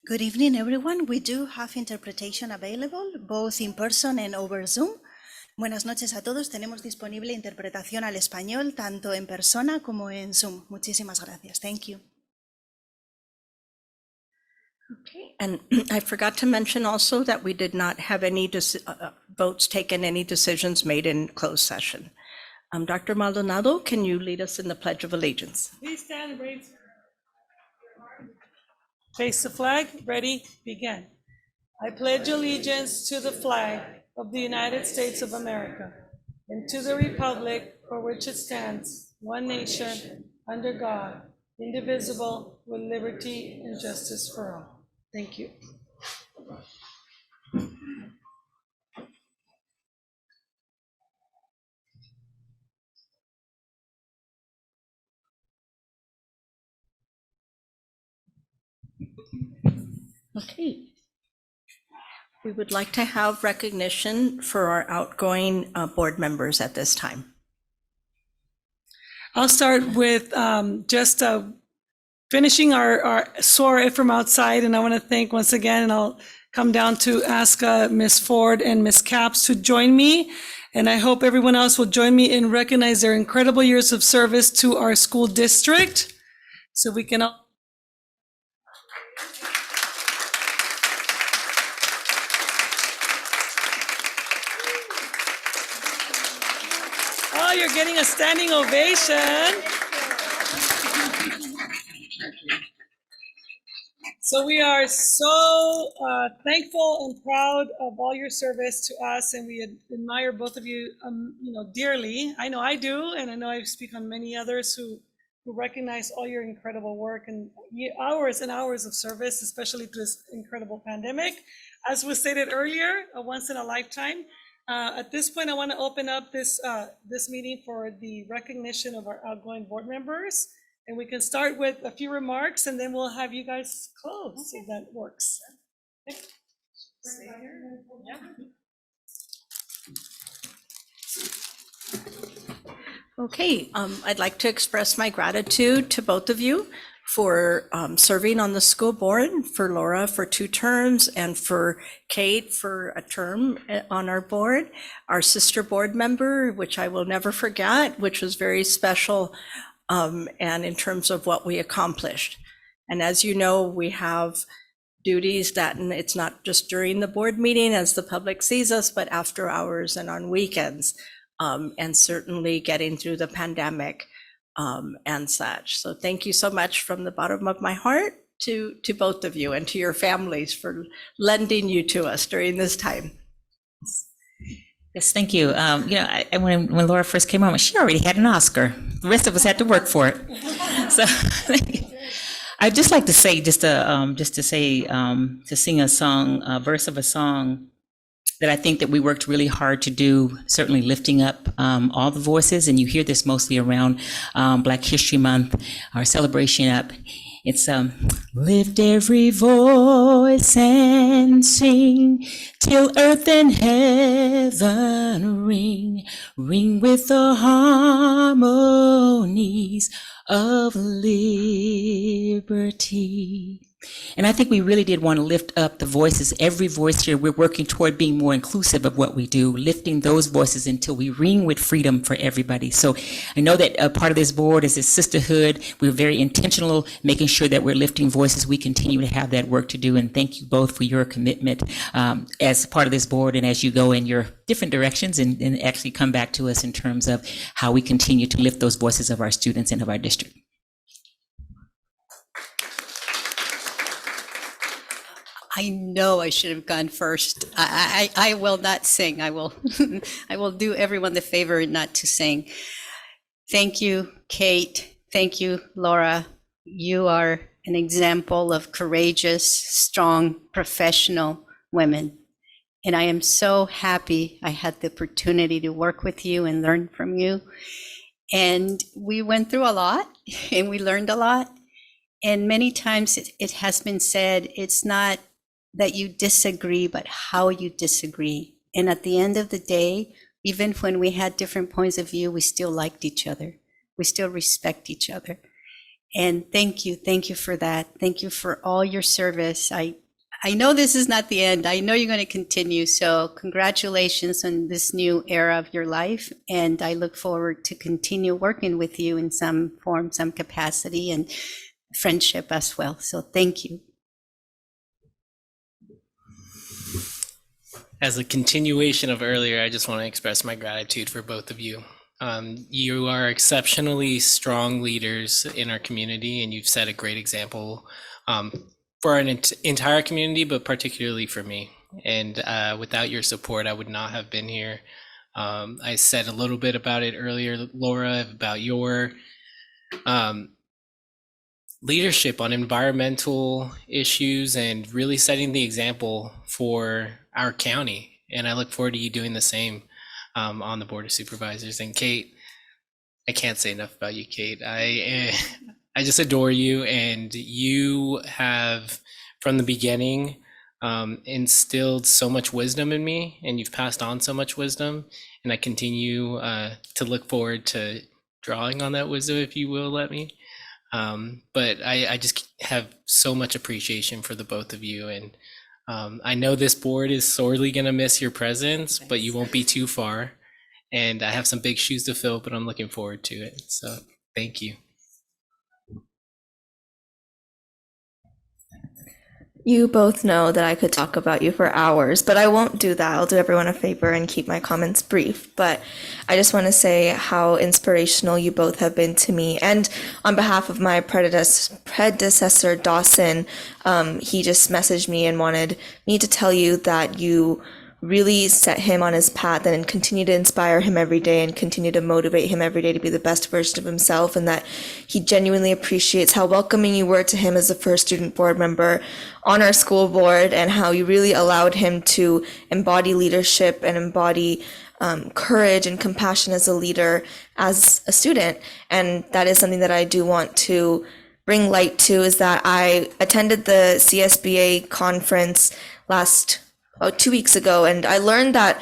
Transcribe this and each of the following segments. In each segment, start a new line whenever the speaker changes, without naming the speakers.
Good evening, everyone. We do have interpretation available, both in person and over Zoom. Buenas noches a todos. Tenemos disponible interpretación al español, tanto en persona como en Zoom. Muchísimas gracias. Thank you.
Okay, and I forgot to mention also that we did not have any votes taken, any decisions made in closed session. Dr. Maldonado, can you lead us in the Pledge of Allegiance?
Please stand and raise. Face the flag, ready, begin. I pledge allegiance to the flag of the United States of America and to the republic for which it stands, one nation, under God, indivisible, with liberty and justice for all. Thank you.
Okay. We would like to have recognition for our outgoing board members at this time.
I'll start with just finishing our SOAR from outside, and I want to thank once again, and I'll come down to ask Ms. Ford and Ms. Capps to join me, and I hope everyone else will join me and recognize their incredible years of service to our school district, so we can all. Oh, you're getting a standing ovation. So we are so thankful and proud of all your service to us, and we admire both of you, dearly. I know I do, and I know I speak on many others who recognize all your incredible work and hours and hours of service, especially through this incredible pandemic. As was stated earlier, a once in a lifetime. At this point, I want to open up this meeting for the recognition of our outgoing board members. And we can start with a few remarks, and then we'll have you guys close, if that works.
Okay, I'd like to express my gratitude to both of you for serving on the school board, for Laura for 2 terms, and for Kate for a term on our board. Our sister board member, which I will never forget, which was very special, and in terms of what we accomplished. And as you know, we have duties that, and it's not just during the board meeting as the public sees us, but after hours and on weekends, and certainly getting through the pandemic and such. So thank you so much from the bottom of my heart to both of you and to your families for lending you to us during this time.
Yes, thank you. When Laura first came on, she already had an Oscar. The rest of us had to work for it. So I'd just like to say, to sing a song, a verse of a song that I think that we worked really hard to do, certainly lifting up all the voices. And you hear this mostly around Black History Month, our celebration up. It's lift every voice and sing till earth and heaven ring with the harmonies of liberty. And I think we really did want to lift up the voices. Every voice here, we're working toward being more inclusive of what we do, lifting those voices until we ring with freedom for everybody. So I know that a part of this board is this sisterhood. We're very intentional, making sure that we're lifting voices. We continue to have that work to do. And thank you both for your commitment as part of this board and as you go in your different directions and actually come back to us in terms of how we continue to lift those voices of our students and of our district.
I know I should have gone first. I will not sing. I will I will do everyone the favor not to sing. Thank you, Kate. Thank you, Laura. You are an example of courageous, strong, professional women. And I am so happy I had the opportunity to work with you and learn from you. And we went through a lot and we learned a lot. And many times it has been said, it's not that you disagree, but how you disagree. And at the end of the day, even when we had different points of view, we still liked each other. We still respect each other. And thank you for that. Thank you for all your service. I know this is not the end. I know you're going to continue. So congratulations on this new era of your life. And I look forward to continue working with you in some form, some capacity, and friendship as well. So thank you.
As a continuation of earlier, I just want to express my gratitude for both of you. You are exceptionally strong leaders in our community, and you've set a great example for an entire community, but particularly for me. And without your support, I would not have been here. I said a little bit about it earlier, Laura, about your leadership on environmental issues and really setting the example for our county. And I look forward to you doing the same on the Board of Supervisors. And Kate, I can't say enough about you, Kate. I just adore you, and you have, from the beginning, instilled so much wisdom in me, and you've passed on so much wisdom, and I continue to look forward to drawing on that wisdom, if you will let me. But I just have so much appreciation for the both of you, and I know this board is sorely going to miss your presence, but you won't be too far, and I have some big shoes to fill, but I'm looking forward to it. So thank you.
You both know that I could talk about you for hours, but I won't do that. I'll do everyone a favor and keep my comments brief. But I just want to say how inspirational you both have been to me. And on behalf of my predecessor, Dawson, he just messaged me and wanted me to tell you that you really set him on his path and continue to inspire him every day and continue to motivate him every day to be the best version of himself, and that he genuinely appreciates how welcoming you were to him as a first student board member on our school board, and how you really allowed him to embody leadership and embody courage and compassion as a leader, as a student. And that is something that I do want to bring light to, is that I attended the CSBA conference about 2 weeks ago, and I learned that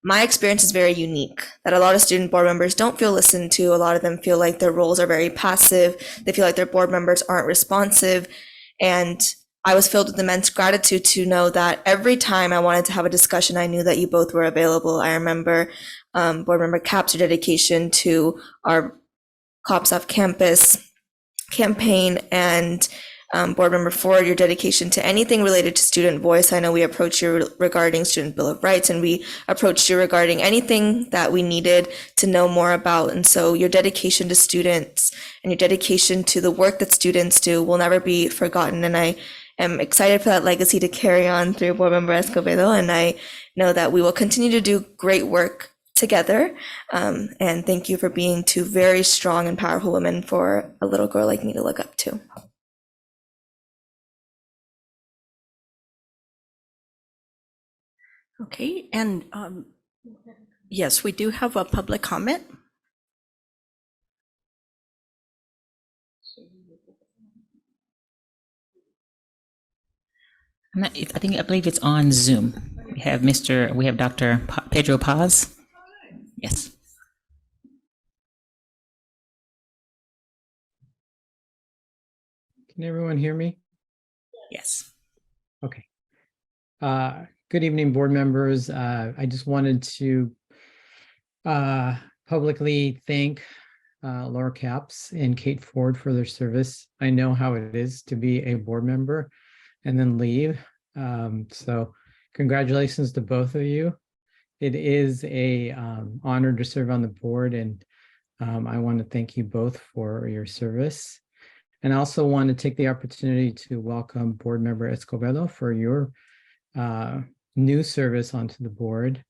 my experience is very unique, that a lot of student board members don't feel listened to. A lot of them feel like their roles are very passive. They feel like their board members aren't responsive. And I was filled with immense gratitude to know that every time I wanted to have a discussion, I knew that you both were available. I remember board member Cap's dedication to our Cops Off Campus campaign, and board member Ford, your dedication to anything related to student voice. I know we approached you regarding Student Bill of Rights, and we approached you regarding anything that we needed to know more about. And so your dedication to students and your dedication to the work that students do will never be forgotten. And I am excited for that legacy to carry on through board member Escobedo. And I know that we will continue to do great work together. And thank you for being two very strong and powerful women for a little girl like me to look up to.
Okay, and yes, we do have a public comment.
I believe it's on Zoom. We have Dr. Pedro Paz. Yes.
Can everyone hear me?
Yes.
Okay. Good evening, board members. I just wanted to publicly thank Laura Capps and Kate Ford for their service. I know how it is to be a board member and then leave. So congratulations to both of you. It is a honor to serve on the board, and I want to thank you both for your service. And I also want to take the opportunity to welcome board member Escobedo for your new service onto the board.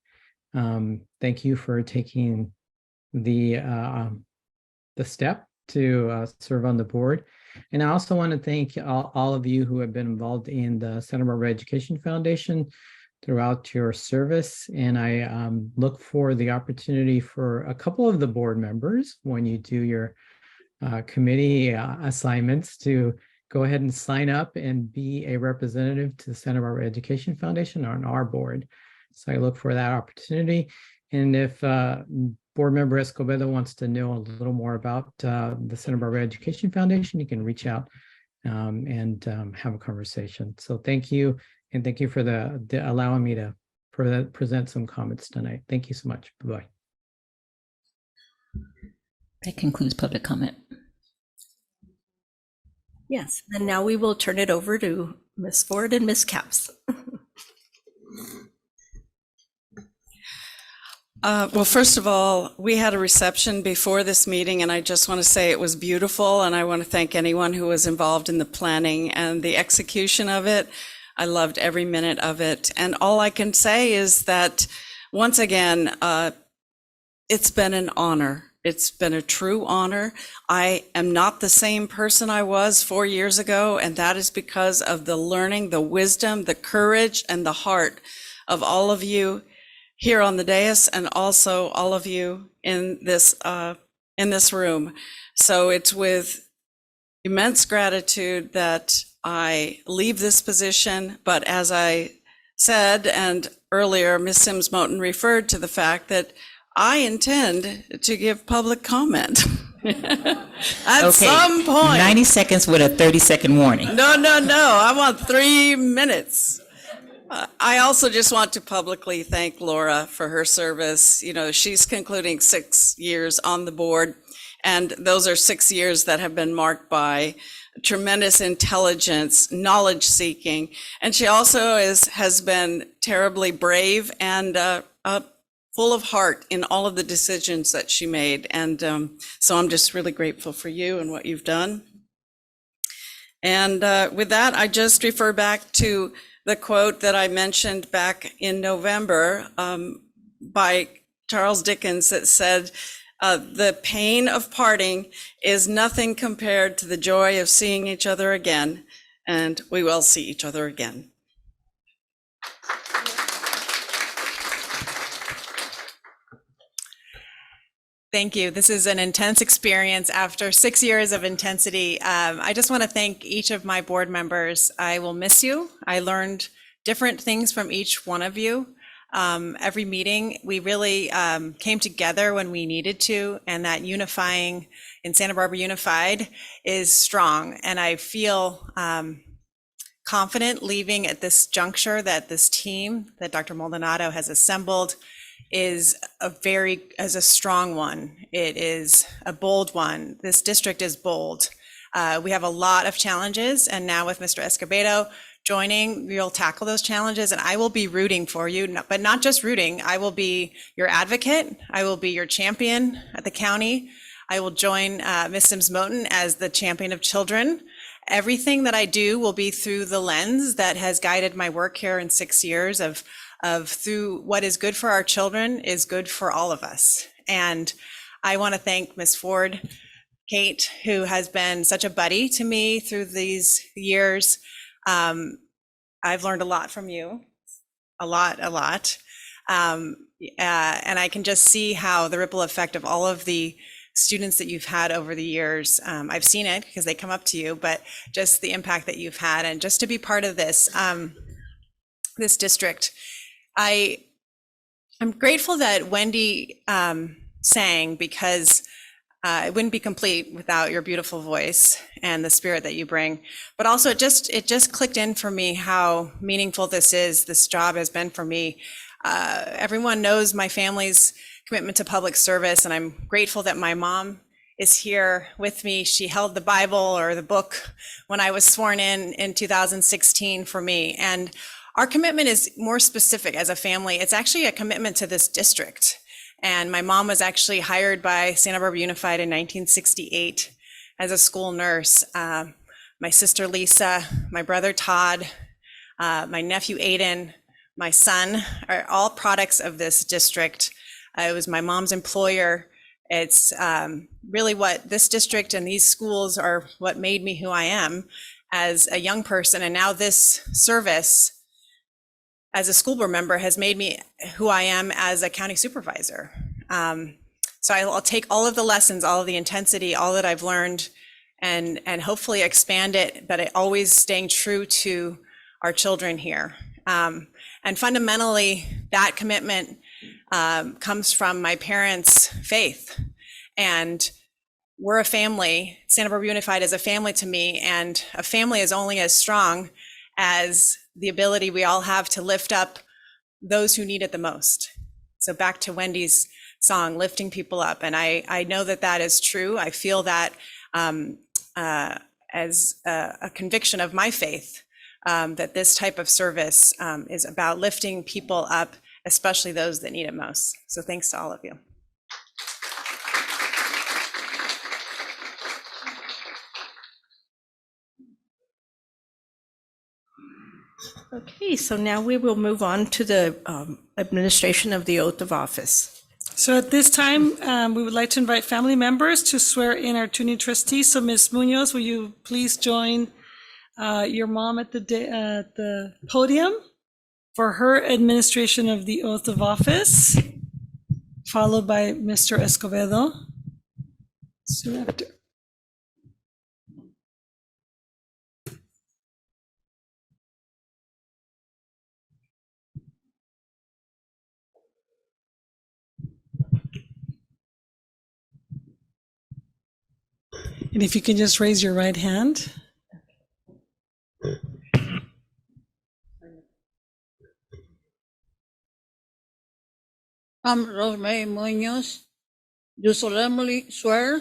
Thank you for taking the step to serve on the board. And I also want to thank all of you who have been involved in the Santa Barbara Education Foundation throughout your service. And I look for the opportunity for a couple of the board members, when you do your committee assignments, to go ahead and sign up and be a representative to the Santa Barbara Education Foundation on our board. So I look for that opportunity. And if board member Escobedo wants to know a little more about the Santa Barbara Education Foundation, you can reach out and have a conversation. So thank you. And thank you for the allowing me to present some comments tonight. Thank you so much. Bye-bye.
That concludes public comment.
Yes, and now we will turn it over to Ms. Ford and Ms. Capps.
Well, first of all, we had a reception before this meeting, and I just want to say it was beautiful, and I want to thank anyone who was involved in the planning and the execution of it. I loved every minute of it, and all I can say is that, once again, it's been an honor. It's been a true honor. I am not the same person I was 4 years ago, and that is because of the learning, the wisdom, the courage, and the heart of all of you here on the dais, and also all of you in this room. So it's with immense gratitude that I leave this position. But as I said, and earlier, Ms. Sims Moten referred to the fact that I intend to give public comment at some point.
90 seconds with a 30-second warning.
No, I want 3 minutes. I also just want to publicly thank Laura for her service. You know, she's concluding 6 years on the board, and those are 6 years that have been marked by tremendous intelligence, knowledge seeking. And she also has been terribly brave and full of heart in all of the decisions that she made. And so I'm just really grateful for you and what you've done. And with that, I just refer back to the quote that I mentioned back in November by Charles Dickens that said, the pain of parting is nothing compared to the joy of seeing each other again, and we will see each other again.
Thank you. This is an intense experience after 6 years of intensity. I just want to thank each of my board members. I will miss you. I learned different things from each one of you. Every meeting, we really came together when we needed to, and that unifying in Santa Barbara Unified is strong. And I feel confident leaving at this juncture that this team that Dr. Maldonado has assembled is a strong one. It is a bold one. This district is bold. We have a lot of challenges, and now with Mr. Escobedo joining, we'll tackle those challenges, and I will be rooting for you, but not just rooting. I will be your advocate. I will be your champion at the county. I will join Ms. Sims Moten as the champion of children. Everything that I do will be through the lens that has guided my work here in 6 years of through what is good for our children is good for all of us. And I want to thank Ms. Ford, Kate, who has been such a buddy to me through these years. I've learned a lot from you, a lot. And I can just see how the ripple effect of all of the students that you've had over the years, I've seen it because they come up to you, but just the impact that you've had, and just to be part of this, this district. I'm grateful that Wendy sang, because it wouldn't be complete without your beautiful voice and the spirit that you bring. But also it just clicked in for me how meaningful this job has been for me. Everyone knows my family's commitment to public service, and I'm grateful that my mom is here with me. She held the Bible or the book when I was sworn in 2016 for me. And our commitment is more specific as a family. It's actually a commitment to this district. And my mom was actually hired by Santa Barbara Unified in 1968 as a school nurse. My sister Lisa, my brother Todd, my nephew Aiden, my son are all products of this district. It was my mom's employer. It's really what this district and these schools are what made me who I am as a young person. And now this service as a school board member has made me who I am as a county supervisor. So I'll take all of the lessons, all of the intensity, all that I've learned, and hopefully expand it, but always staying true to our children here. And fundamentally, that commitment comes from my parents' faith. And we're a family. Santa Barbara Unified is a family to me, and a family is only as strong as the ability we all have to lift up those who need it the most. So back to Wendy's song, lifting people up. And I know that that is true. I feel that as a conviction of my faith, that this type of service is about lifting people up, especially those that need it most. So thanks to all of you.
Okay, so now we will move on to the administration of the oath of office.
So at this time, we would like to invite family members to swear in our two new trustees. So Ms. Munoz, will you please join your mom at the podium for her administration of the oath of office, followed by Mr. Escobedo soon after. And if you can just raise your right hand.
I'm Rosemary Munoz. Do solemnly swear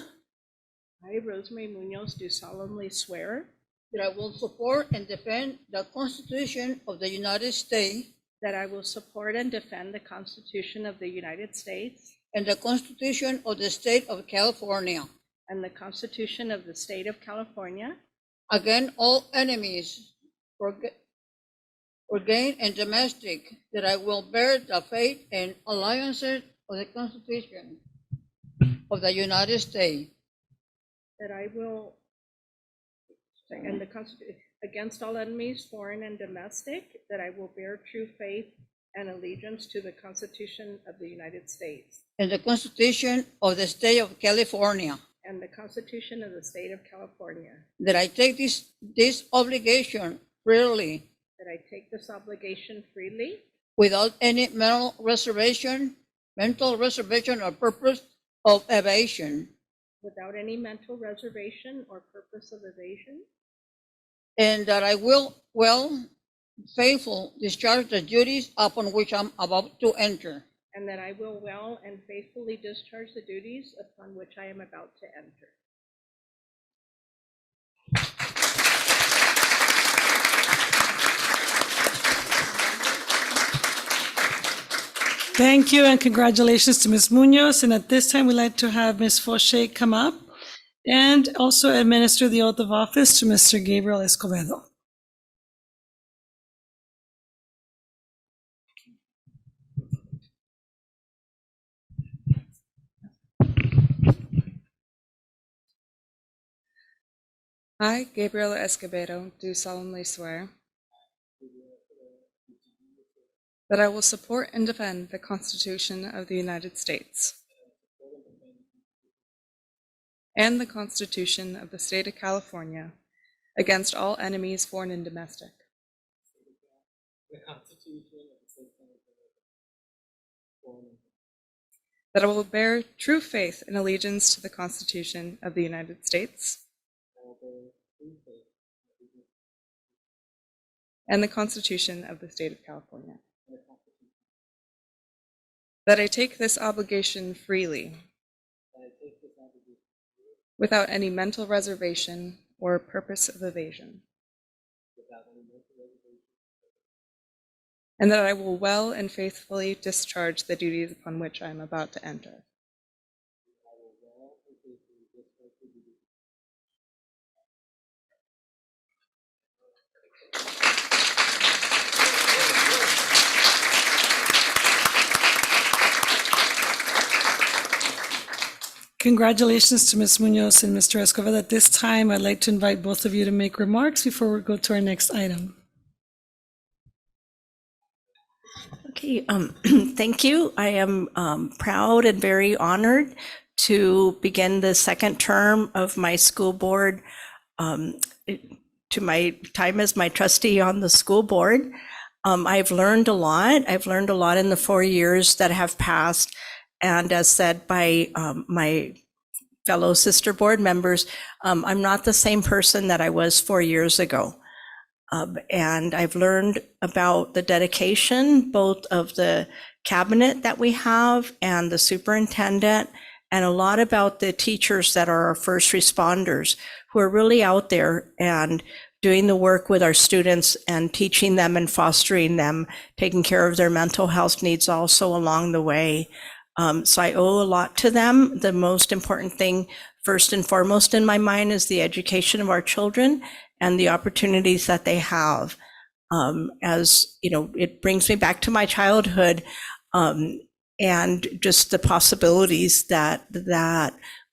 I, Rosemary Munoz, do solemnly swear
that I will support and defend the Constitution of the United States
that I will support and defend the Constitution of the United States
and the Constitution of the State of California
and the Constitution of the State of California
against all enemies, foreign and domestic, that I will bear the faith and alliances of the Constitution of the United States
that I will, and the Constitution, against all enemies, foreign and domestic, that I will bear true faith and allegiance to the Constitution of the United States
and the Constitution of the State of California,
and the Constitution of the State of California,
that I take this obligation freely
that I take this obligation freely
without any mental reservation or purpose of evasion,
without any mental reservation or purpose of evasion,
and that I will faithfully discharge the duties upon which I'm about to enter.
and that I will well and faithfully discharge the duties upon which I am about to enter.
Thank you and congratulations to Ms. Munoz. And at this time, we'd like to have Ms. Fauché come up and also administer the oath of office to Mr. Gabriel Escobedo.
I, Gabriela Escobedo, do solemnly swear that I will support and defend the Constitution of the United States and the Constitution of the State of California against all enemies, foreign and domestic. That I will bear true faith and allegiance to the Constitution of the United States and the Constitution of the State of California. That I take this obligation freely, without any mental reservation or purpose of evasion. And that I will well and faithfully discharge the duties upon which I am about to enter.
Congratulations to Ms. Munoz and Mr. Escobedo. At this time, I'd like to invite both of you to make remarks before we go to our next item.
Okay, thank you. I am proud and very honored to begin the second term of my school board, to my time as my trustee on the school board. I've learned a lot. I've learned a lot in the 4 years that have passed. And as said by my fellow sister board members, I'm not the same person that I was 4 years ago. And I've learned about the dedication, both of the cabinet that we have and the superintendent, and a lot about the teachers that are our first responders who are really out there and doing the work with our students and teaching them and fostering them, taking care of their mental health needs also along the way. So I owe a lot to them. The most important thing, first and foremost in my mind, is the education of our children and the opportunities that they have. As you know, it brings me back to my childhood, and just the possibilities that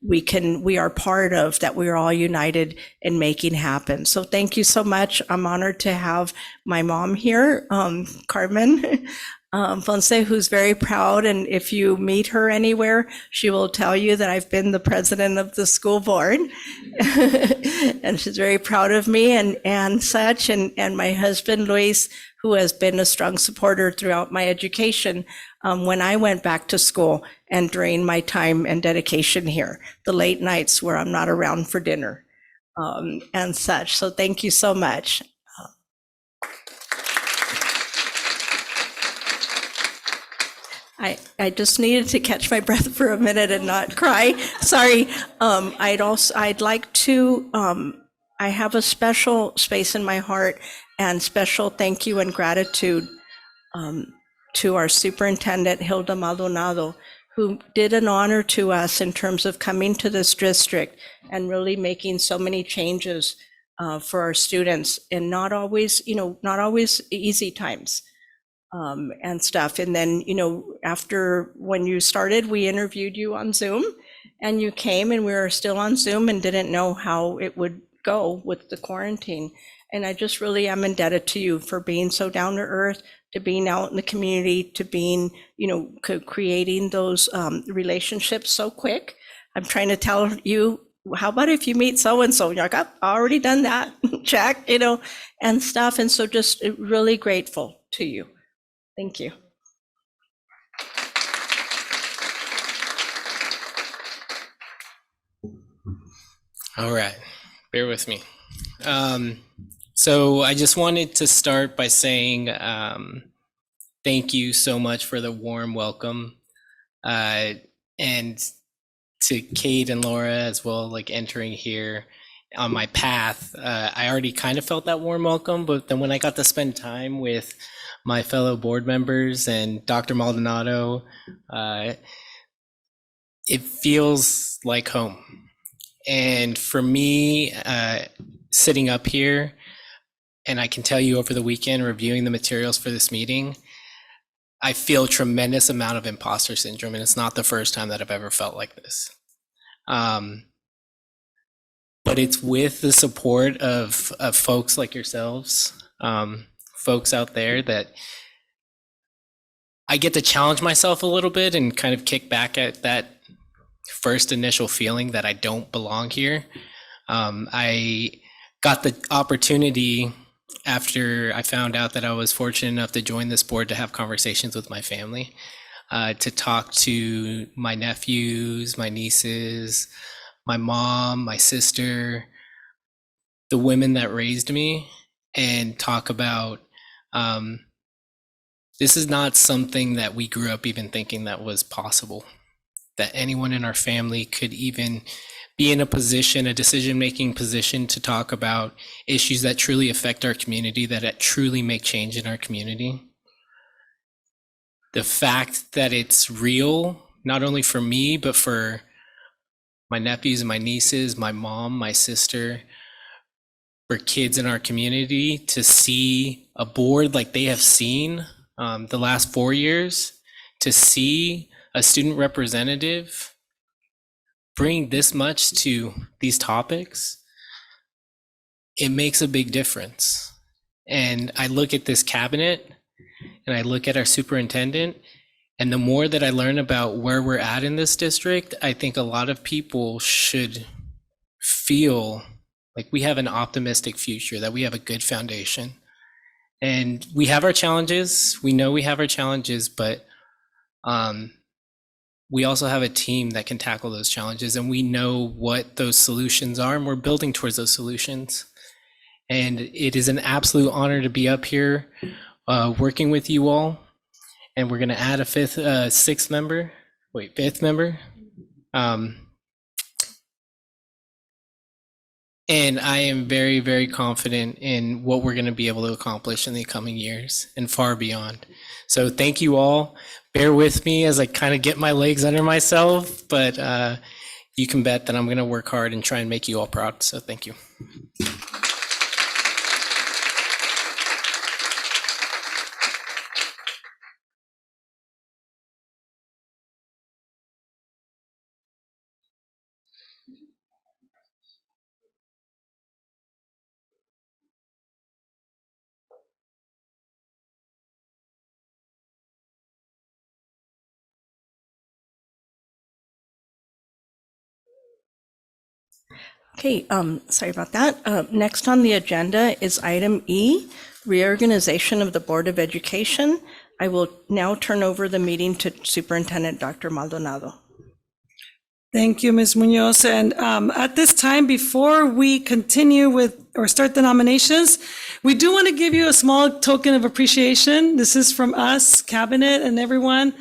we are part of, that we are all united in making happen. So thank you so much. I'm honored to have my mom here, Carmen Ponce, who's very proud. And if you meet her anywhere, she will tell you that I've been the president of the school board. And she's very proud of me and such. And my husband, Luis, who has been a strong supporter throughout my education when I went back to school and during my time and dedication here, the late nights where I'm not around for dinner and such. So thank you so much. I just needed to catch my breath for a minute and not cry. Sorry. I'd like to, I have a special space in my heart and special thank you and gratitude to our superintendent, Hilda Maldonado, who did an honor to us in terms of coming to this district and really making so many changes for our students, and not always easy times. And stuff. And then, after when you started, we interviewed you on Zoom and you came, and we were still on Zoom and didn't know how it would go with the quarantine. And I just really am indebted to you for being so down to earth, to being out in the community, to being, creating those relationships so quick. I'm trying to tell you, how about if you meet so-and-so? You're like, I've already done that, check, and stuff. And so just really grateful to you. Thank you.
All right, bear with me. So I just wanted to start by saying thank you so much for the warm welcome, and to Kate and Laura as well, like entering here on my path. I already kind of felt that warm welcome, but then when I got to spend time with my fellow board members and Dr. Maldonado, it feels like home. And for me, sitting up here, and I can tell you over the weekend, reviewing the materials for this meeting, I feel a tremendous amount of imposter syndrome, and it's not the first time that I've ever felt like this. But it's with the support of folks like yourselves, folks out there, that I get to challenge myself a little bit and kind of kick back at that first initial feeling that I don't belong here. I got the opportunity after I found out that I was fortunate enough to join this board to have conversations with my family, to talk to my nephews, my nieces, my mom, my sister, the women that raised me, and talk about this is not something that we grew up even thinking that was possible, that anyone in our family could even be in a position, a decision-making position, to talk about issues that truly affect our community, that truly make change in our community. The fact that it's real, not only for me, but for my nephews and my nieces, my mom, my sister, for kids in our community, to see a board like they have seen the last 4 years, to see a student representative bring this much to these topics, it makes a big difference. And I look at this cabinet and I look at our superintendent, and the more that I learn about where we're at in this district, I think a lot of people should feel like we have an optimistic future, that we have a good foundation. And we have our challenges. We know we have our challenges, but we also have a team that can tackle those challenges, and we know what those solutions are, and we're building towards those solutions. And it is an absolute honor to be up here working with you all. And we're going to add a fifth member. And I am very, very confident in what we're going to be able to accomplish in the coming years and far beyond. So thank you all. Bear with me as I kind of get my legs under myself, but you can bet that I'm going to work hard and try and make you all proud. So thank you.
Okay, sorry about that. Next on the agenda is item E, reorganization of the Board of Education. I will now turn over the meeting to Superintendent Dr. Maldonado.
Thank you, Ms. Munoz. And at this time, before we continue with or start the nominations, we do want to give you a small token of appreciation. This is from us, Cabinet, and everyone,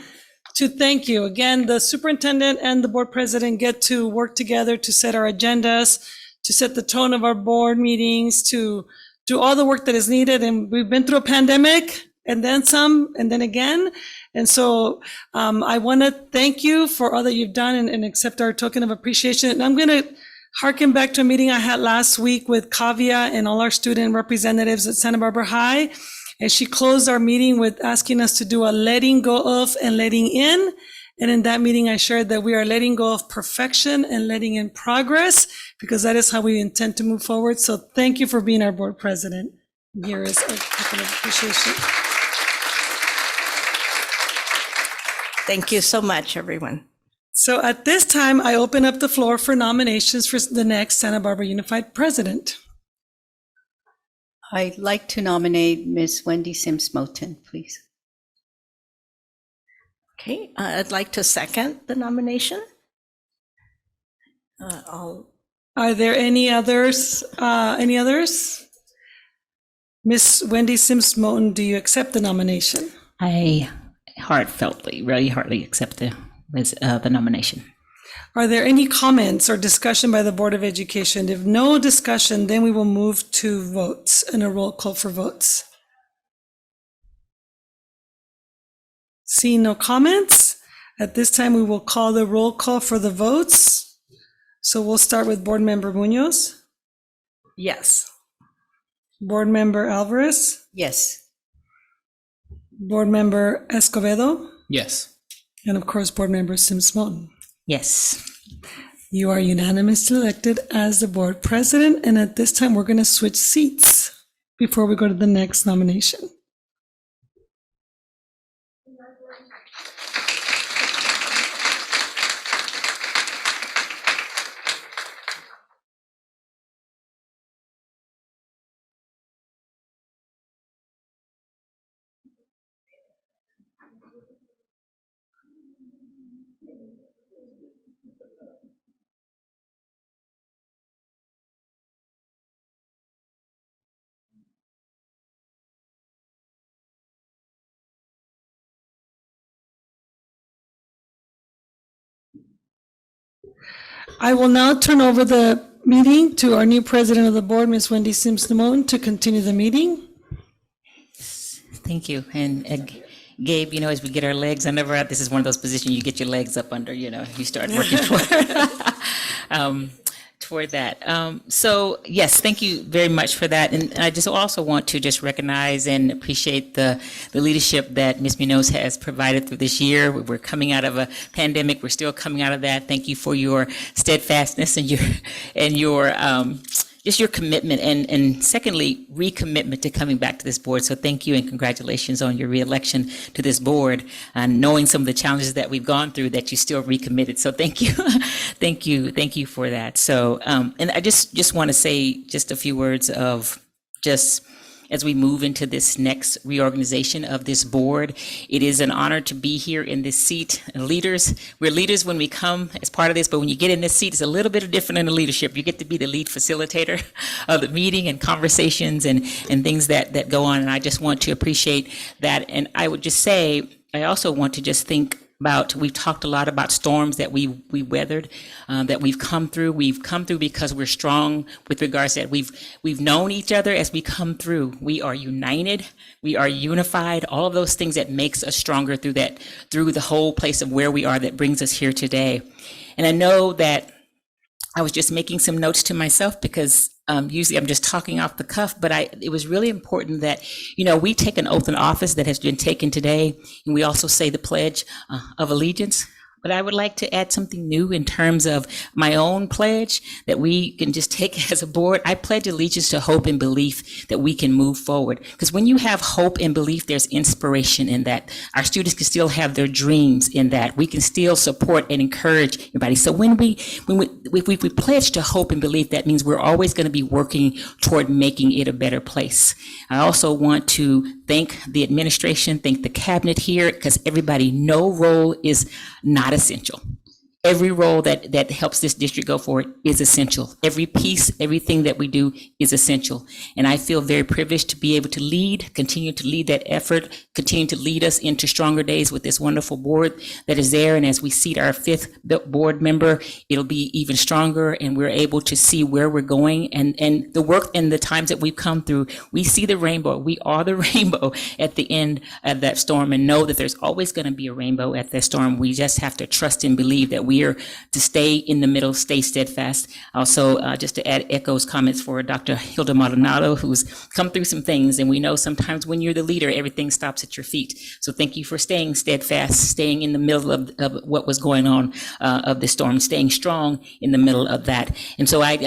to thank you. Again, the superintendent and the board president get to work together to set our agendas, to set the tone of our board meetings, to do all the work that is needed. And we've been through a pandemic and then some, and then again. And so I want to thank you for all that you've done and accept our token of appreciation. And I'm going to harken back to a meeting I had last week with Kavya and all our student representatives at Santa Barbara High. And she closed our meeting with asking us to do a letting go of and letting in. And in that meeting, I shared that we are letting go of perfection and letting in progress, because that is how we intend to move forward. So thank you for being our board president. Here is a token of appreciation.
Thank you so much, everyone.
So at this time, I open up the floor for nominations for the next Santa Barbara Unified president.
I'd like to nominate Ms. Wendy Sims Moten, please.
Okay, I'd like to second the nomination.
Are there any others? Ms. Wendy Sims Moten, do you accept the nomination?
I really heartily accept the nomination.
Are there any comments or discussion by the Board of Education? If no discussion, then we will move to votes and a roll call for votes. Seeing no comments, at this time we will call the roll call for the votes. So we'll start with Board Member Munoz.
Yes.
Board Member Alvarez.
Yes.
Board Member Escobedo.
Yes.
And of course, Board Member Sims Moten.
Yes.
You are unanimously elected as the board president. And at this time, we're going to switch seats before we go to the next nomination. I will now turn over the meeting to our new president of the board, Ms. Wendy Sims Moten, to continue the meeting.
Thank you. And Gabe, as we get our legs under, this is one of those positions you get your legs up under, you start working toward that. So yes, thank you very much for that. And I just also want to just recognize and appreciate the leadership that Ms. Munoz has provided through this year. We're coming out of a pandemic. We're still coming out of that. Thank you for your steadfastness and your just your commitment, and secondly, recommitment to coming back to this board. So thank you and congratulations on your reelection to this board, and knowing some of the challenges that we've gone through, that you still recommitted. So thank you. Thank you for that. So, and I just want to say just a few words of just as we move into this next reorganization of this board. It is an honor to be here in this seat. Leaders, we're leaders when we come as part of this, but when you get in this seat, it's a little bit different in the leadership. You get to be the lead facilitator of the meeting and conversations and things that go on. And I just want to appreciate that. And I would just say, I also want to just think about, we've talked a lot about storms that we weathered, that we've come through. We've come through because we're strong with regards to that. We've known each other as we come through. We are united. We are unified. All of those things that makes us stronger through the whole place of where we are that brings us here today. And I know that I was just making some notes to myself because usually I'm just talking off the cuff, but it was really important that, we take an oath in office that has been taken today, and we also say the Pledge of Allegiance. But I would like to add something new in terms of my own pledge that we can just take as a board. I pledge allegiance to hope and belief that we can move forward. Because when you have hope and belief, there's inspiration in that. Our students can still have their dreams in that. We can still support and encourage everybody. So when we pledge to hope and belief, that means we're always going to be working toward making it a better place. I also want to thank the administration, thank the cabinet here, because everybody, no role is not essential. Every role that helps this district go forward is essential. Every piece, everything that we do is essential. And I feel very privileged to be able to lead, continue to lead that effort, continue to lead us into stronger days with this wonderful board that is there. And as we seat our 5th board member, it'll be even stronger, and we're able to see where we're going and the work and the times that we've come through. We see the rainbow. We are the rainbow at the end of that storm, and know that there's always going to be a rainbow at that storm. We just have to trust and believe that we are to stay in the middle, stay steadfast. Also, just to add echoes comments for Dr. Hilda Maldonado, who's come through some things, and we know sometimes when you're the leader, everything stops at your feet. So thank you for staying steadfast, staying in the middle of what was going on of the storm, staying strong in the middle of that. And so I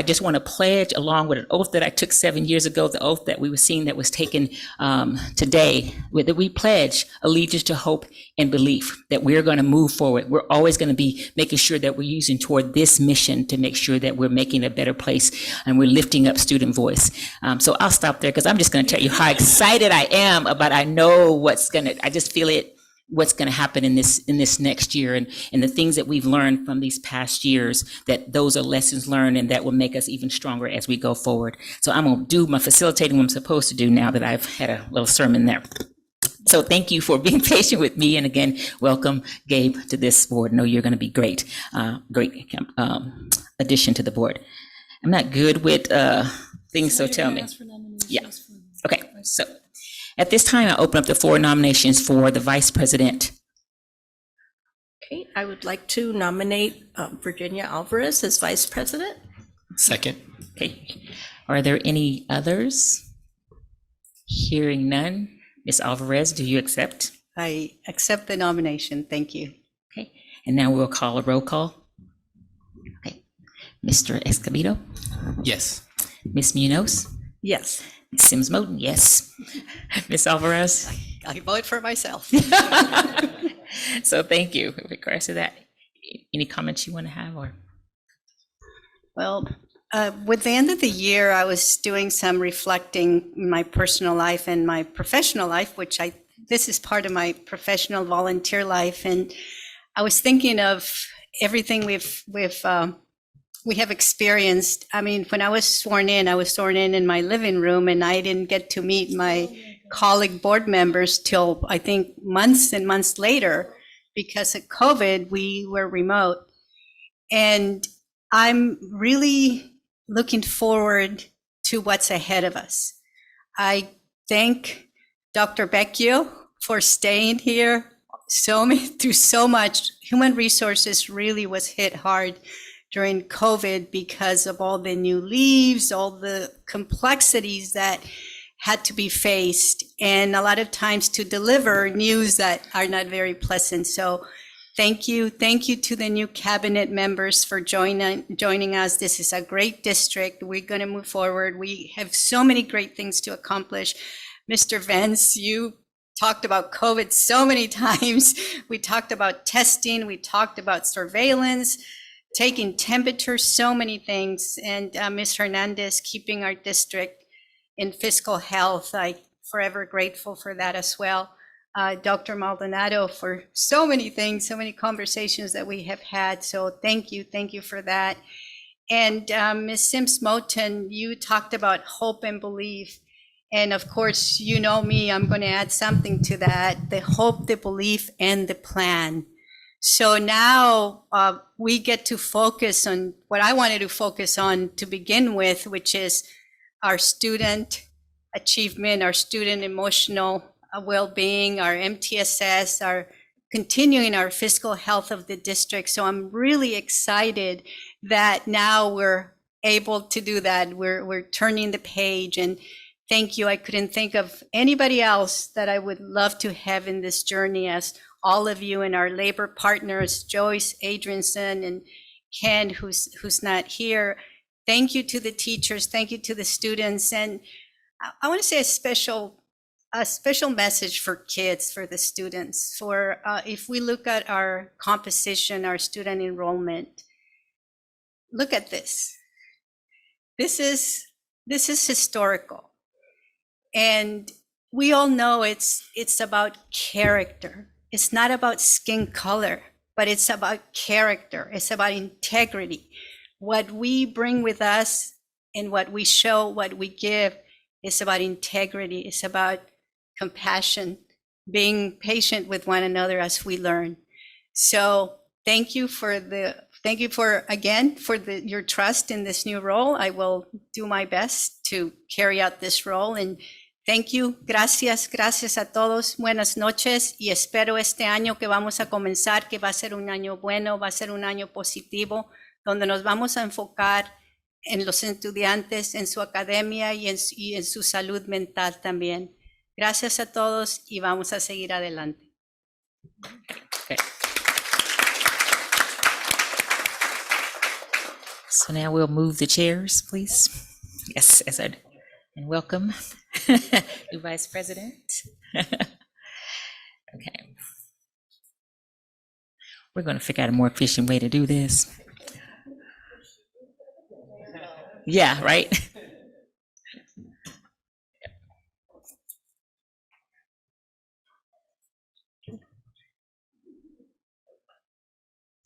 just want to pledge, along with an oath that I took 7 years ago, the oath that we were seeing that was taken today, that we pledge allegiance to hope and belief that we're going to move forward. We're always going to be making sure that we're using toward this mission to make sure that we're making a better place and we're lifting up student voice. So I'll stop there because I'm just going to tell you how excited I am about, I know I just feel it, what's going to happen in this next year, and the things that we've learned from these past years, that those are lessons learned and that will make us even stronger as we go forward. So I'm going to do my facilitating what I'm supposed to do now that I've had a little sermon there. So thank you for being patient with me. And again, welcome, Gabe, to this board. I know you're going to be great addition to the board. I'm not good with things, so tell me. Yeah. Okay. So at this time, I open up the 4 nominations for the vice president.
Okay, I would like to nominate Virginia Alvarez as vice president.
Second.
Okay. Are there any others? Hearing none. Ms. Alvarez, do you accept?
I accept the nomination. Thank you.
Okay, and now we'll call a roll call. Okay, Mr. Escobedo?
Yes.
Ms. Munoz?
Yes.
Ms. Sims-Moten, yes. Ms. Alvarez?
I vote for myself.
So thank you with regards to that. Any comments you want to have, or?
Well, with the end of the year, I was doing some reflecting in my personal life and my professional life, this is part of my professional volunteer life. And I was thinking of everything we have experienced. I mean, when I was sworn in my living room, and I didn't get to meet my colleague board members till I think months and months later. Because of COVID, we were remote. And I'm really looking forward to what's ahead of us. I thank Dr. Becchio for staying here through so much. Human resources really was hit hard during COVID because of all the new leaves, all the complexities that had to be faced, and a lot of times to deliver news that are not very pleasant. So thank you to the new cabinet members for joining us. This is a great district. We're going to move forward. We have so many great things to accomplish. Mr. Vance, you talked about COVID so many times. We talked about testing. We talked about surveillance, taking temperature, so many things. And Ms. Hernandez, keeping our district in fiscal health. I'm forever grateful for that as well. Dr. Maldonado, for so many things, so many conversations that we have had. So thank you for that. And Ms. Sims-Moten, you talked about hope and belief. And of course, you know me, I'm going to add something to that, the hope, the belief, and the plan. So now we get to focus on what I wanted to focus on to begin with, which is our student achievement, our student emotional well-being, our MTSS, our continuing our fiscal health of the district. So I'm really excited that now we're able to do that. We're turning the page, and thank you. I couldn't think of anybody else that I would love to have in this journey as all of you and our labor partners, Joyce Adrianson and Ken, who's not here. Thank you to the teachers. Thank you to the students. And I want to say a special message for kids, for the students. For if we look at our composition, our student enrollment, look at this. This is historical, and we all know it's about character. It's not about skin color, but it's about character. It's about integrity. What we bring with us and what we show, what we give, is about integrity. It's about compassion, being patient with one another as we learn. So thank you for your trust in this new role. I will do my best to carry out this role. And thank you. Gracias a todos. Buenas noches. Y espero este año que vamos a comenzar, que va a ser un año bueno, va a ser un año positivo, donde nos vamos a enfocar en los estudiantes, en su academia y en su salud mental también. Gracias a todos y vamos a seguir adelante.
Okay. So now we'll move the chairs, please. Yes, and welcome, new Vice President. Okay. We're going to figure out a more efficient way to do this. Yeah, right?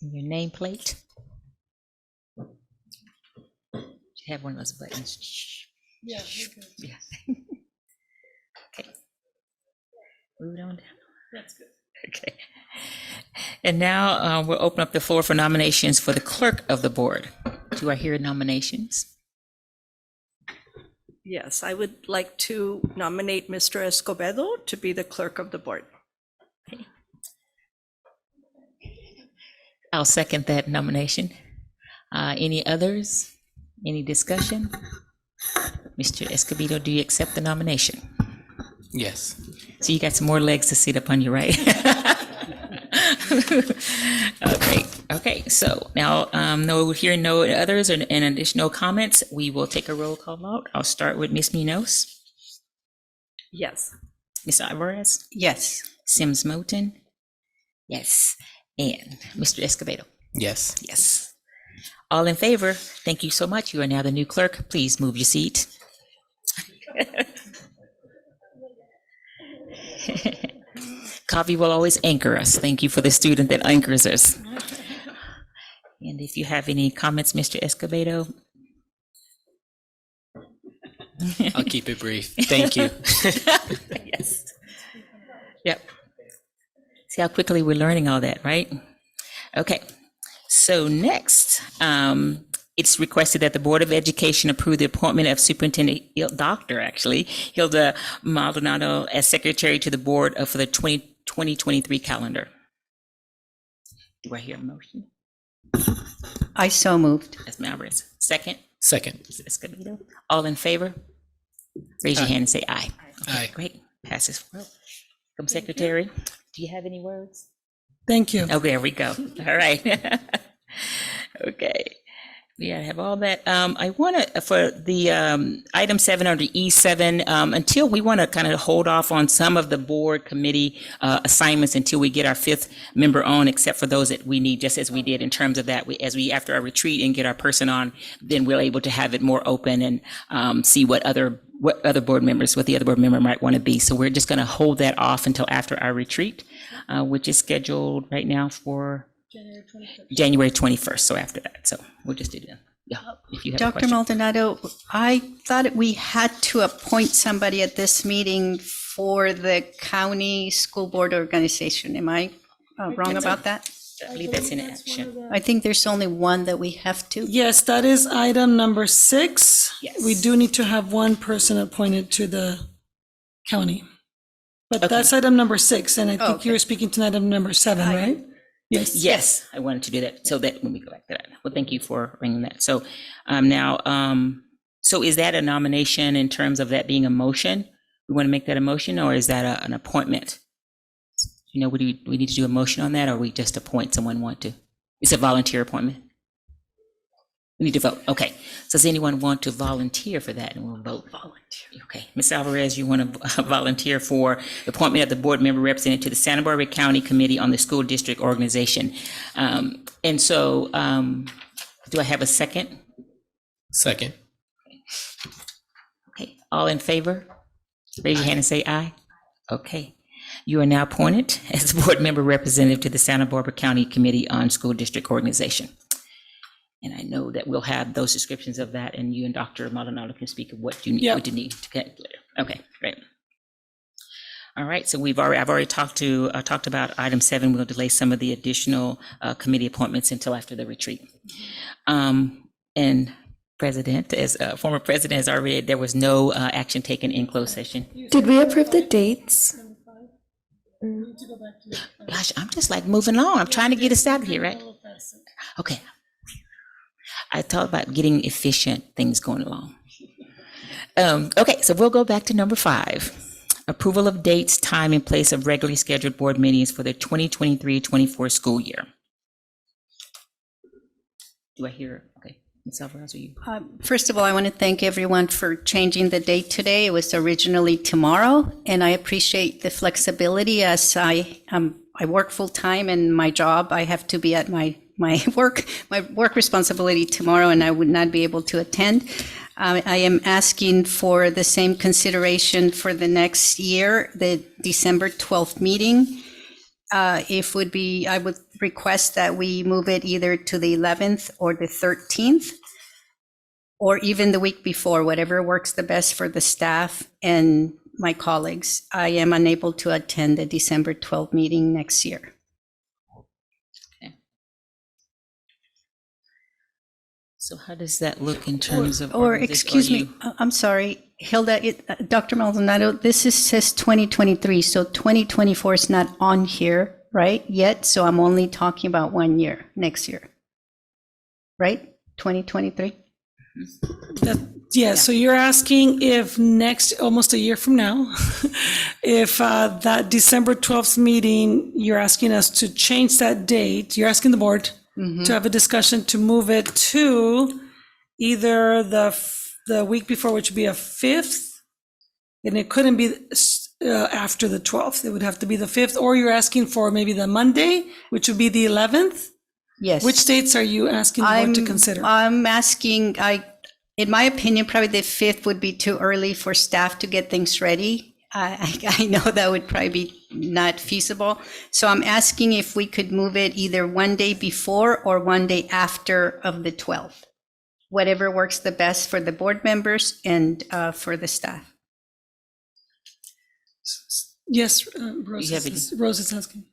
Your nameplate. You have one of those buttons. Shh.
Yeah, we're good.
Yeah. Okay. Move it on down.
That's good.
Okay. And now we'll open up the floor for nominations for the clerk of the board. Do I hear nominations?
Yes, I would like to nominate Mr. Escobedo to be the clerk of the board.
I'll second that nomination. Any others? Any discussion? Mr. Escobedo, do you accept the nomination?
Yes.
So you got some more legs to sit up on your right. Okay. So now, no others and additional comments. We will take a roll call vote. I'll start with Ms. Munoz.
Yes.
Ms. Alvarez.
Yes.
Sims-Moten. Yes. And Mr. Escobedo.
Yes.
Yes. All in favor, thank you so much. You are now the new clerk. Please move your seat. Coffee will always anchor us. Thank you for the student that anchors us. And if you have any comments, Mr. Escobedo.
I'll keep it brief. Thank you.
Yes. Yep. See how quickly we're learning all that, right? Okay. So next, it's requested that the Board of Education approve the appointment of Superintendent Hilda Maldonado as Secretary to the Board for the 2023 calendar. Do I hear a motion?
I so moved.
That's Alvarez. Second?
Second.
Mr. Escobedo. All in favor? Raise your hand and say aye. Okay,
Aye.
great. Passes. Well, Welcome, Secretary. Do you have any words?
Thank you.
Oh, there we go. All right. Okay. Yeah, I have all that. I want to, for the item 7 under E7, until we want to kind of hold off on some of the board committee assignments until we get our 5th member on, except for those that we need, just as we did in terms of that. After our retreat and get our person on, then we're able to have it more open and see what other what the other board member might want to be. So we're just going to hold that off until after our retreat, which is scheduled right now for January 21st. So after that, so we'll just do that. Yeah, if you have a
Dr.
question.
Maldonado, I thought we had to appoint somebody at this meeting for the county school board organization. Am I wrong about that?
I believe that's in action.
I think there's only one that we have to.
Yes, that is item number 6.
Yes.
We do need to have one person appointed to the county. But that's item number 6, and I think you were speaking to item number 7, right? Yes.
Yes, I wanted to do that so that when we go back to that. Well, thank you for bringing that. So now, so is that a nomination in terms of that being a motion? We want to make that a motion, or is that an appointment? You know, we need to do a motion on that, or we just appoint someone want to? It's a volunteer appointment. We need to vote. Okay. So does anyone want to volunteer for that? And we'll vote. Volunteer. Okay. Ms. Alvarez, you want to volunteer for the appointment of the board member representative to the Santa Barbara County Committee on the School District Organization. And so do I have a second?
Second.
Okay. All in favor? Raise your hand and say aye. Okay. You are now appointed as board member representative to the Santa Barbara County Committee on School District Organization. And I know that we'll have those descriptions of that, and you and Dr. Maldonado can speak of what you need, what you need to get later. Okay, great. All right, so I've already talked about item 7. We'll delay some of the additional committee appointments until after the retreat. And President, as former president has already, there was no action taken in closed session.
Did we approve the dates?
Gosh, I'm just like moving along. I'm trying to get us out of here, right? Okay. I thought about getting efficient things going along. Okay, so we'll go back to number 5. Approval of dates, time, and place of regularly scheduled board meetings for the 2023-24 school year. Do I hear? Okay. Ms. Alvarez, are you?
First of all, I want to thank everyone for changing the date today. It was originally tomorrow, and I appreciate the flexibility as I work full-time and my job, I have to be at my work responsibility tomorrow, and I would not be able to attend. I am asking for the same consideration for the next year, the December 12th meeting. I would request that we move it either to the 11th or the 13th, or even the week before, whatever works the best for the staff and my colleagues. I am unable to attend the December 12th meeting next year.
So how does that look in terms of?
Or excuse me, I'm sorry, Hilda, Dr. Maldonado, this says 2023, so 2024 is not on here, right, yet, so I'm only talking about 1 year, next year, right, 2023?
So you're asking if next, almost a year from now, if that December 12th meeting, you're asking us to change that date, you're asking the board to have a discussion to move it to either the week before, which would be a 5th, and it couldn't be after the 12th. It would have to be the 5th, or you're asking for maybe the Monday, which would be the 11th?
Yes.
Which dates are you asking the board to consider?
I'm asking, in my opinion, probably the 5th would be too early for staff to get things ready. I know that would probably be not feasible. So I'm asking if we could move it either one day before or one day after of the 12th. Whatever works the best for the board members and for the staff.
Yes, Rose is asking.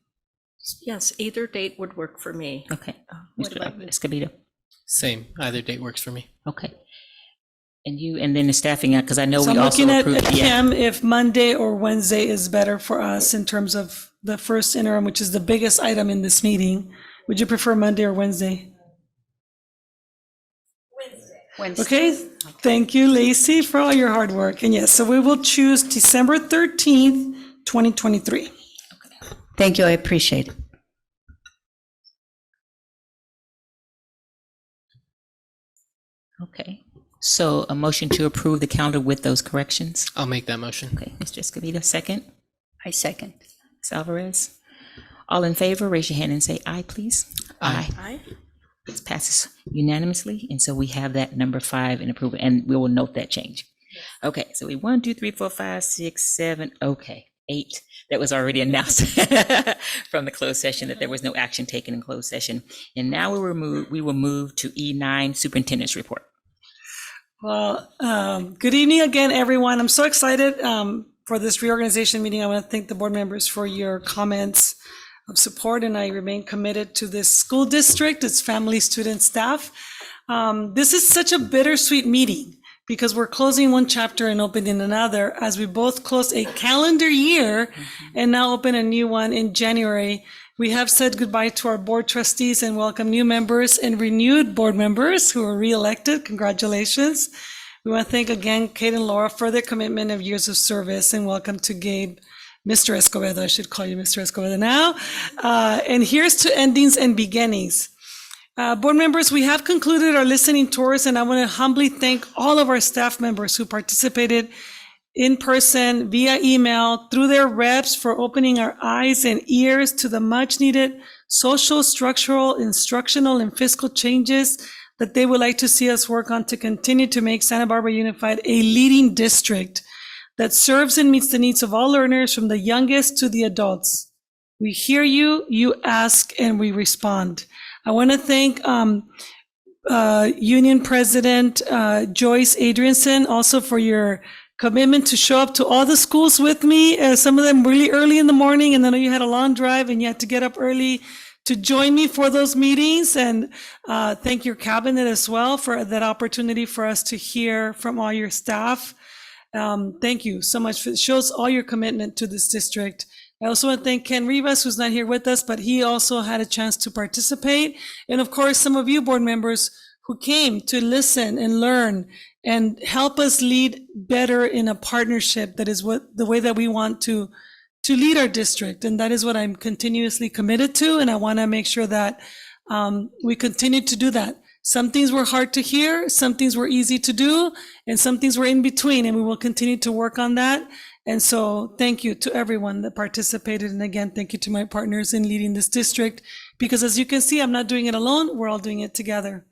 Yes, either date would work for me.
Okay.
What
Mr.
about
Escobedo?
Same. Either date works for me.
Okay. And then the staffing out, because I know
So
we
I'm
also
looking at
approved.
Kim, if Monday or Wednesday is better for us in terms of the first interim, which is the biggest item in this meeting. Would you prefer Monday or Wednesday?
Wednesday.
Okay, thank you, Lacey, for all your hard work. And yes, so we will choose December 13th, 2023.
Thank you, I appreciate it.
Okay. So a motion to approve the calendar with those corrections.
I'll make that motion.
Okay, Mr. Escobedo, second.
I second.
Ms. Alvarez. All in favor, raise your hand and say aye, please.
Aye.
Aye.
It passes unanimously, and so we have that number 5 in approval, and we will note that change. Okay, so we 1, 2, 3, 4, 5, 6, 7. Okay, 8. That was already announced from the closed session that there was no action taken in closed session. And now we will move to E9, Superintendent's Report.
Well, good evening again, everyone. I'm so excited for this reorganization meeting. I want to thank the board members for your comments of support, and I remain committed to this school district, its family, students, staff. This is such a bittersweet meeting because we're closing one chapter and opening another as we both close a calendar year and now open a new one in January. We have said goodbye to our board trustees and welcome new members and renewed board members who are reelected. Congratulations. We want to thank again Kate and Laura for their commitment of years of service, and welcome to Gabe, Mr. Escobedo. I should call you Mr. Escobedo now. And here's to endings and beginnings. Board members, we have concluded our listening tours, and I want to humbly thank all of our staff members who participated in person, via email, through their reps for opening our eyes and ears to the much needed social, structural, instructional, and fiscal changes that they would like to see us work on to continue to make Santa Barbara Unified a leading district that serves and meets the needs of all learners from the youngest to the adults. We hear you, you ask, and we respond. I want to thank Union President Joyce Adrianson also for your commitment to show up to all the schools with me, some of them really early in the morning, and I know you had a long drive and you had to get up early to join me for those meetings. And thank your cabinet as well for that opportunity for us to hear from all your staff. Thank you so much. It shows all your commitment to this district. I also want to thank Ken Rivas, who's not here with us, but he also had a chance to participate. And of course, some of you board members who came to listen and learn and help us lead better in a partnership. That is the way that we want to lead our district. And that is what I'm continuously committed to. And I want to make sure that we continue to do that. Some things were hard to hear, some things were easy to do, and some things were in between. And we will continue to work on that. And so thank you to everyone that participated. And again, thank you to my partners in leading this district, because as you can see, I'm not doing it alone. We're all doing it together.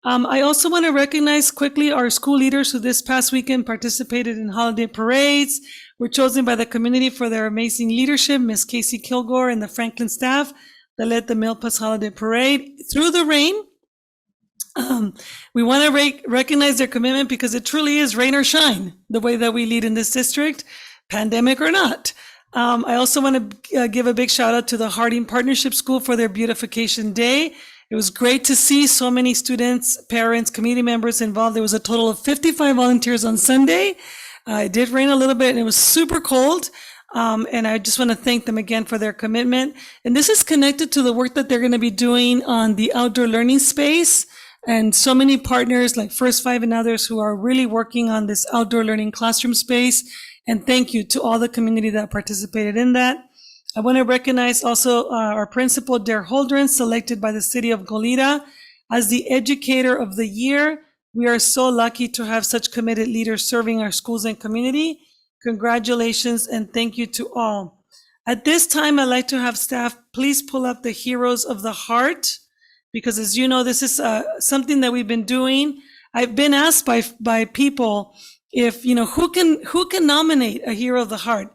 I also want to recognize quickly our school leaders who this past weekend participated in holiday parades, were chosen by the community for their amazing leadership, Ms. Casey Kilgore and the Franklin staff that led the Milpas Holiday Parade through the rain. We want to recognize their commitment because it truly is rain or shine, the way that we lead in this district, pandemic or not. I also want to give a big shout out to the Harding Partnership School for their beautification day. It was great to see so many students, parents, community members involved. There was a total of 55 volunteers on Sunday. It did rain a little bit and it was super cold. And I just want to thank them again for their commitment. And this is connected to the work that they're going to be doing on the outdoor learning space. And so many partners like First Five and others who are really working on this outdoor learning classroom space. And thank you to all the community that participated in that. I want to recognize also our principal, Dare Holdren, selected by the city of Goleta as the Educator of the Year. We are so lucky to have such committed leaders serving our schools and community. Congratulations and thank you to all. At this time, I'd like to have staff please pull up the Heroes of the Heart, because as you know, this is something that we've been doing. I've been asked by people if, who can nominate a Hero of the Heart?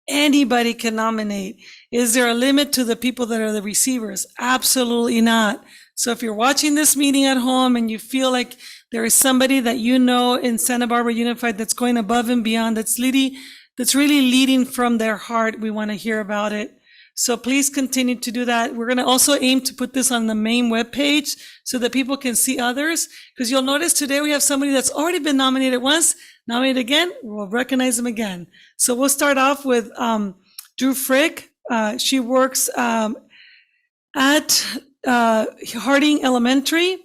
Anybody can nominate. Is there a limit to the people that are the receivers? Absolutely not. So if you're watching this meeting at home and you feel like there is somebody that you know in Santa Barbara Unified that's going above and beyond, that's really leading from their heart, we want to hear about it. So please continue to do that. We're going to also aim to put this on the main webpage so that people can see others, because you'll notice today we have somebody that's already been nominated once, nominated again, we'll recognize them again. So we'll start off with Drew Frick. She works at Harding Elementary,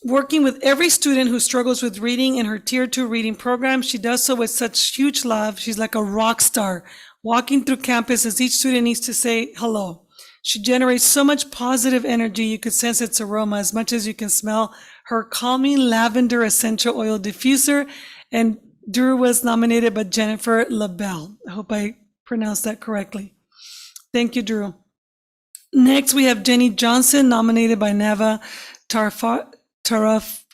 working with every student who struggles with reading in her Tier 2 reading program. She does so with such huge love. She's like a rock star, walking through campus as each student needs to say hello. She generates so much positive energy. You could sense its aroma as much as you can smell her calming lavender essential oil diffuser. And Drew was nominated by Jennifer LaBelle. I hope I pronounced that correctly. Thank you, Drew. Next, we have Jenny Johnson, nominated by Nava Tarafati.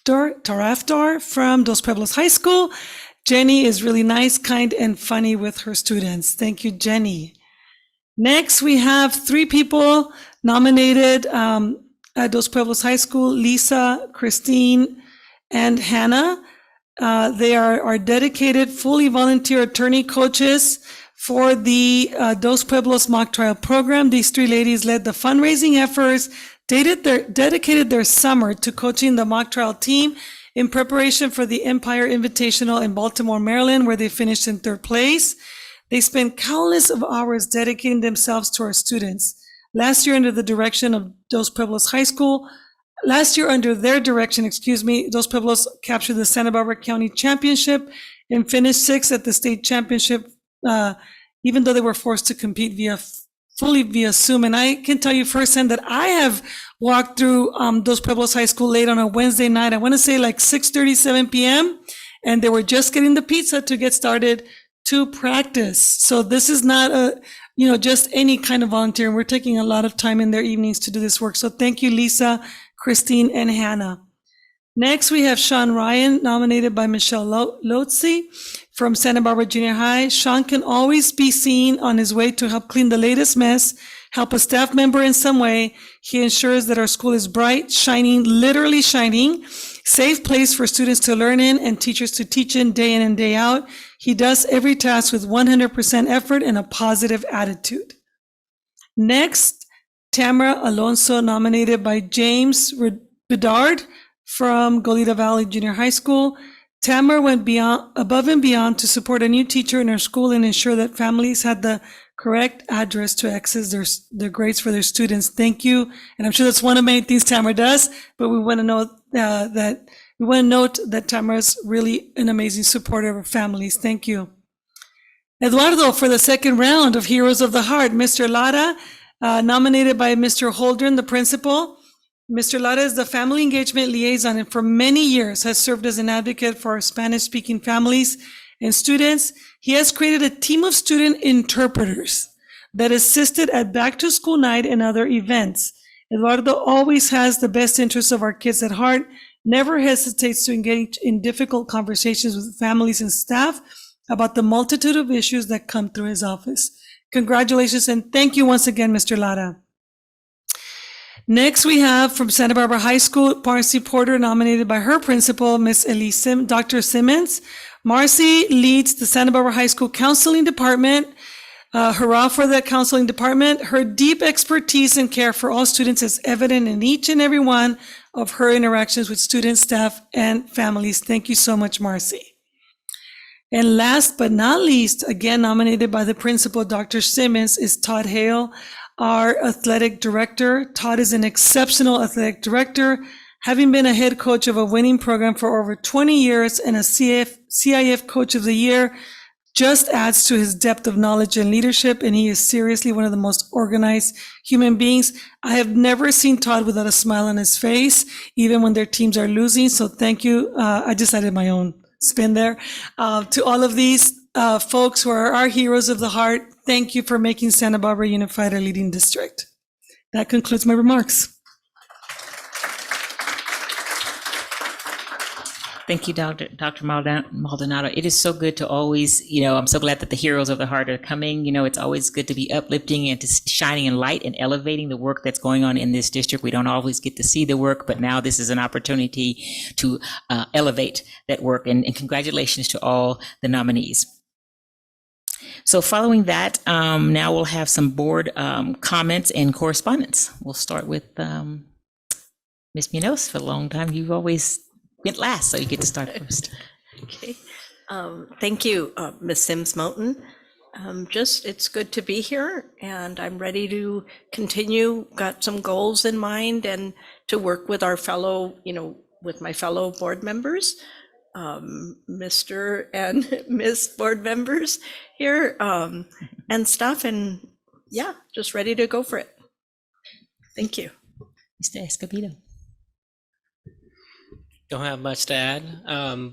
Tarafdar from Dos Pueblos High School. Jenny is really nice, kind, and funny with her students. Thank you, Jenny. Next, we have 3 people nominated at Dos Pueblos High School, Lisa, Christine, and Hannah. They are dedicated, fully volunteer attorney coaches for the Dos Pueblos mock trial program. These 3 ladies led the fundraising efforts, dedicated their summer to coaching the mock trial team in preparation for the Empire Invitational in Baltimore, Maryland, where they finished in 3rd place. They spent countless of hours dedicating themselves to our students. Last year, under their direction, Dos Pueblos captured the Santa Barbara County Championship and finished 6th at the state championship, even though they were forced to compete fully via Zoom. And I can tell you firsthand that I have walked through Dos Pueblos High School late on a Wednesday night. I want to say like 6:30, 7 p.m. And they were just getting the pizza to get started to practice. So this is not just any kind of volunteering. We're taking a lot of time in their evenings to do this work. So thank you, Lisa, Christine, and Hannah. Next, we have Sean Ryan, nominated by Michelle Lotzi from Santa Barbara Junior High. Sean can always be seen on his way to help clean the latest mess, help a staff member in some way. He ensures that our school is bright, shining, literally shining, safe place for students to learn in and teachers to teach in day and day out. He does every task with 100% effort and a positive attitude. Next, Tamara Alonso, nominated by James Bedard from Goleta Valley Junior High School. Tamara went above and beyond to support a new teacher in her school and ensure that families had the correct address to access their grades for their students. Thank you. And I'm sure that's one of many things Tamara does, but we want to know note that Tamara's really an amazing supporter of our families. Thank you. Eduardo, for the 2nd round of Heroes of the Heart, Mr. Lara, nominated by Mr. Holdren, the principal. Mr. Lara is the family engagement liaison and for many years has served as an advocate for our Spanish-speaking families and students. He has created a team of student interpreters that assisted at back-to-school night and other events. Eduardo always has the best interests of our kids at heart, never hesitates to engage in difficult conversations with families and staff about the multitude of issues that come through his office. Congratulations and thank you once again, Mr. Lara. Next, we have from Santa Barbara High School, Marcy Porter, nominated by her principal, Ms. Dr. Simmons. Marcy leads the Santa Barbara High School Counseling Department. Hurrah for that counseling department. Her deep expertise and care for all students is evident in each and every one of her interactions with students, staff, and families. Thank you so much, Marcy. And last but not least, again nominated by the principal, Dr. Simmons, is Todd Hale, our athletic director. Todd is an exceptional athletic director, having been a head coach of a winning program for over 20 years and a CIF Coach of the Year, just adds to his depth of knowledge and leadership, and he is seriously one of the most organized human beings. I have never seen Todd without a smile on his face, even when their teams are losing. So thank you. I just added my own spin there. To all of these folks who are our heroes of the heart, thank you for making Santa Barbara Unified a leading district. That concludes my remarks.
Thank you, Dr. Maldonado. It is so good to always, I'm so glad that the Heroes of the Heart are coming. It's always good to be uplifting and to shining in light and elevating the work that's going on in this district. We don't always get to see the work, but now this is an opportunity to elevate that work. And congratulations to all the nominees. So following that, now we'll have some board comments and correspondence. We'll start with Ms. Munoz. For a long time, you've always went last, so you get to start first.
Okay. Thank you, Ms. Sims Moten. It's good to be here, and I'm ready to continue. Got some goals in mind and to work with our fellow, with my fellow board members, Mr. and Ms. board members here, and stuff, and yeah, just ready to go for it. Thank you.
Mr. Escobedo.
Don't have much to add,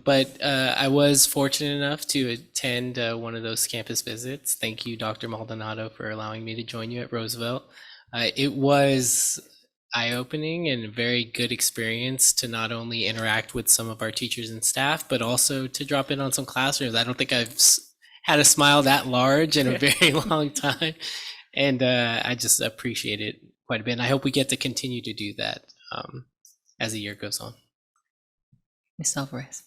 but I was fortunate enough to attend one of those campus visits. Thank you, Dr. Maldonado, for allowing me to join you at Roosevelt. It was eye-opening and a very good experience to not only interact with some of our teachers and staff, but also to drop in on some classrooms. I don't think I've had a smile that large in a very long time. And I just appreciate it quite a bit. And I hope we get to continue to do that as the year goes on.
Ms. Alvarez.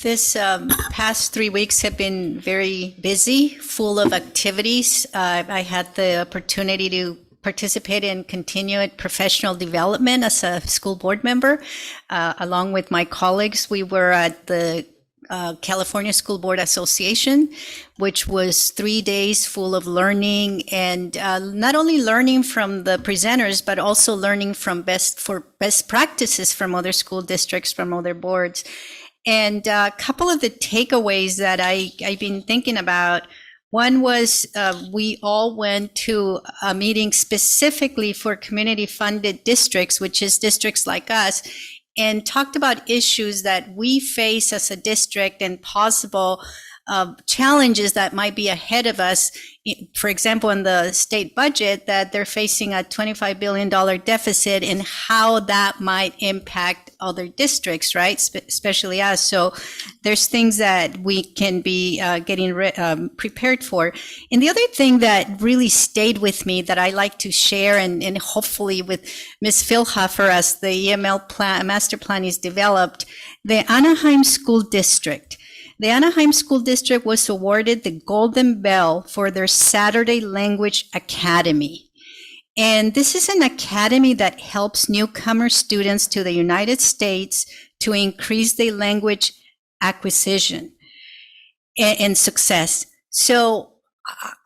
This past 3 weeks have been very busy, full of activities. I had the opportunity to participate in continued professional development as a school board member. Along with my colleagues, we were at the California School Board Association, which was 3 days full of learning, and not only learning from the presenters, but also learning from best practices from other school districts, from other boards. And a couple of the takeaways that I've been thinking about, one was we all went to a meeting specifically for community funded districts, which is districts like us, and talked about issues that we face as a district and possible challenges that might be ahead of us. For example, in the state budget, that they're facing a $25 billion deficit, and how that might impact other districts, right? Especially us. So there's things that we can be getting prepared for. And the other thing that really stayed with me that I like to share, and hopefully with Ms. Philhofer, as the EML master plan is developed, the Anaheim School District. The Anaheim School District was awarded the Golden Bell for their Saturday Language Academy. And this is an academy that helps newcomer students to the United States to increase their language acquisition and success. So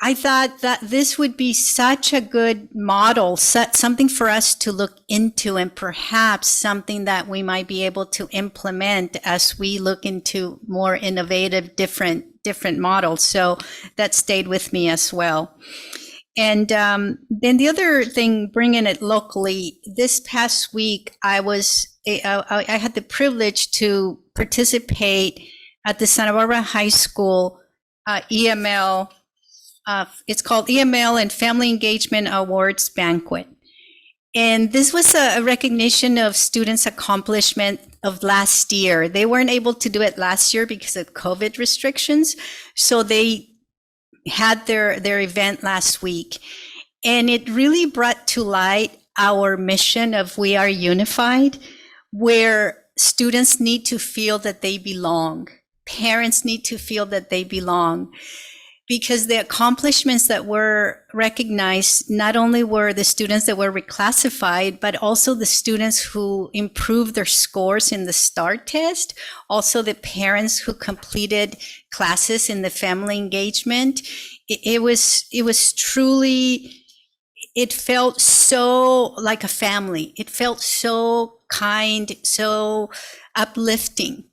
I thought that this would be such a good model, something for us to look into, and perhaps something that we might be able to implement as we look into more innovative, different models. So that stayed with me as well. And then the other thing, bringing it locally, this past week, I had the privilege to participate at the Santa Barbara High School EML. It's called EML and Family Engagement Awards Banquet. And this was a recognition of students' accomplishment of last year. They weren't able to do it last year because of COVID restrictions. So they had their event last week. And it really brought to light our mission of We Are Unified, where students need to feel that they belong. Parents need to feel that they belong. Because the accomplishments that were recognized, not only were the students that were reclassified, but also the students who improved their scores in the STAR test, also the parents who completed classes in the family engagement. It was truly, it felt so like a family. It felt so kind, so uplifting,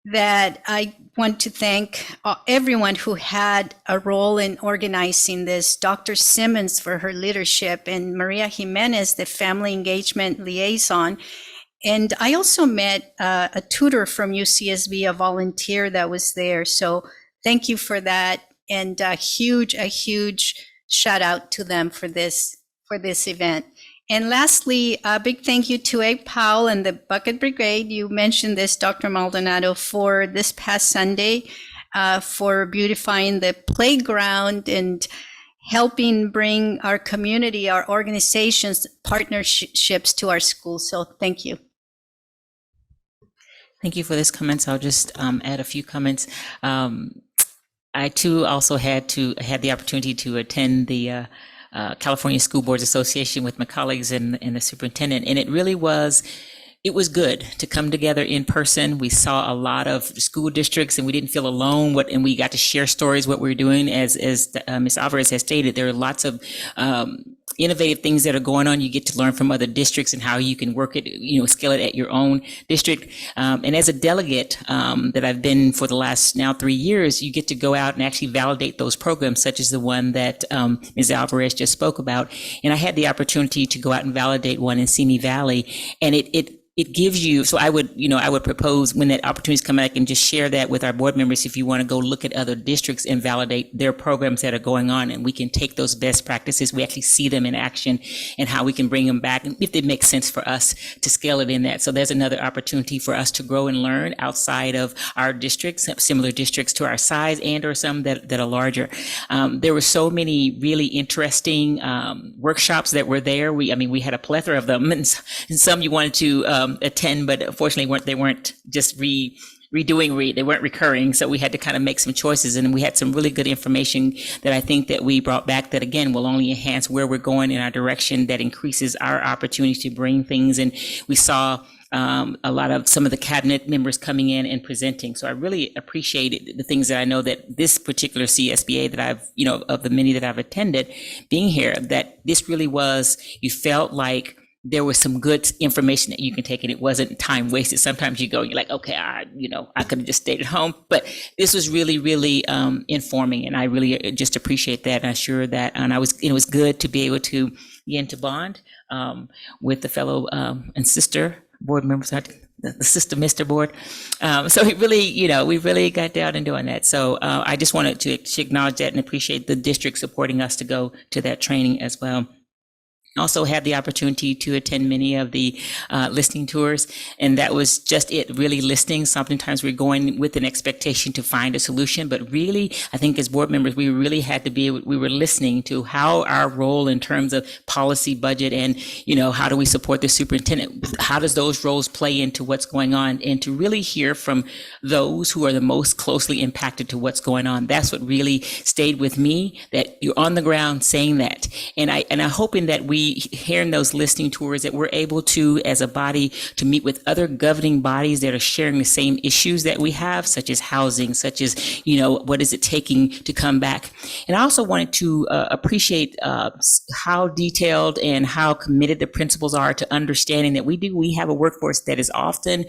that I want to thank everyone who had a role in organizing this. Dr. Simmons for her leadership, and Maria Jimenez, the family engagement liaison. And I also met a tutor from UCSB, a volunteer that was there. So thank you for that. And a huge shout out to them for this event. And lastly, a big thank you to Egg Powell and the Bucket Brigade. You mentioned this, Dr. Maldonado, for this past Sunday, for beautifying the playground and helping bring our community, our organizations, partnerships to our schools. So thank you.
Thank you for these comments. I'll just add a few comments. I too also had the opportunity to attend the California School Boards Association with my colleagues and the superintendent. And it was good to come together in person. We saw a lot of school districts and we didn't feel alone, and we got to share stories, what we're doing. As Ms. Alvarez has stated, there are lots of innovative things that are going on. You get to learn from other districts and how you can work it, scale it at your own district. And as a delegate that I've been for the last now 3 years, you get to go out and actually validate those programs, such as the one that Ms. Alvarez just spoke about. And I had the opportunity to go out and validate one in Simi Valley, and it it gives you, so I would propose when that opportunities come back and just share that with our board members, if you want to go look at other districts and validate their programs that are going on, and we can take those best practices, we actually see them in action and how we can bring them back, and if it makes sense for us to scale it in that. So there's another opportunity for us to grow and learn outside of our districts, similar districts to our size and or some that are larger. There were so many really interesting workshops that were there. We had a plethora of them, and some you wanted to attend, but unfortunately they weren't just they weren't recurring. So we had to kind of make some choices, and we had some really good information that I think that we brought back that again will only enhance where we're going in our direction, that increases our opportunity to bring things. And we saw a lot of some of the cabinet members coming in and presenting. So I really appreciated the things that I know that this particular CSBA that I've, of the many that I've attended, being here, that this really was, you felt like there was some good information that you can take, and it wasn't time wasted. Sometimes you're like, okay, I could have just stayed at home, but this was really, really informing, and I really just appreciate that. And I'm sure that, and it was good to be able to begin to bond with the fellow and sister board members, the sister Mr. Board. So it really, we really got down and doing that. So I just wanted to acknowledge that and appreciate the district supporting us to go to that training as well. Also had the opportunity to attend many of the listening tours, and that was just it, really listening. Sometimes we're going with an expectation to find a solution, but really, I think as board members, we really had to we were listening to how our role in terms of policy, budget, and, how do we support the superintendent? How does those roles play into what's going on? And to really hear from those who are the most closely impacted to what's going on. That's what really stayed with me, that you're on the ground saying that. And I'm hoping that we, hearing those listening tours, that we're able to, as a body, to meet with other governing bodies that are sharing the same issues that we have, such as housing, such as, what is it taking to come back? And I also wanted to appreciate how detailed and how committed the principals are to understanding that we have a workforce that is often,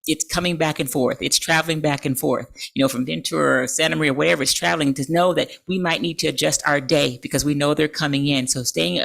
it's coming back and forth. It's traveling back and forth, from Ventura or Santa Maria, wherever it's traveling, to know that we might need to adjust our day because we know they're coming in. So staying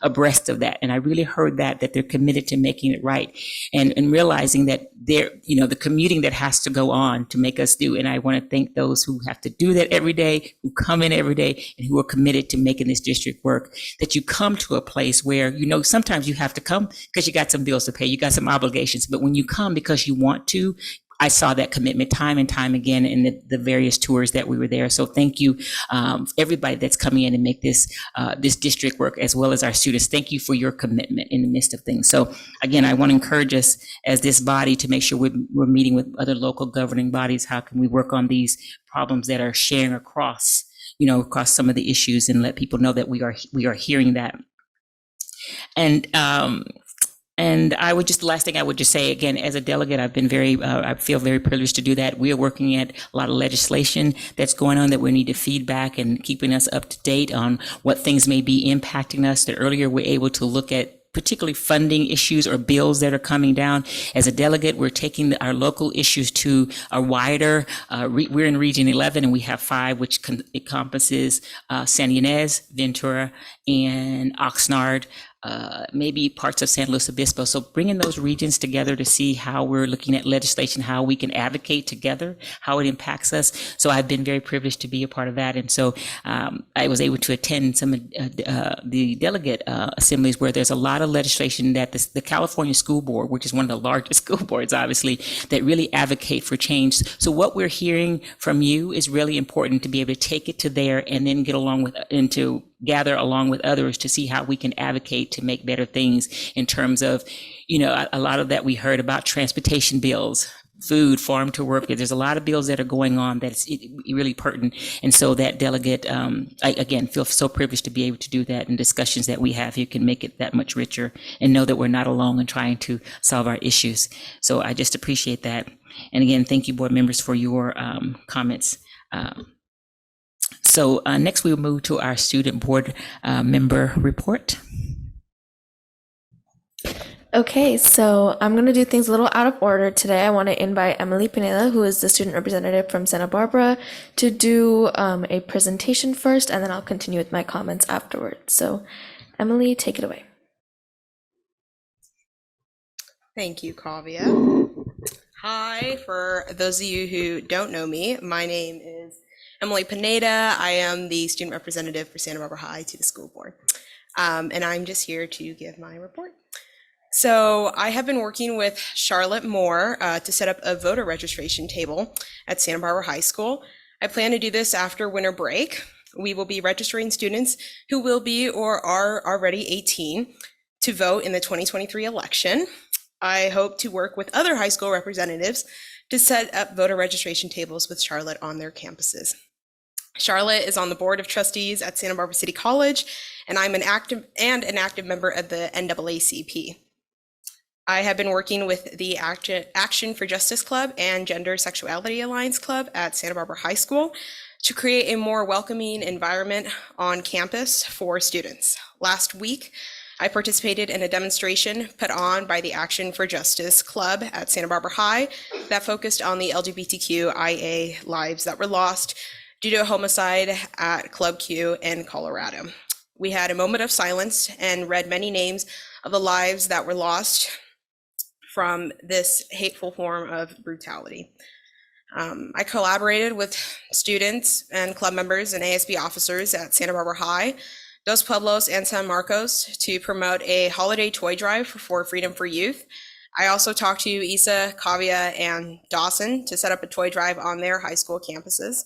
abreast of that. And I really heard that they're committed to making it right, and realizing that they're, the commuting that has to go on to make us do. And I want to thank those who have to do that every day, who come in every day, and who are committed to making this district work. That you come to a place where, sometimes you have to come because you got some bills to pay, you got some obligations, but when you come because you want to, I saw that commitment time and time again in the various tours that we were there. So thank you, everybody that's coming in and make this district work, as well as our students. Thank you for your commitment in the midst of things. So again, I want to encourage us as this body to make sure we're meeting with other local governing bodies. How can we work on these problems that are sharing across some of the issues, and let people know that we are hearing that. And I would just, the last thing I would just say, again, as a delegate, I've been I feel very privileged to do that. We are working at a lot of legislation that's going on that we need to feedback and keeping us up to date on what things may be impacting us. That earlier we're able to look at particularly funding issues or bills that are coming down. As a delegate, we're taking our local issues to a wider, we're in Region 11 and we have 5, which encompasses San Ynez, Ventura, and Oxnard, maybe parts of San Luis Obispo. So bringing those regions together to see how we're looking at legislation, how we can advocate together, how it impacts us. So I've been very privileged to be a part of that. And so I was able to attend some of the delegate assemblies where there's a lot of legislation that the California School Board, which is one of the largest school boards, obviously, that really advocate for change. So what we're hearing from you is really important to be able to take it to there and then get along with, and to gather along with others to see how we can advocate to make better things in terms of, a lot of that we heard about transportation bills, food, farm to work. There's a lot of bills that are going on that's really pertinent. And so that delegate, I again feel so privileged to be able to do that, and discussions that we have here can make it that much richer, and know that we're not alone in trying to solve our issues. So I just appreciate that. And again, thank you, board members, for your comments. So next we'll move to our student board member report.
Okay, so I'm going to do things a little out of order today. I want to invite Emily Pineda, who is the student representative from Santa Barbara, to do a presentation first, and then I'll continue with my comments afterwards. So Emily, take it away.
Thank you, Kavya. Hi, for those of you who don't know me, my name is Emily Pineda. I am the student representative for Santa Barbara High to the school board. And I'm just here to give my report. So I have been working with Charlotte Moore to set up a voter registration table at Santa Barbara High School. I plan to do this after winter break. We will be registering students who will be or are already 18 to vote in the 2023 election. I hope to work with other high school representatives to set up voter registration tables with Charlotte on their campuses. Charlotte is on the board of trustees at Santa Barbara City College, and I'm an active member of the NAACP. I have been working with the Action for Justice Club and Gender Sexuality Alliance Club at Santa Barbara High School to create a more welcoming environment on campus for students. Last week, I participated in a demonstration put on by the Action for Justice Club at Santa Barbara High that focused on the LGBTQIA lives that were lost due to a homicide at Club Q in Colorado. We had a moment of silence and read many names of the lives that were lost from this hateful form of brutality. I collaborated with students and club members and ASB officers at Santa Barbara High, Dos Pueblos, and San Marcos to promote a holiday toy drive for Freedom for Youth. I also talked to Isa, Kavya, and Dawson to set up a toy drive on their high school campuses.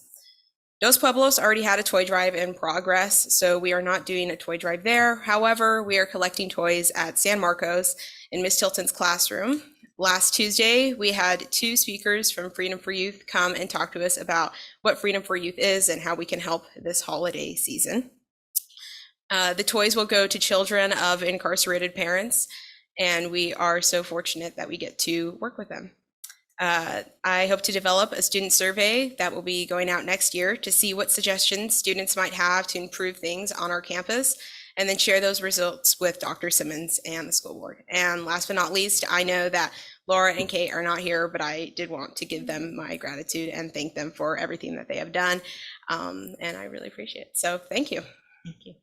Dos Pueblos already had a toy drive in progress, so we are not doing a toy drive there. However, we are collecting toys at San Marcos in Miss Tilton's classroom. Last Tuesday, we had 2 speakers from Freedom for Youth come and talk to us about what Freedom for Youth is and how we can help this holiday season. The toys will go to children of incarcerated parents, and we are so fortunate that we get to work with them. I hope to develop a student survey that will be going out next year to see what suggestions students might have to improve things on our campus, and then share those results with Dr. Simmons and the school board. And last but not least, I know that Laura and Kate are not here, but I did want to give them my gratitude and thank them for everything that they have done. And I really appreciate it. So thank you.
Thank you.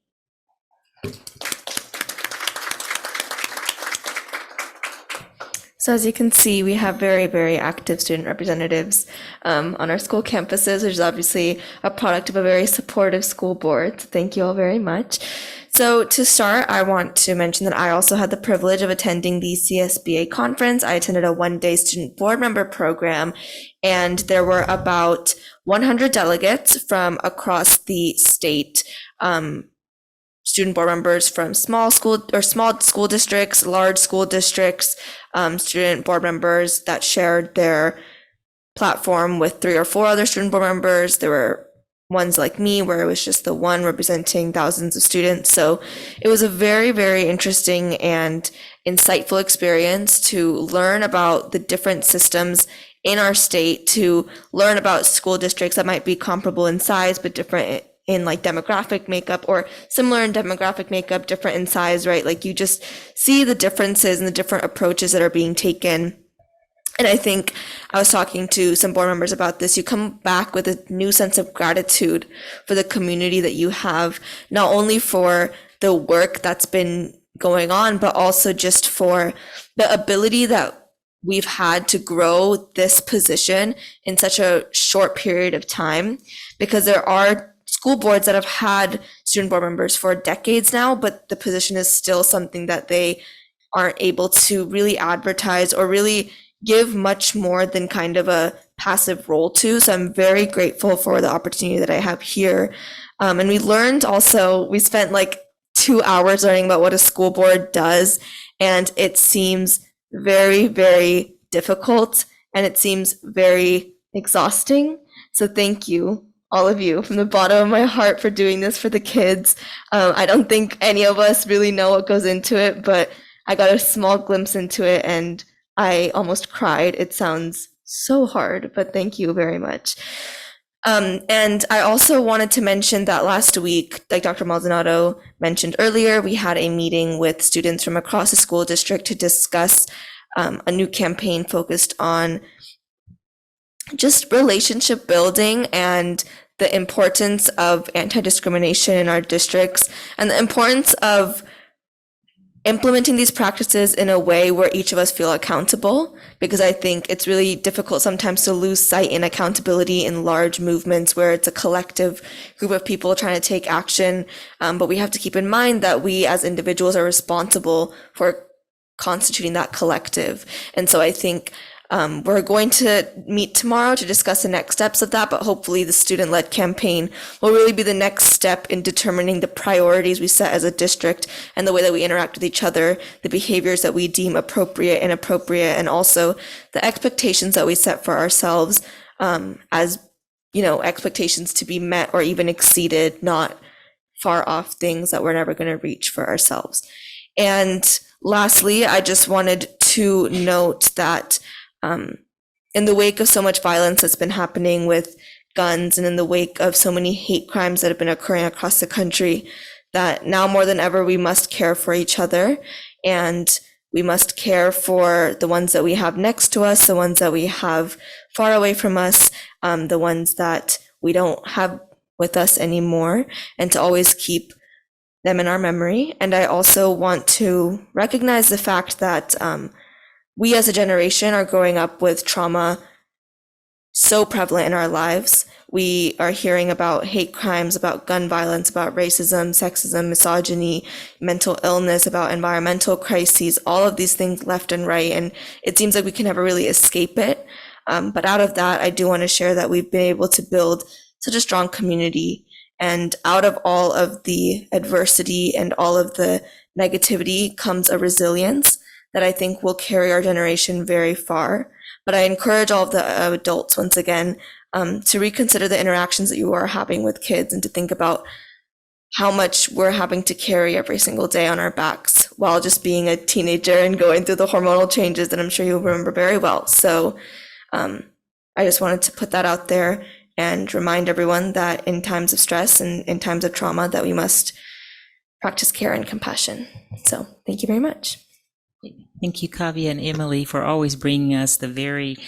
So as you can see, we have very, very active student representatives on our school campuses, which is obviously a product of a very supportive school board. So thank you all very much. So to start, I want to mention that I also had the privilege of attending the CSBA conference. I attended a one-day student board member program, and there were about 100 delegates from across the state. Student board members from small school districts, large school districts, student board members that shared their platform with 3 or 4 other student board members. There were ones like me where it was just the one representing thousands of students. So it was a very, very interesting and insightful experience to learn about the different systems in our state, to learn about school districts that might be comparable in size but different in like demographic makeup, or similar in demographic makeup, different in size, right? Like you just see the differences and the different approaches that are being taken. And I think I was talking to some board members about this. You come back with a new sense of gratitude for the community that you have, not only for the work that's been going on, but also just for the ability that we've had to grow this position in such a short period of time, because there are school boards that have had student board members for decades now, but the position is still something that they aren't able to really advertise or really give much more than kind of a passive role to. So I'm very grateful for the opportunity that I have here. And we learned also, we spent like 2 hours learning about what a school board does, and it seems very, very difficult, and it seems very exhausting. So thank you, all of you, from the bottom of my heart, for doing this for the kids. I don't think any of us really know what goes into it, but I got a small glimpse into it and I almost cried. It sounds so hard, but thank you very much. And I also wanted to mention that last week, like Dr. Maldonado mentioned earlier, we had a meeting with students from across the school district to discuss a new campaign focused on just relationship building and the importance of anti-discrimination in our districts, and the importance of implementing these practices in a way where each of us feel accountable, because I think it's really difficult sometimes to lose sight in accountability in large movements where it's a collective group of people trying to take action. But we have to keep in mind that we as individuals are responsible for constituting that collective. And so I think we're going to meet tomorrow to discuss the next steps of that, but hopefully the student-led campaign will really be the next step in determining the priorities we set as a district and the way that we interact with each other, the behaviors that we deem appropriate, inappropriate, and also the expectations that we set for ourselves as, expectations to be met or even exceeded, not far off things that we're never going to reach for ourselves. And lastly, I just wanted to note that in the wake of so much violence that's been happening with guns and in the wake of so many hate crimes that have been occurring across the country, that now more than ever, we must care for each other, and we must care for the ones that we have next to us, the ones that we have far away from us, the ones that we don't have with us anymore, and to always keep them in our memory. And I also want to recognize the fact that we as a generation are growing up with trauma so prevalent in our lives. We are hearing about hate crimes, about gun violence, about racism, sexism, misogyny, mental illness, about environmental crises, all of these things left and right. And it seems like we can never really escape it. But out of that, I do want to share that we've been able to build such a strong community. And out of all of the adversity and all of the negativity comes a resilience that I think will carry our generation very far. But I encourage all of the adults, once again, to reconsider the interactions that you are having with kids and to think about how much we're having to carry every single day on our backs while just being a teenager and going through the hormonal changes that I'm sure you'll remember very well. So I just wanted to put that out there and remind everyone that in times of stress and in times of trauma that we must practice care and compassion. So thank you very much.
Thank you, Kavya and Emily, for always bringing us the very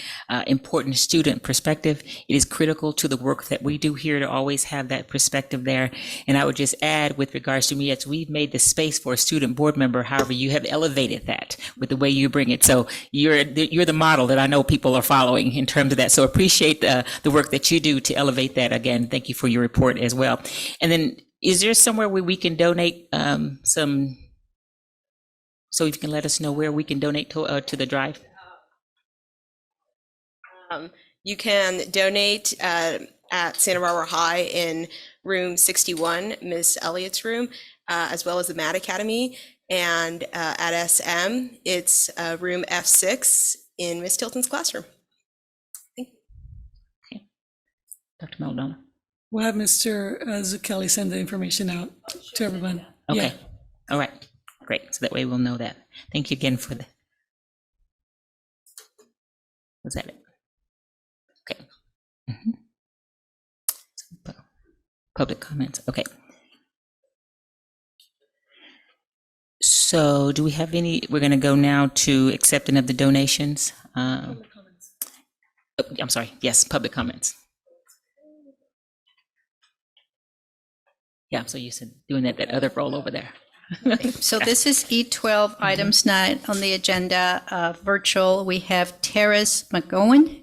important student perspective. It is critical to the work that we do here to always have that perspective there. And I would just add, with regards to me, as we've made the space for a student board member, however, you have elevated that with the way you bring it. So you're the model that I know people are following in terms of that. So appreciate the work that you do to elevate that. Again, thank you for your report as well. And then, is there somewhere where we can donate some? So if you can let us know where we can donate to the drive.
You can donate at Santa Barbara High in room 61, Ms. Elliott's room, as well as the Matt Academy. And at SM, it's room F6 in Ms. Tilton's classroom.
Okay. Dr. Maldonado.
We'll have Mr. Zucchelli send the information out to everyone.
Okay.
Yeah.
All right. Great. So that way we'll know that. Thank you again for the. Was that it? Okay. Public comments. Okay. So do we have any? We're going to go now to accepting of the donations. I'm sorry. Yes, public comments. Yeah. So you said doing that other role over there.
So this is E12, items not on the agenda, virtual. We have Terrace McGowan.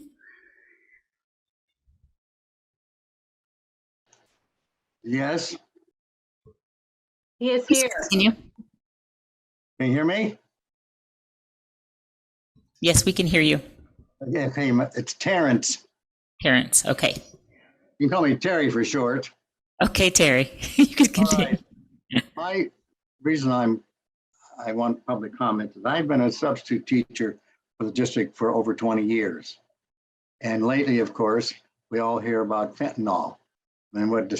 Yes.
He is here. Continue.
Can you hear me?
Yes, we can hear you.
Okay, it's Terrence.
Terrence, okay.
You can call me Terry for short.
Okay, Terry, you can continue.
My reason I want public comment is I've been a substitute teacher for the district for over 20 years. And lately, of course, we all hear about fentanyl. And what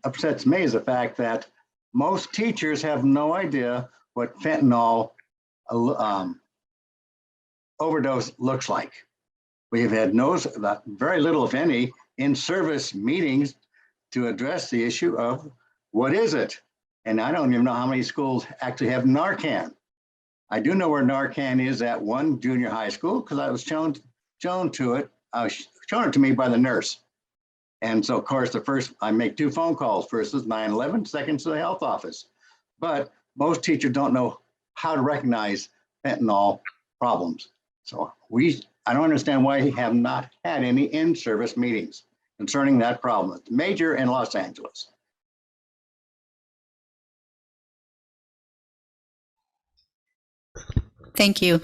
upsets me is the fact that most teachers have no idea what fentanyl overdose looks like. We have had very little, if any, in-service meetings to address the issue of what is it? And I don't even know how many schools actually have Narcan. I do know where Narcan is at one junior high school because I was shown it to me by the nurse. And so, of course, I make 2 phone calls. First is 911, second to the health office. But most teachers don't know how to recognize fentanyl problems. So I don't understand why we have not had any in-service meetings concerning that problem. It's major in Los Angeles.
Thank you.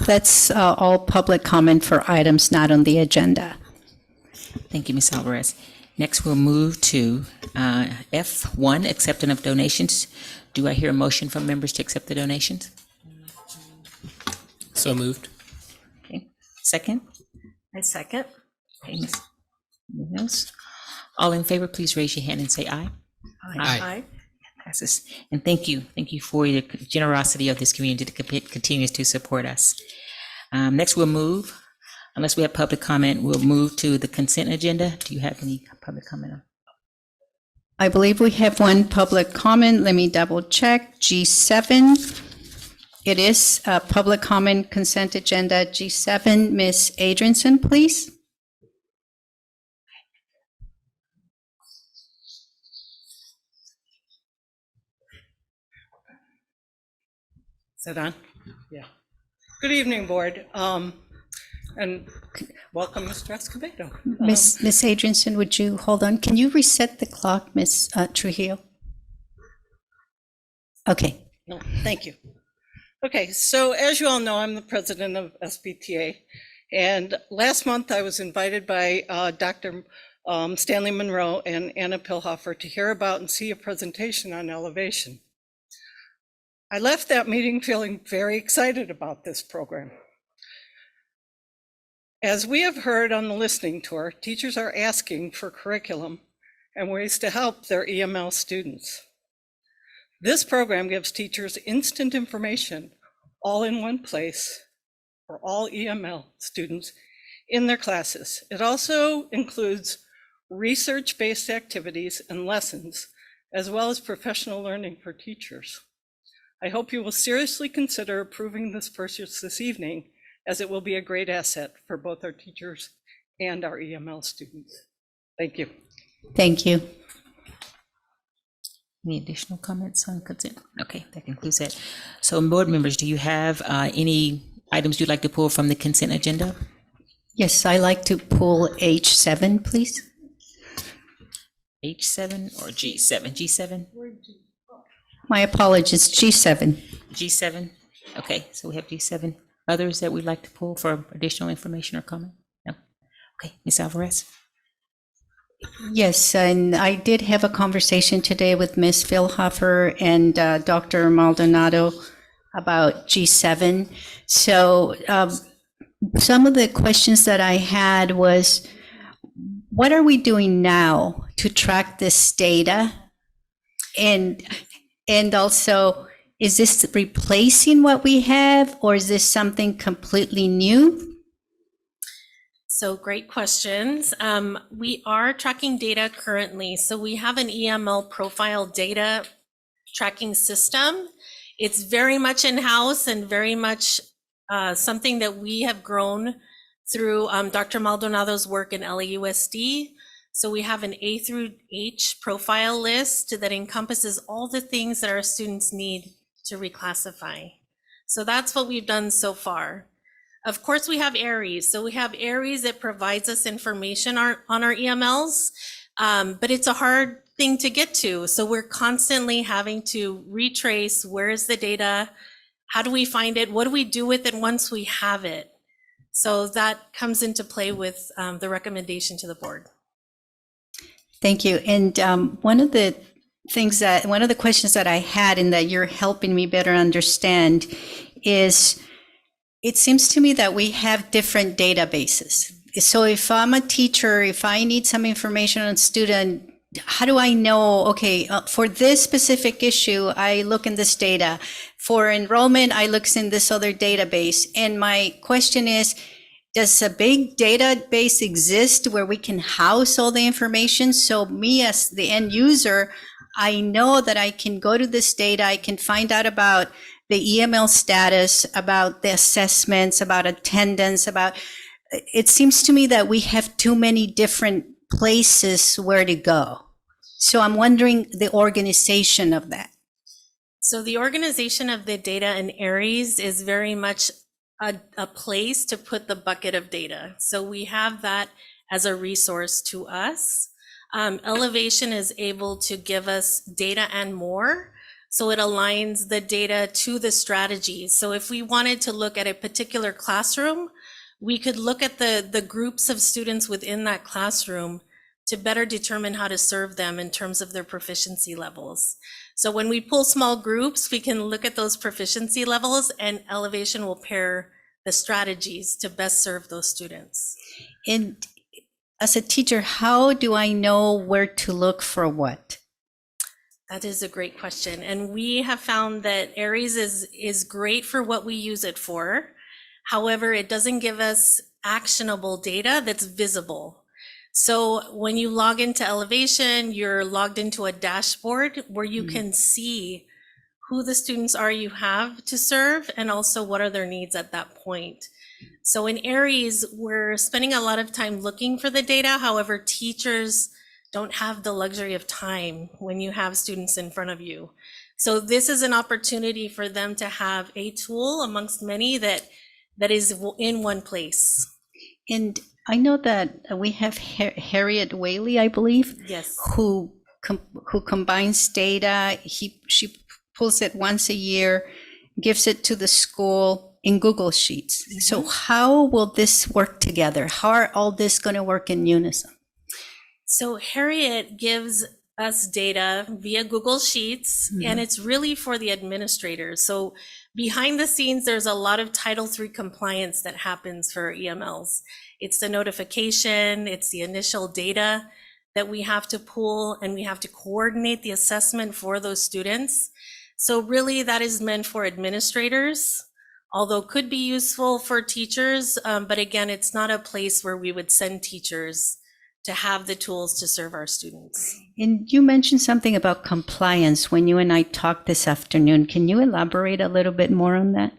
That's all public comment for items not on the agenda.
Thank you, Ms. Alvarez. Next, we'll move to F1, acceptance of donations. Do I hear a motion from members to accept the donations?
So moved.
Okay. Second?
I second.
Okay, Ms. Munoz. All in favor, please raise your hand and say aye.
Aye.
Passes. And thank you. Thank you for the generosity of this community that continues to support us. Next, we'll move, unless we have public comment, we'll move to the consent agenda. Do you have any public comment on?
I believe we have one public comment. Let me double check. G7. It is a public comment consent agenda. G7. Ms. Adrianson, please.
Is that on? Yeah. Good evening, board. And welcome, Mr. Escobedo.
Ms. Adrianson, would you hold on? Can you reset the clock, Ms. Trujillo? Okay.
No, thank you. Okay, so as you all know, I'm the president of SBTA. And last month I was invited by Dr. Stanley Monroe and Anna Pilhofer to hear about and see a presentation on elevation. I left that meeting feeling very excited about this program. As we have heard on the listening tour, teachers are asking for curriculum and ways to help their EML students. This program gives teachers instant information all in one place for all EML students in their classes. It also includes research-based activities and lessons, as well as professional learning for teachers. I hope you will seriously consider approving this purchase this evening, as it will be a great asset for both our teachers and our EML students. Thank you.
Thank you.
Any additional comments on consent? Okay, that concludes that. So board members, do you have any items you'd like to pull from the consent agenda?
Yes, I like to pull H7, please.
H7 or G7? G7?
My apologies, G7.
G7? Okay, so we have G7. Others that we'd like to pull for additional information or comment? No? Okay, Ms. Alvarez?
Yes, and I did have a conversation today with Ms. Pilhofer and Dr. Maldonado about G7. So some of the questions that I had was, what are we doing now to track this data? And also, is this replacing what we have, or is this something completely new?
So great questions. We are tracking data currently. So we have an EML profile data tracking system. It's very much in-house and very much something that we have grown through Dr. Maldonado's work in LAUSD. So we have an A through H profile list that encompasses all the things that our students need to reclassify. So that's what we've done so far. Of course, we have ARIES. So we have ARIES that provides us information on our EMLs, but it's a hard thing to get to. So we're constantly having to retrace, where is the data? How do we find it? What do we do with it once we have it? So that comes into play with the recommendation to the board.
Thank you. And one of the questions that I had, and that you're helping me better understand, is it seems to me that we have different databases. So if I'm a teacher, if I need some information on a student, how do I know, okay, for this specific issue, I look in this data. For enrollment, I look in this other database. And my question is, does a big database exist where we can house all the information? So me as the end user, I know that I can go to this data, I can find out about the EML status, about the assessments, about attendance, about it seems to me that we have too many different places where to go. So I'm wondering the organization of that.
So the organization of the data in Aries is very much a place to put the bucket of data. So we have that as a resource to us. Elevation is able to give us data and more. So it aligns the data to the strategies. So if we wanted to look at a particular classroom, we could look at the groups of students within that classroom to better determine how to serve them in terms of their proficiency levels. So when we pull small groups, we can look at those proficiency levels, and Elevation will pair the strategies to best serve those students.
And as a teacher, how do I know where to look for what?
That is a great question. And we have found that Aries is great for what we use it for. However, it doesn't give us actionable data that's visible. So when you log into Elevation, you're logged into a dashboard where you can see who the students are you have to serve and also what are their needs at that point. So in Aries, we're spending a lot of time looking for the data. However, teachers don't have the luxury of time when you have students in front of you. So this is an opportunity for them to have a tool amongst many that is in one place.
And I know that we have Harriet Whaley, I believe,
Yes.
who combines data. She pulls it once a year, gives it to the school in Google Sheets. So how will this work together? How are all this going to work in unison?
So Harriet gives us data via Google Sheets, and it's really for the administrators. So behind the scenes, there's a lot of Title III compliance that happens for EMLs. It's the notification, it's the initial data that we have to pull, and we have to coordinate the assessment for those students. So really that is meant for administrators, although could be useful for teachers. But again, it's not a place where we would send teachers to have the tools to serve our students.
And you mentioned something about compliance when you and I talked this afternoon. Can you elaborate a little bit more on that?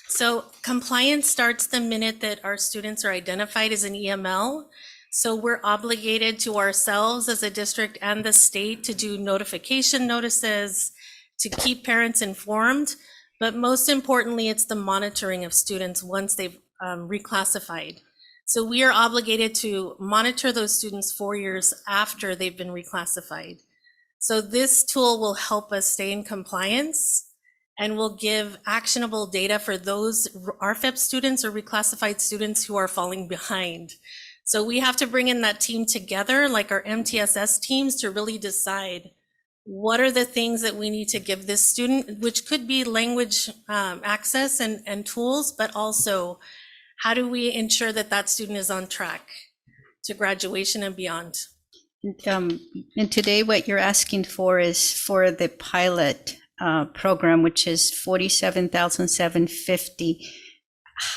So compliance starts the minute that our students are identified as an EML. So we're obligated to ourselves as a district and the state to do notification notices, to keep parents informed. But most importantly, it's the monitoring of students once they've reclassified. So we are obligated to monitor those students 4 years after they've been reclassified. So this tool will help us stay in compliance and will give actionable data for those RFEP students or reclassified students who are falling behind. So we have to bring in that team together, like our MTSS teams, to really decide what are the things that we need to give this student, which could be language access and tools, but also how do we ensure that that student is on track to graduation and beyond?
And today what you're asking for is for the pilot program, which is $47,750.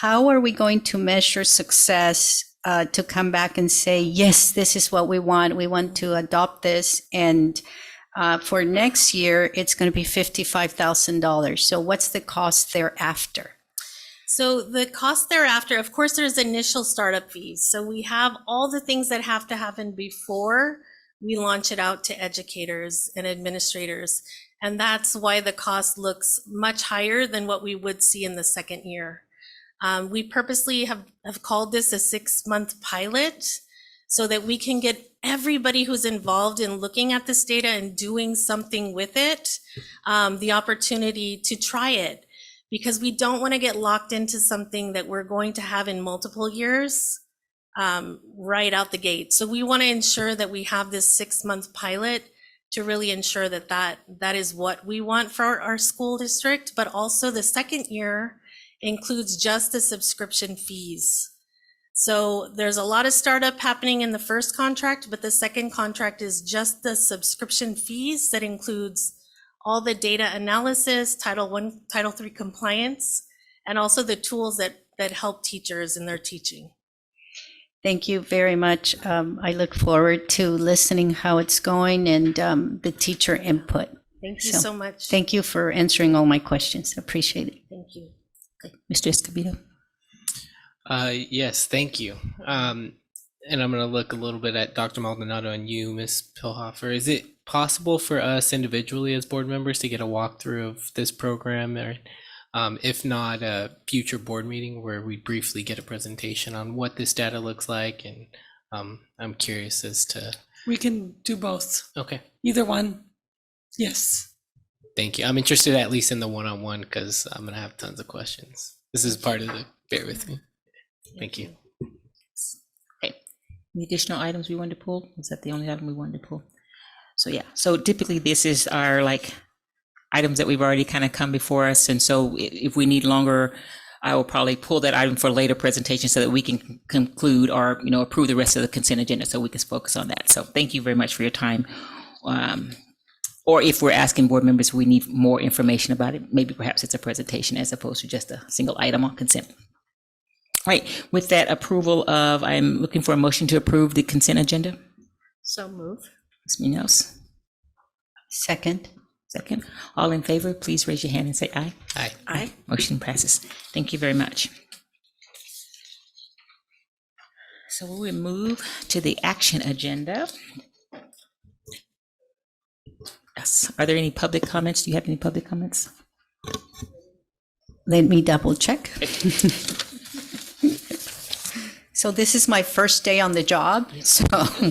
How are we going to measure success to come back and say, yes, this is what we want to adopt this, and for next year it's going to be $55,000. So what's the cost thereafter?
So the cost thereafter, of course, there's initial startup fees. So we have all the things that have to happen before we launch it out to educators and administrators. And that's why the cost looks much higher than what we would see in the second year. We purposely have called this a 6-month pilot so that we can get everybody who's involved in looking at this data and doing something with it, the opportunity to try it. Because we don't want to get locked into something that we're going to have in multiple years right out the gate. So we want to ensure that we have this 6-month pilot to really ensure that that is what we want for our school district. But also the second year includes just the subscription fees. So there's a lot of startup happening in the first contract, but the second contract is just the subscription fees that includes all the data analysis, Title I, Title III compliance, and also the tools that help teachers in their teaching.
Thank you very much. I look forward to listening how it's going and the teacher input.
Thank you so much.
Thank you for answering all my questions. Appreciate it.
Thank you.
Mr. Escobedo.
Yes, thank you. And I'm going to look a little bit at Dr. Maldonado and you, Ms. Pilhofer. Is it possible for us individually as board members to get a walkthrough of this program, or if not, a future board meeting where we briefly get a presentation on what this data looks like? And I'm curious as to...
We can do both.
Okay.
Either one. Yes.
Thank you. I'm interested at least in the one-on-one because I'm going to have tons of questions. This is part of the, bear with me. Thank you.
Okay. Any additional items we wanted to pull? Was that the only item we wanted to pull? So yeah, so typically this is our like items that we've already kind of come before us. And so if we need longer, I will probably pull that item for later presentation so that we can conclude or, you know, approve the rest of the consent agenda so we can focus on that. So thank you very much for your time. Or if we're asking board members, we need more information about it, maybe perhaps it's a presentation as opposed to just a single item on consent. All right, with that approval of, I'm looking for a motion to approve the consent agenda.
So move.
Ms. Munoz.
Second.
Second. All in favor, please raise your hand and say aye.
Aye.
Aye.
Motion passes. Thank you very much. So we'll move to the action agenda. Yes. Are there any public comments? Do you have any public comments?
Let me double check. So this is my first day on the job, so.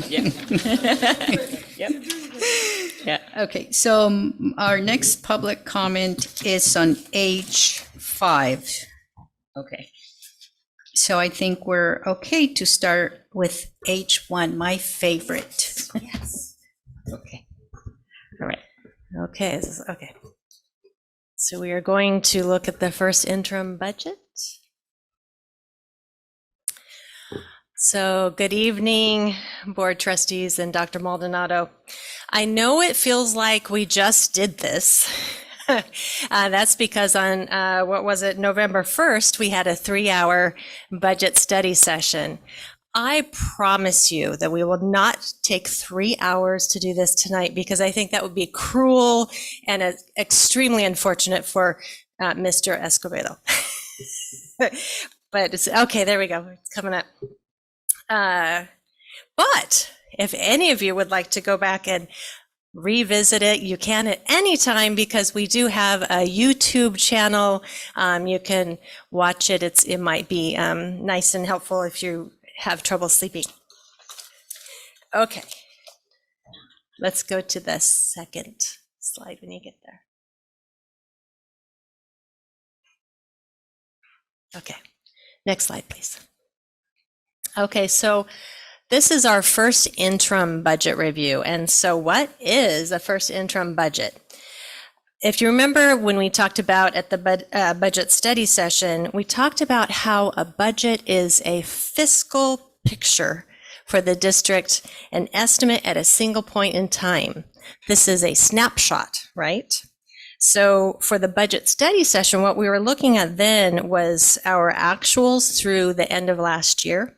Yeah. Yep. Yeah.
Okay, so our next public comment is on H5.
Okay.
So I think we're okay to start with H1, my favorite.
Yes.
Okay. All right.
Okay, okay. So we are going to look at the first interim budget. So good evening, board trustees and Dr. Maldonado. I know it feels like we just did this. That's because on, November 1st, we had a 3-hour budget study session. I promise you that we will not take 3 hours to do this tonight because I think that would be cruel and extremely unfortunate for Mr. Escobedo. But it's okay, there we go, it's coming up. But if any of you would like to go back and revisit it, you can at any time because we do have a YouTube channel. You can watch it. It might be nice and helpful if you have trouble sleeping. Okay, let's go to the second slide when you get there. Okay, next slide, please. Okay, so this is our first interim budget review. And so what is a first interim budget? If you remember when we talked about at the budget study session, we talked about how a budget is a fiscal picture for the district, an estimate at a single point in time. This is a snapshot, right? So for the budget study session, what we were looking at then was our actuals through the end of last year.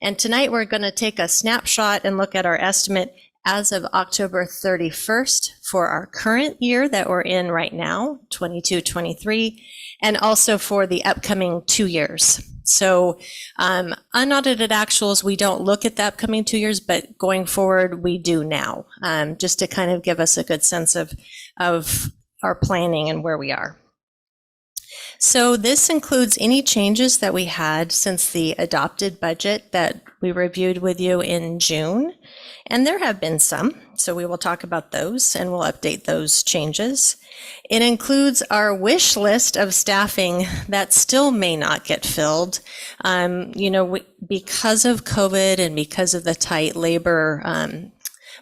And tonight we're going to take a snapshot and look at our estimate as of October 31st for our current year that we're in right now, 22-23, and also for the upcoming 2 years. So unaudited actuals, we don't look at the upcoming 2 years, but going forward, we do now, just to kind of give us a good sense of our planning and where we are. So this includes any changes that we had since the adopted budget that we reviewed with you in June. And there have been some, so we will talk about those and we'll update those changes. It includes our wish list of staffing that still may not get filled. Because of COVID and because of the tight labor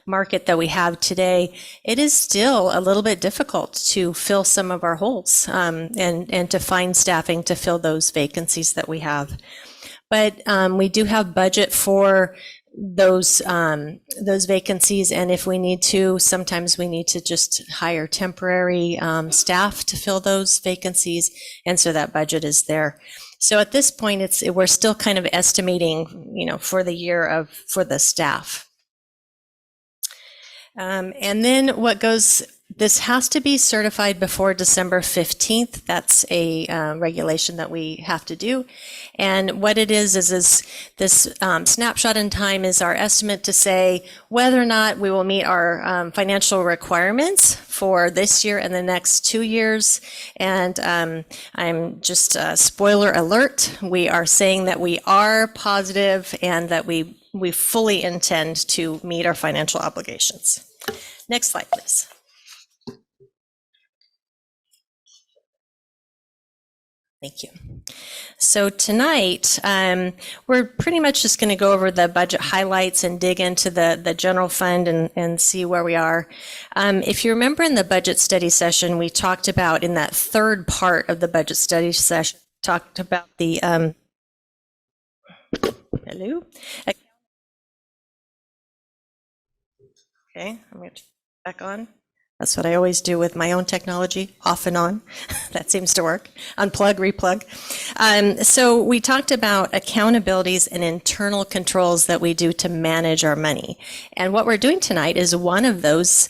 market that we have today, it is still a little bit difficult to fill some of our holes and to find staffing to fill those vacancies that we have. But we do have budget for those vacancies, and if we need to, sometimes we need to just hire temporary staff to fill those vacancies, and so that budget is there. So at this point, we're still kind of estimating, for the year for the staff. And then what goes This has to be certified before December 15th. That's a regulation that we have to do. And what it is this snapshot in time is our estimate to say whether or not we will meet our financial requirements for this year and the next 2 years. And I'm just spoiler alert, we are saying that we are positive and that we fully intend to meet our financial obligations. Next slide, please. Thank you. So tonight, we're pretty much just going to go over the budget highlights and dig into the general fund and see where we are. If you remember in the budget study session, we talked about in that third part of the budget study session, talked about the, hello? Okay, I'm going to turn it back on. That's what I always do with my own technology, off and on. That seems to work. Unplug, replug. So we talked about accountabilities and internal controls that we do to manage our money. And what we're doing tonight is one of those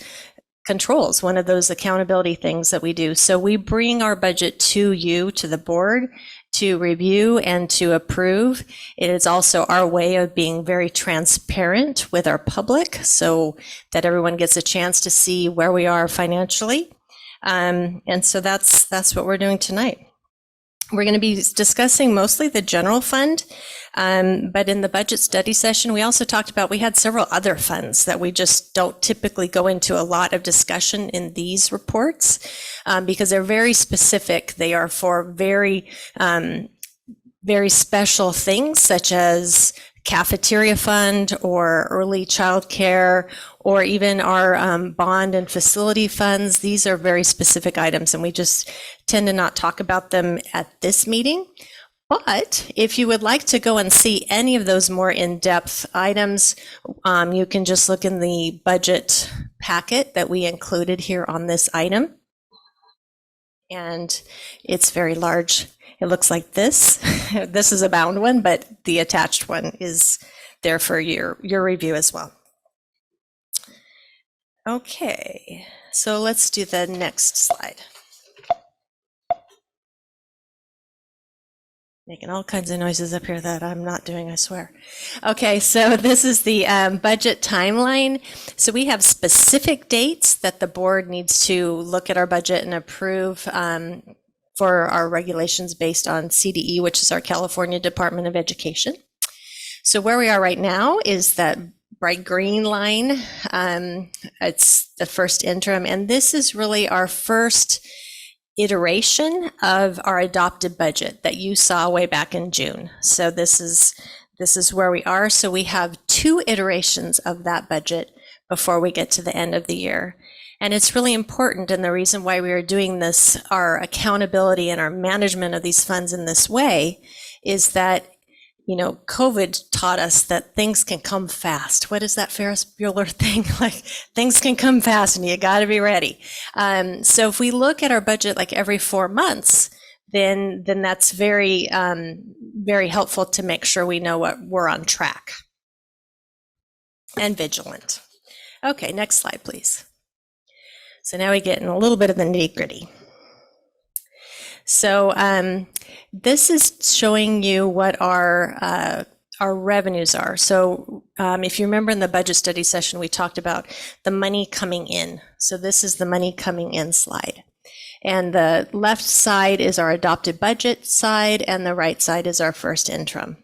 controls, one of those accountability things that we do. So we bring our budget to you, to the board, to review and to approve. It is also our way of being very transparent with our public so that everyone gets a chance to see where we are financially. And so that's what we're doing tonight. We're going to be discussing mostly the general fund, but in the budget study session, we also talked about, we had several other funds that we just don't typically go into a lot of discussion in these reports because they're very specific. They are for very, very special things such as cafeteria fund or early childcare or even our bond and facility funds. These are very specific items and we just tend to not talk about them at this meeting. But if you would like to go and see any of those more in-depth items, you can just look in the budget packet that we included here on this item. And it's very large. It looks like this. This is a bound one, but the attached one is there for your review as well. Okay, so let's do the next slide. Making all kinds of noises up here that I'm not doing, I swear. Okay, so this is the budget timeline. So we have specific dates that the board needs to look at our budget and approve for our regulations based on CDE, which is our California Department of Education. So where we are right now is that bright green line. It's the first interim, and this is really our first iteration of our adopted budget that you saw way back in June. So this is where we are. So we have 2 iterations of that budget before we get to the end of the year. And it's really important, and the reason why we are doing this, our accountability and our management of these funds in this way, is that, you know, COVID taught us that things can come fast. What is that Ferris Bueller thing? Like, things can come fast and you got to be ready. So if we look at our budget like every 4 months, then that's very, very helpful to make sure we know what we're on track and vigilant. Okay, next slide, please. So now we get in a little bit of the nitty-gritty. So this is showing you what our revenues are. So if you remember in the budget study session, we talked about the money coming in. So this is the money coming in slide. And the left side is our adopted budget side, and the right side is our first interim.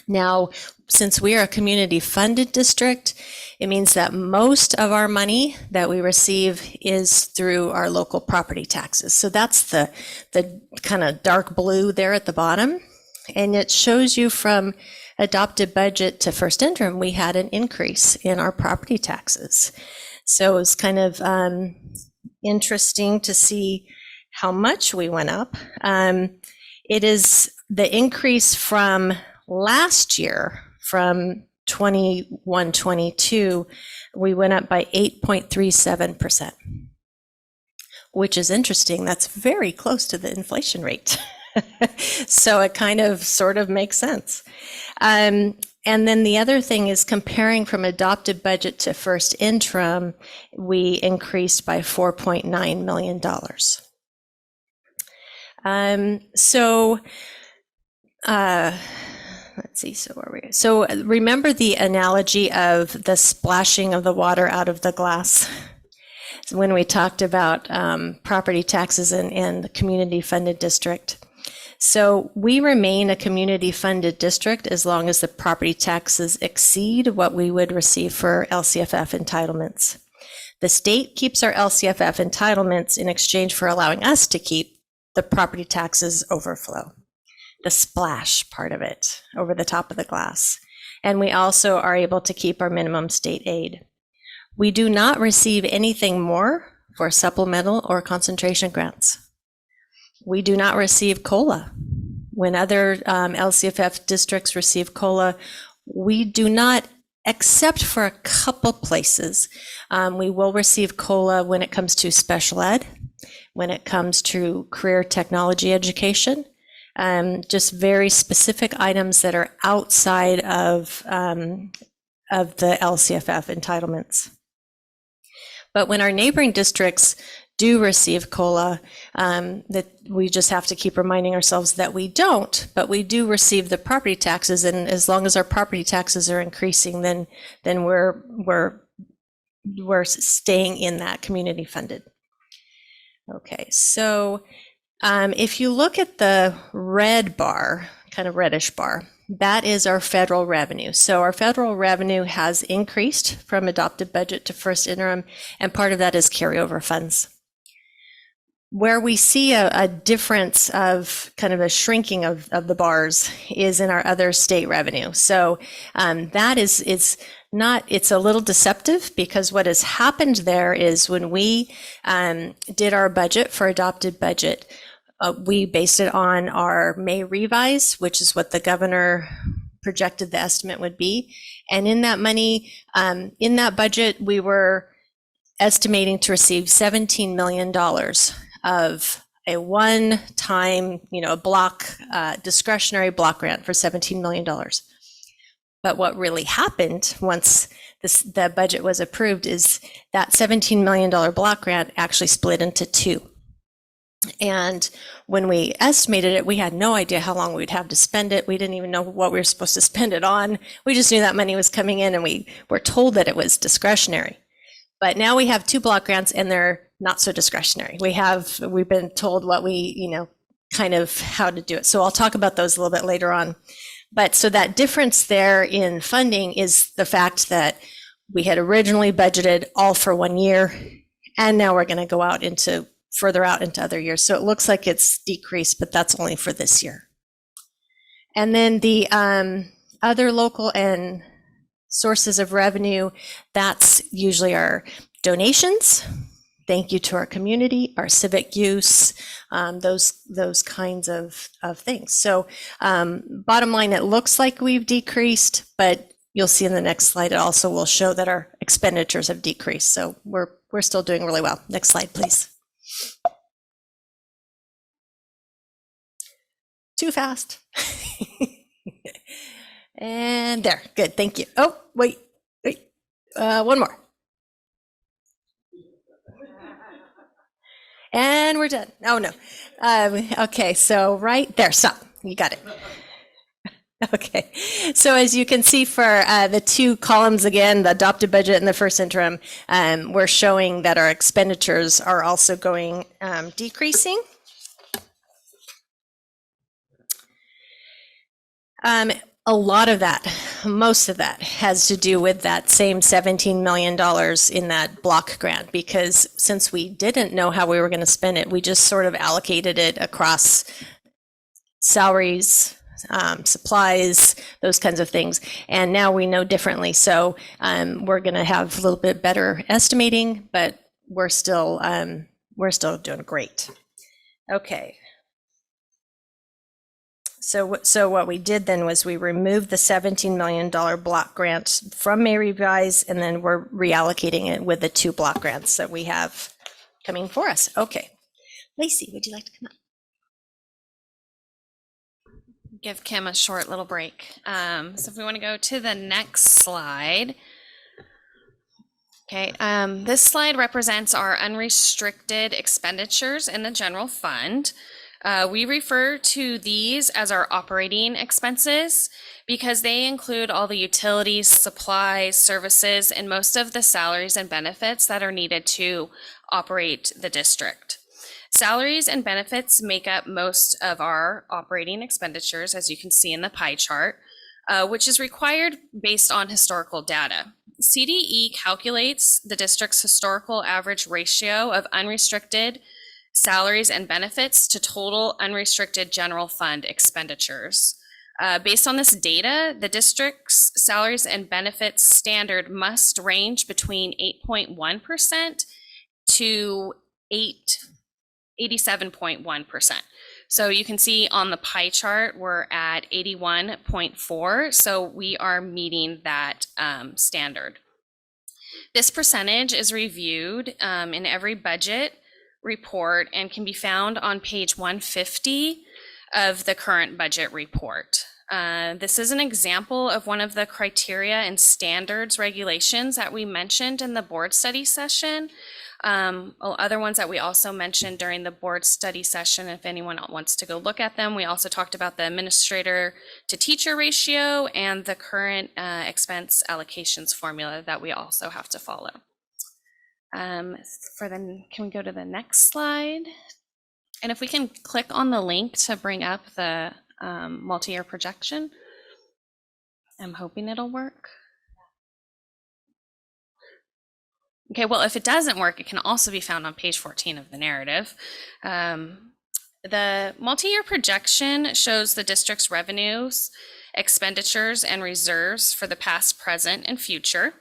Now, since we are a community funded district, it means that most of our money that we receive is through our local property taxes. So that's the kind of dark blue there at the bottom. And it shows you from adopted budget to first interim, we had an increase in our property taxes. So it was kind of interesting to see how much we went up. It is the increase from last year, from 21-22, we went up by 8.37%, which is interesting. That's very close to the inflation rate. So it kind of sort of makes sense. And then the other thing is comparing from adopted budget to first interim, we increased by $4.9 million. Let's see, so where we? So remember the analogy of the splashing of the water out of the glass? When we talked about property taxes and the community funded district. So we remain a community funded district as long as the property taxes exceed what we would receive for LCFF entitlements. The state keeps our LCFF entitlements in exchange for allowing us to keep the property taxes overflow, the splash part of it over the top of the glass. And we also are able to keep our minimum state aid. We do not receive anything more for supplemental or concentration grants. We do not receive COLA. When other LCFF districts receive COLA, we do not, except for a couple places. We will receive COLA when it comes to special ed, when it comes to career technology education, just very specific items that are outside of the LCFF entitlements. But when our neighboring districts do receive COLA, that we just have to keep reminding ourselves that we don't, but we do receive the property taxes, and as long as our property taxes are increasing, then we're staying in that community funded. Okay, so if you look at the red bar, kind of reddish bar, that is our federal revenue. So our federal revenue has increased from adopted budget to first interim, and part of that is carryover funds. Where we see a difference of kind of a shrinking of the bars is in our other state revenue. So that is not, it's a little deceptive, because what has happened there is when we did our budget for adopted budget, we based it on our May revise, which is what the governor projected the estimate would be. And in that money, in that budget, we were estimating to receive $17 million of a one-time, block, discretionary block grant for $17 million. But what really happened once the budget was approved is that $17 million block grant actually split into two. And when we estimated it, we had no idea how long we'd have to spend it. We didn't even know what we were supposed to spend it on. We just knew that money was coming in, and we were told that it was discretionary. But now we have two block grants, and they're not so discretionary. We've been told what we, kind of how to do it. So I'll talk about those a little bit later on. But so that difference there in funding is the fact that we had originally budgeted all for 1 year, and now we're going to go out into further out into other years. So it looks like it's decreased, but that's only for this year. And then the other local and sources of revenue, that's usually our donations. Thank you to our community, our civic use, those kinds of things. So bottom line, it looks like we've decreased, but you'll see in the next slide, it also will show that our expenditures have decreased. So we're still doing really well. Next slide, please. Too fast. And there, good, thank you. Oh, wait, one more. And we're done. Oh, no. Okay, so right there, stop. You got it. Okay, so as you can see for the two columns again, the adopted budget and the first interim, we're showing that our expenditures are also going decreasing. A lot of that, most of that has to do with that same $17 million in that block grant, because since we didn't know how we were going to spend it, we just sort of allocated it across salaries, supplies, those kinds of things. And now we know differently. So we're going to have a little bit better estimating, but we're still doing great. Okay. So what we did then was we removed the $17 million block grant from May revise, and then we're reallocating it with the two block grants that we have coming for us. Okay. Lacey, would you like to come up?
give Kim a short little break. So if we want to go to the next slide. Okay, this slide represents our unrestricted expenditures in the general fund. We refer to these as our operating expenses because they include all the utilities, supplies, services, and most of the salaries and benefits that are needed to operate the district. Salaries and benefits make up most of our operating expenditures, as you can see in the pie chart, which is required based on historical data. CDE calculates the district's historical average ratio of unrestricted salaries and benefits to total unrestricted general fund expenditures. Based on this data, the district's salaries and benefits standard must range between 8.1% to 87.1%. So you can see on the pie chart, we're at 81.4. So we are meeting that standard. This percentage is reviewed in every budget report and can be found on page 150 of the current budget report. This is an example of one of the criteria and standards regulations that we mentioned in the board study session. Other ones that we also mentioned during the board study session, if anyone wants to go look at them, we also talked about the administrator to teacher ratio and the current expense allocations formula that we also have to follow. Can we go to the next slide? And if we can click on the link to bring up the multi-year projection, I'm hoping it'll work. Okay, well, if it doesn't work, it can also be found on page 14 of the narrative. The multi-year projection shows the district's revenues, expenditures, and reserves for the past, present, and future.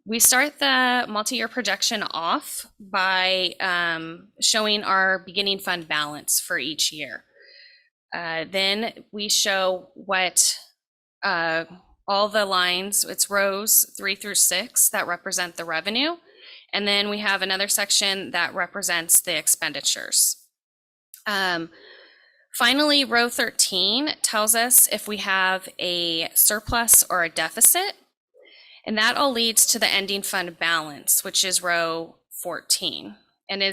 We start the multi-year projection off by showing our beginning fund balance for each year. Then we show what all the lines, it's rows 3 through 6 that represent the revenue. And then we have another section that represents the expenditures. Finally, row 13 tells us if we have a surplus or a deficit. And that all leads to the ending fund balance, which is row 14. And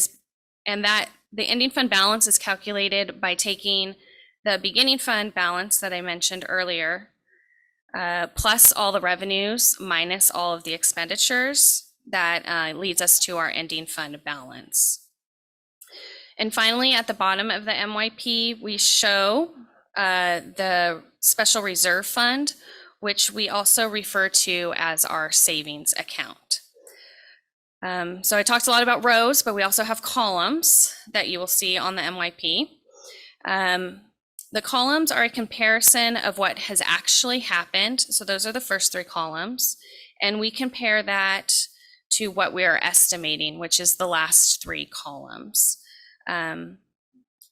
that the ending fund balance is calculated by taking the beginning fund balance that I mentioned earlier, plus all the revenues minus all of the expenditures. That leads us to our ending fund balance. And finally, at the bottom of the MYP, we show the special reserve fund, which we also refer to as our savings account. So I talked a lot about rows, but we also have columns that you will see on the MYP. The columns are a comparison of what has actually happened. So those are the first 3 columns. And we compare that to what we are estimating, which is the last 3 columns.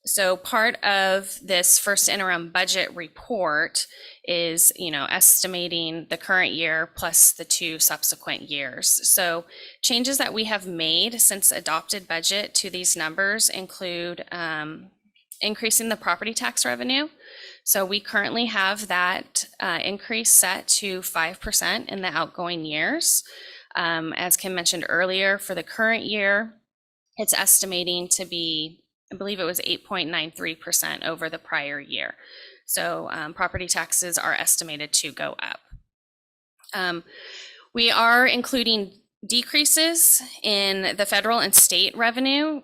So part of this first interim budget report is, estimating the current year plus the 2 subsequent years. So changes that we have made since adopted budget to these numbers include increasing the property tax revenue. So we currently have that increase set to 5% in the outgoing years. As Kim mentioned earlier, for the current year, it's estimating to be, I believe it was 8.93% over the prior year. So property taxes are estimated to go up. We are including decreases in the federal and state revenue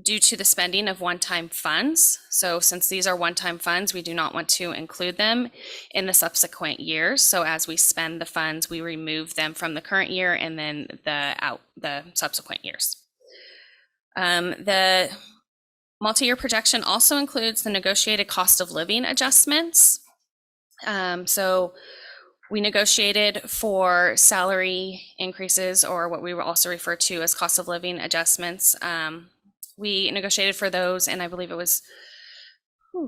due to the spending of one-time funds. So since these are one-time funds, we do not want to include them in the subsequent years. So as we spend the funds, we remove them from the current year and then the subsequent years. The multi-year projection also includes the negotiated cost of living adjustments. So we negotiated for salary increases, or what we will also refer to as cost of living adjustments. We negotiated for those, and I believe it was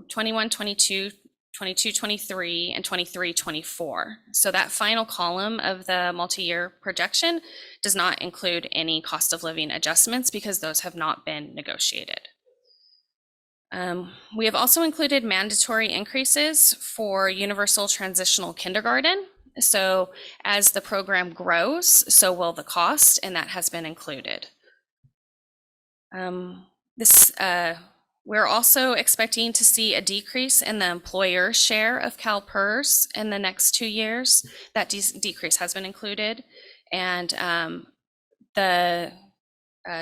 21, 22, 22, 23, and 23, 24. So that final column of the multi-year projection does not include any cost of living adjustments because those have not been negotiated. We have also included mandatory increases for universal transitional kindergarten. So as the program grows, so will the cost, and that has been included. We're also expecting to see a decrease in the employer share of CalPERS in the next 2 years. That decrease has been included. And the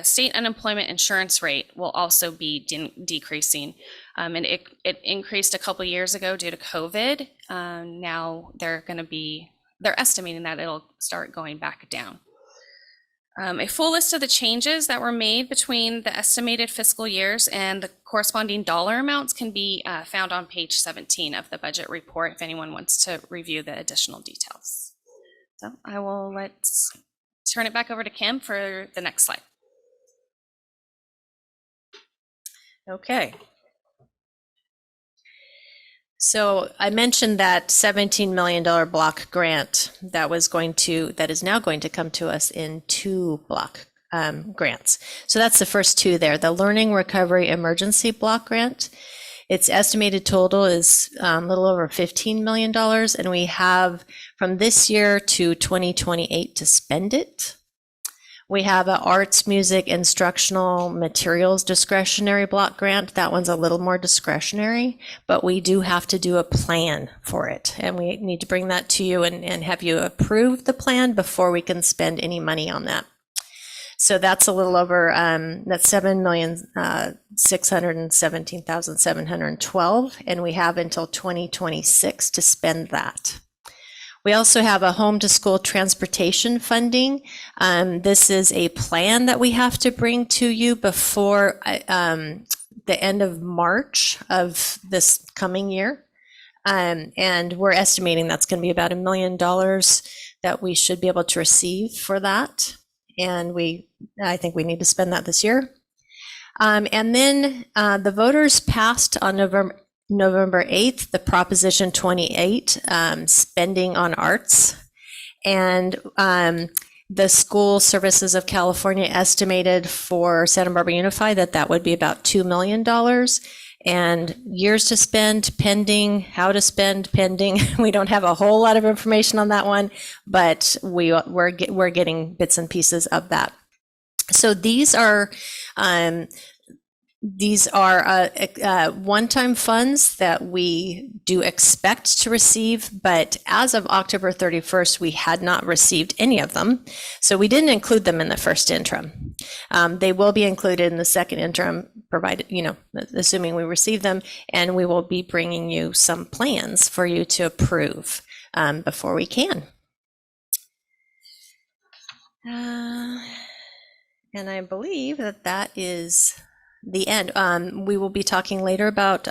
state unemployment insurance rate will also be decreasing. And it increased a couple years ago due to COVID. Now they're estimating that it'll start going back down. A full list of the changes that were made between the estimated fiscal years and the corresponding dollar amounts can be found on page 17 of the budget report if anyone wants to review the additional details. So I will turn it back over to Kim for the next slide.
Okay. So I mentioned that $17 million block grant that is now going to come to us in 2 block grants. So that's the first 2 there. The Learning Recovery Emergency Block Grant. Its estimated total is a little over $15 million, and we have from this year to 2028 to spend it. We have an Arts, Music, Instructional Materials Discretionary Block Grant. That one's a little more discretionary, but we do have to do a plan for it. And we need to bring that to you and have you approve the plan before we can spend any money on that. So that's a little over, that's $7,617,712, and we have until 2026 to spend that. We also have a home to school transportation funding. This is a plan that we have to bring to you before the end of March of this coming year. And we're estimating that's going to be about $1 million that we should be able to receive for that. And I think we need to spend that this year. And then the voters passed on November 8th, the Proposition 28, spending on arts. And the School Services of California estimated for Santa Barbara Unified that would be about $2 million. And years to spend pending, how to spend pending. We don't have a whole lot of information on that one, but we're getting bits and pieces of that. So these are one-time funds that we do expect to receive, but as of October 31st, we had not received any of them. So we didn't include them in the first interim. They will be included in the second interim, provided, assuming we receive them, and we will be bringing you some plans for you to approve before we can. And I believe that is the end. We will be talking later about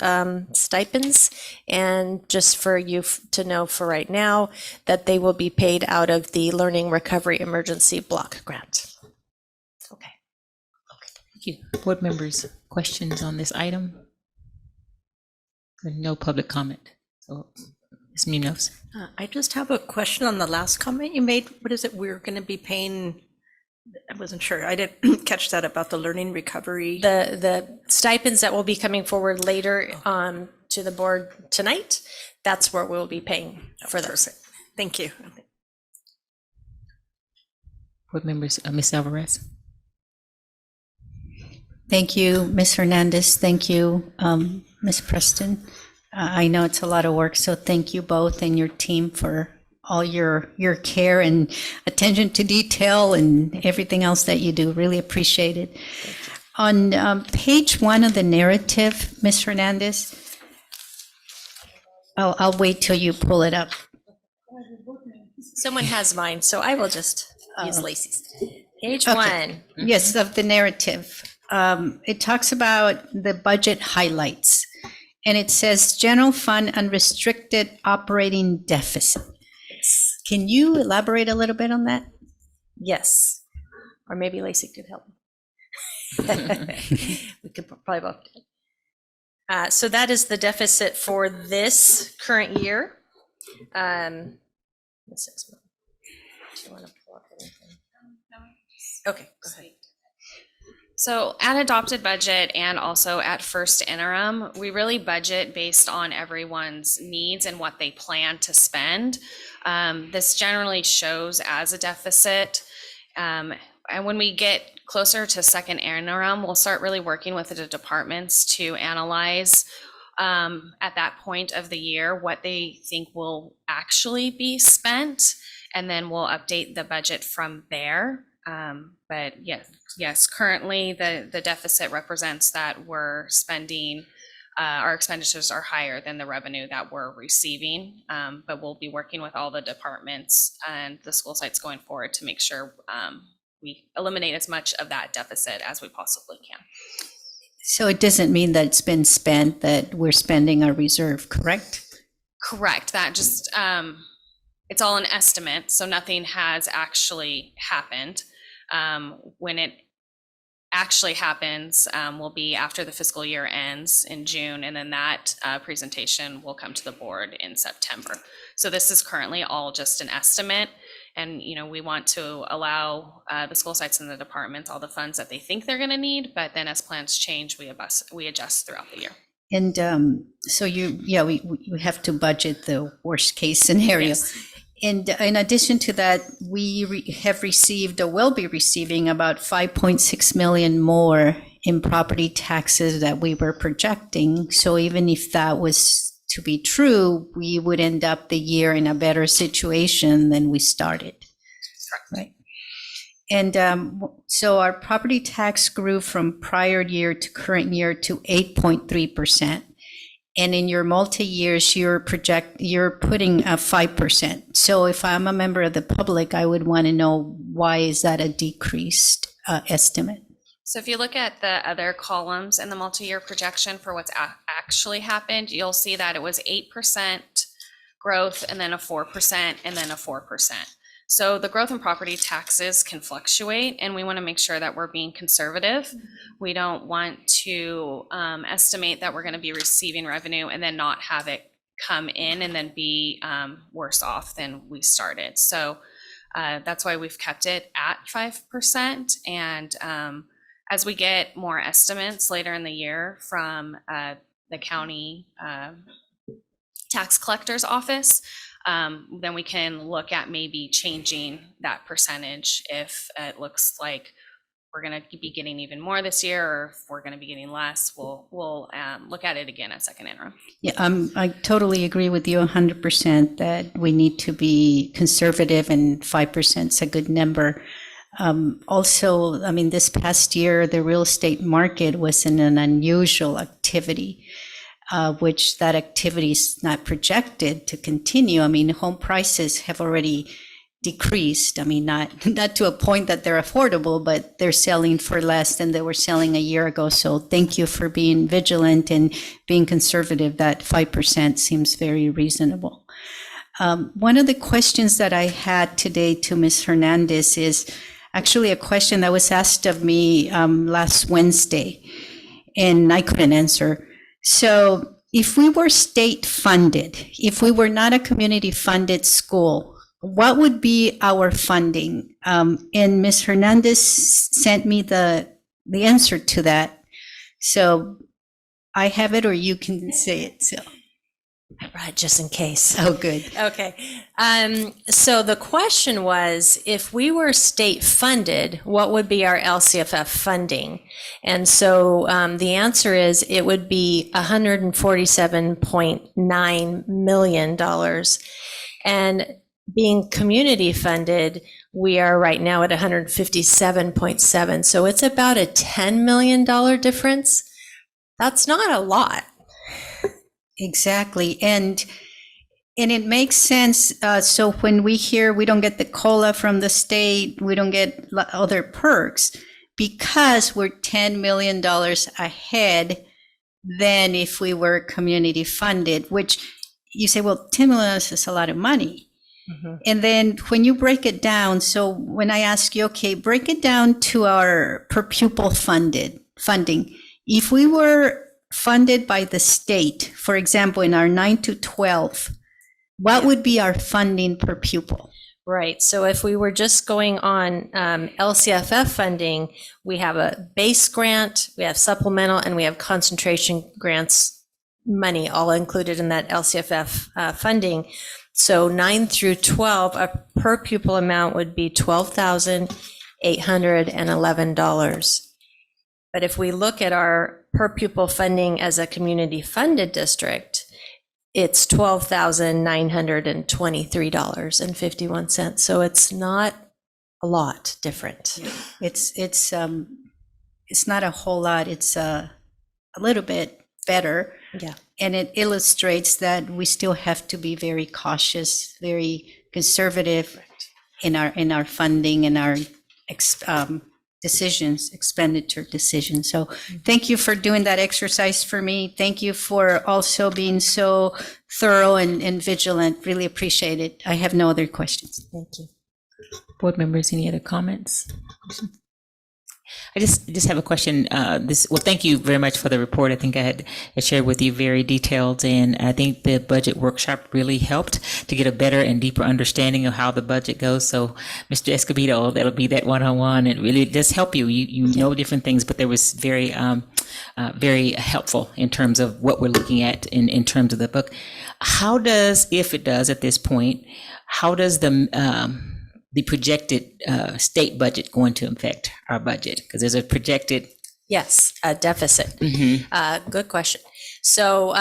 stipends, and just for you to know for right now that they will be paid out of the Learning Recovery Emergency Block Grant. Okay.
Thank you. Board members, questions on this item? No public comment. So, Ms. Munoz.
I just have a question on the last comment you made. What is it we're going to be paying? I wasn't sure. I didn't catch that about the learning recovery.
The stipends that will be coming forward later to the board tonight, that's where we'll be paying for those.
Thank you.
Board members, Ms. Alvarez.
Thank you, Ms. Hernandez. Thank you, Ms. Preston. I know it's a lot of work, so thank you both and your team for all your care and attention to detail and everything else that you do. Really appreciate it. On page 1 of the narrative, Ms. Hernandez, I'll wait till you pull it up.
Someone has mine, so I will just use Lacey's. Page
Okay.
1.
Yes, of the narrative. It talks about the budget highlights, and it says general fund unrestricted operating deficit. Can you elaborate a little bit on that?
Yes, or maybe Lacey could help. We could probably both. So that is the deficit for this current year. The 6 months. Do you want to pull up anything? Okay, go ahead.
So at adopted budget and also at first interim, we really budget based on everyone's needs and what they plan to spend. This generally shows as a deficit. And when we get closer to second interim, we'll start really working with the departments to analyze at that point of the year what they think will actually be spent, and then we'll update the budget from there. But yes, currently the deficit represents that we're spending, our expenditures are higher than the revenue that we're receiving. But we'll be working with all the departments and the school sites going forward to make sure we eliminate as much of that deficit as we possibly can.
So it doesn't mean that it's been spent, that we're spending our reserve, correct?
Correct. That just, it's all an estimate, so nothing has actually happened. When it actually happens will be after the fiscal year ends in June, and then that presentation will come to the board in September. So this is currently all just an estimate, and we want to allow the school sites and the departments all the funds that they think they're going to need, but then as plans change, we adjust throughout the year.
And so we have to budget the worst case scenario.
Yes.
And in addition to that, we have received or will be receiving about 5.6 million more in property taxes that we were projecting. So even if that was to be true, we would end up the year in a better situation than we started. Right. And so our property tax grew from prior year to current year to 8.3%. And in your multi-years, you're putting a 5%. So if I'm a member of the public, I would want to know, why is that a decreased estimate?
So if you look at the other columns in the multi-year projection for what's actually happened, you'll see that it was 8% growth, and then a 4%, and then a 4%. So the growth in property taxes can fluctuate, and we want to make sure that we're being conservative. We don't want to estimate that we're going to be receiving revenue and then not have it come in and then be worse off than we started. So that's why we've kept it at 5%. And as we get more estimates later in the year from the county tax collector's office, then we can look at maybe changing that percentage if it looks like we're going to be getting even more this year, or if we're going to be getting less. We'll look at it again at second interim.
Yeah, I totally agree with you 100% that we need to be conservative, and 5% is a good number. Also, I mean, this past year, the real estate market was in an unusual activity, which that activity is not projected to continue. I mean, home prices have already decreased. I mean, not to a point that they're affordable, but they're selling for less than they were selling a year ago. So thank you for being vigilant and being conservative. That 5% seems very reasonable. One of the questions that I had today to Ms. Hernandez is actually a question that was asked of me last Wednesday, and I couldn't answer. So if we were state funded, if we were not a community funded school, what would be our funding? And Ms. Hernandez sent me the answer to that. So I have it, or you can say it. So.
I brought it just in case.
Oh, good.
Okay. So the question was, if we were state funded, what would be our LCFF funding? And so the answer is it would be $147.9 million. And being community funded, we are right now at 157.7. So it's about a $10 million difference. That's not a lot.
Exactly. And it makes sense. So when we hear we don't get the COLA from the state, we don't get other perks, because we're $10 million ahead than if we were community funded, which you say, well, $10 million is a lot of money. Mm-hmm. And then when you break it down, so when I ask you, okay, break it down to our per pupil funding. If we were funded by the state, for example, in our 9 to 12, what would be our funding per pupil?
Right. So if we were just going on LCFF funding, we have a base grant, we have supplemental, and we have concentration grants money all included in that LCFF funding. So 9 through 12, a per pupil amount would be $12,811. But if we look at our per pupil funding as a community funded district, it's $12,923.51. So it's not a lot different.
It's not a whole lot. It's a little bit better.
Yeah.
And it illustrates that we still have to be very cautious, very conservative in our funding and our expenditure decisions. So thank you for doing that exercise for me. Thank you for also being so thorough and vigilant. Really appreciate it. I have no other questions.
Thank you.
Board members, any other comments? I just have a question. Thank you very much for the report. I think I had shared with you very detailed, and I think the budget workshop really helped to get a better and deeper understanding of how the budget goes. So, Mr. Escobedo, that'll be that one-on-one. It really does help you. You know different things, but there was very helpful in terms of what we're looking at in terms of the book. How does, if it does at this point, how does the projected state budget going to affect our budget? Because there's a projected.
Yes, a deficit. Good question. So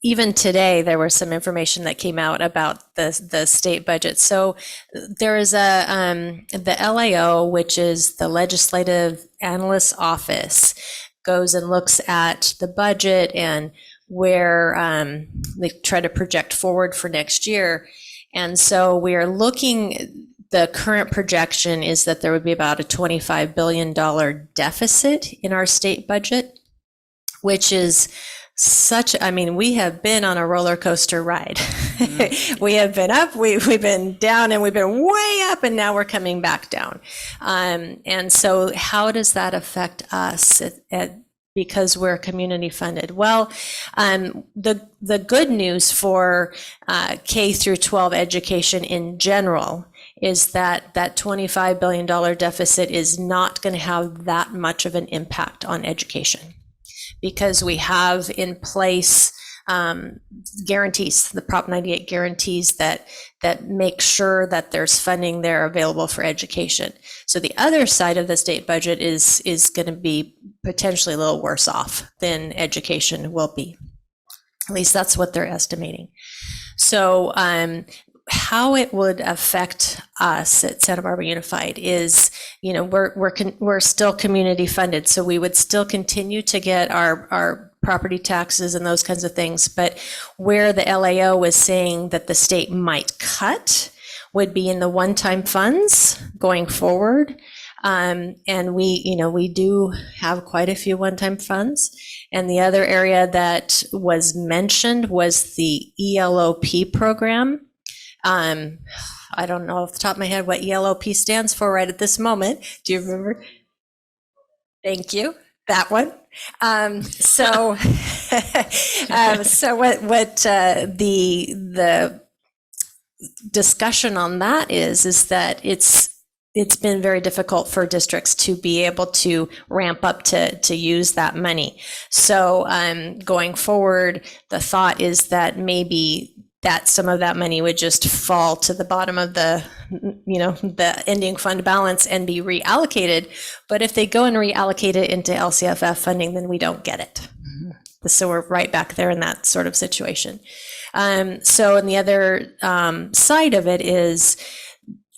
even today, there was some information that came out about the state budget. So there is the LAO, which is the Legislative Analyst's Office, goes and looks at the budget and where they try to project forward for next year. And so we are looking, the current projection is that there would be about a $25 billion deficit in our state budget, which is we have been on a roller coaster ride. We have been up, we've been down, and we've been way up, and now we're coming back down. And so how does that affect us because we're community funded? Well, the good news for K through 12 education in general is that $25 billion deficit is not going to have that much of an impact on education, because we have in place guarantees, the Prop 98 guarantees that make sure that there's funding there available for education. So the other side of the state budget is going to be potentially a little worse off than education will be. At least that's what they're estimating. So how it would affect us at Santa Barbara Unified is, we're still community funded, so we would still continue to get our property taxes and those kinds of things. But where the LAO was saying that the state might cut would be in the one-time funds going forward. And we do have quite a few one-time funds. And the other area that was mentioned was the ELOP program. I don't know off the top of my head what ELOP stands for right at this moment. Do you remember? Thank you. That one. So what the discussion on that is that it's been very difficult for districts to be able to ramp up to use that money. So going forward, the thought is that maybe that some of that money would just fall to the bottom of the ending fund balance and be reallocated. But if they go and reallocate it into LCFF funding, then we don't get it. So we're right back there in that sort of situation. So on the other side of it is,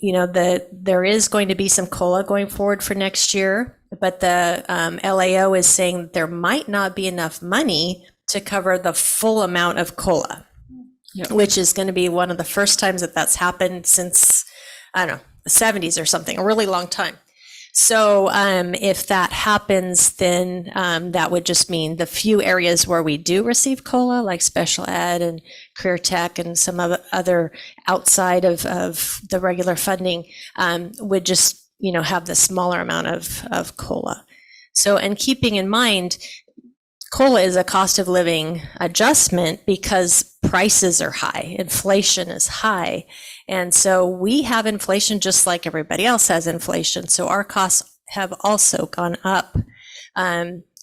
there is going to be some COLA going forward for next year, but the LAO is saying there might not be enough money to cover the full amount of COLA. Yep. Which is going to be one of the first times that's happened since, I don't know, the 70s or something, a really long time. So if that happens, then that would just mean the few areas where we do receive COLA, like special ed and career tech and some other outside of the regular funding, would just, have the smaller amount of COLA. So, and keeping in mind, COLA is a cost of living adjustment because prices are high, inflation is high. And so we have inflation just like everybody else has inflation. So our costs have also gone up.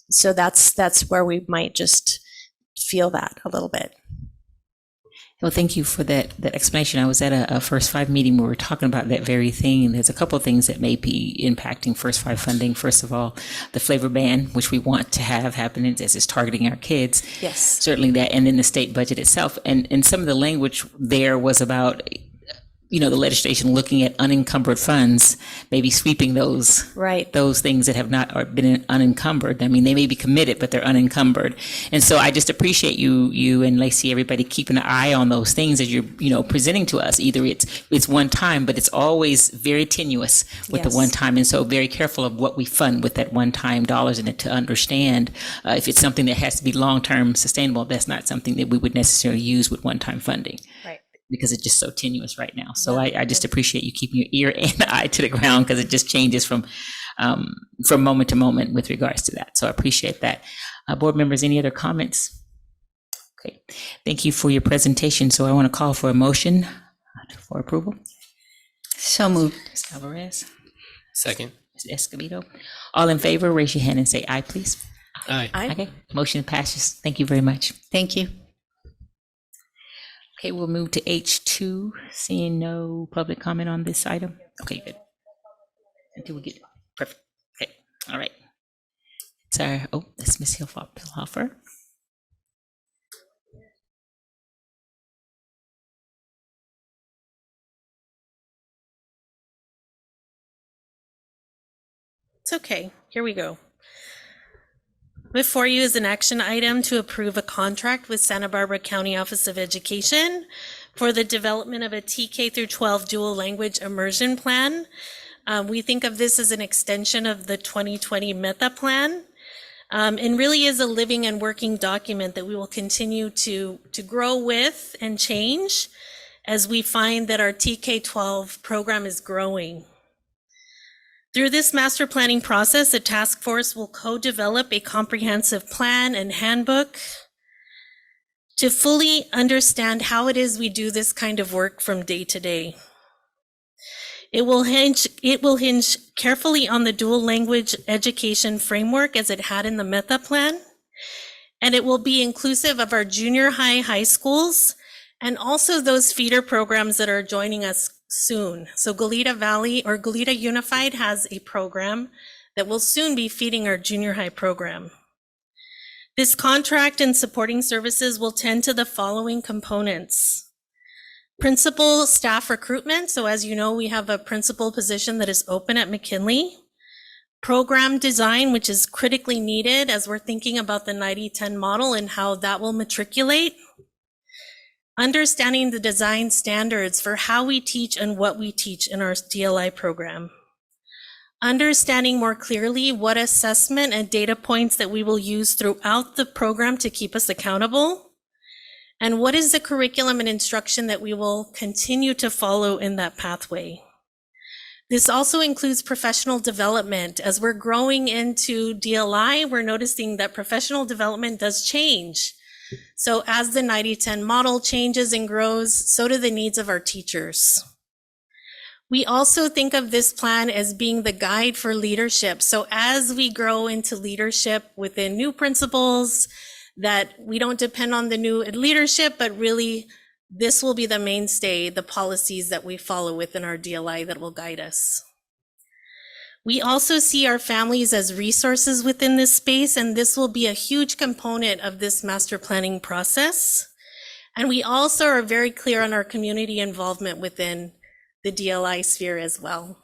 So that's where we might just feel that a little bit.
Well, thank you for that explanation. I was at a First Five meeting where we were talking about that very thing. There's a couple of things that may be impacting First Five funding. First of all, the flavor ban, which we want to have happen as it's targeting our kids.
Yes.
Certainly that, and then the state budget itself. And some of the language there was about, the legislation looking at unencumbered funds, maybe sweeping those things that have not been unencumbered. I mean, they may be committed, but they're unencumbered. And so I just appreciate you and Lacey, everybody keeping an eye on those things as you're, presenting to us. Either it's one time, but it's always very tenuous with the one time. And so very careful of what we fund with that one time dollars in it to understand if it's something that has to be long-term sustainable, that's not something that we would necessarily use with one-time funding.
Right.
Because it's just so tenuous right now. So I just appreciate you keeping your ear and eye to the ground because it just changes from moment to moment with regards to that. So I appreciate that. Board members, any other comments? Okay, thank you for your presentation. So I want to call for a motion for approval.
So moved.
Ms. Alvarez.
Second.
Ms. Escobedo. All in favor, raise your hand and say aye, please.
Aye.
Okay, motion passes. Thank you very much.
Thank you.
Okay, we'll move to H2, seeing no public comment on this item. Okay, good. Until we get, perfect. Okay, all right. It's that's Ms. Hilhofer.
It's okay. Here we go. Before you is an action item to approve a contract with Santa Barbara County Office of Education for the development of a TK through 12 dual language immersion plan. We think of this as an extension of the 2020 META plan, and really is a living and working document that we will continue to grow with and change as we find that our TK-12 program is growing. Through this master planning process, the task force will co-develop a comprehensive plan and handbook to fully understand how it is we do this kind of work from day to day. It will hinge carefully on the dual language education framework as it had in the META plan, and it will be inclusive of our junior high schools, and also those feeder programs that are joining us soon. So Goleta Valley or Goleta Unified has a program that will soon be feeding our junior high program. This contract and supporting services will tend to the following components. Principal staff recruitment. So as you know, we have a principal position that is open at McKinley. Program design, which is critically needed as we're thinking about the 90-10 model and how that will matriculate. Understanding the design standards for how we teach and what we teach in our DLI program. Understanding more clearly what assessment and data points that we will use throughout the program to keep us accountable. And what is the curriculum and instruction that we will continue to follow in that pathway. This also includes professional development. As we're growing into DLI, we're noticing that professional development does change. So as the 90-10 model changes and grows, so do the needs of our teachers. We also think of this plan as being the guide for leadership. So as we grow into leadership within new principals, that we don't depend on the new leadership, but really this will be the mainstay, the policies that we follow within our DLI that will guide us. We also see our families as resources within this space, and this will be a huge component of this master planning process. And we also are very clear on our community involvement within the DLI sphere as well.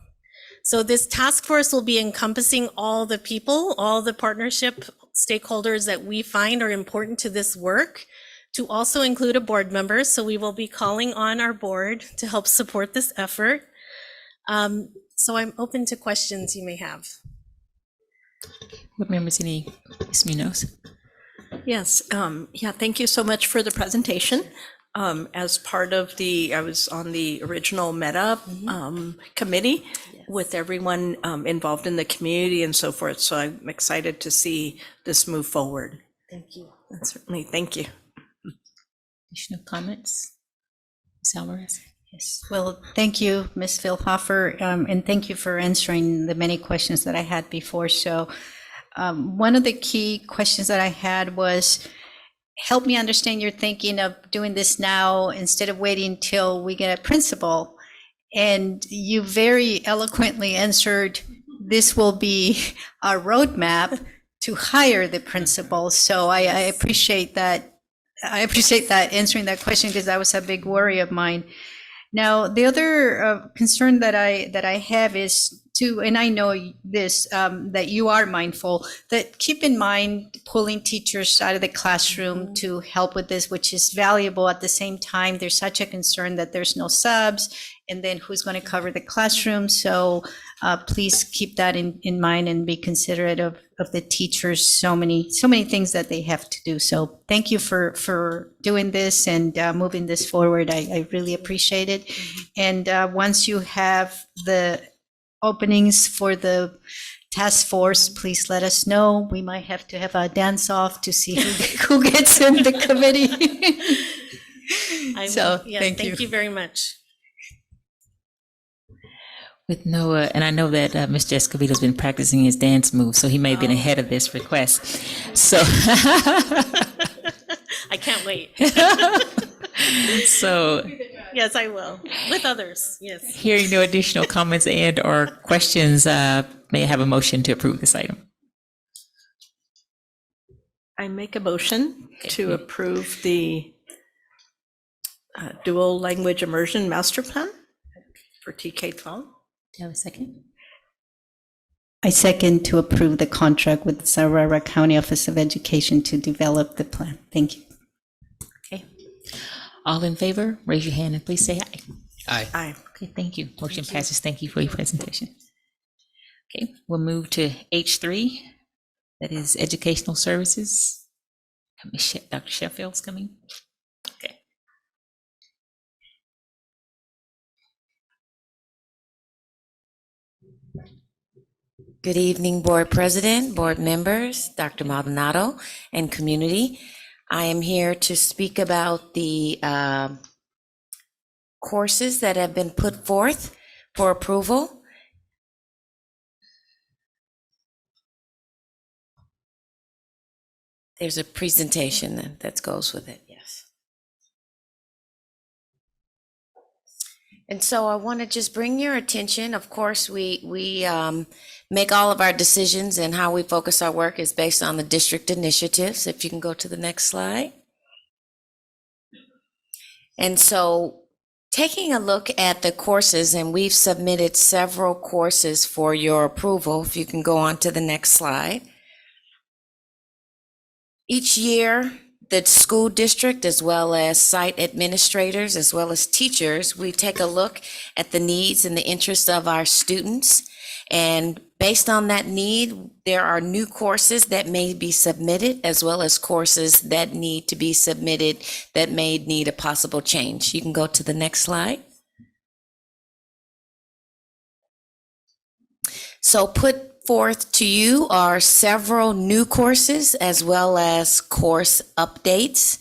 So this task force will be encompassing all the people, all the partnership stakeholders that we find are important to this work, to also include a board member. So we will be calling on our board to help support this effort. So I'm open to questions you may have.
Board members, any, Ms. Munoz?
Yes, thank you so much for the presentation. As part of I was on the original META committee with everyone involved in the community and so forth. So I'm excited to see this move forward.
Thank you. Certainly, thank you.
Additional comments? Ms. Alvarez?
Yes. Well, thank you, Ms. Philhofer, and thank you for answering the many questions that I had before. So one of the key questions that I had was, help me understand your thinking of doing this now instead of waiting till we get a principal. And you very eloquently answered, this will be our roadmap to hire the principal. So I appreciate that. I appreciate that answering that question, because that was a big worry of mine. Now, the other concern that I have is to, and I know this, that you are mindful, that keep in mind pulling teachers out of the classroom to help with this, which is valuable. At the same time, there's such a concern that there's no subs, and then who's going to cover the classroom? So please keep that in mind and be considerate of the teachers. So many things that they have to do. So thank you for doing this and moving this forward. I really appreciate it. And once you have the openings for the task force, please let us know. We might have to have a dance off to see who gets in the committee.
Thank you very much.
With Noah, and I know that Mr. Escovedo's been practicing his dance moves, so he may have been ahead of this request. So
I can't wait.
So
Yes, I will, with others, yes.
Hearing no additional comments and or questions, may I have a motion to approve this item?
I make a motion to approve the dual language immersion master plan for TK-12.
Do you have a second?
I second to approve the contract with the Santa Barbara County Office of Education to develop the plan. Thank you.
Okay. All in favor, raise your hand and please say aye.
Aye.
Aye.
Okay, thank you. Motion passes. Thank you for your presentation. Okay, we'll move to H3. That is educational services. Dr. Sheffield's coming. Okay.
Good evening, Board President, Board members, Dr. Maldonado, and community. I am here to speak about the courses that have been put forth for approval. There's a presentation that goes with it, yes. And so I want to just bring your attention. Of course, we make all of our decisions and how we focus our work is based on the district initiatives. If you can go to the next slide. And so taking a look at the courses, and we've submitted several courses for your approval. If you can go on to the next slide. Each year, the school district, as well as site administrators, as well as teachers, we take a look at the needs and the interests of our students. And based on that need, there are new courses that may be submitted, as well as courses that need to be submitted that may need a possible change. You can go to the next slide. So put forth to you are several new courses as well as course updates.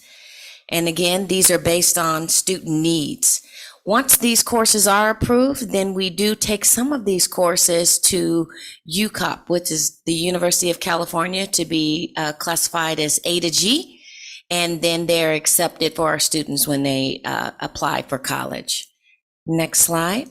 And again, these are based on student needs. Once these courses are approved, then we do take some of these courses to UCOP, which is the University of California, to be classified as A to G. And then they're accepted for our students when they apply for college. Next slide.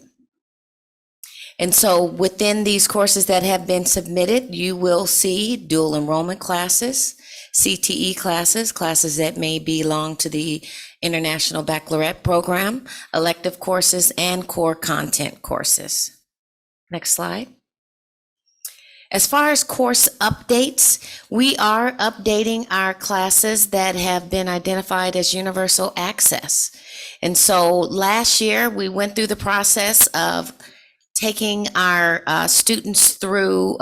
And so within these courses that have been submitted, you will see dual enrollment classes, CTE classes, classes that may belong to the International Baccalaureate Program, elective courses, and core content courses. Next slide. As far as course updates, we are updating our classes that have been identified as universal access. And so last year, we went through the process of taking our students through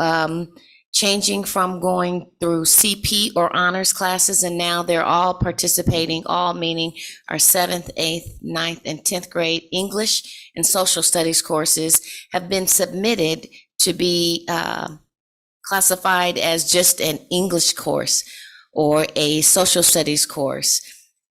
changing from going through CP or honors classes, and now they're all participating, all meaning our 7th, 8th, 9th, and 10th grade English and social studies courses have been submitted to be classified as just an English course. or a social studies course,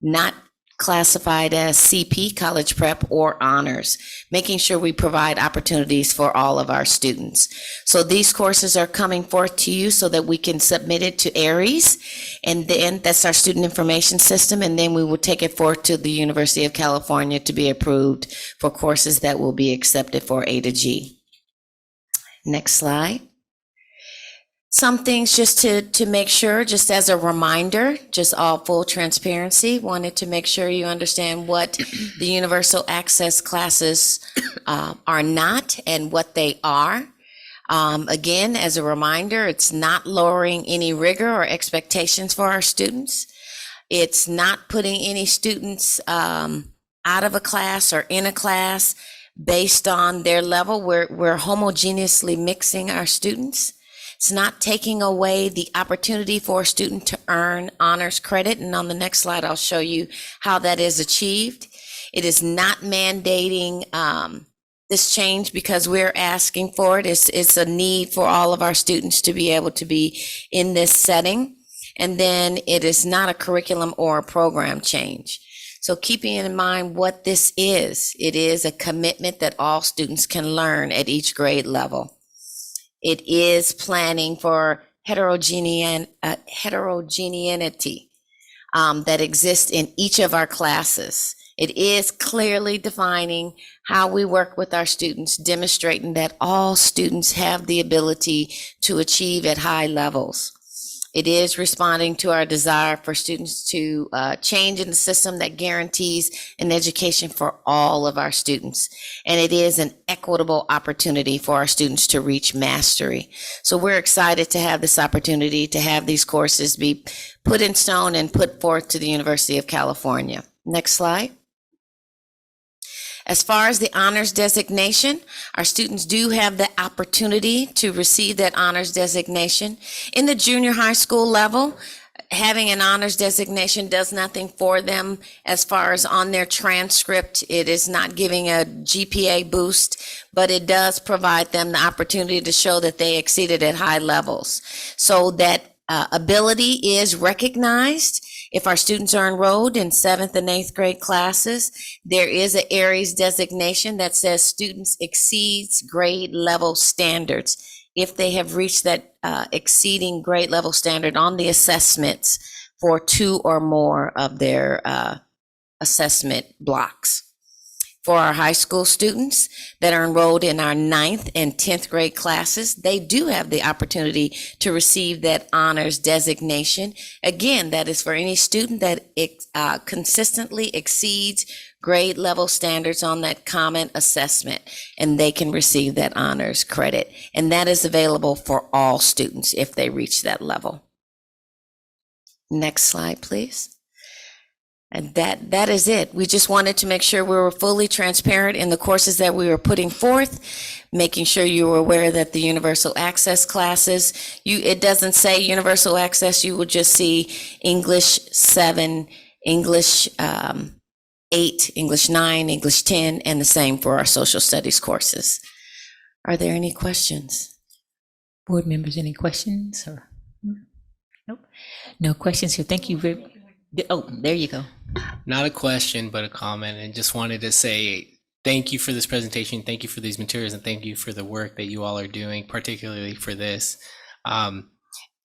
not classified as CP, college prep, or honors, making sure we provide opportunities for all of our students. So these courses are coming forth to you so that we can submit it to ARIES, and then that's our student information system, and then we will take it forth to the University of California to be approved for courses that will be accepted for A to G. Next slide. Some things just to make sure, just as a reminder, just all full transparency, wanted to make sure you understand what the universal access classes are not and what they are. Again, as a reminder, it's not lowering any rigor or expectations for our students. It's not putting any students out of a class or in a class based on their level. We're homogeneously mixing our students. It's not taking away the opportunity for a student to earn honors credit. And on the next slide, I'll show you how that is achieved. It is not mandating this change because we're asking for it. It's a need for all of our students to be able to be in this setting. And then it is not a curriculum or a program change. So keeping in mind what this is, it is a commitment that all students can learn at each grade level. It is planning for heterogeneity that exists in each of our classes. It is clearly defining how we work with our students, demonstrating that all students have the ability to achieve at high levels. It is responding to our desire for students to change in the system that guarantees an education for all of our students. And it is an equitable opportunity for our students to reach mastery. So we're excited to have this opportunity to have these courses be put in stone and put forth to the University of California. Next slide. As far as the honors designation, our students do have the opportunity to receive that honors designation. In the junior high school level, having an honors designation does nothing for them as far as on their transcript. It is not giving a GPA boost, but it does provide them the opportunity to show that they exceeded at high levels. So that ability is recognized. If our students are enrolled in 7th and 8th grade classes, there is an ARIES designation that says students exceeds grade level standards if they have reached that exceeding grade level standard on the assessments for 2 or more of their assessment blocks. For our high school students that are enrolled in our 9th and 10th grade classes, they do have the opportunity to receive that honors designation. Again, that is for any student that consistently exceeds grade level standards on that common assessment, and they can receive that honors credit. And that is available for all students if they reach that level. Next slide, please. And that is it. We just wanted to make sure we were fully transparent in the courses that we were putting forth, making sure you were aware that the universal access classes, it doesn't say universal access, you will just see English 7, English 8, English 9, English 10, and the same for our social studies courses. Are there any questions?
Board members, any questions? Or nope, no questions here. Thank you very. Oh, there you go.
Not a question, but a comment, and just wanted to say thank you for this presentation. Thank you for these materials, and thank you for the work that you all are doing, particularly for this. And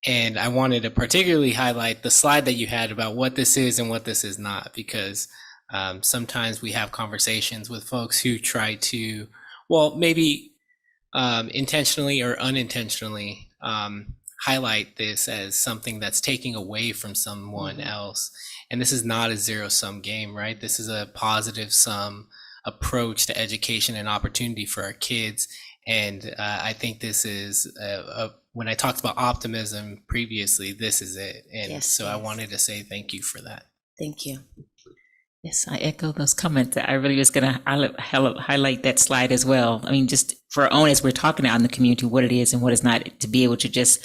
I wanted to particularly highlight the slide that you had about what this is and what this is not, because sometimes we have conversations with folks who try to, well, maybe intentionally or unintentionally highlight this as something that's taking away from someone else. And this is not a zero-sum game, right? This is a positive sum approach to education and opportunity for our kids. And I think this is, when I talked about optimism previously, this is it. And
Yes,
so I
yes.
wanted to say thank you for that.
Thank you.
Yes, I echo those comments. I really was going to highlight that slide as well. I mean, just for our own, as we're talking out in the community, what it is and what is not, to be able to just,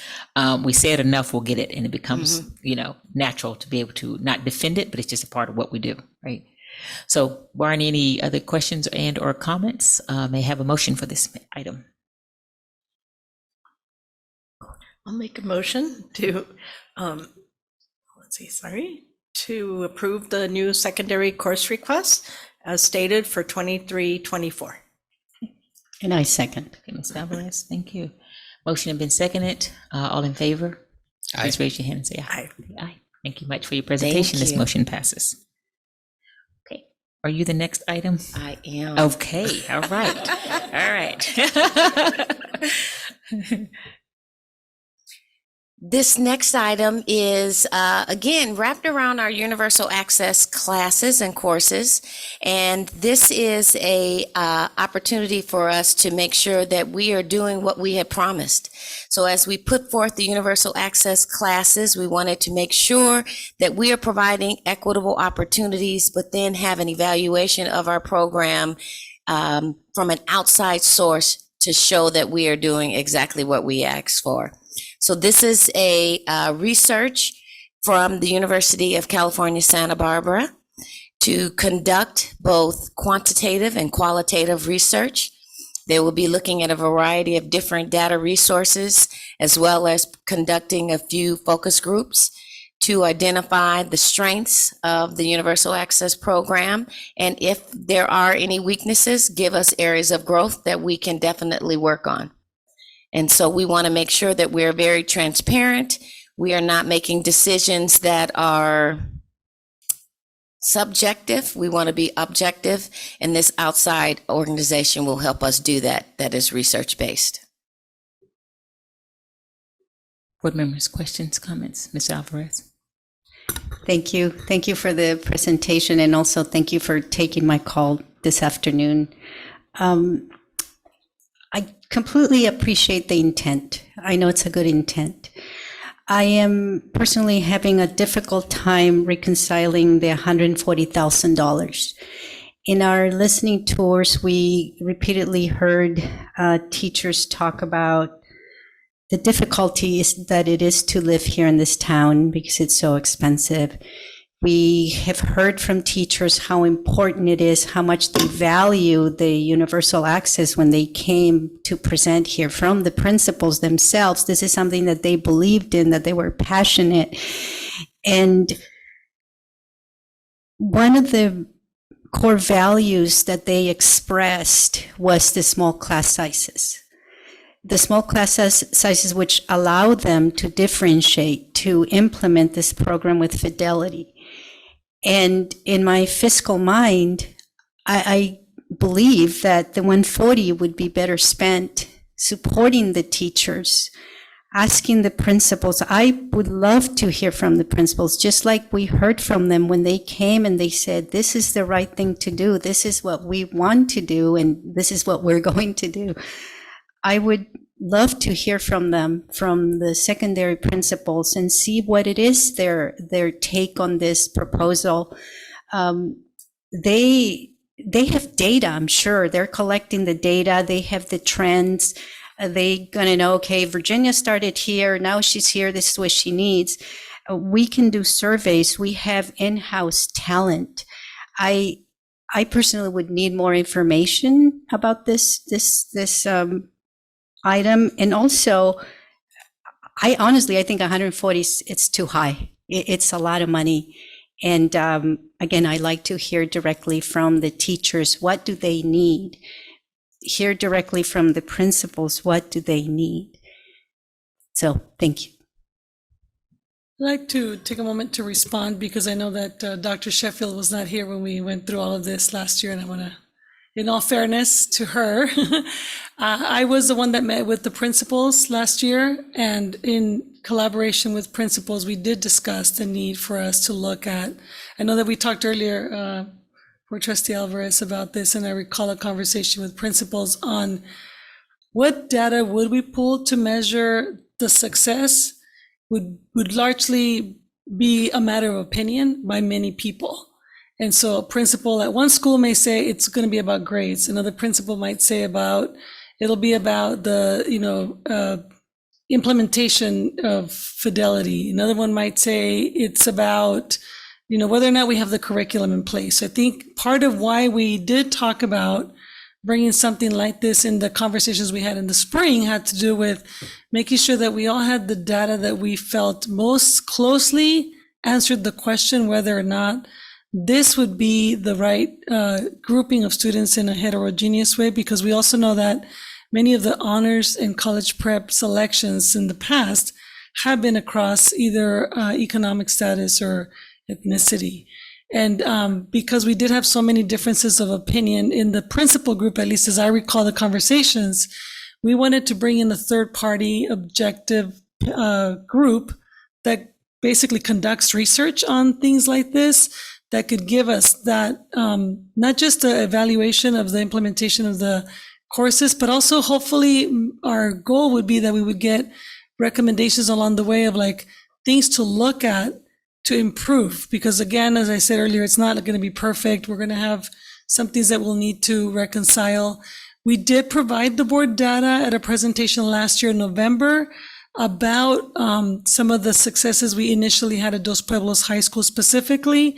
we say it enough, we'll get it. And it becomes, natural to be able to not defend it, but it's just a part of what we do, right? So barring any other questions and or comments, may I have a motion for this item?
I'll make a motion to to approve the new secondary course request as stated for 23-24.
And I second.
Okay, Ms. Alvarez, thank you. Motion has been seconded. All in favor? Please raise your hand and say aye. Aye. Thank you much for your presentation. This
you.
motion passes. Okay, are you the next item?
I am.
Okay, all right, all right.
This next item is, again, wrapped around our universal access classes and courses. And this is a opportunity for us to make sure that we are doing what we had promised. So as we put forth the universal access classes, we wanted to make sure that we are providing equitable opportunities, but then have an evaluation of our program from an outside source to show that we are doing exactly what we asked for. So this is a research from the University of California, Santa Barbara to conduct both quantitative and qualitative research. They will be looking at a variety of different data resources, as well as conducting a few focus groups to identify the strengths of the Universal Access Program. And if there are any weaknesses, give us areas of growth that we can definitely work on. And so we want to make sure that we're very transparent. We are not making decisions that are subjective. We want to be objective, and this outside organization will help us do that. That is research-based.
Board members, questions, comments? Ms. Alvarez.
Thank you. Thank you for the presentation, and also thank you for taking my call this afternoon. I completely appreciate the intent. I know it's a good intent. I am personally having a difficult time reconciling the $140,000. In our listening tours, we repeatedly heard teachers talk about the difficulties that it is to live here in this town because it's so expensive. We have heard from teachers how important it is, how much they value the universal access when they came to present here from the principals themselves. This is something that they believed in, that they were passionate. And one of the core values that they expressed was the small class sizes. The small class sizes which allow them to differentiate, to implement this program with fidelity. And in my fiscal mind, I believe that the 140 would be better spent supporting the teachers, asking the principals. I would love to hear from the principals, just like we heard from them when they came and they said, this is the right thing to do. This is what we want to do, and this is what we're going to do. I would love to hear from them, from the secondary principals, and see what it is their take on this proposal. They have data, I'm sure. They're collecting the data. They have the trends. They gonna know, okay, Virginia started here. Now she's here. This is what she needs. We can do surveys. We have in-house talent. I personally would need more information about this item. And also, I think 140 it's too high. It's a lot of money. And again, I like to hear directly from the teachers, what do they need? Hear directly from the principals, what do they need? So thank you.
I'd like to take a moment to respond because I know that Dr. Sheffield was not here when we went through all of this last year, and I want to, in all fairness to her, I was the one that met with the principals last year, and in collaboration with principals, we did discuss the need for us to look at, I know that we talked earlier for Trustee Alvarez about this, and I recall a conversation with principals on what data would we pull to measure the success would largely be a matter of opinion by many people. And so a principal at one school may say it's going to be about grades. Another principal might say it'll be about the, implementation of fidelity. Another one might say it's about, whether or not we have the curriculum in place. I think part of why we did talk about bringing something like this in the conversations we had in the spring had to do with making sure that we all had the data that we felt most closely answered the question whether or not this would be the right grouping of students in a heterogeneous way, because we also know that many of the honors and college prep selections in the past have been across either economic status or ethnicity. And because we did have so many differences of opinion in the principal group, at least as I recall the conversations, we wanted to bring in a third-party objective group that basically conducts research on things like this, that could give us that, not just the evaluation of the implementation of the courses, but also hopefully our goal would be that we would get recommendations along the way of like things to look at to improve. Because again, as I said earlier, it's not going to be perfect. We're going to have some things that we'll need to reconcile. We did provide the board data at a presentation last year in November about some of the successes we initially had at Dos Pueblos High School specifically.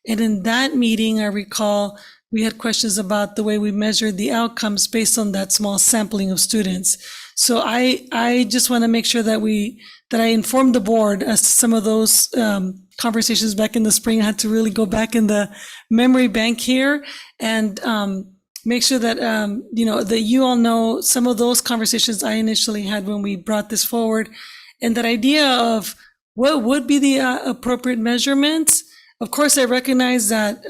And in that meeting, I recall we had questions about the way we measured the outcomes based on that small sampling of students. So I just want to make sure that I informed the board as to some of those conversations back in the spring. I had to really go back in the memory bank here and make sure that, that you all know some of those conversations I initially had when we brought this forward, and that idea of what would be the appropriate measurements. Of course, I recognize that,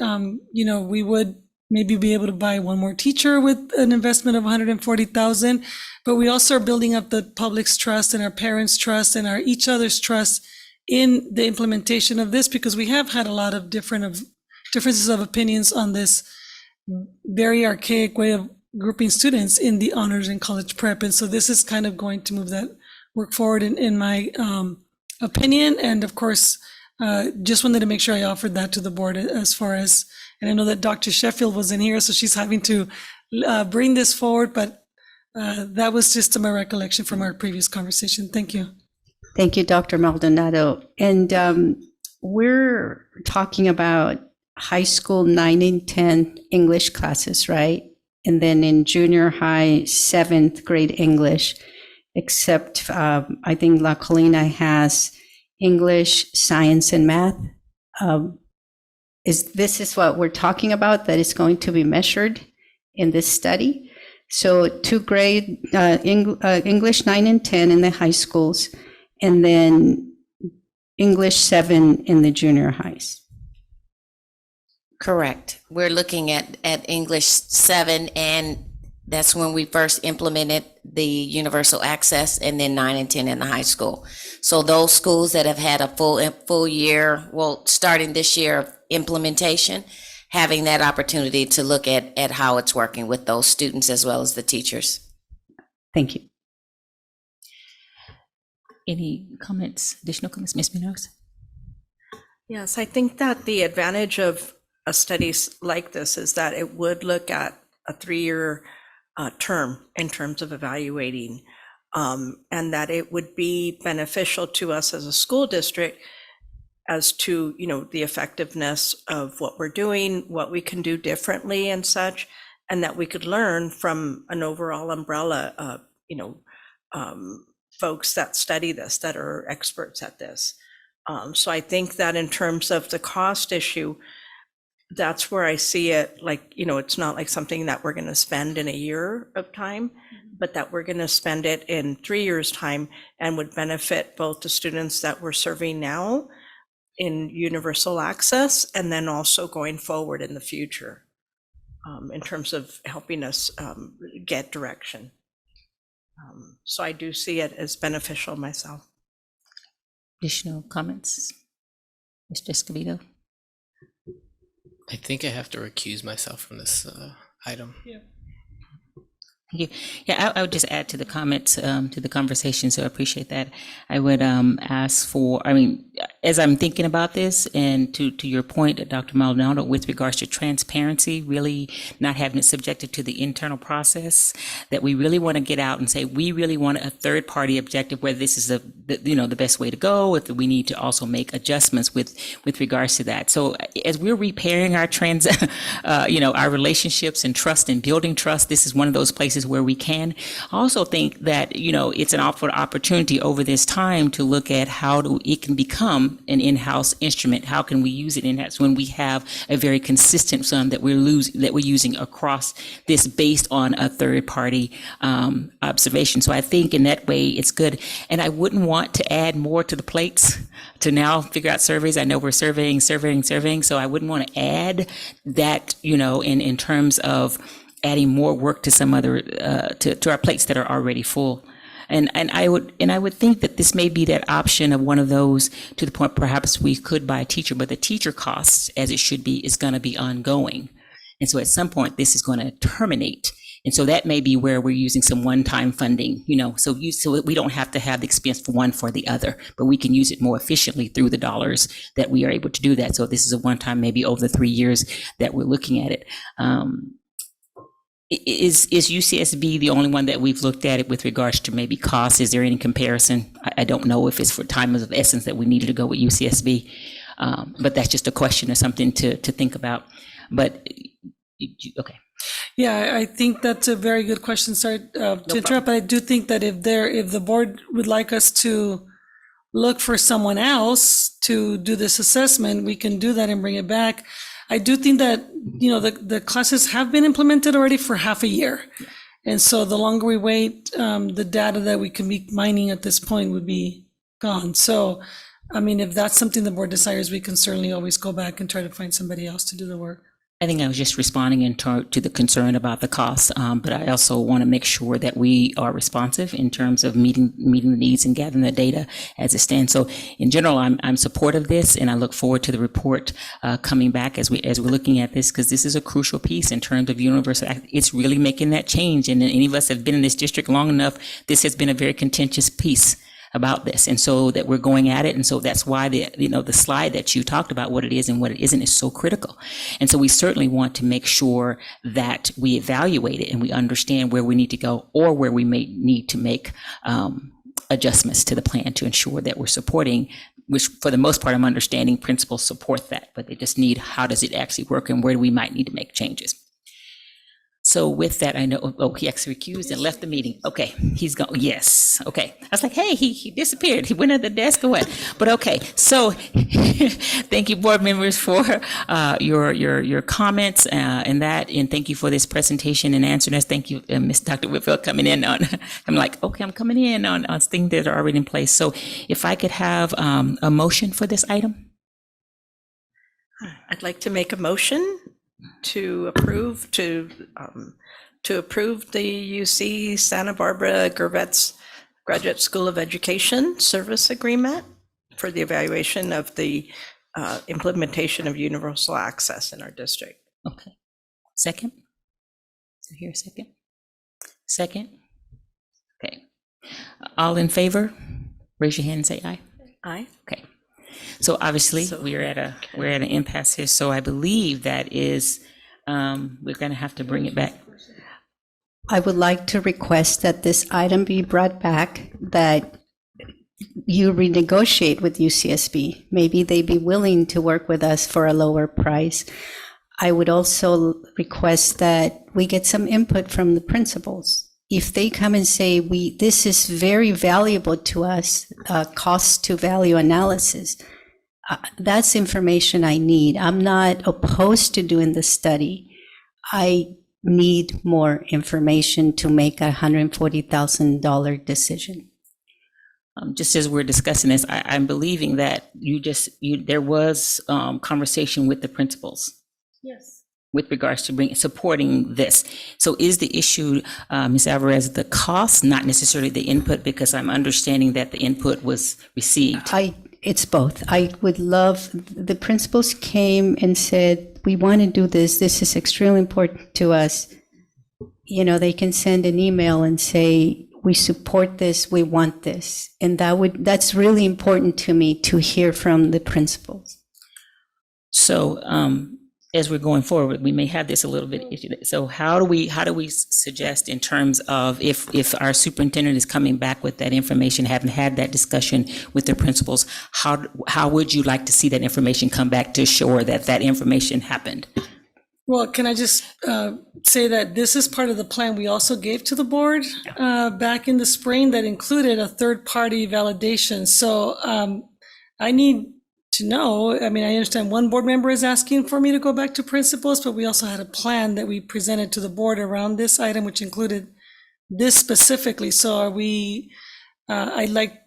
we would maybe be able to buy one more teacher with an investment of $140,000, but we also are building up the public's trust and our parents' trust and our each other's trust in the implementation of this, because we have had a lot of differences of opinions on this very archaic way of grouping students in the honors and college prep. And so this is kind of going to move that work forward in my opinion. And of course, just wanted to make sure I offered that to the board as far as, and I know that Dr. Sheffield was in here, so she's having to bring this forward, but that was just my recollection from our previous conversation. Thank you.
Thank you, Dr. Maldonado. And we're talking about high school 9 and 10 English classes, right? And then in junior high, 7th grade English, except I think La Colina has English, science, and math. This is what we're talking about that is going to be measured in this study. So 2 grade English 9 and 10 in the high schools, and then English 7 in the junior highs.
Correct. We're looking at English 7, and that's when we first implemented the universal access, and then 9 and 10 in the high school. So those schools that have had a full year, well, starting this year of implementation, having that opportunity to look at how it's working with those students as well as the teachers.
Thank you.
Any comments, additional comments, Ms. Munoz?
Yes, I think that the advantage of a study like this is that it would look at a 3-year term in terms of evaluating, and that it would be beneficial to us as a school district as to, the effectiveness of what we're doing, what we can do differently and such, and that we could learn from an overall umbrella of, folks that study this, that are experts at this. So I think that in terms of the cost issue, that's where I see it, like, it's not like something that we're going to spend in a year of time, but that we're going to spend it in 3 years' time and would benefit both the students that we're serving now in universal access, and then also going forward in the future in terms of helping us get direction. So I do see it as beneficial myself.
Additional comments? Mr. Escobedo?
I think I have to recuse myself from this item.
Yeah.
Thank you. Yeah, I would just add to the comments, to the conversation, so I appreciate that. I would ask for, as I'm thinking about this, and to your point, Dr. Maldonado, with regards to transparency, really not having it subjected to the internal process, that we really want to get out and say, we really want a third-party objective, whether this is the best way to go, if we need to also make adjustments with regards to that. So as we're repairing our our relationships and trust and building trust, this is one of those places places where we can. I also think that, you know, it's an awful opportunity over this time to look at how it can become an in-house instrument. How can we use it in-house when we have a very consistent sum that we're using across this based on a third-party observation. So I think in that way it's good. And I wouldn't want to add more to the plates to now figure out surveys. I know we're surveying. So I wouldn't want to add that, you know, in terms of adding more work to some other, to our plates that are already full. And I would think that this may be that option of one of those, to the point perhaps we could buy a teacher, but the teacher costs, as it should be, is going to be ongoing. And so at some point this is going to terminate. And so that may be where we're using some one-time funding, you know, so we don't have to have the expense for one for the other, but we can use it more efficiently through the dollars that we are able to do that. So this is a one-time, maybe over the 3 years that we're looking at it. Is UCSB the only one that we've looked at it with regards to maybe cost? Is there any comparison? I don't know if it's for time of essence that we needed to go with UCSB, but that's just a question or something to think about. But okay.
Yeah, I think that's a very good question. Sorry to interrupt, but I do think that if the board would like us to look for someone else to do this assessment, we can do that and bring it back. I do think that, you know, the classes have been implemented already for half a year. Yeah. And so the longer we wait, the data that we can be mining at this point would be gone. So, I mean, if that's something the board desires, we can certainly always go back and try to find somebody else to do the work.
I think I was just responding to the concern about the cost, but I also want to make sure that we are responsive in terms of meeting the needs and gathering the data as it stands. So in general, I'm supportive of this, and I look forward to the report coming back as we're looking at this, because this is a crucial piece in terms of universal. It's really making that change, and any of us have been in this district long enough. This has been a very contentious piece about this, and so that we're going at it, and so that's why the slide that you talked about, what it is and what it isn't, is so critical. And so we certainly want to make sure that we evaluate it and we understand where we need to go, or where we may need to make adjustments to the plan to ensure that we're supporting, which for the most part I'm understanding principals support that, but they just need, how does it actually work and where we might need to make changes. So with that, I know, he actually recused and left the meeting. Okay, he's gone. Yes. Okay. I was like, hey, he disappeared. He went at the desk or what? But okay. So thank you, board members, for your comments and that, and thank you for this presentation and answering us. Thank you, Ms. Dr. Whitfield, coming in on. I'm like, okay, I'm coming in on things that are already in place. So if I could have a motion for this item.
I'd like to make a motion to approve the UC Santa Barbara Gervais Graduate School of Education service agreement for the evaluation of the implementation of universal access in our district.
Okay. Second? So here, second? Second? Okay. All in favor? Raise your hand and say aye.
Aye.
Okay. So obviously we're at an impasse here. So I believe that is, we're going to have to bring it back.
I would like to request that this item be brought back, that you renegotiate with UCSB. Maybe they'd be willing to work with us for a lower price. I would also request that we get some input from the principals. If they come and say, this is very valuable to us, cost to value analysis, that's information I need. I'm not opposed to doing the study. I need more information to make a $140,000 decision.
Just as we're discussing this, I'm believing that there was conversation with the principals.
Yes.
With regards to supporting this. So is the issue, Ms. Alvarez, the cost, not necessarily the input, because I'm understanding that the input was received?
It's both. I would love, the principals came and said, we want to do this. This is extremely important to us. You know, they can send an email and say, we support this, we want this. And that's really important to me to hear from the principals.
So, as we're going forward, we may have this a little bit issue. So how do we suggest in terms of if our superintendent is coming back with that information, having had that discussion with the principals, how would you like to see that information come back to assure that information happened?
Well, can I just say that this is part of the plan we also gave to the board back in the spring that included a third-party validation. So I need to know, I mean, I understand one board member is asking for me to go back to principals, but we also had a plan that we presented to the board around this item, which included this specifically. So are we, I'd like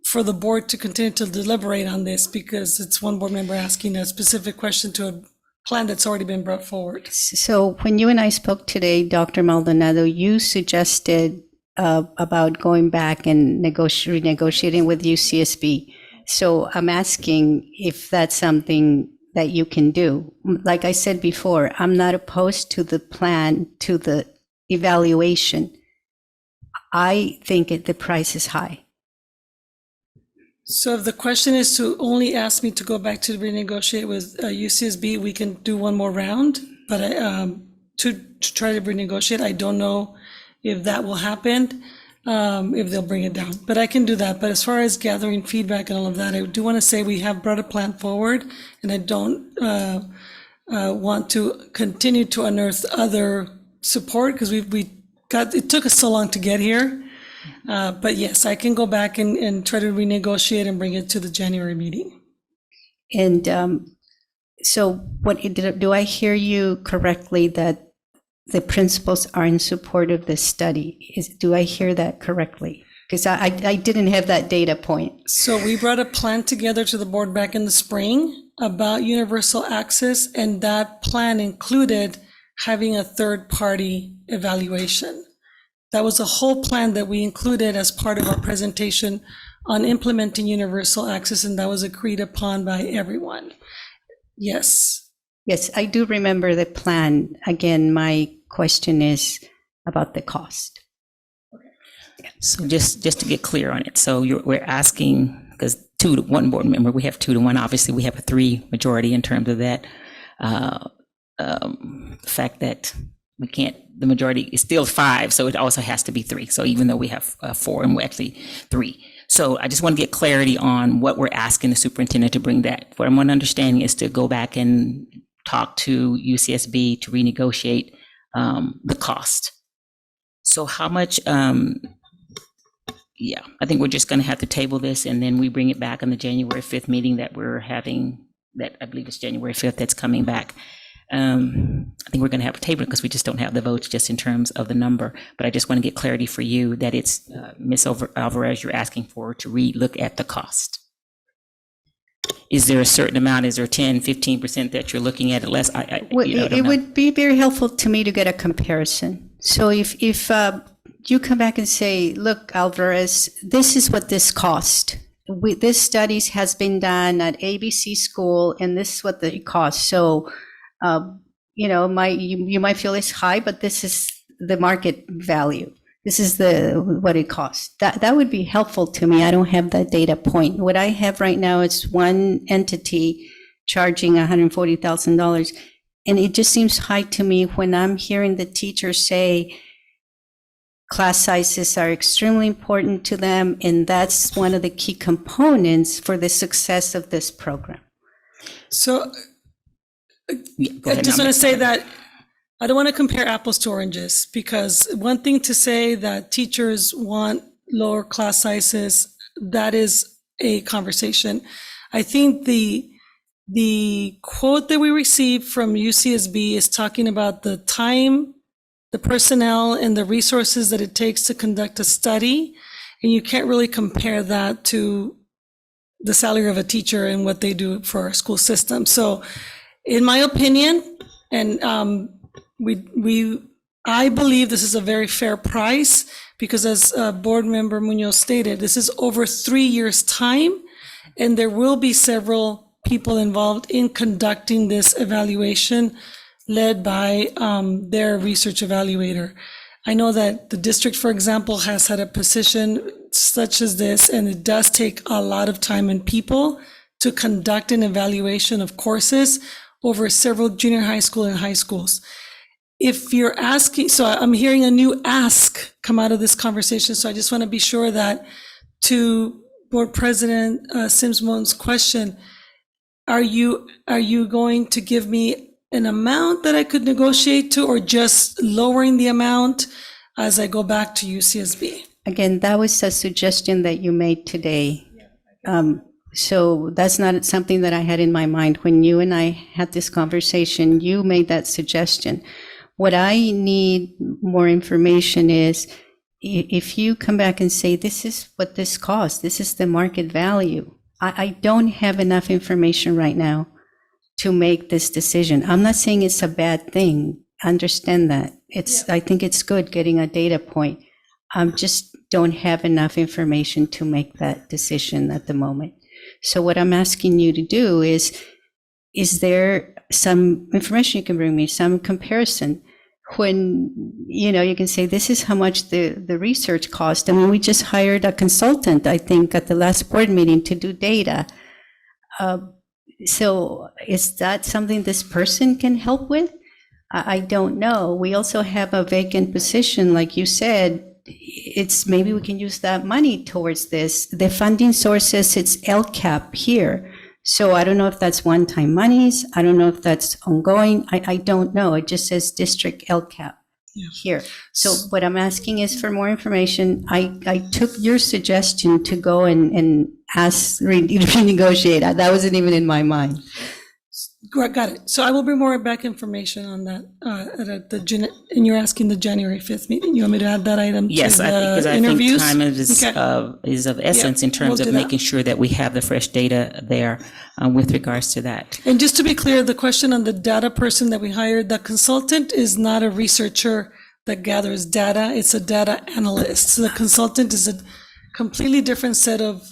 for the board to continue to deliberate on this because it's one board member asking a specific question to a plan that's already been brought forward.
So when you and I spoke today, Dr. Maldonado, you suggested about going back and renegotiating with UCSB. So I'm asking if that's something that you can do. Like I said before, I'm not opposed to the plan, to the evaluation. I think the price is high.
So if the question is to only ask me to go back to renegotiate with UCSB, we can do one more round, but to try to renegotiate, I don't know if that will happen, if they'll bring it down, but I can do that. But as far as gathering feedback and all of that, I do want to say we have brought a plan forward, and I don't want to continue to unearth other support because it took us so long to get here. But yes, I can go back and try to renegotiate and bring it to the January meeting.
And so what do I hear you correctly that the principals are in support of this study? Do I hear that correctly? Because I didn't have that data point.
So we brought a plan together to the board back in the spring about universal access, and that plan included having a third-party evaluation. That was a whole plan that we included as part of our presentation on implementing universal access, and that was agreed upon by everyone. Yes.
Yes, I do remember the plan. Again, my question is about the cost.
So just to get clear on it, so we're asking, because 2 to 1 board member, we have 2 to 1, obviously we have a 3 majority in terms of that. The fact that we can't, the majority is still 5, so it also has to be 3. So even though we have 4 and we're actually 3. So I just want to get clarity on what we're asking the superintendent to bring that. What I'm understanding is to go back and talk to UCSB to renegotiate the cost. So how much, yeah, I think we're just going to have to table this and then we bring it back on the January 5th meeting that we're having, that I believe it's January 5th that's coming back. I think we're going to have to table it because we just don't have the votes just in terms of the number. But I just want to get clarity for you that it's Ms. Alvarez, you're asking for to relook at the cost. Is there a certain amount? Is there 10, 15% that you're looking at it less?
It would be very helpful to me to get a comparison. So if you come back and say, look, Alvarez, this is what this cost. This studies has been done at ABC school, and this is what it costs. So, you might feel it's high, but this is the market value. This is what it costs. That would be helpful to me. I don't have that data point. What I have right now is one entity charging $140,000, and it just seems high to me when I'm hearing the teachers say class sizes are extremely important to them, and that's one of the key components for the success of this program.
So I just want to say that I don't want to compare apples to oranges, because one thing to say that teachers want lower class sizes, that is a conversation. I think the quote that we received from UCSB is talking about the time, the personnel, and the resources that it takes to conduct a study. And you can't really compare that to the salary of a teacher and what they do for our school system. So in my opinion, and I believe this is a very fair price, because as board member Munoz stated, this is over 3 years' time, and there will be several people involved in conducting this evaluation led by their research evaluator. I know that the district, for example, has had a position such as this, and it does take a lot of time and people to conduct an evaluation of courses over several junior high school and high schools. If you're asking, so I'm hearing a new ask come out of this conversation, so I just want to be sure that to Board President Sims-Moen's question, are you going to give me an amount that I could negotiate to, or just lowering the amount as I go back to UCSB?
Again, that was a suggestion that you made today. So that's not something that I had in my mind. When you and I had this conversation, you made that suggestion. What I need more information is if you come back and say, this is what this costs, this is the market value. I don't have enough information right now to make this decision. I'm not saying it's a bad thing. Understand that. I think it's good getting a data point. Just don't have enough information to make that decision at the moment. So what I'm asking you to do is there some information you can bring me, some comparison? When, you can say, this is how much the research cost. I mean, we just hired a consultant, I think, at the last board meeting to do data. So is that something this person can help with? I don't know. We also have a vacant position, like you said. Maybe we can use that money towards this. The funding sources, it's LCAP here. So I don't know if that's one-time monies. I don't know if that's ongoing. I don't know. It just says district LCAP here. So what I'm asking is for more information. I took your suggestion to go and ask, renegotiate. That wasn't even in my mind.
Got it. So I will bring more back information on that and you're asking the January 5th meeting. You want me to add that item
Yes,
to
because
the
I
interviews?
think time is of essence in terms
we'll
of
do that.
making sure that we have the fresh data there with regards to that.
And just to be clear, the question on the data person that we hired, the consultant is not a researcher that gathers data. It's a data analyst. So the consultant is a completely different set of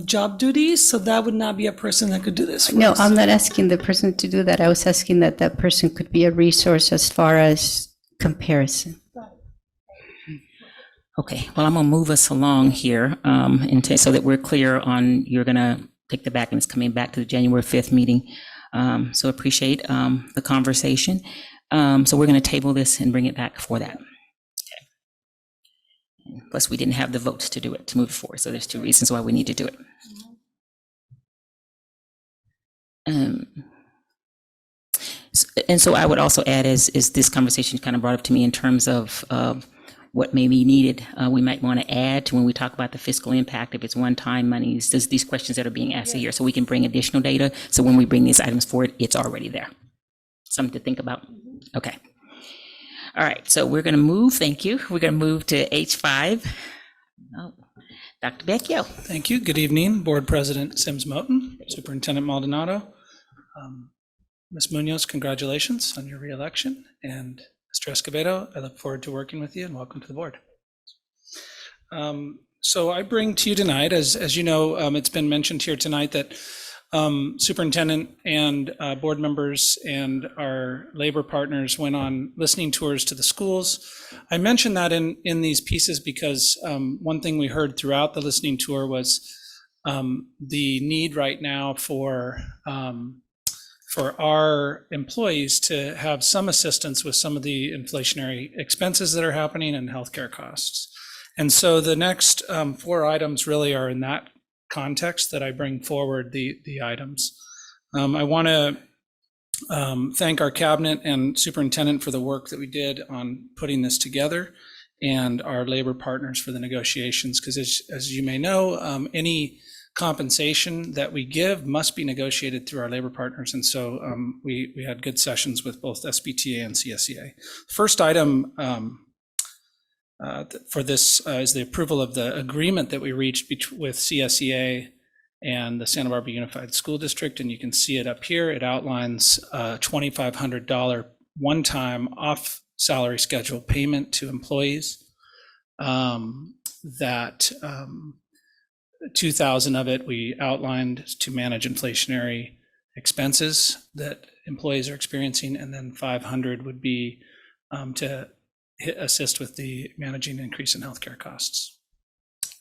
job duties. So that would not be a person that could do this for
No,
us.
I'm not asking the person to do that. I was asking that person could be a resource as far as comparison.
Okay, well, I'm going to move us along here so that we're clear on, you're going to take the back and it's coming back to the January 5th meeting. So appreciate the conversation. So we're going to table this and bring it back for that. Plus, we didn't have the votes to do it, to move it forward. So there's two reasons why we need to do it. And so I would also add, is this conversation kind of brought up to me in terms of what may be needed. We might want to add to when we talk about the fiscal impact, if it's one-time monies, these questions that are being asked here, so we can bring additional data. So when we bring these items forward, it's already there. Something to think about. Okay. All right, so we're going to move, thank you. We're going to move to H5. Oh, Dr. Vecchio.
Thank you. Good evening, Board President Sims Moten, Superintendent Maldonado. Ms. Munoz, congratulations on your reelection. And Mr. Escobedo, I look forward to working with you and welcome to the board. So I bring to you tonight, as you know, it's been mentioned here tonight that superintendent and board members and our labor partners went on listening tours to the schools. I mentioned that in these pieces because one thing we heard throughout the listening tour was the need right now for our employees to have some assistance with some of the inflationary expenses that are happening and healthcare costs. And so the next 4 items really are in that context that I bring forward the items. I want to thank our cabinet and superintendent for the work that we did on putting this together, and our labor partners for the negotiations, because as you may know, any compensation that we give must be negotiated through our labor partners. And so we had good sessions with both SBTA and CSEA. First item for this is the approval of the agreement that we reached with CSEA and the Santa Barbara Unified School District. And you can see it up here. It outlines a $2,500 one-time off salary schedule payment to employees. That 2,000 of it we outlined to manage inflationary expenses that employees are experiencing, and then 500 would be to assist with the managing increase in healthcare costs.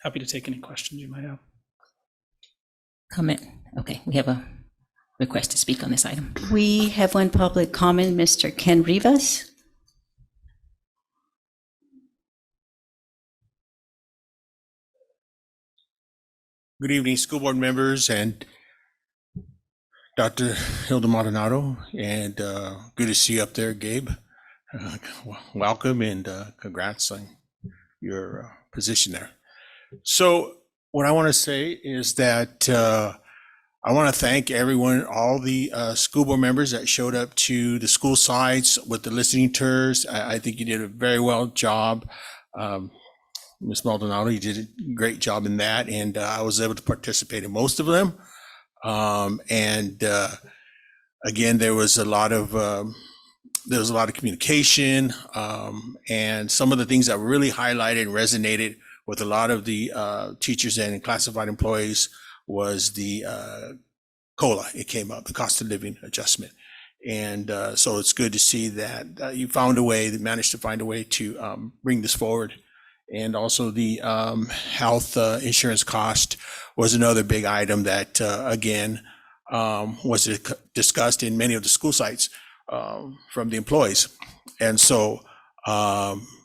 Happy to take any questions you might have.
Comment. Okay, we have a request to speak on this item.
We have one public comment, Mr. Ken Rivas.
Good evening, school board members and Dr. Hilda Maldonado, and good to see you up there, Gabe. Welcome and congrats on your position there. So what I want to say is that I want to thank everyone, all the school board members that showed up to the school sites with the listening tours. I think you did a very well job. Ms. Maldonado, you did a great job in that, and I was able to participate in most of them. Again, there was a lot of communication, and some of the things that really highlighted and resonated with a lot of the teachers and classified employees was the COLA. It came up, the cost of living adjustment. And so it's good to see that you managed to find a way to bring this forward. And also the health insurance cost was another big item that, again, was discussed in many of the school sites from the employees. And so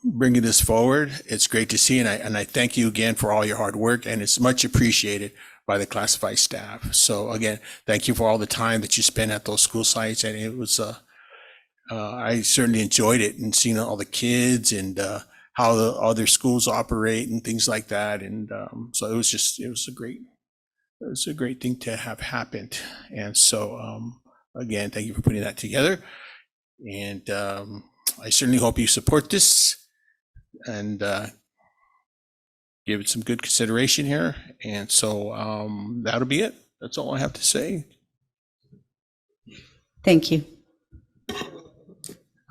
bringing this forward, it's great to see. And I thank you again for all your hard work, and it's much appreciated by the classified staff. So again, thank you for all the time that you spent at those school sites. And it was, I certainly enjoyed it and seeing all the kids and how the other schools operate and things like that. And so it was a great thing to have happened. And so again, thank you for putting that together. And I certainly hope you support this and give it some good consideration here. And so that'll be it. That's all I have to say.
Thank you.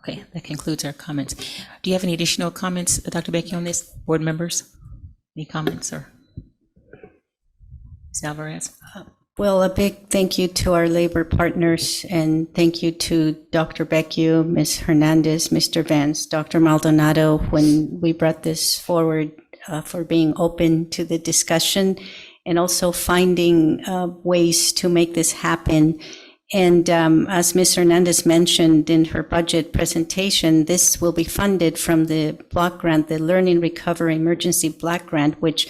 Okay, that concludes our comments. Do you have any additional comments, Dr. Becky, on this, board members? Any comments or Ms. Alvarez?
Well, a big thank you to our labor partners, and thank you to Dr. Becchio, Ms. Hernandez, Mr. Vance, Dr. Maldonado, when we brought this forward, for being open to the discussion and also finding ways to make this happen. And as Ms. Hernandez mentioned in her budget presentation, this will be funded from the block grant, the Learning Recovery Emergency Block Grant, which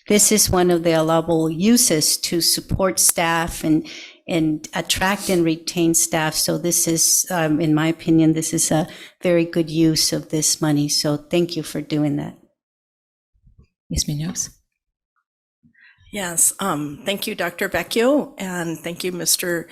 this is one of the allowable uses to support staff and attract and retain staff. So this is, in my opinion, this is a very good use of this money. So thank you for doing that.
Ms. Munoz?
Yes, thank you, Dr. Becchio, and thank you, Mr.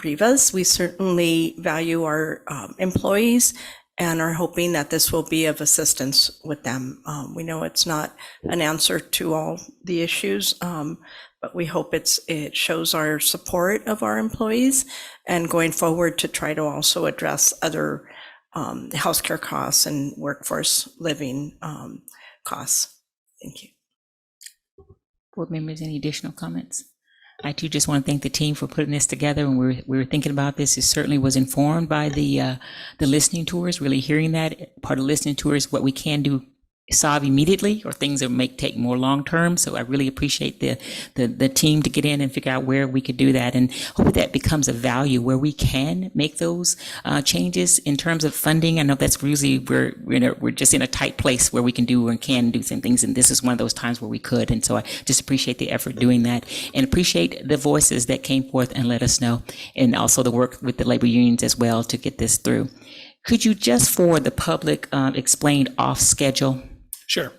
Rivas. We certainly value our employees and are hoping that this will be of assistance with them. We know it's not an answer to all the issues, but we hope it shows our support of our employees and going forward to try to also address other healthcare costs and workforce living costs. Thank you.
Board members, any additional comments? I too just want to thank the team for putting this together. When we were thinking about this, it certainly was informed by the listening tours, really hearing that. Part of listening tours, what we can do solve immediately or things that may take more long term. So I really appreciate the team to get in and figure out where we could do that, and hope that becomes a value where we can make those changes in terms of funding. I know that's usually we're just in a tight place where we can do some things, and this is one of those times where we could. And so I just appreciate the effort doing that, and appreciate the voices that came forth and let us know, and also the work with the labor unions as well to get this through. Could you just for the public explain off schedule?
Sure.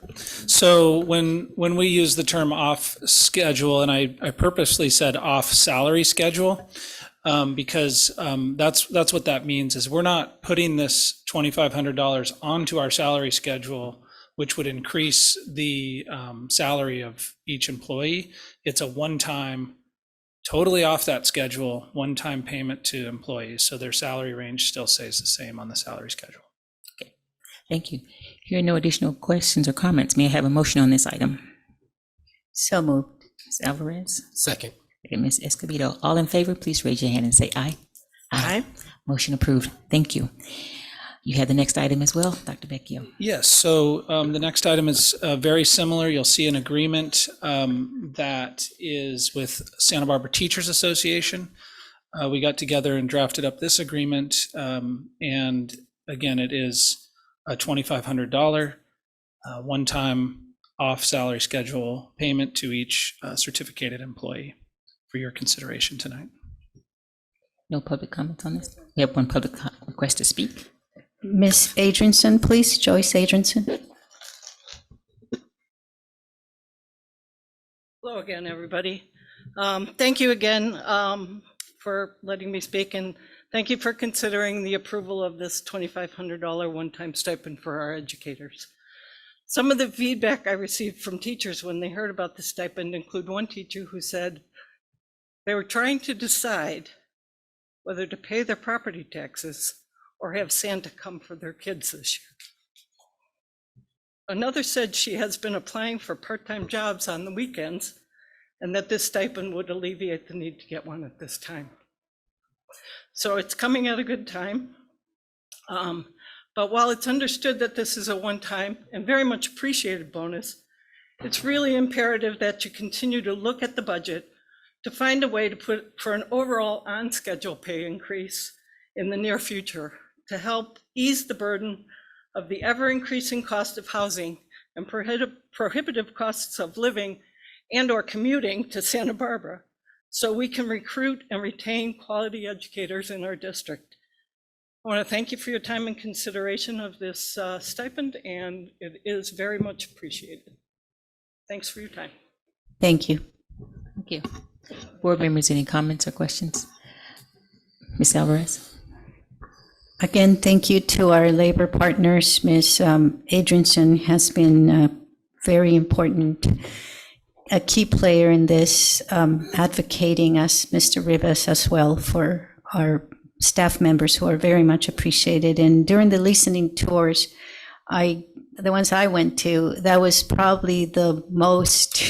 So when we use the term off schedule, and I purposely said off salary schedule, because that's what that means is we're not putting this $2,500 onto our salary schedule, which would increase the salary of each employee. It's a one-time, totally off that schedule, one-time payment to employees. So their salary range still stays the same on the salary schedule.
Okay, thank you. Hearing no additional questions or comments, may I have a motion on this item?
So moved.
Ms. Alvarez?
Second.
And Ms. Escobedo, all in favor, please raise your hand and say aye.
Aye.
Motion approved. Thank you. You have the next item as well, Dr. Becchio.
Yes, so the next item is very similar. You'll see an agreement that is with Santa Barbara Teachers Association. We got together and drafted up this agreement, and again, it is a $2,500 one-time off salary schedule payment to each certificated employee for your consideration tonight.
No public comments on this? We have one public request to speak.
Ms. Adrianson, please, Joyce Adrianson.
Hello again, everybody. Thank you again for letting me speak, and thank you for considering the approval of this $2,500 one-time stipend for our educators. Some of the feedback I received from teachers when they heard about the stipend include one teacher who said they were trying to decide whether to pay their property taxes or have Santa come for their kids this year. Another said she has been applying for part-time jobs on the weekends and that this stipend would alleviate the need to get one at this time. So it's coming at a good time. But while it's understood that this is a one-time and very much appreciated bonus, it's really imperative that you continue to look at the budget to find a way to put for an overall on-schedule pay increase in the near future to help ease the burden of the ever-increasing cost of housing and prohibitive costs of living and or commuting to Santa Barbara, so we can recruit and retain quality educators in our district. I want to thank you for your time and consideration of this stipend, and it is very much appreciated. Thanks for your time.
Thank you.
Thank you. Board members, any comments or questions? Ms. Alvarez?
Again, thank you to our labor partners. Ms. Adrianson has been very important, a key player in this, advocating us, Mr. Rivas as well, for our staff members who are very much appreciated. And during the listening tours, the ones I went to, that was probably the most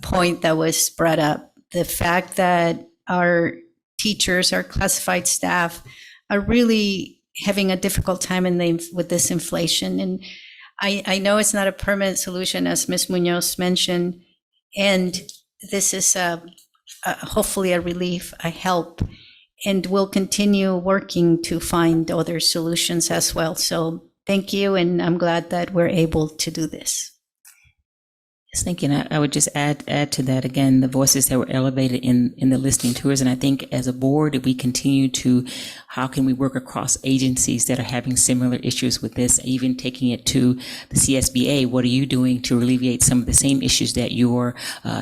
point that was brought up. The fact that our teachers, our classified staff, are really having a difficult time with this inflation. And I know it's not a permanent solution, as Ms. Munoz mentioned, and this is hopefully a relief, a help, and we'll continue working to find other solutions as well. So thank you, and I'm glad that we're able to do this.
Yes, thank you. And I would just add to that again, the voices that were elevated in the listening tours. And I think as a board, we continue to, how can we work across agencies that are having similar issues with this, even taking it to the CSBA? What are you doing to alleviate some of the same issues that your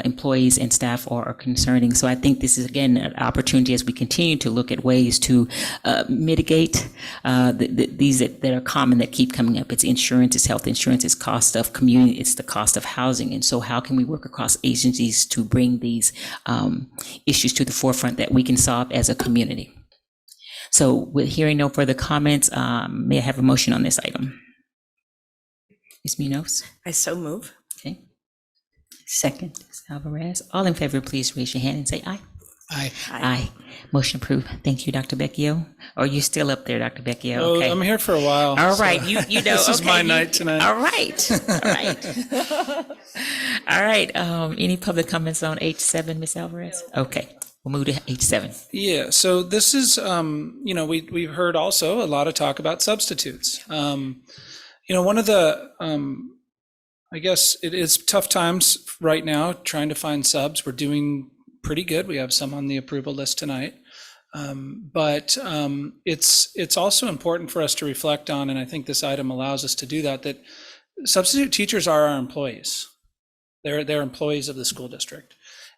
employees and staff are concerning? So I think this is, again, an opportunity as we continue to look at ways to mitigate these that are common, that keep coming up. It's insurance, it's health insurance, it's cost of community, it's the cost of housing. And so how can we work across agencies to bring these issues to the forefront that we can solve as a community? So with hearing no further comments, may I have a motion on this item? Ms. Munoz?
I so move.
Okay.
Second.
Ms. Alvarez, all in favor, please raise your hand and say aye.
Aye.
Aye. Motion approved. Thank you, Dr. Becchio. Are you still up there, Dr. Becchio?
Oh,
Okay.
I'm here for a while.
All
so
right, you know.
This is
okay,
my night tonight.
All right, all right. All right, any public comments on H7, Ms. Alvarez? Okay, we'll move to H7.
Yeah, so this is, we've heard also a lot of talk about substitutes. One of the, I guess it is tough times right now trying to find subs. We're doing pretty good. We have some on the approval list tonight. But it's also important for us to reflect on, and I think this item allows us to do that substitute teachers are our employees. They're employees of the school district,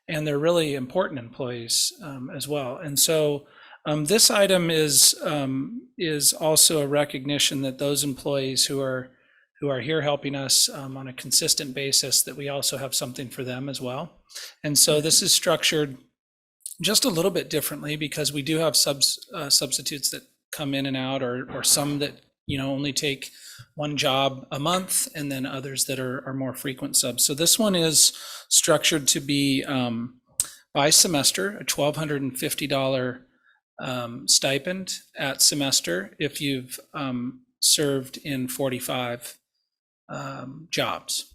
and they're really important employees as well. And so this item is also a recognition that those employees who are here helping us on a consistent basis, that we also have something for them as well. And so this is structured just a little bit differently because we do have substitutes that come in and out, or some that only take one job a month, and then others that are more frequent subs. So this one is structured to be by semester, a $1,250 stipend at semester if you've served in 45 jobs.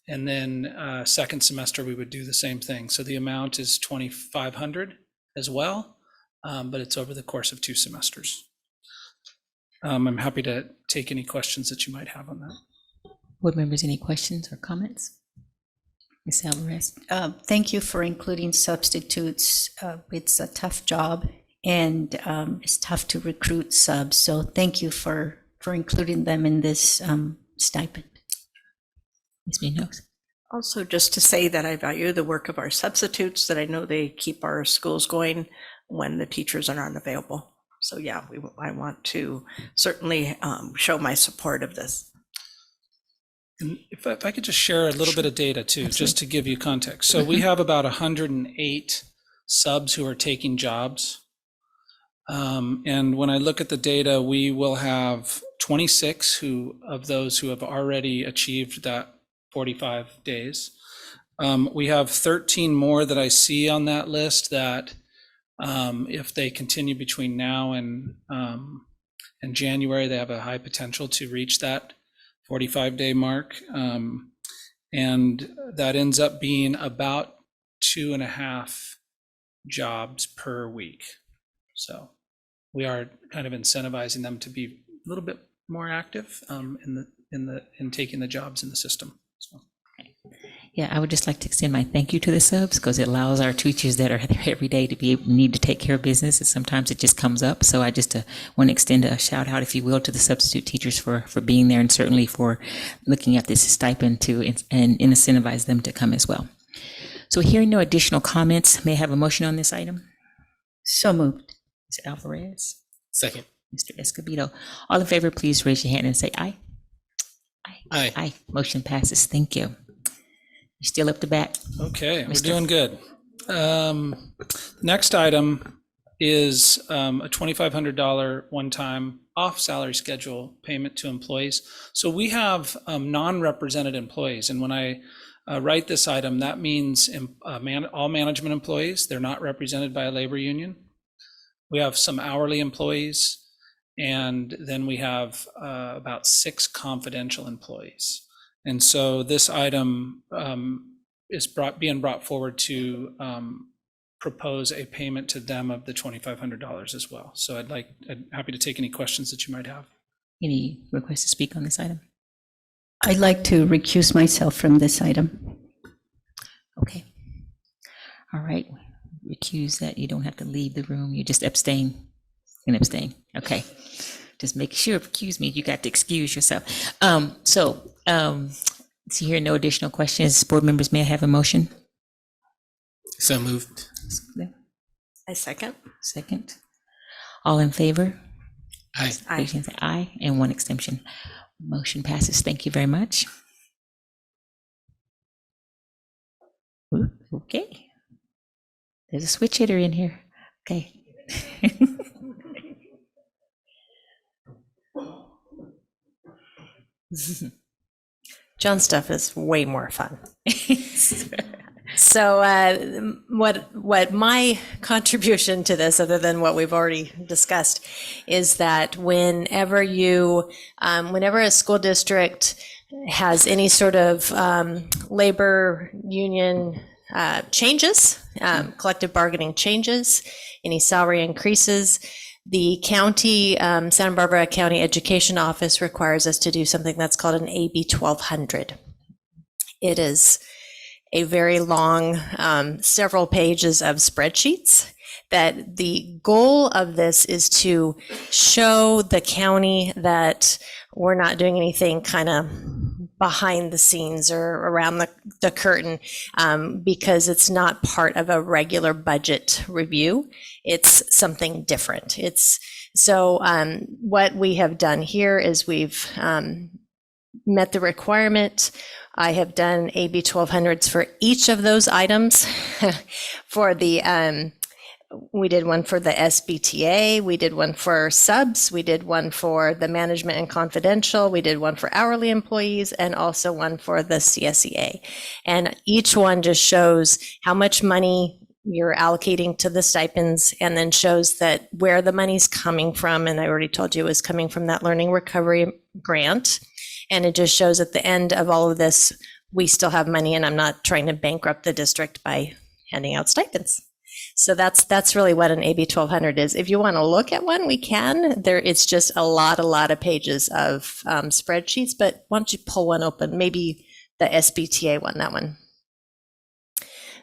And then second semester, we would do the same thing. So the amount is $2,500 as well, but it's over the course of 2 semesters. I'm happy to take any questions that you might have on that.
Board members, any questions or comments? Ms. Alvarez?
Thank you for including substitutes. It's a tough job, And it's tough to recruit subs. So thank you for including them in this stipend.
Ms. Munoz.
Also, just to say that I value the work of our substitutes, that I know they keep our schools going when the teachers are not available. So yeah, I want to certainly show my support of this.
And if I could just share a little bit of data too, just to give you context. So we have about 108 subs who are taking jobs. And when I look at the data, we will have 26 of those who have already achieved that 45 days. We have 13 more that I see on that list that if they continue between now and January, they have a high potential to reach that 45-day mark. And that ends up being about 2.5 jobs per week. So we are kind of incentivizing them to be a little bit more active in taking the jobs in the system. So.
Yeah, I would just like to extend my thank you to the subs because it allows our teachers that are there every day to need to take care of business, and sometimes it just comes up. So I just want to extend a shout out, if you will, to the substitute teachers for being there, and certainly for looking at this stipend to and incentivize them to come as well. So hearing no additional comments, may I have a motion on this item?
So moved.
Mr. Alvarez.
Second.
Mr. Escobedo. All in favor, please raise your hand and say aye.
Aye.
Aye. Motion passes. Thank you. You're still up to bat.
Okay, we're doing good. Next item is a $2,500 one-time off-salary schedule payment to employees. So we have non-represented employees, and when I write this item, that means all management employees. They're not represented by a labor union. We have some hourly employees, and then we have about 6 confidential employees. And so this item is being brought forward to propose a payment to them of the $2,500 as well. So I'm happy to take any questions that you might have.
Any requests to speak on this item?
I'd like to recuse myself from this item.
Okay. All right. Recuse that. You don't have to leave the room. You just abstain and abstain. Okay. Just make sure, excuse me, you got to excuse yourself. So here, no additional questions. Board members, may I have a motion?
So moved.
I second.
Second. All in favor?
Aye.
Aye.
Aye, and 1 extension. Motion passes. Thank you very much. Ooh, okay. There's a switch hitter in here. Okay.
John stuff is way more fun. So what my contribution to this, other than what we've already discussed, is that whenever a school district has any sort of labor union changes, collective bargaining changes, any salary increases, the county, Santa Barbara County Education Office requires us to do something that's called an AB 1200. It is a very long, several pages of spreadsheets that the goal of this is to show the county that we're not doing anything kind of behind the scenes or around the curtain, because it's not part of a regular budget review. It's something different. What we have done here is we've met the requirement. I have done AB 1200s for each of those items. For the we did one for the SBTA, we did one for subs, we did one for the management and confidential, we did one for hourly employees, and also one for the CSEA. And each one just shows how much money you're allocating to the stipends, and then shows that where the money's coming from. And I already told you it was coming from that learning recovery grant. And it just shows at the end of all of this, we still have money, and I'm not trying to bankrupt the district by handing out stipends. So that's really what an AB 1200 is. If you want to look at one, we can. It's just a lot of pages of spreadsheets, but why don't you pull one open? Maybe the SBTA one, that one.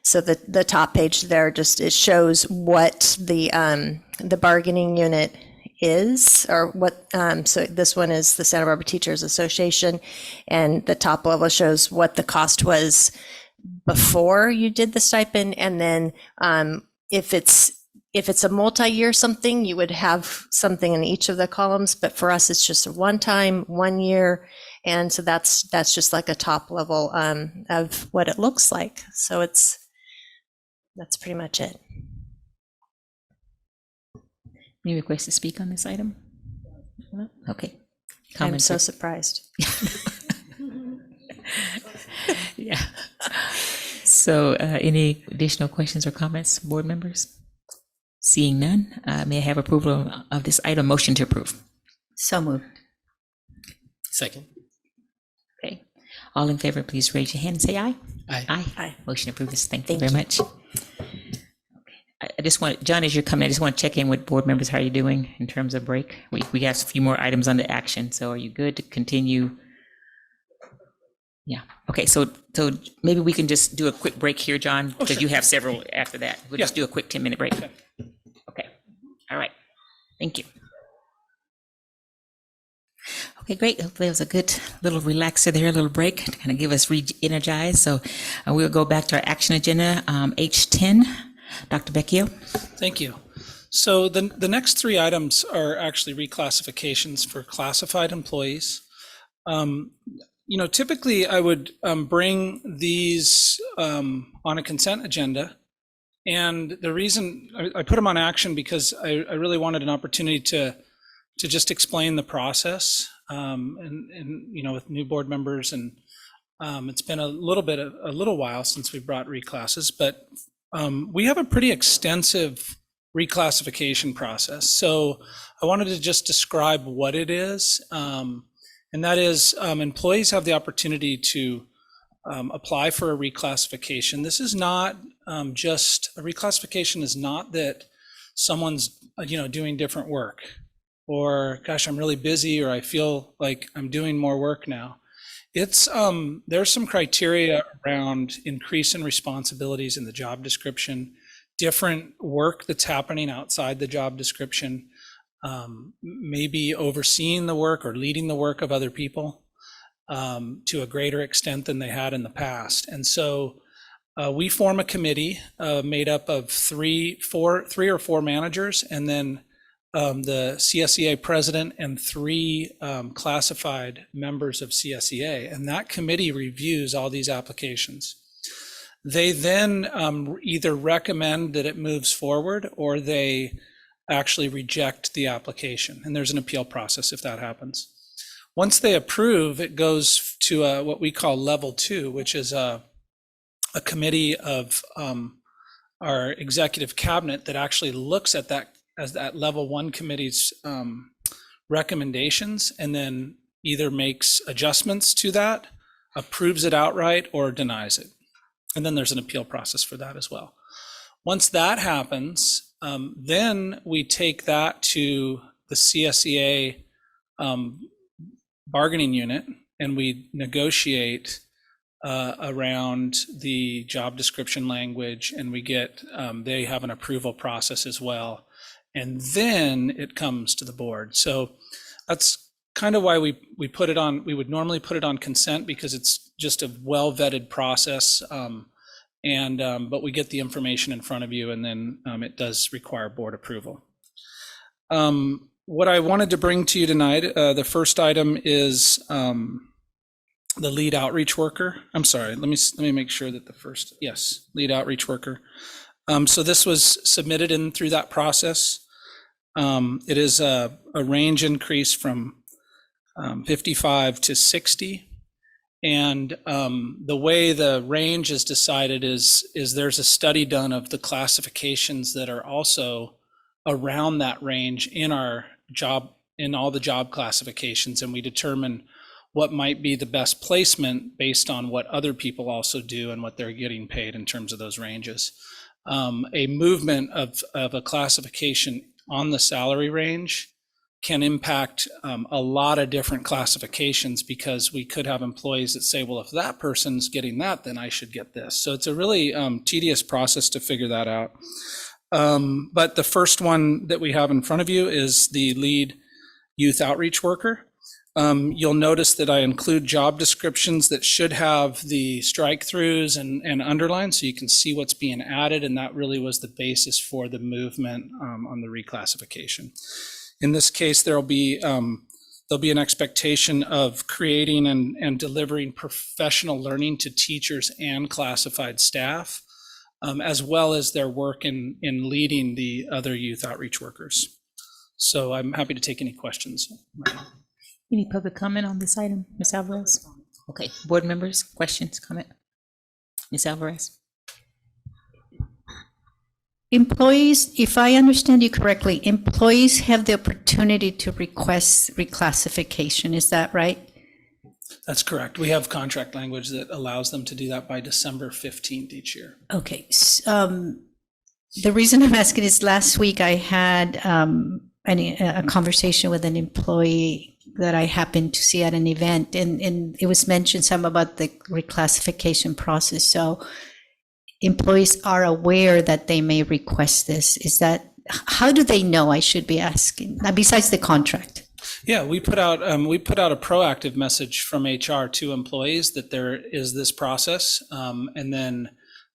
So the top page there just, it shows what the bargaining unit is, or what, so this one is the Santa Barbara Teachers Association, and the top level shows what the cost was before you did the stipend, and then if it's a multi-year something, you would have something in each of the columns, but for us, it's just a one-time, 1 year, and so that's just like a top level of what it looks like. So that's pretty much it.
Any requests to speak on this item? No? Okay.
I'm
Comments
so
or-
surprised.
Yeah. So any additional questions or comments, board members? Seeing none, may I have approval of this item? Motion to approve.
So moved.
Second.
Okay. All in favor, please raise your hand and say aye.
Aye.
Aye. Motion approved. Thank you very much. Okay. I just want, John, as you're coming, I just want to check in with board members. How are you doing in terms of break? We have a few more items under action. So are you good to continue? Yeah. Okay. So maybe we can just do a quick break here, John, because you have several after that. We'll just do a quick 10-minute break. Okay. All right. Thank you. Okay, great. Hopefully it was a good little relaxer there, a little break to kind of give us re-energized. So we'll go back to our action agenda, H10. Dr. Becchio.
Thank you. So the next three items are actually reclassifications for classified employees. Typically I would bring these on a consent agenda. And the reason I put them on action because I really wanted an opportunity to just explain the process and with new board members. And it's been a little while since we brought reclasses, but we have a pretty extensive reclassification process. So I wanted to just describe what it is. And that is employees have the opportunity to apply for a reclassification. This is not just a reclassification is not that someone's, doing different work or gosh, I'm really busy or I feel like I'm doing more work now. It's there's some criteria around increase in responsibilities in the job description, different work that's happening outside the job description, maybe overseeing the work or leading the work of other people to a greater extent than they had in the past. And so we form a committee made up of three or four managers, and then the CSEA president and three classified members of CSEA, and that committee reviews all these applications. They then either recommend that it moves forward or they actually reject the application, and there's an appeal process if that happens. Once they approve, it goes to what we call level 2, which is a committee of our executive cabinet that actually looks at that as that level 1 committee's recommendations, and then either makes adjustments to that, approves it outright, or denies it. And then there's an appeal process for that as well. Once that happens, then we take that to the CSEA bargaining unit, and we negotiate around the job description language, and we get, they have an approval process as well. And then it comes to the board. So that's kind of why we put it on, we would normally put it on consent because it's just a well-vetted process. But we get the information in front of you, and then it does require board approval. What I wanted to bring to you tonight, the first item is the lead outreach worker. I'm sorry, let me make sure that yes, lead outreach worker. So this was submitted in through that process. It is a range increase from 55 to 60. And the way the range is decided is there's a study done of the classifications that are also around that range in all the job classifications, and we determine what might be the best placement based on what other people also do and what they're getting paid in terms of those ranges. A movement of a classification on the salary range can impact a lot of different classifications, because we could have employees that say, well, if that person's getting that, then I should get this. So it's a really tedious process to figure that out. But the first one that we have in front of you is the lead youth outreach worker. You'll notice that I include job descriptions that should have the strike throughs and underlines, so you can see what's being added, and that really was the basis for the movement on the reclassification. In this case, there'll be an expectation of creating and delivering professional learning to teachers and classified staff, as well as their work in leading the other youth outreach workers. So I'm happy to take any questions.
Any public comment on this item, Ms. Alvarez? Okay, board members, questions, comment? Ms. Alvarez?
Employees, if I understand you correctly, employees have the opportunity to request reclassification. Is that right?
That's correct. We have contract language that allows them to do that by December 15th each year.
Okay. The reason I'm asking is last week I had a conversation with an employee that I happened to see at an event, and it was mentioned some about the reclassification process. So employees are aware that they may request this. Is that, how do they know, I should be asking, besides the contract?
Yeah, we put out a proactive message from HR to employees that there is this process, and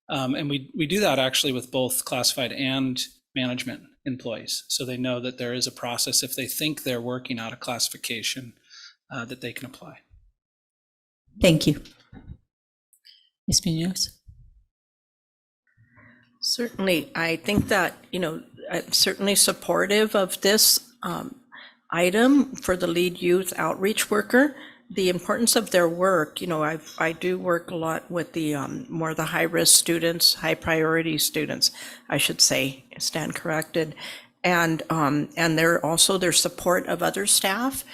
we do that actually with both classified and management employees, so they know that there is a process if they think they're working out a classification that they can apply.
Thank you.
Ms. Munoz?
Certainly, I think that, I'm certainly supportive of this item for the lead youth outreach worker. The importance of their work, I do work a lot with the more the high-risk students, high priority students, I should say, stand corrected. And they're also their support of other staff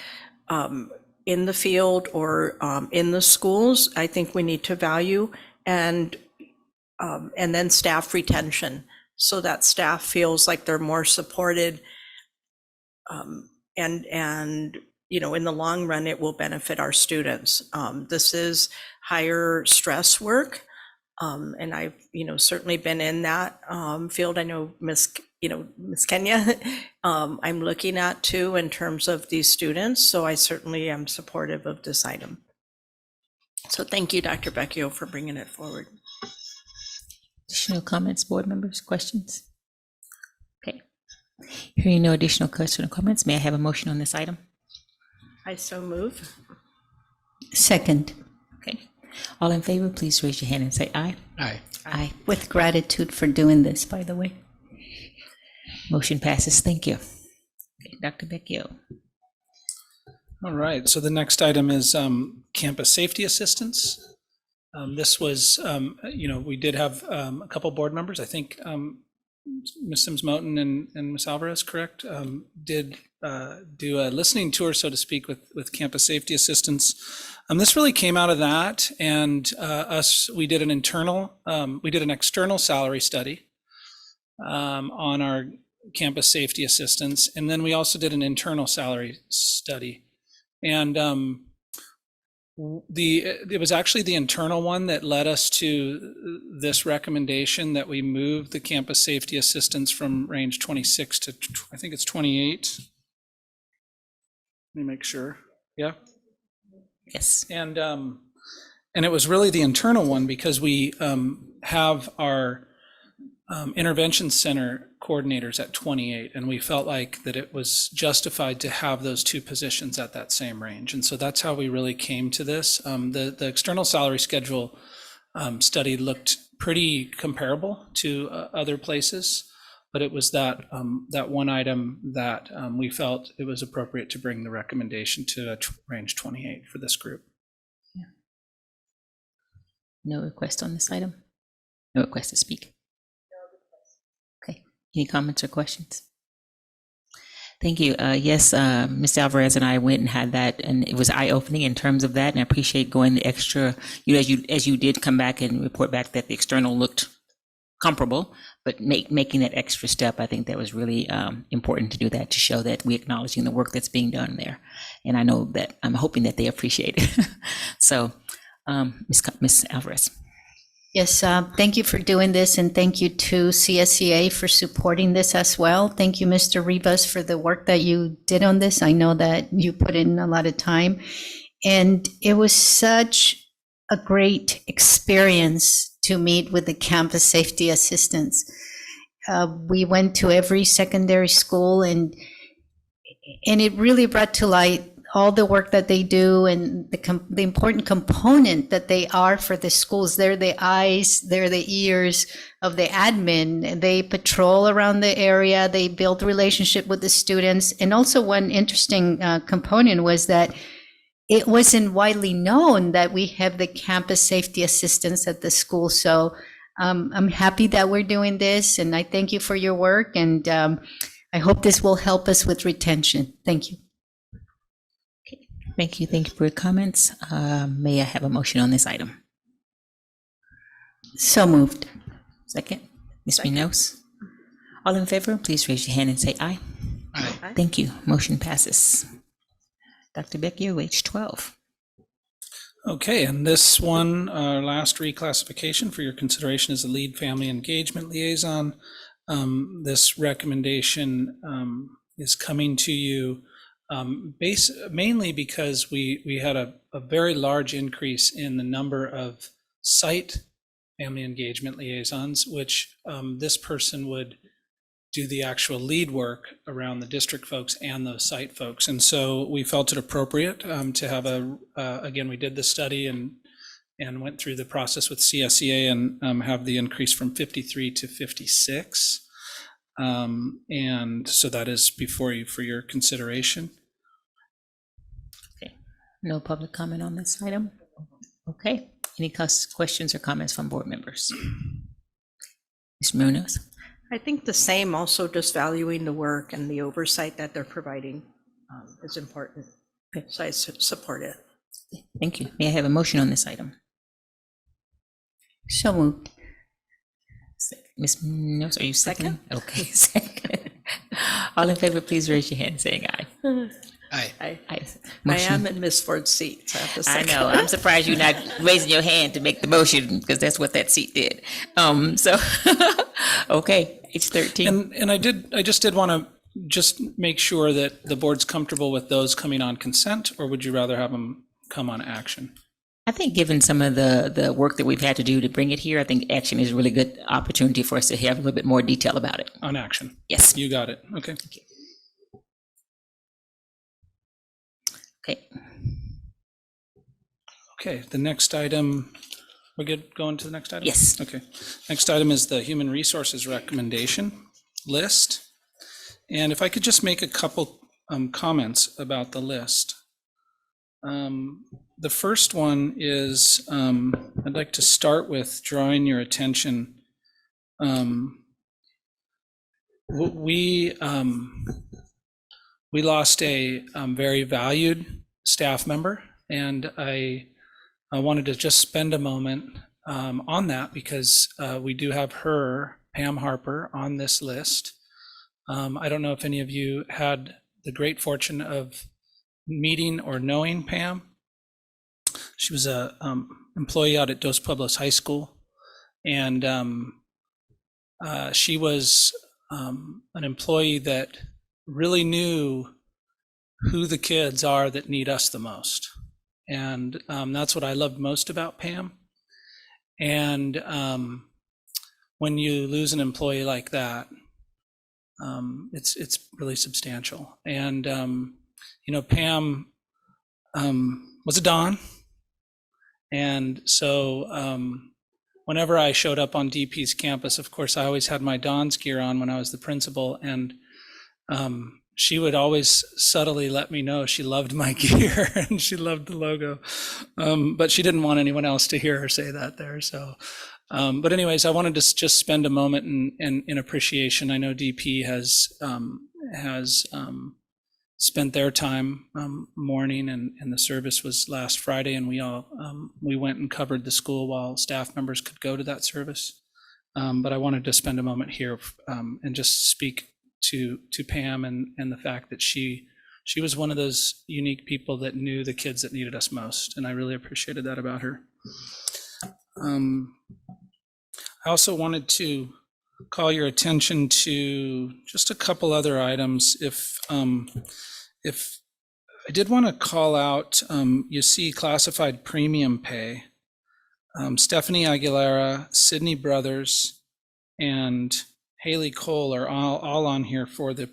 in the field or in the schools, I think we need to value, and then staff retention, so that staff feels like they're more supported, and in the long run, it will benefit our students. This is higher stress work, and I've certainly been in that field. I know Miss Kenya, I'm looking at too in terms of these students. So I certainly am supportive of this item. So thank you, Dr. Becchio, for bringing it forward.
Additional comments, board members, questions? Okay. Hearing no additional questions or comments, may I have a motion on this item?
I so move.
Second.
Okay. All in favor, please raise your hand and say aye.
Aye.
Aye. With gratitude for doing this, by the way.
Motion passes. Thank you. Okay, Dr. Becchio.
All right, so the next item is campus safety assistance. This was, we did have a couple board members, I think Ms. Sims-Moten and Ms. Alvarez, correct, did do a listening tour, so to speak, with campus safety assistance. This really came out of that, and we did an external salary study on our campus safety assistants, and then we also did an internal salary study. And it was actually the internal one that led us to this recommendation that we move the campus safety assistants from range 26 to, I think it's 28. Let me make sure. Yeah.
Yes.
And it was really the internal one because we have our intervention center coordinators at 28, and we felt like that it was justified to have those two positions at that same range. And so that's how we really came to this. The external salary schedule study looked pretty comparable to other places, but it was that one item that we felt it was appropriate to bring the recommendation to range 28 for this group.
Yeah. No request on this item? No request to speak? Any comments or questions? Thank you. Yes, Ms. Alvarez and I went and had that, and it was eye-opening in terms of that, and I appreciate going the extra, as you did come back and report back that the external looked comparable, but making that extra step, I think that was really important to do that, to show that we acknowledging the work that's being done there. And I know that I'm hoping that they appreciate it. So, Ms. Alvarez.
Yes, thank you for doing this, and thank you to CSEA for supporting this as well. Thank you, Mr. Rivas, for the work that you did on this. I know that you put in a lot of time, and it was such a great experience to meet with the campus safety assistants. We went to every secondary school, and it really brought to light all the work that they do and the important component that they are for the schools. They're the eyes, they're the ears of the admin. They patrol around the area, they build relationship with the students. And also one interesting component was that it wasn't widely known that we have the campus safety assistants at the school. So I'm happy that we're doing this, and I thank you for your work, and I hope this will help us with retention. Thank you.
Thank you. Thank you for your comments. May I have a motion on this item?
So moved.
Second, Ms. Munoz. All in favor, please raise your hand and say aye.
Aye.
Thank you. Motion passes. Dr. Becchio, H12.
Okay, and this one, our last reclassification for your consideration is the lead family engagement liaison. This recommendation is coming to you mainly because we had a very large increase in the number of site family engagement liaisons, which this person would do the actual lead work around the district folks and the site folks. And so we felt it appropriate to have again, we did the study and went through the process with CSEA and have the increase from 53 to 56. And so that is before you for your consideration.
Okay, no public comment on this item. Okay, any questions or comments from board members? Ms. Munoz?
I think the same, also just valuing the work and the oversight that they're providing is important. So I support it.
Thank you. May I have a motion on this item?
So moved.
Ms. Munoz, are you seconding? Okay, second. All in favor, please raise your hand saying aye.
Aye.
Aye.
I am in Ms. Ford's seat, so I have to
I
second.
know. I'm surprised you're not raising your hand to make the motion, because that's what that seat did. So, okay, it's 13.
And I just did want to just make sure that the board's comfortable with those coming on consent, or would you rather have them come on action?
I think given some of the work that we've had to do to bring it here, I think action is a really good opportunity for us to have a little bit more detail about it.
On action?
Yes.
You got it. Okay.
Okay.
Okay, the next item, we're good going to the next item?
Yes.
Okay. Next item is the human resources recommendation list. And if I could just make a couple comments about the list. The first one is, I'd like to start with drawing your attention. We lost a very valued staff member, and I wanted to just spend a moment on that because we do have her, Pam Harper, on this list. I don't know if any of you had the great fortune of meeting or knowing Pam. She was a employee out at Dos Pueblos High School, and she was an employee that really knew who the kids are that need us the most. And that's what I loved most about Pam. And when you lose an employee like that, it's really substantial. And you know, Pam was a Don. And so whenever I showed up on DP's campus, of course, I always had my Don's gear on when I was the principal. And she would always subtly let me know she loved my gear and she loved the logo. But she didn't want anyone else to hear her say that there. So, but anyways, I wanted to just spend a moment in appreciation. I know DP has spent their time mourning, and the service was last Friday, and we went and covered the school while staff members could go to that service. But I wanted to spend a moment here and just speak to Pam and the fact that she was one of those unique people that knew the kids that needed us most, and I really appreciated that about her. I also wanted to call your attention to just a couple other items. If I did want to call out, you see classified premium pay. Stephanie Aguilera, Sydney Brothers, and Haley Cole are all on here for the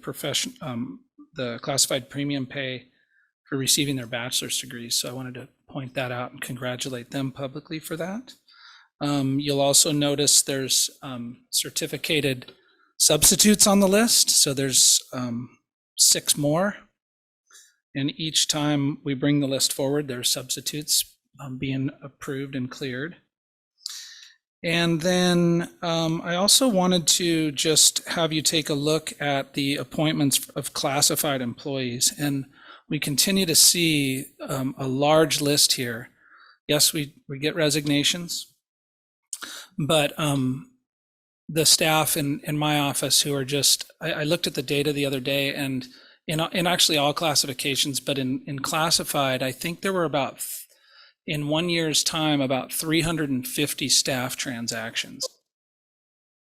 the classified premium pay for receiving their bachelor's degrees. So I wanted to point that out and congratulate them publicly for that. You'll also notice there's certificated substitutes on the list. So there's 6 more. And each time we bring the list forward, there's substitutes being approved and cleared. And then I also wanted to just have you take a look at the appointments of classified employees. And we continue to see a large list here. Yes, we get resignations, but the staff in my office who are just, I looked at the data the other day, and in actually all classifications, but in classified, I think there were about, in 1 year's time, about 350 staff transactions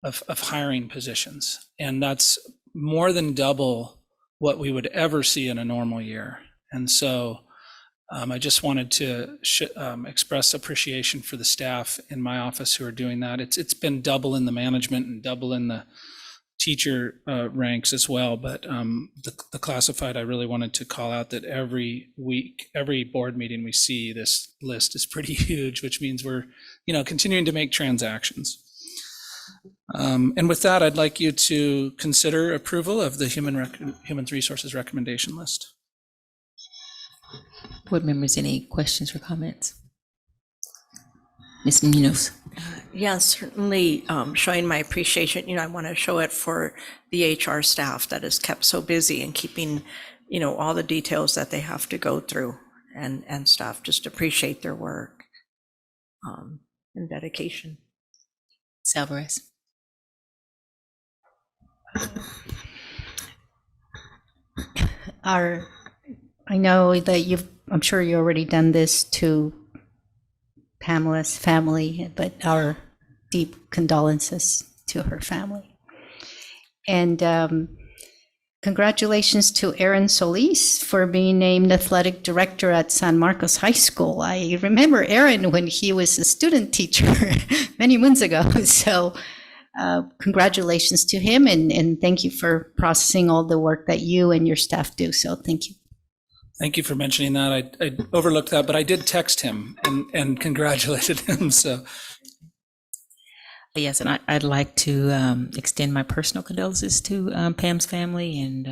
of hiring positions. And that's more than double what we would ever see in a normal year. And so I just wanted to express appreciation for the staff in my office who are doing that. It's been double in the management and double in the teacher ranks as well. But the classified, I really wanted to call out that every week, every board meeting we see, this list is pretty huge, which means we're, continuing to make transactions. And with that, I'd like you to consider approval of the Human Resources recommendation list.
Board members, any questions or comments? Ms. Munoz.
Yes, certainly showing my appreciation. I want to show it for the HR staff that is kept so busy and keeping, all the details that they have to go through and stuff. Just appreciate their work and dedication.
Alvarez.
I know that I'm sure you already done this to Pamela's family, but our deep condolences to her family. And congratulations to Aaron Solis for being named athletic director at San Marcos High School. I remember Aaron when he was a student teacher many moons ago. So congratulations to him, and thank you for processing all the work that you and your staff do. So thank you.
Thank you for mentioning that. I overlooked that, but I did text him and congratulated him. So,
yes, and I'd like to extend my personal condolences to Pam's family, and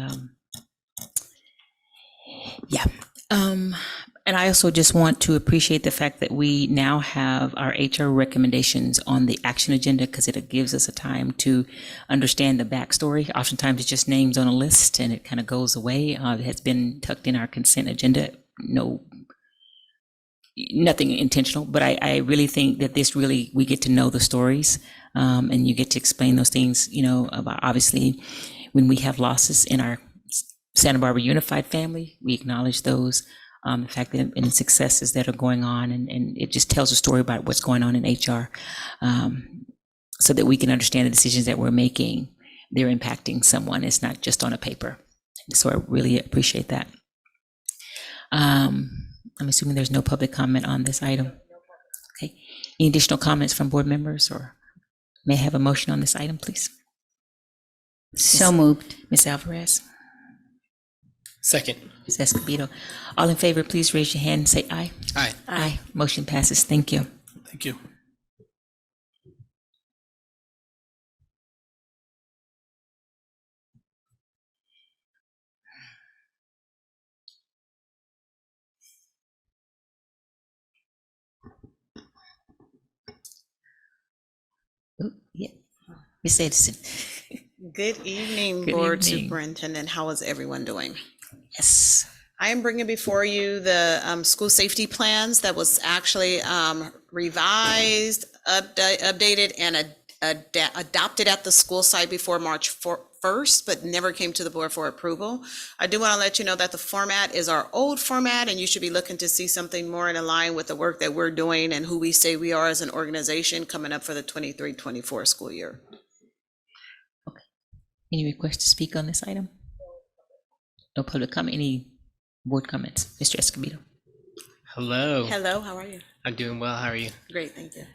and I also just want to appreciate the fact that we now have our HR recommendations on the action agenda, because it gives us a time to understand the backstory. Oftentimes it's just names on a list and it kind of goes away. It has been tucked in our consent agenda. Nothing intentional, but I really think that we get to know the stories, and you get to explain those things, about obviously when we have losses in our Santa Barbara Unified family, we acknowledge those. The fact that and successes that are going on, and it just tells a story about what's going on in HR, so that we can understand the decisions that we're making, they're impacting someone. It's not just on a paper. So I really appreciate that. I'm assuming there's no public comment on this item. Okay. Any additional comments from board members, or may I have a motion on this item, please?
So moved.
Ms. Alvarez.
Second.
Ms. Escobedo. All in favor, please raise your hand and say aye.
Aye.
Aye. Motion passes. Thank you.
Thank you.
Yeah. Ms. Edison.
Good evening,
Good
Board
evening.
Superintendent. How is everyone doing?
Yes.
I am bringing before you the school safety plans that was actually revised, updated, and adopted at the school site before March 1st, but never came to the board for approval. I do want to let you know that the format is our old format, and you should be looking to see something more in line with the work that we're doing and who we say we are as an organization coming up for the 23-24 school year.
Any requests to speak on this item? No public comment, any board comments? Mr. Escobedo.
Hello.
Hello, how are you?
I'm doing well. How are you?
Great, thank you.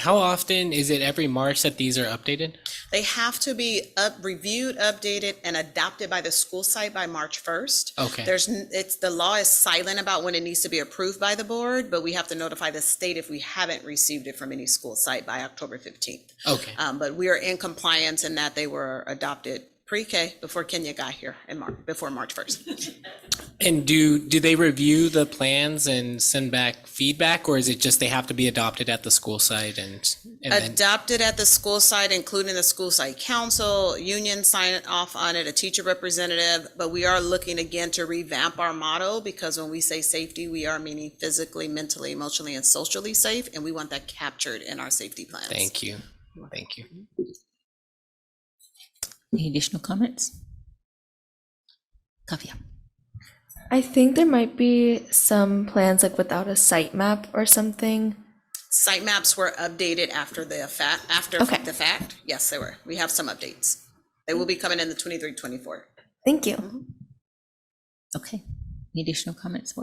How often is it every March that these are updated?
They have to be reviewed, updated, and adopted by the school site by March 1st.
Okay.
The law is silent about when it needs to be approved by the board, but we have to notify the state if we haven't received it from any school site by October 15th.
Okay.
But we are in compliance in that they were adopted pre-K before Kenya got here before March 1st.
And do they review the plans and send back feedback, or is it just they have to be adopted at the school site and then?
Adopted at the school site, including the school site council, union sign off on it, a teacher representative, but we are looking again to revamp our model, because when we say safety, we are meaning physically, mentally, emotionally, and socially safe, and we want that captured in our safety plans.
Thank you. Thank you.
Any additional comments? Kavya.
I think there might be some plans like without a site map or something.
Site maps were updated after the fact. Yes, they were. We have some updates. They will be coming in the 23-24.
Thank you.
Okay. Any additional comments?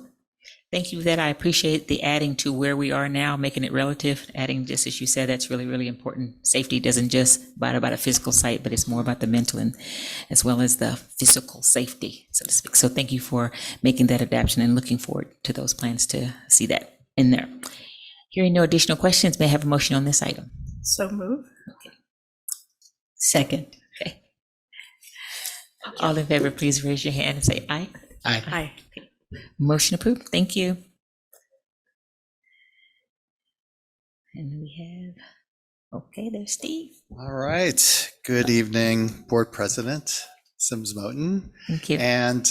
Thank you for that. I appreciate the adding to where we are now, making it relative, adding, just as you said, that's really, really important. Safety doesn't just about a physical site, but it's more about the mental and as well as the physical safety, so to speak. So thank you for making that adaptation and looking forward to those plans to see that in there. Hearing no additional questions, may I have a motion on this item?
So move.
Second.
Okay. All in favor, please raise your hand and say aye.
Aye.
Aye.
Motion approved. Thank you. And we have, okay, there's Steve.
All right. Good evening, Board President Sims Moten.
Thank you.
And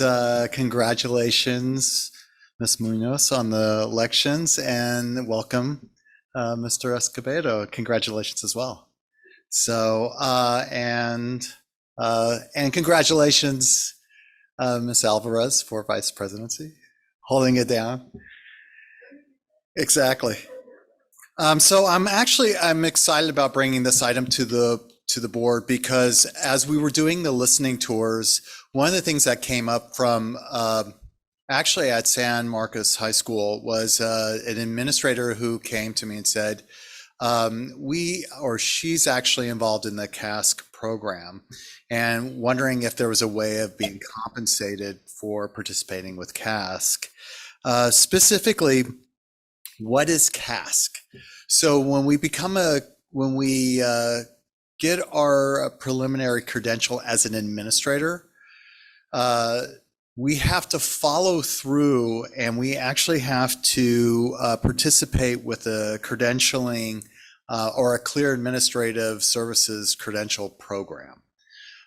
congratulations, Ms. Munoz, on the elections, and welcome, Mr. Escobedo. Congratulations as well. So, and congratulations, Ms. Alvarez, for Vice Presidency, holding it down. Exactly. So I'm excited about bringing this item to the board, because as we were doing the listening tours, one of the things that came up from actually at San Marcos High School was an administrator who came to me and said, she's actually involved in the CASC program and wondering if there was a way of being compensated for participating with CASC. Specifically, what is CASC? So when we get our preliminary credential as an administrator, we have to follow through, and we actually have to participate with a credentialing or a clear administrative services credential program.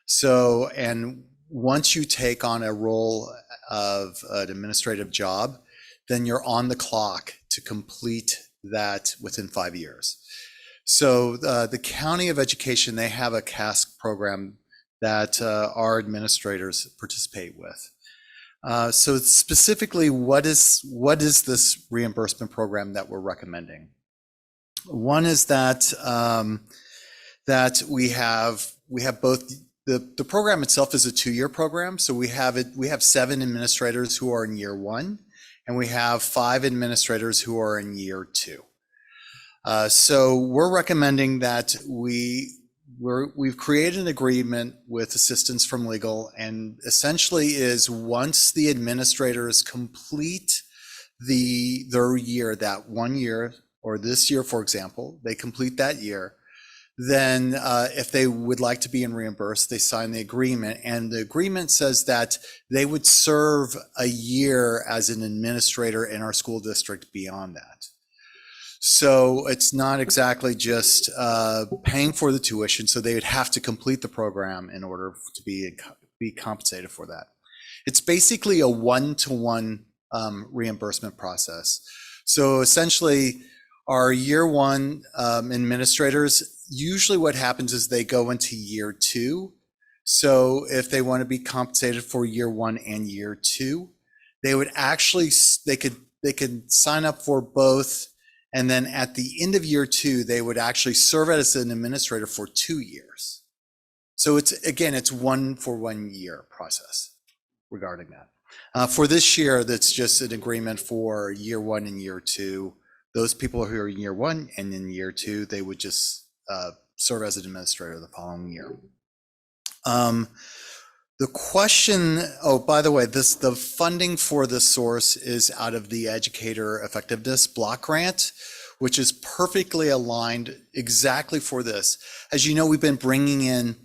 So, and once you take on a role of an administrative job, then you're on the clock to complete that within 5 years. So the County of Education, they have a CASC program that our administrators participate with. So specifically, what is this reimbursement program that we're recommending? One is that that we have both. The program itself is a 2-year program, so we have 7 administrators who are in year 1, and we have 5 administrators who are in year 2. So we're recommending that we've created an agreement with assistance from legal, and essentially is once the administrators complete their year, that 1 year, or this year, for example, they complete that year, then if they would like to be reimbursed, they sign the agreement, and the agreement says that they would serve a year as an administrator in our school district beyond that. So it's not exactly just paying for the tuition, so they would have to complete the program in order to be compensated for that. It's basically a one-to-one reimbursement process. So essentially, our year 1 administrators, usually what happens is they go into year 2. So if they want to be compensated for year 1 and year 2, they would actually, they could sign up for both. And then at the end of year 2, they would actually serve as an administrator for 2 years. So it's 1 for 1 year process regarding that. For this year, that's just an agreement for year 1 and year 2. Those people who are in year 1 and in year 2, they would just serve as an administrator the following year. The question, oh, by the way, the funding for this source is out of the Educator Effectiveness Block Grant, which is perfectly aligned exactly for this. As you know, we've been bringing in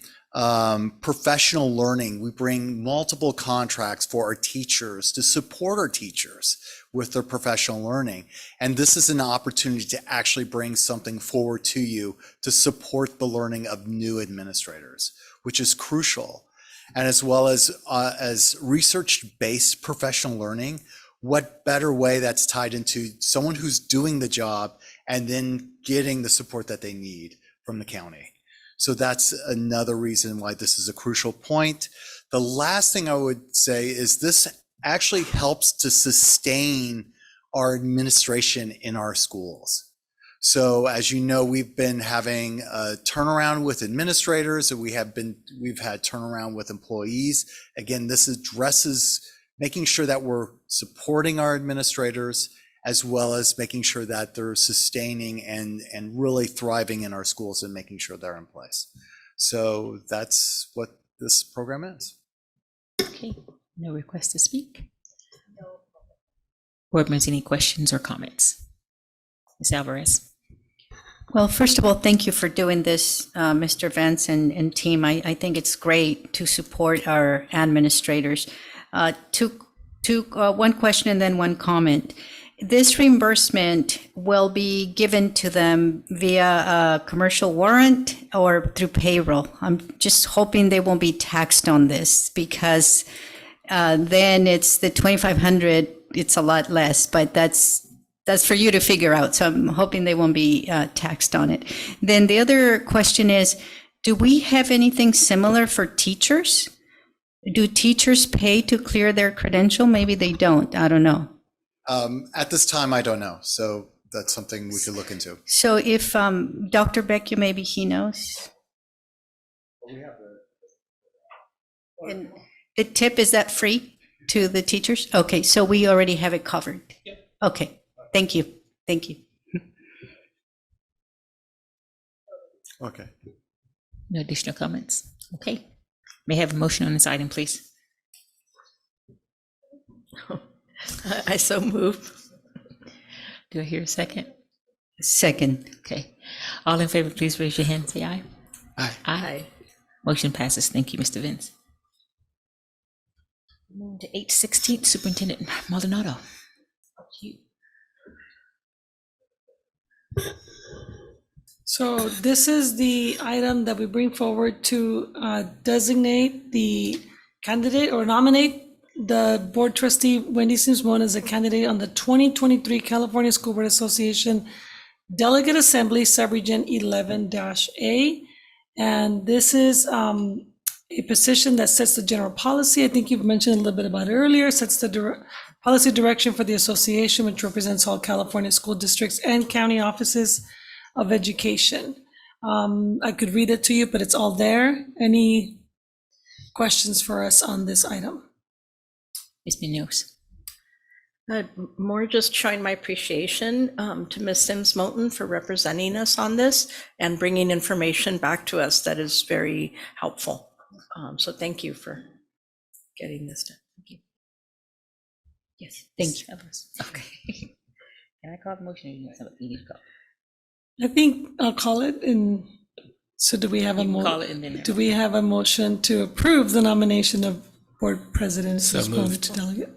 professional learning. We bring multiple contracts for our teachers to support our teachers with their professional learning. And this is an opportunity to actually bring something forward to you to support the learning of new administrators, which is crucial. And as well as research-based professional learning, what better way that's tied into someone who's doing the job and then getting the support that they need from the county. So that's another reason why this is a crucial point. The last thing I would say is this actually helps to sustain our administration in our schools. So as you know, we've been having a turnaround with administrators, and we've had turnaround with employees. Again, this addresses making sure that we're supporting our administrators, as well as making sure that they're sustaining and really thriving in our schools and making sure they're in place. So that's what this program is.
Okay, no request to speak? Board members, any questions or comments? Ms. Alvarez?
Well, first of all, thank you for doing this, Mr. Vance and team. I think it's great to support our administrators. One question and then one comment. This reimbursement will be given to them via a commercial warrant or through payroll. I'm just hoping they won't be taxed on this, because then it's the 2,500, it's a lot less, but that's for you to figure out. So I'm hoping they won't be taxed on it. Then the other question is, do we have anything similar for teachers? Do teachers pay to clear their credential? Maybe they don't, I don't know.
At this time, I don't know. So that's something we could look into.
So if Dr. Becchio, maybe he knows. And the tip, is that free to the teachers? Okay, so we already have it covered. Yep. Okay, thank you. Thank you.
Okay.
No additional comments? Okay. May I have a motion on this item, please?
I so move.
Do I hear a second?
Second.
Okay. All in favor, please raise your hand and say aye.
Aye.
Aye. Motion passes. Thank you, Mr. Vince. Moving to 816, Superintendent Maldonado.
So this is the item that we bring forward to designate the candidate or nominate the board trustee Wendy Sims-Moen as a candidate on the 2023 California School Board Association Delegate Assembly Subregion 11-A. And this is a position that sets the general policy. I think you've mentioned a little bit about it earlier, sets the policy direction for the association, which represents all California school districts and county offices of education. I could read it to you, but it's all there. Any questions for us on this item?
Ms. Munoz.
More just showing my appreciation to Ms. Sims-Moen for representing us on this and bringing information back to us that is very helpful. So thank you for getting this done. Thank you.
Yes, thank you. Okay. Can I call the motion or you need to call?
I think I'll call it. And so do we have do we have a motion to approve the nomination of board president Sims-Moen to delegate?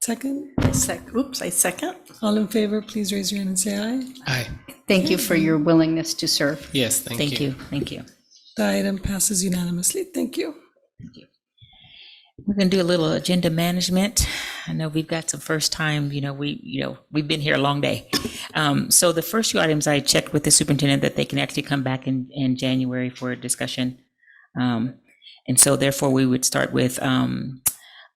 Second?
I second.
All in favor, please raise your hand and say aye.
Aye.
Thank you for your willingness to serve.
Yes, thank you.
Thank you.
The item passes unanimously. Thank you.
Thank you. We're going to do a little agenda management. I know we've got some first time, we've been here a long day. So the first few items I checked with the superintendent that they can actually come back in January for a discussion. And so therefore we would start with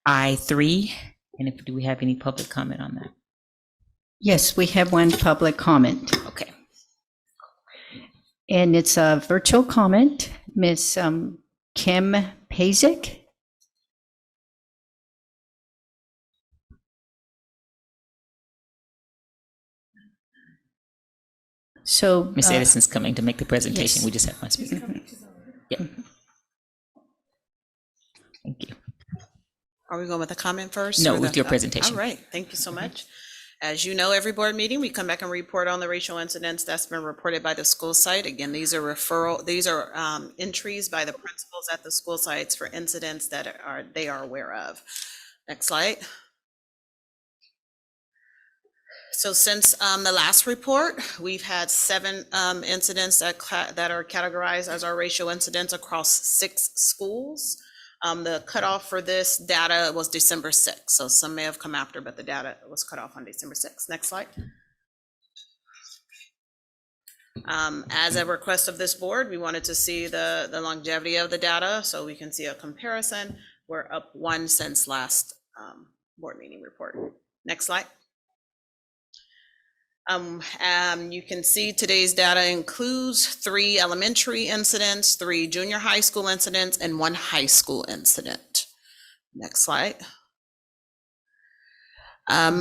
I3. And do we have any public comment on that?
Yes, we have one public comment.
Okay.
And it's a virtual comment. Miss Kim Pasek. So
Ms. Edison's coming to make the presentation.
yes.
We just have one speaker. Yeah. Thank you.
Are we going with the comment first?
No,
or
with
the-
your presentation.
All right, thank you so much. As you know, every board meeting, we come back and report on the racial incidents that's been reported by the school site. Again, these are entries by the principals at the school sites for incidents that they are aware of. Next slide. So since the last report, we've had 7 incidents that are categorized as our racial incidents across 6 schools. The cutoff for this data was December 6th, so some may have come after, but the data was cut off on December 6th. Next slide. As a request of this board, we wanted to see the longevity of the data so we can see a comparison. We're up 1 since last board meeting report. Next slide. You can see today's data includes 3 elementary incidents, 3 junior high school incidents, and 1 high school incident. Next slide.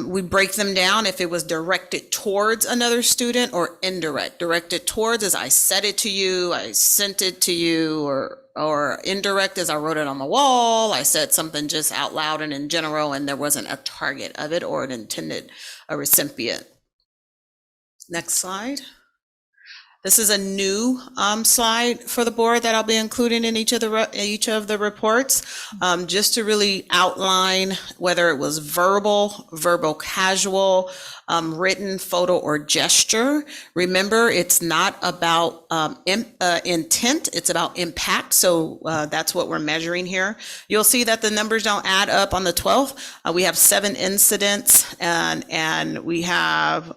We break them down if it was directed towards another student or indirect. Directed towards is I said it to you, I sent it to you, or indirect is I wrote it on the wall, I said something just out loud and in general, and there wasn't a target of it or an intended recipient. Next slide. This is a new slide for the board that I'll be including in each of the reports, just to really outline whether it was verbal, casual, written, photo, or gesture. Remember, it's not about intent, it's about impact. So that's what we're measuring here. You'll see that the numbers don't add up on the 12th. We have 7 incidents and we have,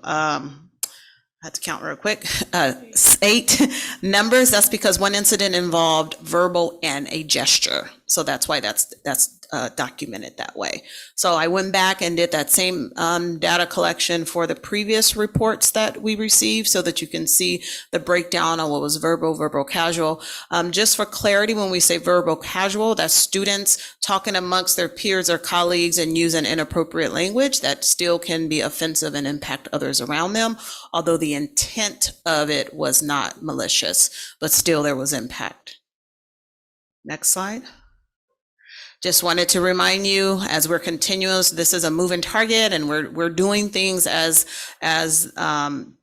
I had to count real quick, 8 numbers. That's because 1 incident involved verbal and a gesture. So that's why that's documented that way. So I went back and did that same data collection for the previous reports that we received so that you can see the breakdown on what was verbal, casual. Just for clarity, when we say verbal, casual, that's students talking amongst their peers or colleagues and using inappropriate language that still can be offensive and impact others around them, although the intent of it was not malicious, but still there was impact. Next slide. Just wanted to remind you, as we're continuous, this is a moving target, and we're doing things as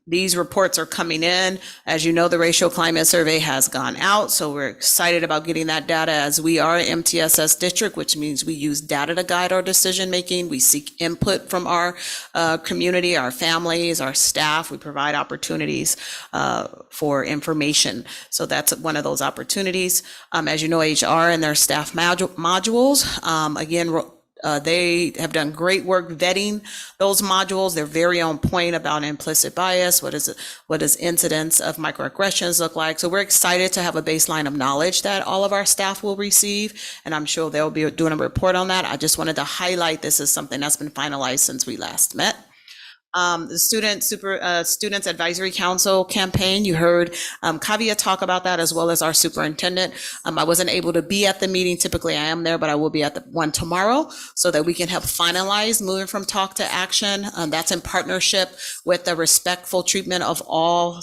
these reports are coming in. As you know, the racial climate survey has gone out, so we're excited about getting that data, as we are an MTSS district, which means we use data to guide our decision making. We seek input from our community, our families, our staff. We provide opportunities for information. So that's one of those opportunities. As you know, HR and their staff modules, again, they have done great work vetting those modules. They're very on point about implicit bias. What does incidents of microaggressions look like? So we're excited to have a baseline of knowledge that all of our staff will receive, and I'm sure they'll be doing a report on that. I just wanted to highlight this is something that's been finalized since we last met. The Students Advisory Council campaign, you heard Kavya talk about that, as well as our superintendent. I wasn't able to be at the meeting. Typically I am there, but I will be at the one tomorrow so that we can help finalize moving from talk to action. That's in partnership with the respectful treatment of all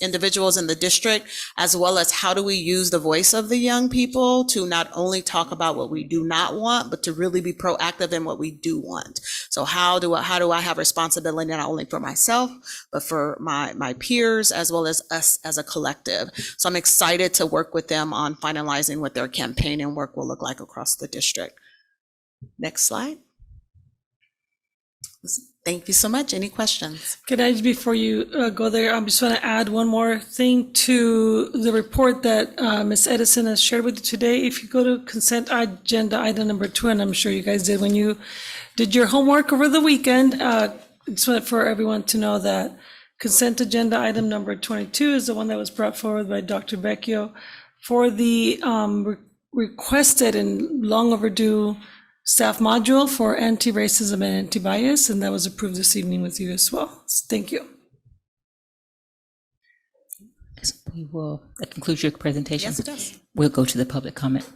individuals in the district, as well as how do we use the voice of the young people to not only talk about what we do not want, but to really be proactive in what we do want. So how do I have responsibility not only for myself, but for my peers, as well as us as a collective. So I'm excited to work with them on finalizing what their campaign and work will look like across the district. Next slide. Thank you so much. Any questions?
Can I just, before you go there, I just want to add one more thing to the report that Ms. Edison has shared with you today. If you go to consent agenda item number 2, and I'm sure you guys did when you did your homework over the weekend, just want for everyone to know that consent agenda item number 22 is the one that was brought forward by Dr. Vecchio for the requested and long overdue staff module for anti-racism and anti-bias, and that was approved this evening with you as well. Thank you.
We will, that concludes your presentation.
Yes, it does.
We'll go to the public comment.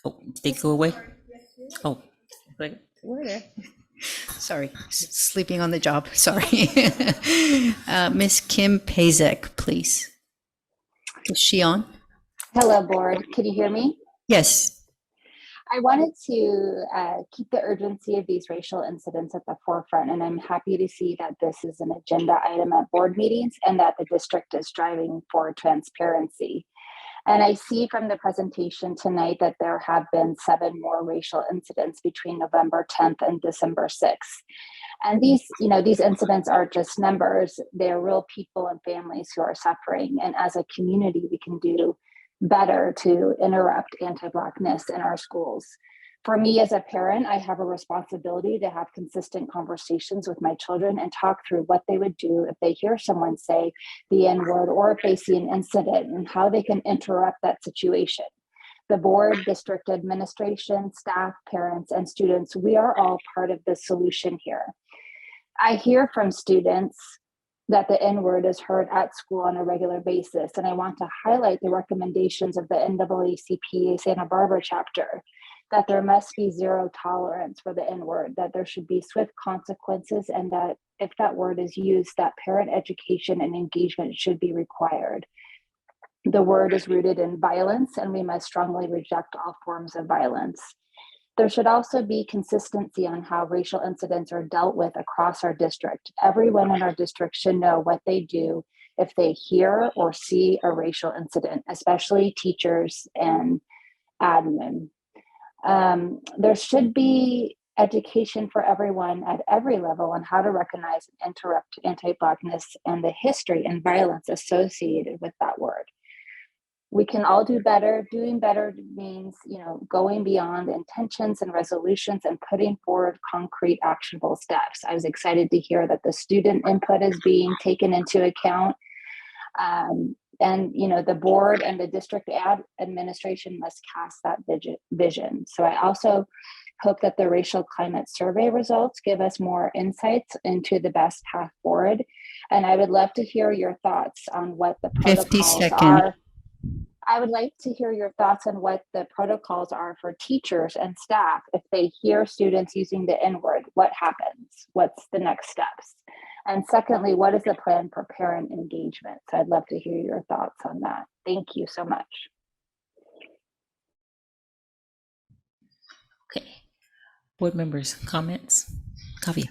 Oh, they go away? Oh.
Sorry, sleeping on the job, sorry. Miss Kim Pazek, please. Is she on?
Hello, board. Can you hear me?
Yes.
I wanted to keep the urgency of these racial incidents at the forefront, and I'm happy to see that this is an agenda item at board meetings and that the district is striving for transparency. And I see from the presentation tonight that there have been 7 more racial incidents between November 10th and December 6th. And these incidents are just numbers. They're real people and families who are suffering. And as a community, we can do better to interrupt anti-Blackness in our schools. For me as a parent, I have a responsibility to have consistent conversations with my children and talk through what they would do if they hear someone say the N-word or if they see an incident and how they can interrupt that situation. The board, district administration, staff, parents, and students, we are all part of the solution here. I hear from students that the N-word is heard at school on a regular basis, and I want to highlight the recommendations of the NAACP Santa Barbara chapter, that there must be zero tolerance for the N-word, that there should be swift consequences, and that if that word is used, that parent education and engagement should be required. The word is rooted in violence, and we must strongly reject all forms of violence. There should also be consistency on how racial incidents are dealt with across our district. Everyone in our district should know what they do if they hear or see a racial incident, especially teachers and admin. There should be education for everyone at every level on how to recognize and interrupt anti-Blackness and the history and violence associated with that word. We can all do better. Doing better means, going beyond intentions and resolutions and putting forward concrete, actionable steps. I was excited to hear that the student input is being taken into account. And the board and the district administration must cast that vision. So I also hope that the racial climate survey results give us more insights into the best path forward. And I would love to hear your thoughts on what the protocols are. I would like to hear your thoughts on what the protocols are for teachers and staff. If they hear students using the N-word, what happens? What's the next steps? And secondly, what is the plan for parent engagement? So I'd love to hear your thoughts on that. Thank you so much.
Okay. Board members, comments? Kavya.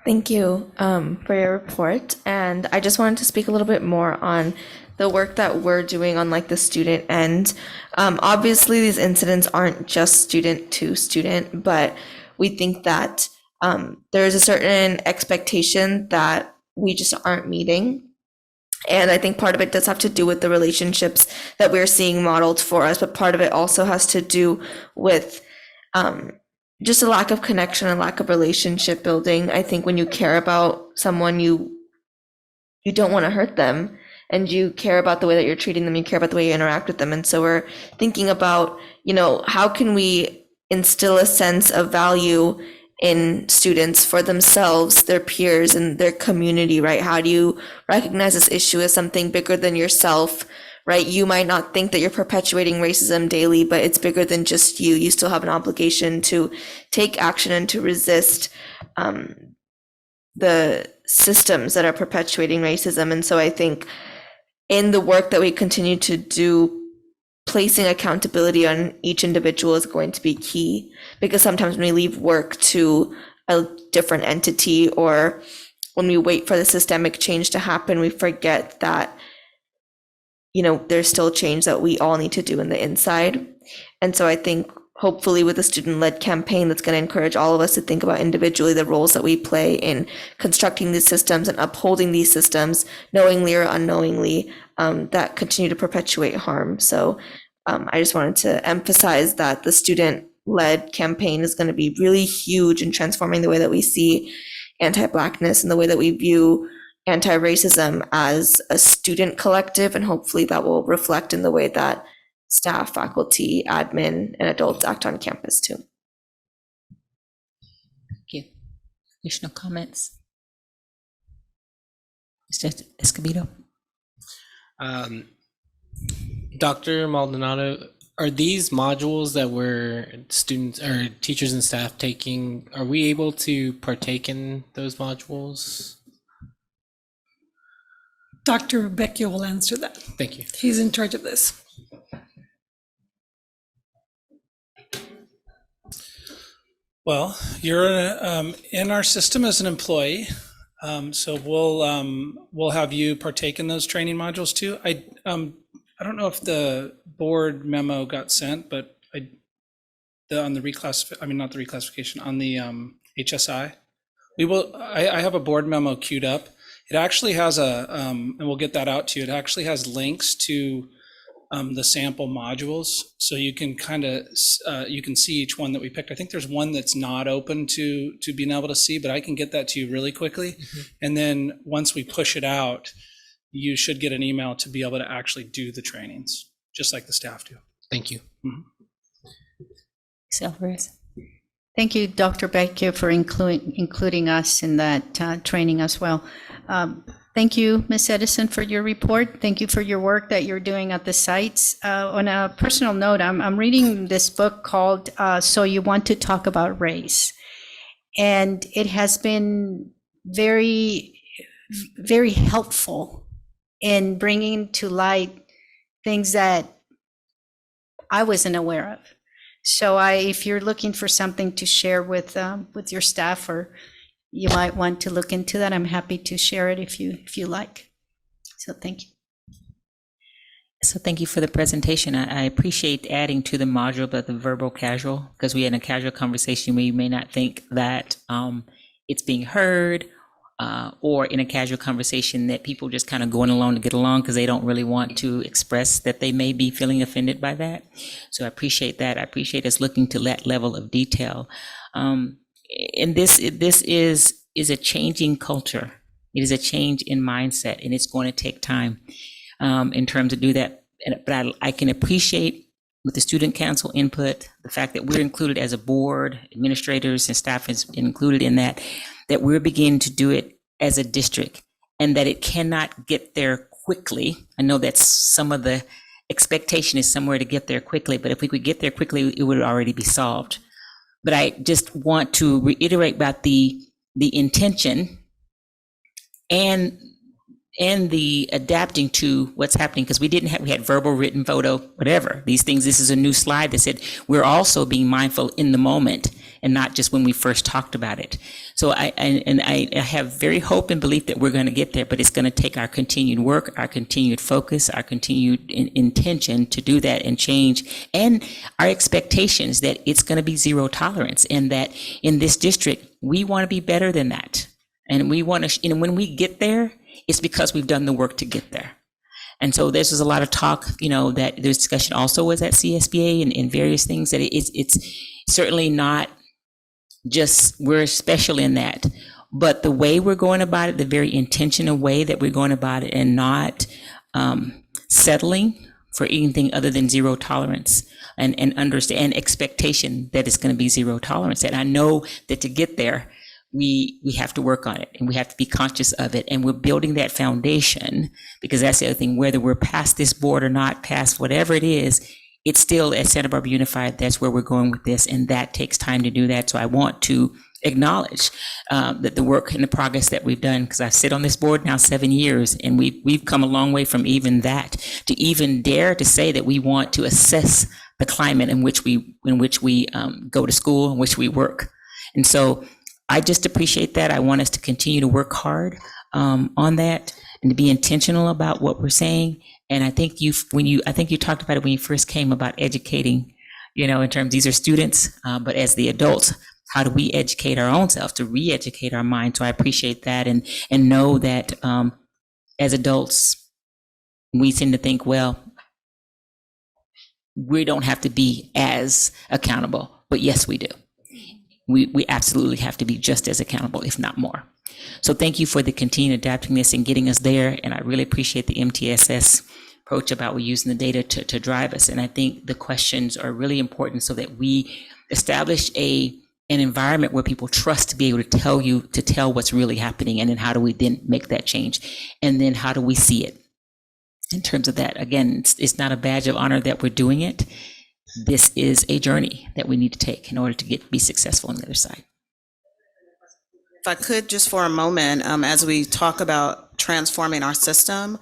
Thank you for your report. And I just wanted to speak a little bit more on the work that we're doing on the student end. Obviously, these incidents aren't just student to student, but we think that there is a certain expectation that we just aren't meeting. And I think part of it does have to do with the relationships that we're seeing modeled for us, but part of it also has to do with just a lack of connection and lack of relationship building. I think when you care about someone, you don't want to hurt them, and you care about the way that you're treating them, you care about the way you interact with them. And so we're thinking about, how can we instill a sense of value in students for themselves, their peers, and their community, right? How do you recognize this issue as something bigger than yourself, right? You might not think that you're perpetuating racism daily, but it's bigger than just you. You still have an obligation to take action and to resist the systems that are perpetuating racism. And so I think in the work that we continue to do, placing accountability on each individual is going to be key, because sometimes when we leave work to a different entity, or when we wait for the systemic change to happen, we forget that, there's still change that we all need to do in the inside. And so I think hopefully with a student-led campaign that's going to encourage all of us to think about individually the roles that we play in constructing these systems and upholding these systems, knowingly or unknowingly, that continue to perpetuate harm. So I just wanted to emphasize that the student-led campaign is going to be really huge in transforming the way that we see anti-Blackness and the way that we view anti-racism as a student collective, and hopefully that will reflect in the way that staff, faculty, admin, and adults act on campus too.
Thank you. Additional comments? Mr. Escobedo?
Dr. Maldonado, are these modules that we're students or teachers and staff taking, are we able to partake in those modules?
Dr. Becchio will answer that.
Thank you.
He's in charge of this.
Well, you're in our system as an employee, so we'll have you partake in those training modules too. I don't know if the board memo got sent, but on the reclassification on the HSI, we will. I have a board memo queued up. It actually has and we'll get that out to you. It actually has links to the sample modules, so you can you can see each one that we picked. I think there's one that's not open to being able to see, but I can get that to you really quickly. Mm-hmm. And then once we push it out, you should get an email to be able to actually do the trainings, just like the staff do.
Thank you.
Mm-hmm.
Thank you, Dr. Becchio, for including us in that training as well. Thank you, Ms. Edison, for your report. Thank you for your work that you're doing at the sites. On a personal note, I'm reading this book called So You Want to Talk About Race. And it has been very, very helpful in bringing to light things that I wasn't aware of. So if you're looking for something to share with your staff, or you might want to look into that, I'm happy to share it if you like. So thank you.
So thank you for the presentation. I appreciate adding to the module about the verbal casual, because we had a casual conversation where you may not think that it's being heard, or in a casual conversation that people just kind of going along to get along because they don't really want to express that they may be feeling offended by that. So I appreciate that. I appreciate us looking to that level of detail. And this is a changing culture. It is a change in mindset, and it's going to take time in terms of do that. But I can appreciate with the student council input, the fact that we're included as a board, administrators and staff is included in that we're beginning to do it as a district, and that it cannot get there quickly. I know that's some of the expectation is somewhere to get there quickly, but if we could get there quickly, it would already be solved. But I just want to reiterate about the intention and the adapting to what's happening, because we had verbal, written, photo, whatever, these things. This is a new slide that said we're also being mindful in the moment and not just when we first talked about it. So I have very hope and belief that we're going to get there, but it's going to take our continued work, our continued focus, our continued intention to do that and change, and our expectations that it's going to be zero tolerance, and that in this district, we want to be better than that. And we want to, when we get there, it's because we've done the work to get there. And so this was a lot of talk, that there's discussion also was at CSBA and various things, that it's certainly not just we're special in that, but the way we're going about it, the very intentional way that we're going about it, and not settling for anything other than zero tolerance, and understand expectation that it's going to be zero tolerance. And I know that to get there, we have to work on it, and we have to be conscious of it, and we're building that foundation, because that's the other thing, whether we're past this board or not, past whatever it is, it's still at Santa Barbara Unified, that's where we're going with this, and that takes time to do that. So I want to acknowledge that the work and the progress that we've done, because I sit on this board now 7 years, and we've come a long way from even that to even dare to say that we want to assess the climate in which we go to school, in which we work. And so I just appreciate that. I want us to continue to work hard on that, and to be intentional about what we're saying. And I think you talked about it when you first came, about educating in terms, these are students, but as the adults, how do we educate our own self to re-educate our mind? So I appreciate that and know that as adults, we tend to think, well, we don't have to be as accountable, but yes, we do. We absolutely have to be just as accountable, if not more. So thank you for the continued adapting this and getting us there. And I really appreciate the MTSS approach about we using the data to drive us. And I think the questions are really important so that we establish an environment where people trust to be able to tell what's really happening. And then how do we then make that change? And then how do we see it? In terms of that, again, it's not a badge of honor that we're doing it. This is a journey that we need to take in order to be successful on the other side.
If I could just for a moment, as we talk about transforming our system,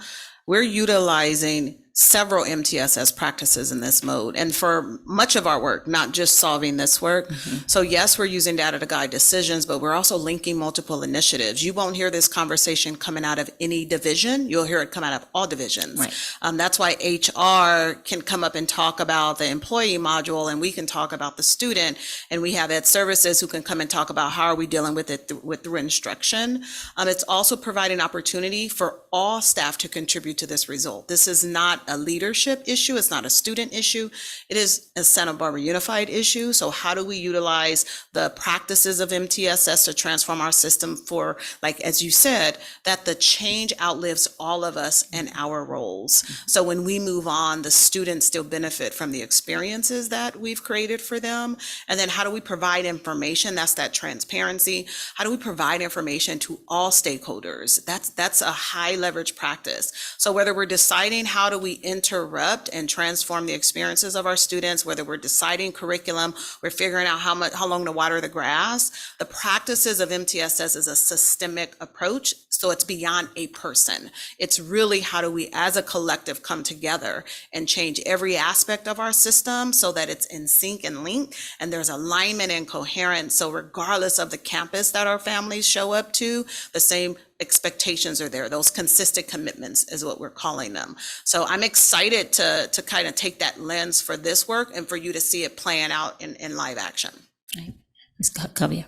we're utilizing several MTSS practices in this mode and for much of our work, not just solving this work. So yes, we're using data to guide decisions, but we're also linking multiple initiatives. You won't hear this conversation coming out of any division. You'll hear it come out of all divisions. Right. That's why HR can come up and talk about the employee module, and we can talk about the student, and we have Ed Services who can come and talk about how are we dealing with it through instruction. It's also providing opportunity for all staff to contribute to this result. This is not a leadership issue. It's not a student issue. It is a Santa Barbara Unified issue. So how do we utilize the practices of MTSS to transform our system for, like, as you said, that the change outlives all of us and our roles. So when we move on, the students still benefit from the experiences that we've created for them. And then how do we provide information? That's that transparency. How do we provide information to all stakeholders? That's a high leverage practice. So whether we're deciding how do we interrupt and transform the experiences of our students, whether we're deciding curriculum, we're figuring out how long to water the grass, the practices of MTSS is a systemic approach. So it's beyond a person. It's really how do we as a collective come together and change every aspect of our system so that it's in sync and link and there's alignment and coherence. So regardless of the campus that our families show up to, the same expectations are there. Those consistent commitments is what we're calling them. So I'm excited to kind of take that lens for this work and for you to see it playing out in live action.
Right. Ms. Kavya.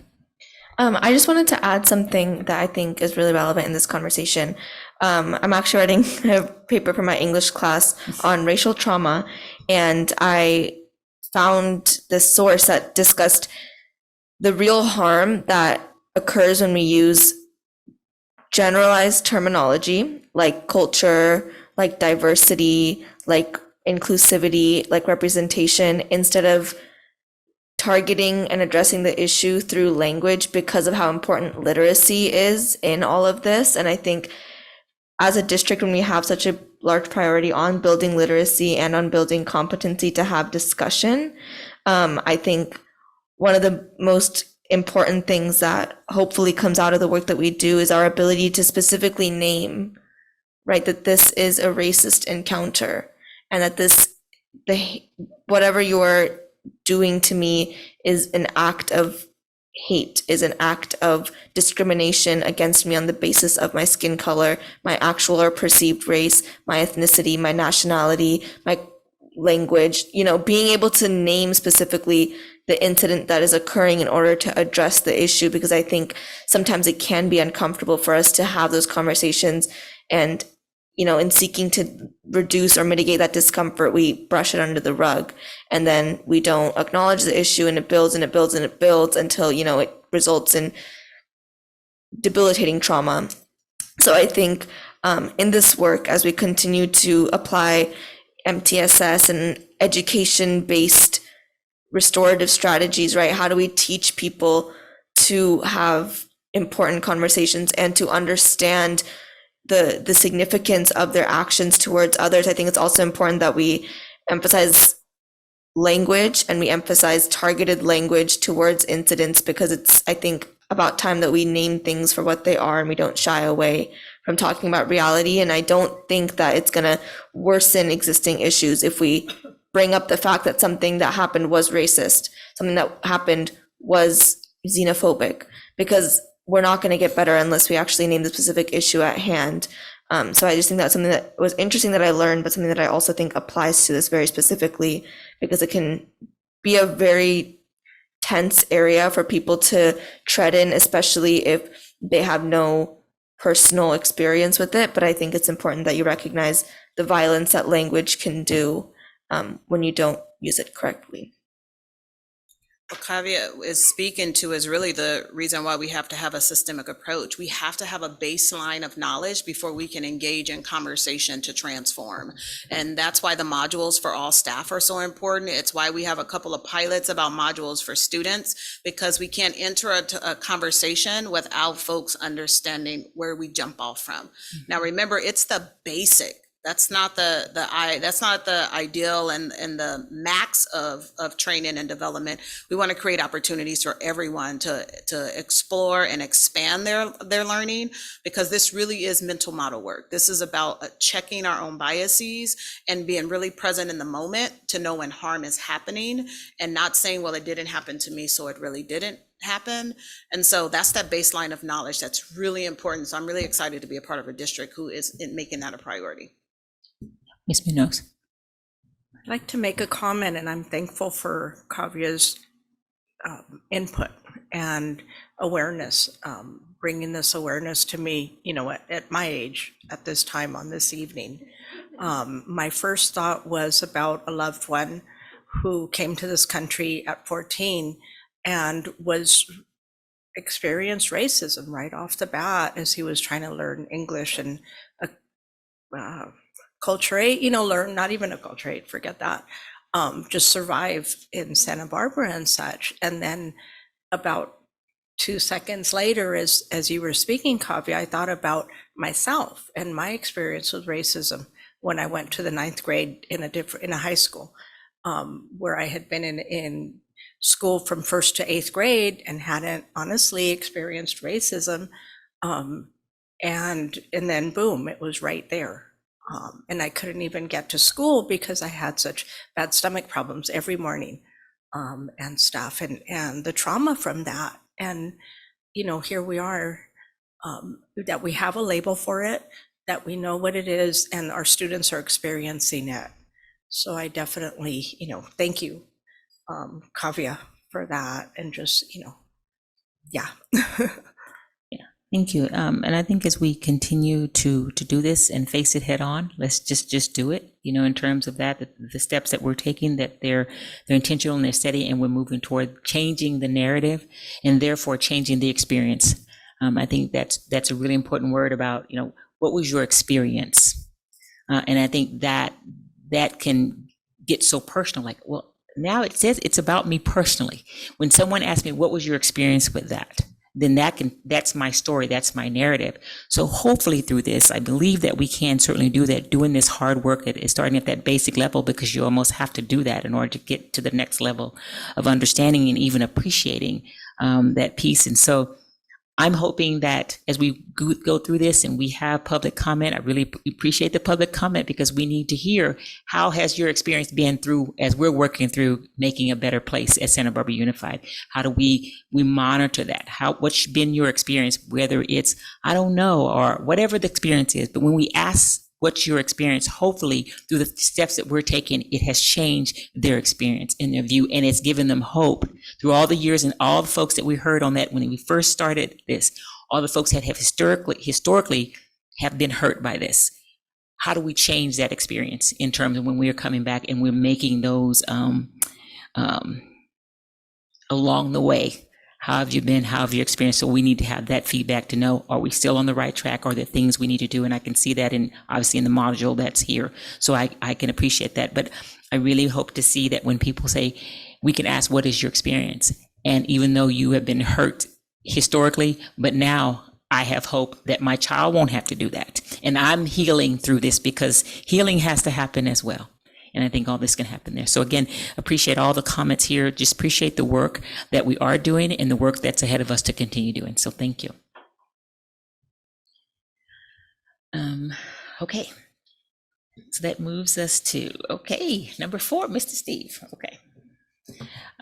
I just wanted to add something that I think is really relevant in this conversation. I'm actually writing a paper for my English class on racial trauma, and I found this source that discussed the real harm that occurs when we use generalized terminology like culture, like diversity, like inclusivity, like representation, instead of targeting and addressing the issue through language because of how important literacy is in all of this. And I think as a district, when we have such a large priority on building literacy and on building competency to have discussion, I think one of the most important things that hopefully comes out of the work that we do is our ability to specifically name, right, that this is a racist encounter and that whatever you're doing to me is an act of hate, is an act of discrimination against me on the basis of my skin color, my actual or perceived race, my ethnicity, my nationality, my language, being able to name specifically the incident that is occurring in order to address the issue, because I think sometimes it can be uncomfortable for us to have those conversations, and in seeking to reduce or mitigate that discomfort, we brush it under the rug, and then we don't acknowledge the issue, and it builds and it builds and it builds until, it results in debilitating trauma. So I think in this work, as we continue to apply MTSS and education-based restorative strategies, right? How do we teach people to have important conversations and to understand the significance of their actions towards others? I think it's also important that we emphasize language and we emphasize targeted language towards incidents, because it's, I think, about time that we name things for what they are and we don't shy away from talking about reality. And I don't think that it's going to worsen existing issues if we bring up the fact that something that happened was racist, something that happened was xenophobic, because we're not going to get better unless we actually name the specific issue at hand. So I just think that's something that was interesting that I learned, but something that I also think applies to this very specifically, because it can be a very tense area for people to tread in, especially if they have no personal experience with it. But I think it's important that you recognize the violence that language can do when you don't use it correctly.
What Kavya is speaking to is really the reason why we have to have a systemic approach. We have to have a baseline of knowledge before we can engage in conversation to transform. And that's why the modules for all staff are so important. It's why we have a couple of pilots about modules for students, because we can't enter a conversation without folks understanding where we jump off from. Now, remember, it's the basic. That's not that's not the ideal and the max of training and development. We want to create opportunities for everyone to explore and expand their learning, because this really is mental model work. This is about checking our own biases and being really present in the moment to know when harm is happening, and not saying, well, it didn't happen to me, so it really didn't happen. And so that's that baseline of knowledge that's really important. So I'm really excited to be a part of a district who is making that a priority.
Ms. Munoz.
I'd like to make a comment, and I'm thankful for Kavya's input and awareness, bringing this awareness to me, at my age, at this time on this evening. My first thought was about a loved one who came to this country at 14 and experienced racism right off the bat as he was trying to learn English and acculturate, learn, not even acculturate, forget that, just survive in Santa Barbara and such. And then about 2 seconds later, as you were speaking, Kavya, I thought about myself and my experience with racism when I went to the 9th grade in a high school, where I had been in school from 1st to 8th grade and hadn't honestly experienced racism. And then boom, it was right there. And I couldn't even get to school because I had such bad stomach problems every morning, and stuff, and the trauma from that. And, here we are, that we have a label for it, that we know what it is, and our students are experiencing it. So I definitely, thank you, Kavya, for that. And just, yeah.
Thank you. And I think as we continue to do this and face it head on, let's just do it, in terms of that, the steps that we're taking, that they're intentional and they're steady, and we're moving toward changing the narrative and therefore changing the experience. I think that's a really important word about, what was your experience? And I think that can get so personal, like, well, now it says it's about me personally. When someone asks me, what was your experience with that? Then that's my story, that's my narrative. So hopefully through this, I believe that we can certainly do that, doing this hard work that is starting at that basic level, because you almost have to do that in order to get to the next level of understanding and even appreciating that piece. And so I'm hoping that as we go through this and we have public comment, I really appreciate the public comment, because we need to hear, how has your experience been through, as we're working through making a better place at Santa Barbara Unified? How do we monitor that? What's been your experience, whether it's, I don't know, or whatever the experience is. But when we ask what's your experience, hopefully through the steps that we're taking, it has changed their experience and their view, and it's given them hope through all the years. And all the folks that we heard on that when we first started this, all the folks that have historically have been hurt by this. How do we change that experience in terms of when we are coming back and we're making those along the way? How have you been? How have you experienced? So we need to have that feedback to know, are we still on the right track? Are there things we need to do? And I can see that obviously in the module that's here. So I can appreciate that. But I really hope to see that when people say, we can ask, what is your experience? And even though you have been hurt historically, but now I have hope that my child won't have to do that. And I'm healing through this, because healing has to happen as well. And I think all this can happen there. So again, appreciate all the comments here. Just appreciate the work that we are doing and the work that's ahead of us to continue doing. So thank you. Okay. So that moves us to, number 4, Mr. Steve. Okay.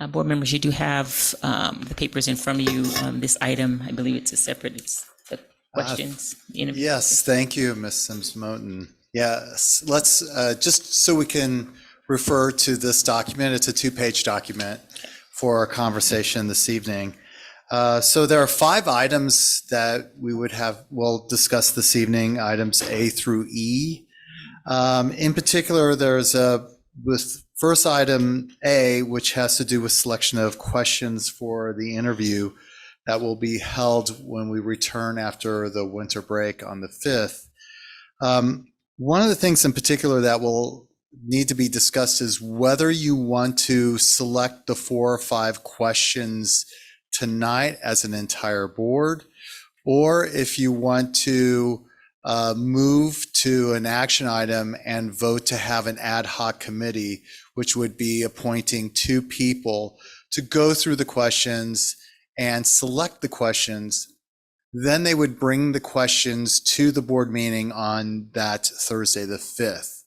Board members, you do have the papers in front of you. This item, I believe it's the questions.
Yes, thank you, Ms. Sims-Moten. Yes, let's just so we can refer to this document. It's a 2-page document for our conversation this evening. So there are 5 items that we'll discuss this evening, items A through E. In particular, there's with first item A, which has to do with selection of questions for the interview that will be held when we return after the winter break on the 5th. One of the things in particular that will need to be discussed is whether you want to select the 4 or 5 questions tonight as an entire board, or if you want to move to an action item and vote to have an ad hoc committee, which would be appointing 2 people to go through the questions and select the questions. Then they would bring the questions to the board meeting on that Thursday, the 5th.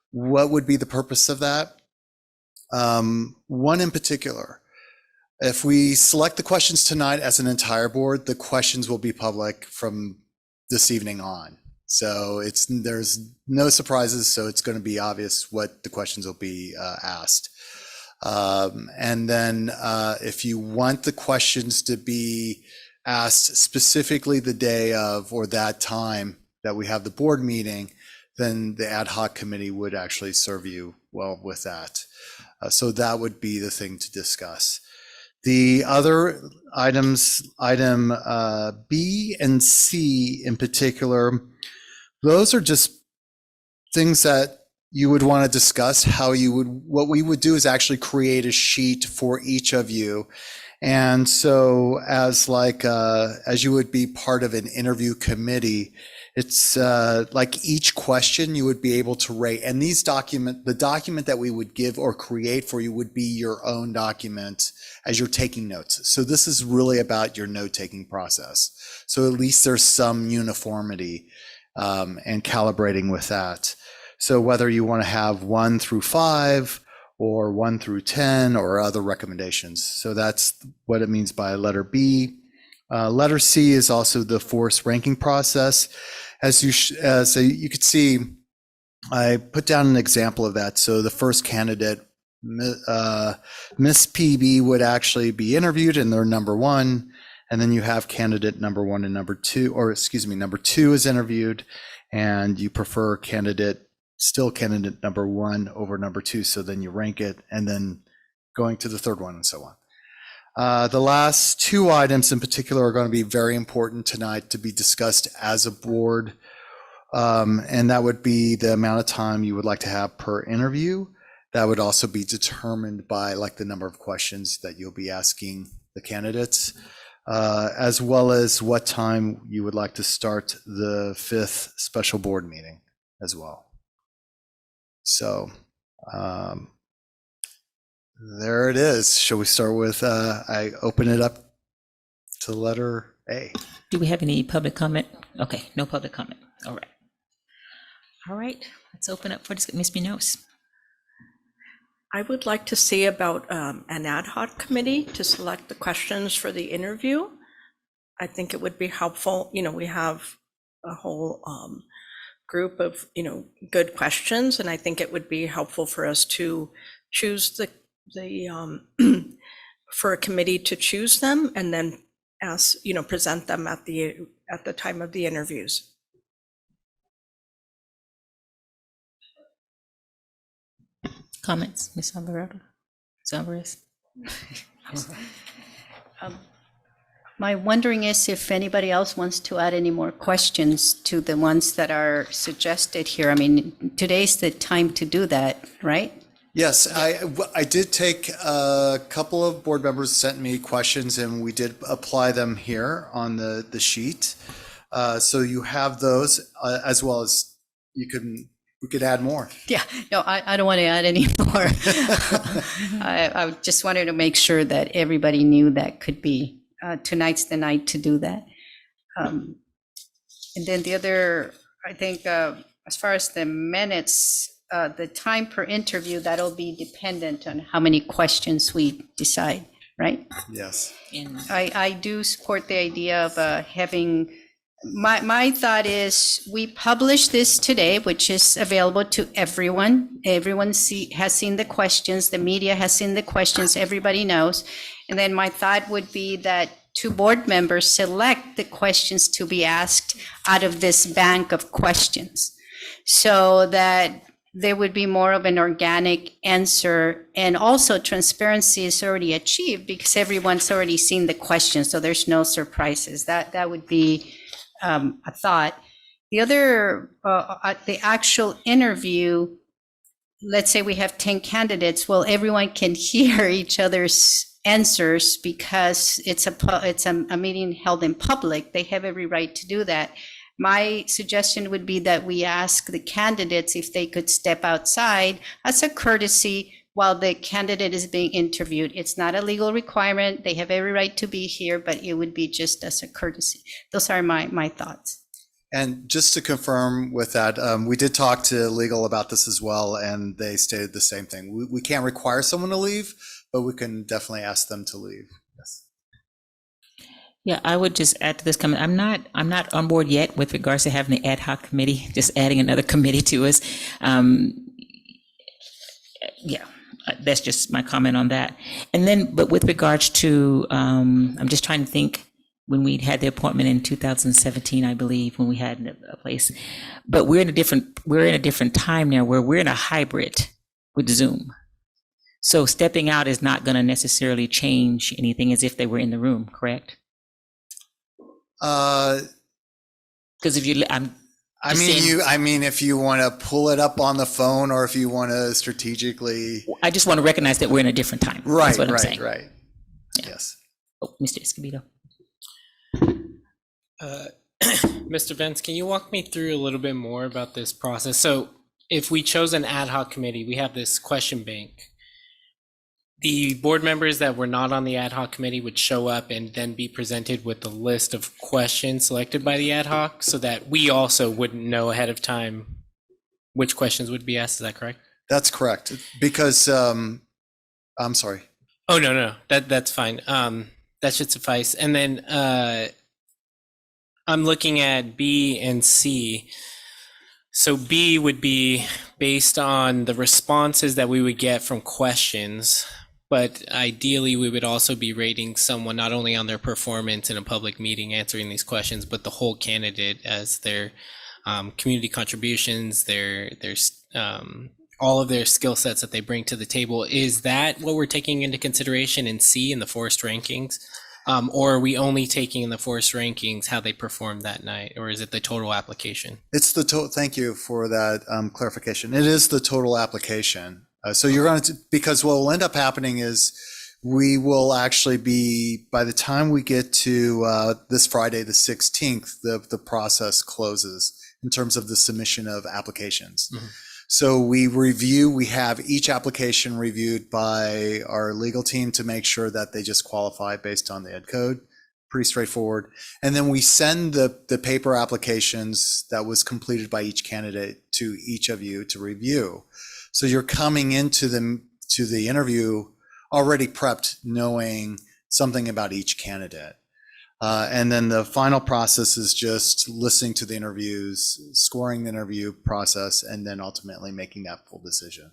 What would be the purpose of that? One in particular. If we select the questions tonight as an entire board, the questions will be public from this evening on. So there's no surprises, so it's going to be obvious what the questions will be asked. And then if you want the questions to be asked specifically the day of or that time that we have the board meeting, then the ad hoc committee would actually serve you well with that. So that would be the thing to discuss. The other items, item B and C in particular, those are just things that you would want to discuss. What we would do is actually create a sheet for each of you. And so as you would be part of an interview committee, it's like each question you would be able to rate. And the document that we would give or create for you would be your own document as you're taking notes. So this is really about your note-taking process. So at least there's some uniformity and calibrating with that. So whether you want to have 1 through 5 or 1 through 10 or other recommendations. So that's what it means by letter B. Letter C is also the forced ranking process. As you could see, I put down an example of that. So the first candidate, Miss PB, would actually be interviewed and they're number 1. And then you have candidate number 1 and number 2, or excuse me, number 2 is interviewed and you prefer candidate number 1 over number 2. So then you rank it and then going to the third one and so on. The last 2 items in particular are going to be very important tonight to be discussed as a board. And that would be the amount of time you would like to have per interview. That would also be determined by the number of questions that you'll be asking the candidates, as well as what time you would like to start the 5th special board meeting as well. So there it is. Shall we start with, I open it up to letter A.
Do we have any public comment? Okay, no public comment. All right. All right, let's open up for discussion. Ms. Munoz.
I would like to see about an ad hoc committee to select the questions for the interview. I think it would be helpful. We have a whole group of, good questions, and I think it would be helpful for us to choose for a committee to choose them and then present them at the time of the interviews.
Comments, Ms. Alvarez?
My wondering is if anybody else wants to add any more questions to the ones that are suggested here. I mean, today's the time to do that, right?
Yes, I did take a couple of board members sent me questions and we did apply them here on the sheet. So you have those as well as we could add more.
Yeah, no, I don't want to add any more. I just wanted to make sure that everybody knew that could be, tonight's the night to do that. And then the other, I think, as far as the minutes, the time per interview, that'll be dependent on how many questions we decide, right?
Yes.
I do support the idea of having My thought is we publish this today, which is available to everyone. Everyone has seen the questions, the media has seen the questions, everybody knows. And then my thought would be that 2 board members select the questions to be asked out of this bank of questions, so that there would be more of an organic answer, and also transparency is already achieved because everyone's already seen the questions, so there's no surprises. That would be a thought. The other, the actual interview, let's say we have 10 candidates, well, everyone can hear each other's answers because it's a meeting held in public. They have every right to do that. My suggestion would be that we ask the candidates if they could step outside as a courtesy while the candidate is being interviewed. It's not a legal requirement. They have every right to be here, but it would be just as a courtesy. Those are my thoughts.
And just to confirm with that, we did talk to legal about this as well, and they stated the same thing. We can't require someone to leave, but we can definitely ask them to leave. Yes.
Yeah, I would just add to this comment. I'm not on board yet with regards to having the ad hoc committee, just adding another committee to us. Yeah, that's just my comment on that. And then, but with regards to, I'm just trying to think when we had the appointment in 2017, I believe, when we had a place. But we're in a different time now where we're in a hybrid with Zoom. So stepping out is not going to necessarily change anything as if they were in the room, correct? Because if you,
I mean, if you want to pull it up on the phone, or if you want to strategically,
I just want to recognize that we're in a different time.
Right,
That's what I'm
right,
saying.
right.
Yeah.
Yes.
Oh, Mr. Escobedo.
Mr. Vance, can you walk me through a little bit more about this process? So if we chose an ad hoc committee, we have this question bank. The board members that were not on the ad hoc committee would show up and then be presented with a list of questions selected by the ad hoc, so that we also wouldn't know ahead of time which questions would be asked. Is that correct?
That's correct. Because, I'm sorry.
Oh, no, that's fine. That should suffice. And then I'm looking at B and C. So B would be based on the responses that we would get from questions, but ideally we would also be rating someone not only on their performance in a public meeting answering these questions, but the whole candidate as their community contributions, their all of their skill sets that they bring to the table. Is that what we're taking into consideration in C in the forced rankings? Or are we only taking in the forced rankings how they performed that night, or is it the total application?
It's the total. Thank you for that clarification. It is the total application. So you're going to, because what will end up happening is we will actually be, by the time we get to this Friday, the 16th, the process closes in terms of the submission of applications. Mm-hmm. So we have each application reviewed by our legal team to make sure that they just qualify based on the ed code. Pretty straightforward. And then we send the paper applications that was completed by each candidate to each of you to review. So you're coming into the interview already prepped, knowing something about each candidate. And then the final process is just listening to the interviews, scoring the interview process, and then ultimately making that full decision.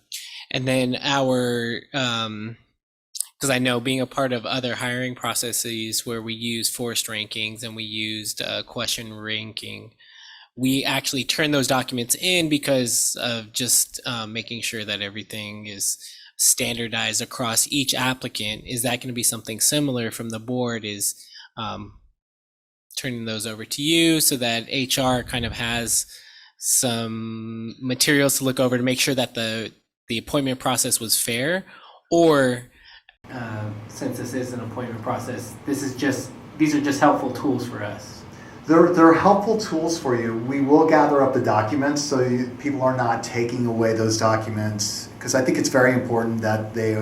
And then our, because I know being a part of other hiring processes where we use forced rankings and we used question ranking, we actually turn those documents in because of just making sure that everything is standardized across each applicant. Is that going to be something similar from the board? Is turning those over to you so that HR kind of has some materials to look over to make sure that the appointment process was fair? Or since this is an appointment process, these are just helpful tools for us?
They're helpful tools for you. We will gather up the documents so people are not taking away those documents, because I think it's very important that they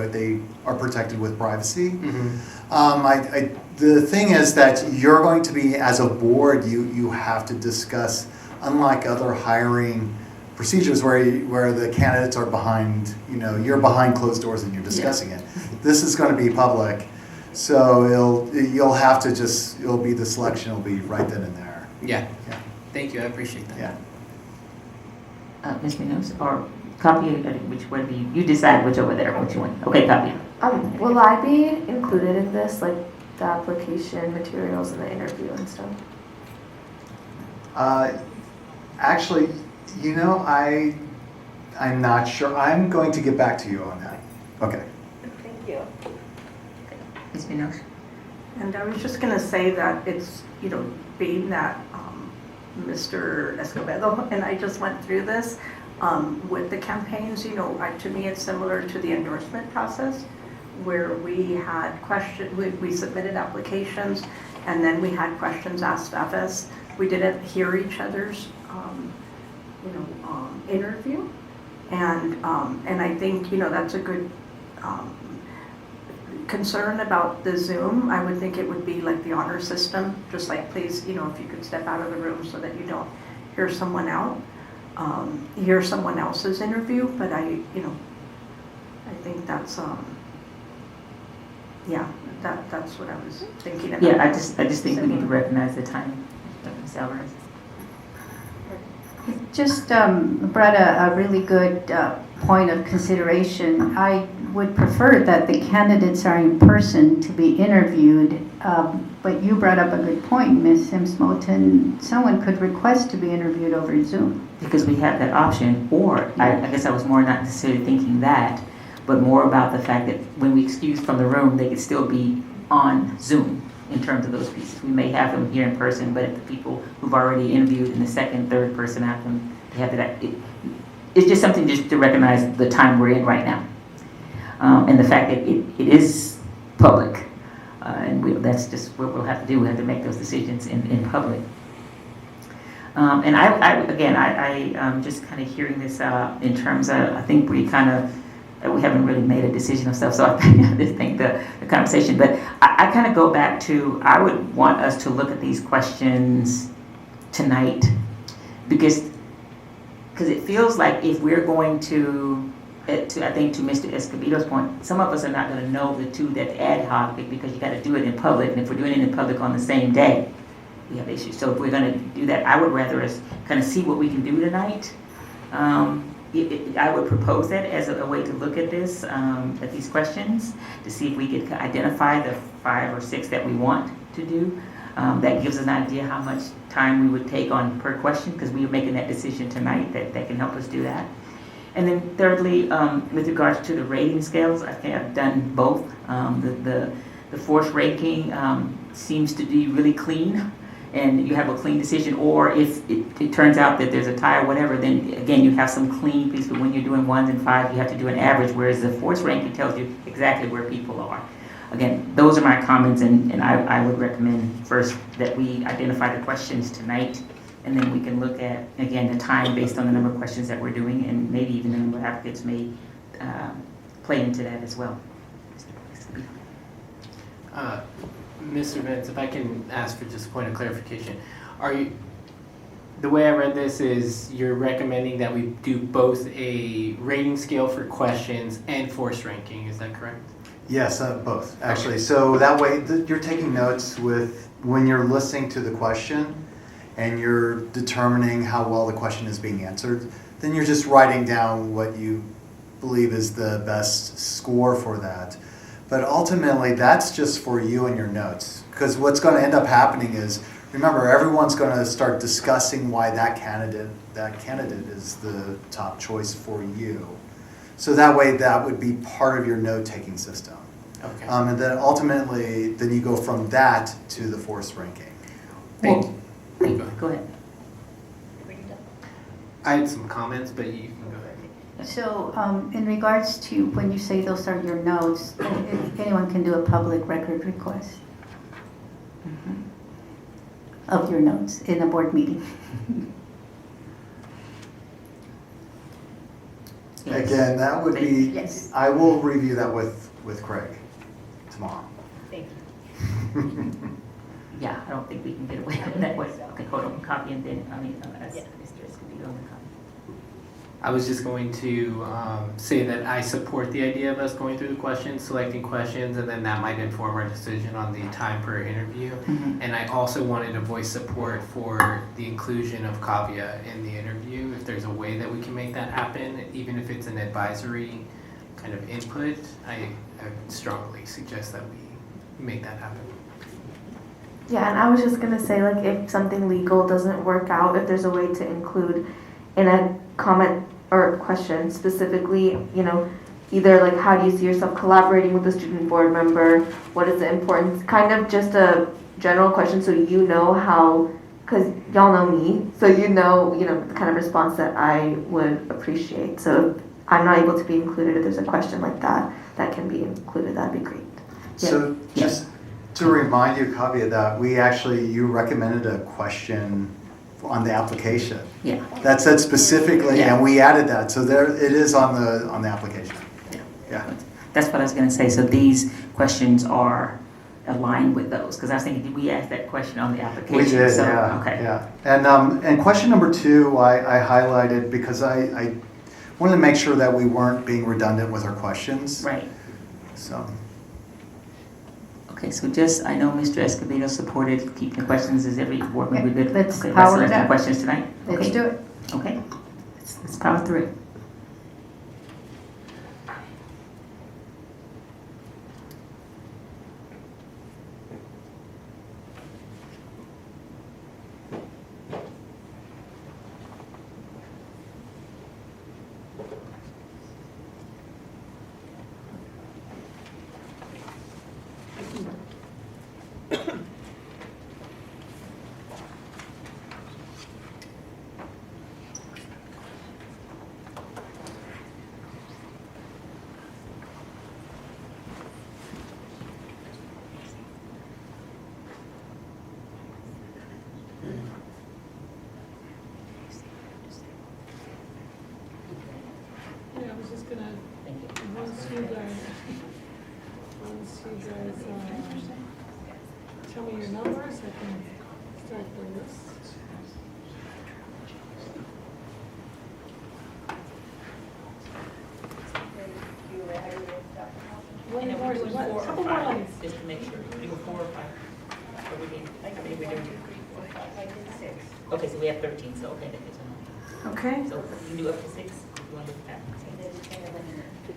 are protected with privacy. Mm-hmm. The thing is that you're going to be, as a board, you have to discuss, unlike other hiring procedures where the candidates are behind, you're behind closed doors and you're discussing it. This is going to be public. So you'll have to it'll be the selection will be right then and there.
Yeah. Thank you, I appreciate that.
Yeah.
Ms. Munoz, or copy, whatever you decide which over there, which one. Okay, copy.
Will I be included in this, like the application materials and the interview and stuff?
Actually, I'm not sure. I'm going to get back to you on that. Okay.
Thank you.
Ms. Munoz?
And I was just gonna say that it's, being that Mr. Escobedo and I just went through this with the campaigns, to me, it's similar to the endorsement process where we had we submitted applications and then we had questions asked of us. We didn't hear each other's, interview. And I think, that's a good concern about the Zoom. I would think it would be like the honor system, just like, please, if you could step out of the room so that you don't hear someone hear someone else's interview. But I think that's, that's what I was thinking about.
Yeah, I just think we need to recognize the time. Ms. Alvarez?
Just brought a really good point of consideration. I would prefer that the candidates are in person to be interviewed, but you brought up a good point, Ms. Sims-Moulton. Someone could request to be interviewed over Zoom.
Because we have that option, or I guess I was more not necessarily thinking that, but more about the fact that when we excuse from the room, they could still be on Zoom in terms of those pieces. We may have them here in person, but if the people who've already interviewed and the second, third person have them, they have that. It's just something just to recognize the time we're in right now. And the fact that it is public. And that's just what we'll have to do. We have to make those decisions in public. And I'm just kind of hearing this in terms of, I think we haven't really made a decision of stuff, so I just think the conversation. But I kind of go back to, I would want us to look at these questions tonight because it feels like if we're going to I think to Mr. Escobedo's point, some of us are not going to know the two that's ad hoc because you got to do it in public, and if we're doing it in public on the same day, we have issues. So if we're going to do that, I would rather us kind of see what we can do tonight. I would propose that as a way to look at this, at these questions, to see if we could identify the 5 or 6 that we want to do. That gives us an idea how much time we would take on per question, because we are making that decision tonight that can help us do that. And then thirdly, with regards to the rating scales, I think I've done both. The force ranking seems to be really clean, and you have a clean decision. Or if it turns out that there's a tie or whatever, then again, you have some clean piece. But when you're doing 1s and 5s, you have to do an average, whereas the force ranking tells you exactly where people are. Again, those are my comments, and I would recommend first that we identify the questions tonight, and then we can look at, again, the time based on the number of questions that we're doing, and maybe even the number of applicants may play into that as well.
Mr. Vince, if I can ask for just a point of clarification. The way I read this is you're recommending that we do both a rating scale for questions and force ranking, is that correct?
Yes, both, actually. Okay. So that way you're taking notes when you're listening to the question and you're determining how well the question is being answered, then you're just writing down what you believe is the best score for that. But ultimately, that's just for you and your notes. Because what's going to end up happening is, remember, everyone's going to start discussing why that candidate is the top choice for you. So that way, that would be part of your note-taking system.
Okay.
And then ultimately, then you go from that to the force ranking.
Go ahead.
I had some comments, but you can go ahead.
So in regards to when you say those are your notes, anyone can do a public record request of your notes in a board meeting.
Again, that would be,
yes.
I will review that with Craig tomorrow.
Thank you. Yeah, I don't think we can get away with that. Okay, hold on, copy and then, Mr. Escobedo on the copy.
I was just going to say that I support the idea of us going through the questions, selecting questions, and then that might inform our decision on the time per interview. And I also wanted to voice support for the inclusion of Kavya in the interview. If there's a way that we can make that happen, even if it's an advisory kind of input, I strongly suggest that we make that happen.
Yeah, and I was just gonna say, like, if something legal doesn't work out, if there's a way to include in a comment or question specifically, you know, either like how do you see yourself collaborating with a student board member? What is the importance? Kind of just a general question so you know how, because y'all know me, so you know the kind of response that I would appreciate. So if I'm not able to be included, if there's a question like that that can be included, that'd be great.
So just to remind you, Kavya, that you recommended a question on the application.
Yeah.
That said specifically, and we added that, so there, it is on the application. Yeah.
That's what I was gonna say. So these questions are aligned with those, because I was thinking, did we ask that question on the application?
We did,
So,
yeah.
Okay.
Yeah. And question number 2, I highlighted because I wanted to make sure that we weren't being redundant with our questions.
Right.
So.
Okay, so I know Mr. Escobedo supported keeping the questions. Is every board member good?
Let's
Okay,
power
select
it
the
up.
questions tonight?
Let's
Okay.
do it.
Okay, let's power through it.
Yeah, I was just gonna, once you guys tell me your numbers, I can start the list. One more, a couple more lines.
Just to make sure, do 4 or 5. Okay, so we have 13, so okay, that gives enough.
Okay,
So you do up to 6, you want to do that?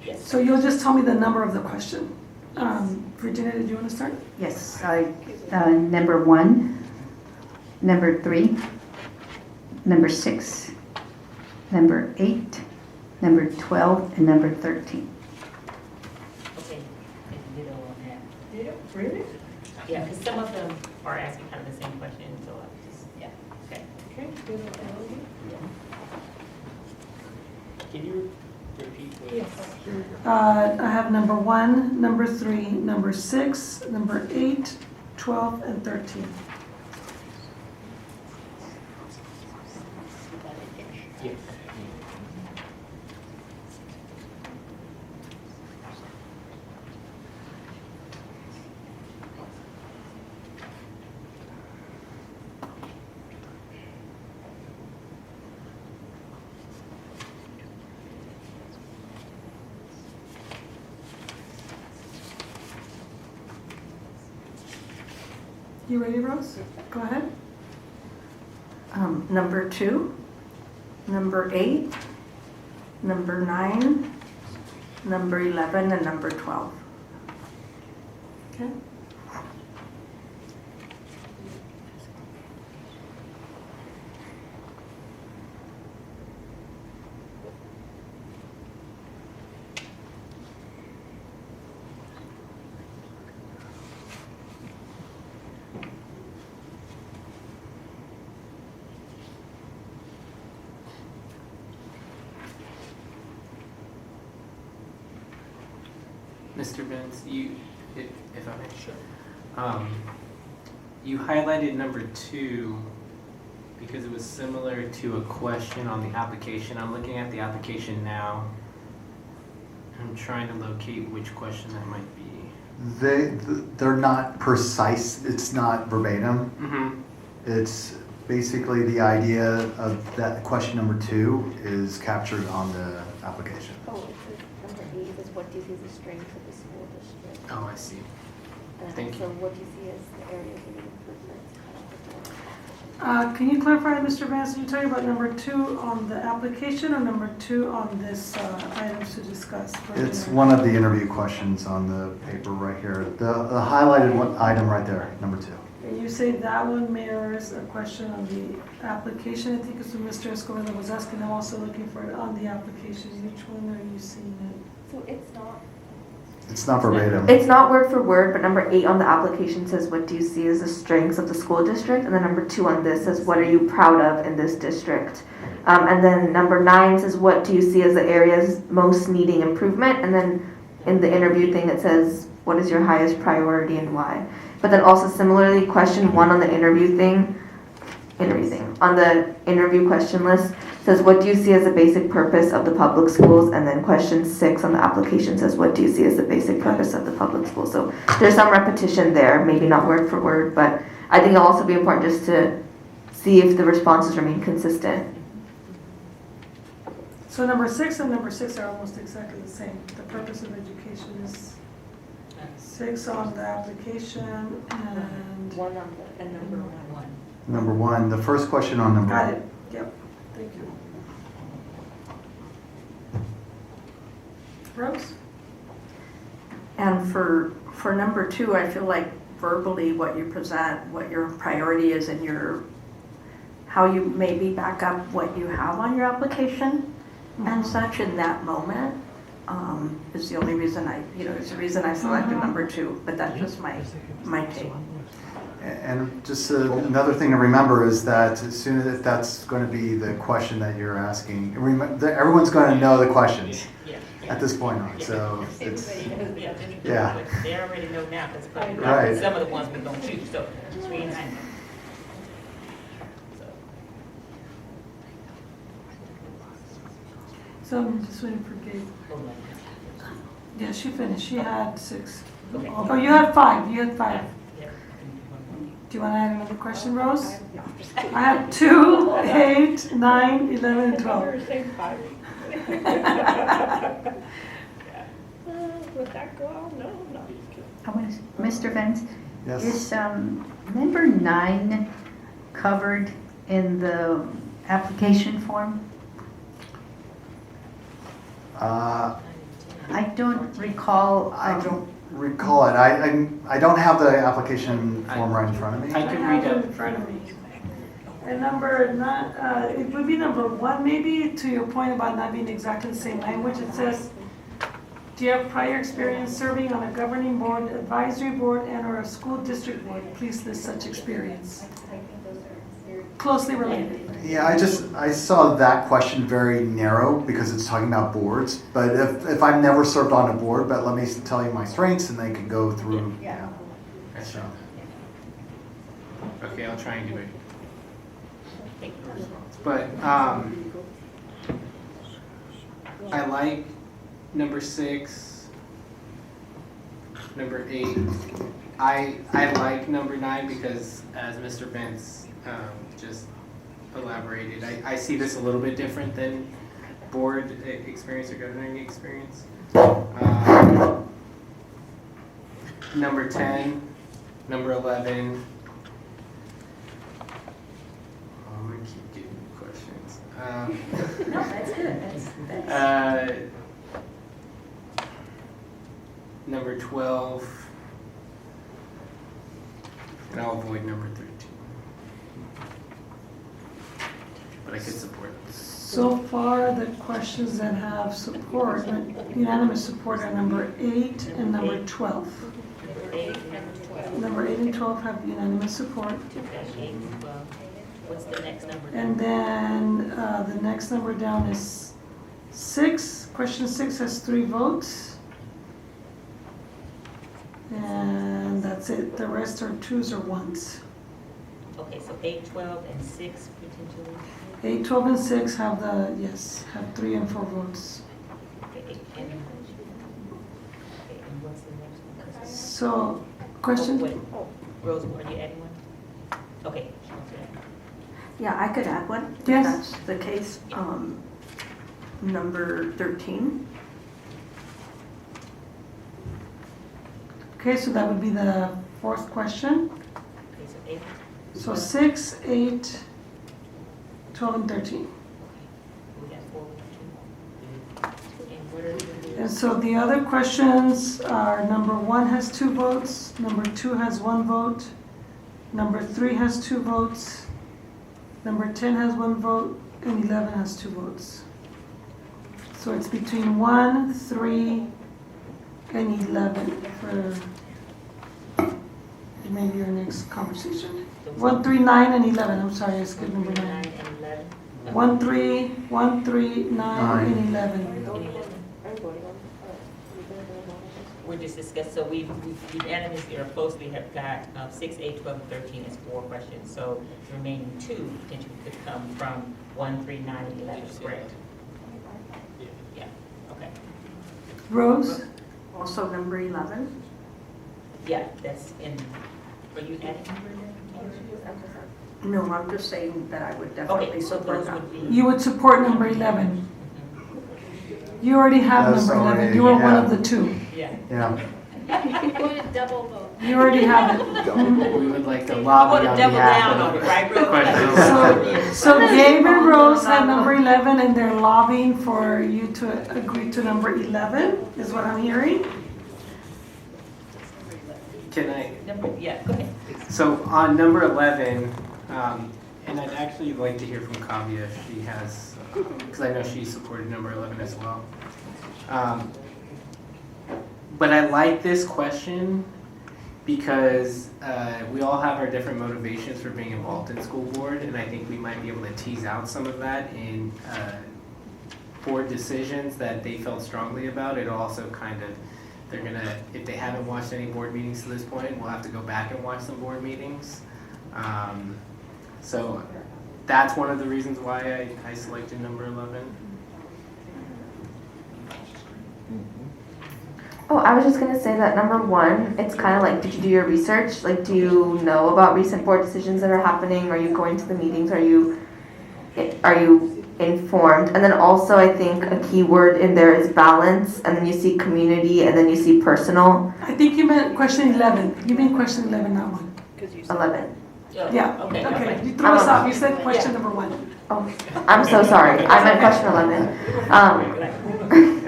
Yes.
so you'll just tell me the number of the question. Virginia, did you want to start?
Yes, number 1, number 3, number 6, number 8, number 12, and number 13.
Okay, and ditto on that. Ditto? Really? Yeah, because some of them are asking kind of the same question, so I just, yeah, okay.
Okay, ditto all of you.
Can you repeat what?
Yes. I have number 1, number 3, number 6, number 8, 12, and 13.
Yes.
You ready, Rose? Go ahead.
Number 2, number 8, number 9, number 11, and number 12.
Okay.
Mr. Benz, if I may. Sure. You highlighted number 2 because it was similar to a question on the application. I'm looking at the application now. I'm trying to locate which question that might be.
They're not precise, it's not verbatim.
Mm-hmm.
It's Basically, the idea of that question number 2 is captured on the application.
Oh, it says number 8 is what do you see as the strengths of the school district?
Oh, I see.
And
Thank
so
you.
what do you see as the areas of improvement?
Can you clarify, Mr. Vance, are you talking about number 2 on the application or number 2 on this items to discuss?
It's one of the interview questions on the paper right here. The highlighted one item right there, number 2.
And you say that one mirrors a question on the application. I think it's what Mr. Escobar was asking. I'm also looking for it on the application. Which one are you seeing it?
So it's not.
It's not verbatim.
It's not word for word, but number 8 on the application says, what do you see as the strengths of the school district? And then number 2 on this says, what are you proud of in this district? And then number 9 says, what do you see as the areas most needing improvement? And then in the interview thing, it says, what is your highest priority and why? But then also similarly, question 1 on the interview thing, on the interview question list says, what do you see as the basic purpose of the public schools? And then question 6 on the application says, what do you see as the basic purpose of the public schools? So there's some repetition there, maybe not word for word, but I think it'll also be important just to see if the responses remain consistent.
So number 6 and number 6 are almost exactly the same. The purpose of education is 6 on the application and
1 on the, and number 1.
Number 1, the first question on number
Got it. Yep. Thank you. Rose?
And for number 2, I feel like verbally what you present, what your priority is and how you maybe back up what you have on your application and such in that moment is the only reason it's the reason I selected number 2, but that's just my take.
And just another thing to remember is that as soon as that's going to be the question that you're asking, everyone's going to know the questions at this point on. So it's, yeah.
They already know now, because
Right.
some of the ones we don't choose, so it's really nice.
So I'm just waiting for Gabe. Yeah, she finished. She had 6. Oh, you had 5. You had 5. Do you want to add another question, Rose? I have 2, 8, 9, 11, and 12.
Would that go out? No, no.
Mr. Vance?
Yes.
Is number 9 covered in the application form? I don't recall.
I don't recall it. I don't have the application form right in front of me.
I can read
have it
it.
in front of me. And number 9, it would be number 1, maybe, to your point about not being exactly the same language. It says, do you have prior experience serving on a governing board, advisory board, and/or a school district board? Please list such experience. Closely related.
Yeah, I saw that question very narrow because it's talking about boards. But if I've never served on a board, but let me tell you my strengths, and they can go through. Yeah. So.
Okay, I'll try and do it. But I like number 6, number 8. I like number 9 because, as Mr. Vance just elaborated, I see this a little bit different than board experience or governing experience. Number 10, number 11. I'm gonna keep getting questions.
No, that's good. That's
Number 12, and I'll avoid number 13. But I could support this.
So far, the questions that have support, unanimous support are number 8 and number 12. Number 8 and 12 have unanimous support.
What's the next number?
And then the next number down is 6. Question 6 has 3 votes. And that's it. The rest are 2s or 1s.
Okay, so 8, 12, and 6 potentially.
8, 12, and 6 have have 3 and 4 votes.
Okay, and what's the next one?
So, question?
Oh, Rose, are you adding one? Okay.
Yeah, I could add one. If
Yes.
that's the case. Number 13.
Okay, so that would be the fourth question.
Okay, so 8.
So 6, 8, 12, and 13.
We have 4. And what are the?
And so the other questions are number 1 has 2 votes, number 2 has 1 vote, number 3 has 2 votes, number 10 has 1 vote, and 11 has 2 votes. So it's between 1, 3, and 11 for maybe your next conversation. 1, 3, 9, and 11. I'm sorry, I skipped number 9.
9 and 11.
1, 3, 1, 3, 9, and 11.
We're just discussing, so we've unanimously or closely have got 6, 8, 12, and 13 as 4 questions. So the remaining 2 potentially could come from 1, 3, 9, and 11, correct? Yeah, okay.
Rose?
Also number 11.
Yeah, that's in, are you adding number 11?
No, I'm just saying that I would
Okay,
definitely
so
support
those
that.
would be.
You would support number 11. You already have
That's
number 11.
already-
You were one
yeah.
of the 2.
Yeah.
Yeah.
Double vote.
You already have it.
We would like to
You
lobby
want
on
to double
behalf
down on
of
it, right, Rose?
questions.
So Gabe and Rose have number 11 and they're lobbying for you to agree to number 11, is what I'm hearing.
Can I?
Yeah, go ahead.
So on number 11, and I'd actually like to hear from Kavya if she has, because I know she supported number 11 as well. But I like this question because we all have our different motivations for being involved in school board, and I think we might be able to tease out some of that in board decisions that they felt strongly about. It'll also kind of, they're gonna, if they haven't watched any board meetings to this point, we'll have to go back and watch some board meetings. So that's one of the reasons why I selected number 11.
Oh, I was just gonna say that number 1, it's kind of like, did you do your research? Like, do you know about recent board decisions that are happening? Are you going to the meetings? Are you informed? And then also, I think a key word in there is balance, and then you see community, and then you see personal.
I think you meant question 11. You mean question 11, not 1.
11.
Yeah,
Okay.
okay. You threw us off. You said question number 1.
Oh, I'm so sorry. I meant question 11.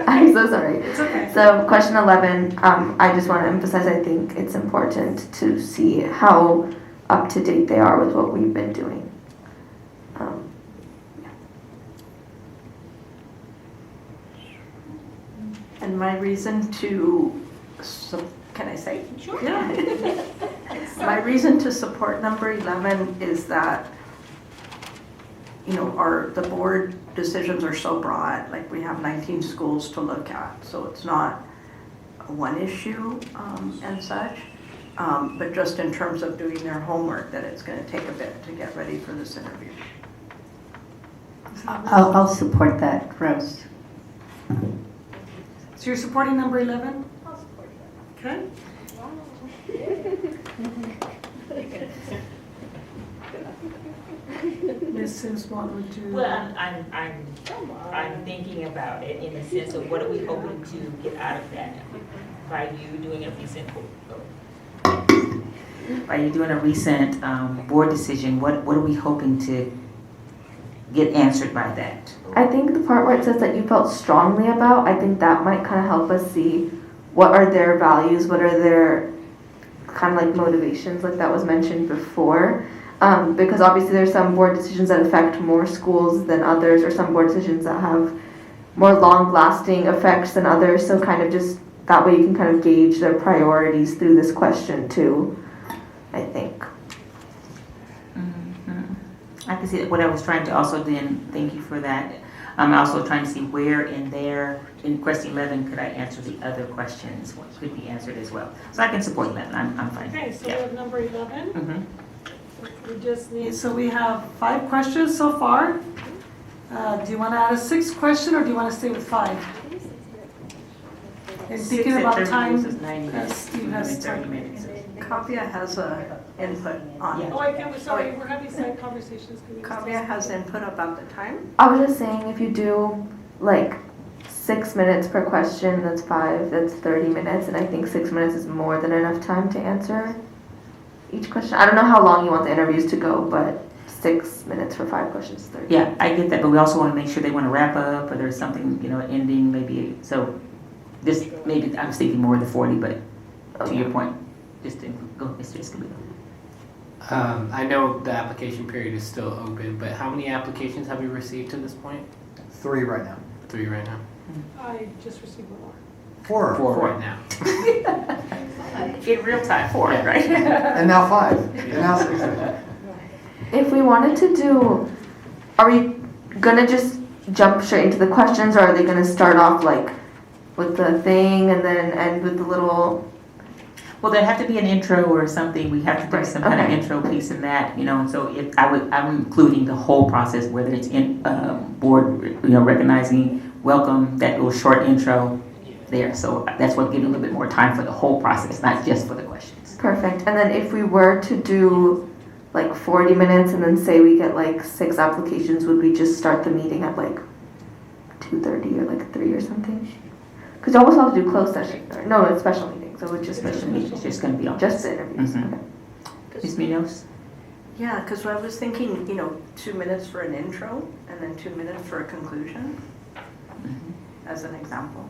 I'm so sorry.
It's okay.
So question 11, I just want to emphasize, I think it's important to see how up to date they are with what we've been doing.
And my reason to, can I say?
Sure.
Yeah. My reason to support number 11 is that, you know, the board decisions are so broad, like we have 19 schools to look at, so it's not one issue and such, but just in terms of doing their homework, that it's going to take a bit to get ready for this interview.
I'll support that, Rose.
So you're supporting number 11?
I'll support
Okay. Ms. Sims, what would you?
Well, I'm thinking about it in the sense of what are we hoping to get out of that by you doing a recent vote?
By you doing a recent board decision, what are we hoping to get answered by that?
I think the part where it says that you felt strongly about, I think that might kind of help us see what are their values, what are their kind of like motivations, like that was mentioned before. Because obviously there's some board decisions that affect more schools than others, or some board decisions that have more long-lasting effects than others. So kind of just that way you can kind of gauge their priorities through this question too, I think.
I can see what I was trying to also then, thank you for that. I'm also trying to see where in question 11, could I answer the other questions? What could be answered as well? So I can support 11, I'm fine.
Okay, so we
Yeah.
have number 11.
Mhm.
We just need, so we have 5 questions so far. Do you want to add a 6th question, or do you want to stay with 5? And
6
thinking
at
about
30
time,
versus 90
as
minutes,
Steve has
30
time.
minutes.
Kavya has a input on it.
Oh, I can't, sorry, we're having side conversations. Can we just-
Kavya has input about the time.
I was just saying, if you do like 6 minutes per question, that's 5, that's 30 minutes, and I think 6 minutes is more than enough time to answer each question. I don't know how long you want the interviews to go, but 6 minutes for 5 questions is 30.
Yeah, I get that, but we also want to make sure they want to wrap up, or there's something, ending, maybe, so this, maybe, I'm thinking more than 40, but to your point, just to go, Mr. Escobedo.
I know the application period is still open, but how many applications have we received to this point?
3 right now.
3 right now.
I just received one more.
4.
4 right now.
In real time, 4, right?
And now 5. And now 6.
If we wanted to do, are we gonna just jump straight into the questions, or are they gonna start off like with the thing and then end with the little?
Well, there'd have to be an intro or something. We have to do some kind of
Okay.
intro piece in that, and so if I'm including the whole process, whether it's in board, recognizing, welcome, that little short intro there. So that's what gives a little bit more time for the whole process, not just for the questions.
Perfect. And then if we were to do like 40 minutes and then say we get like 6 applications, would we just start the meeting at like 2:30 or like 3 or something? Because you almost have to do closed session. No, it's special meeting, so it's just special meeting.
It's just going to be on.
Just the interviews.
Mhm.
Okay.
Ms. Munoz?
Yeah, because I was thinking, 2 minutes for an intro and then 2 minutes for a conclusion, as an example.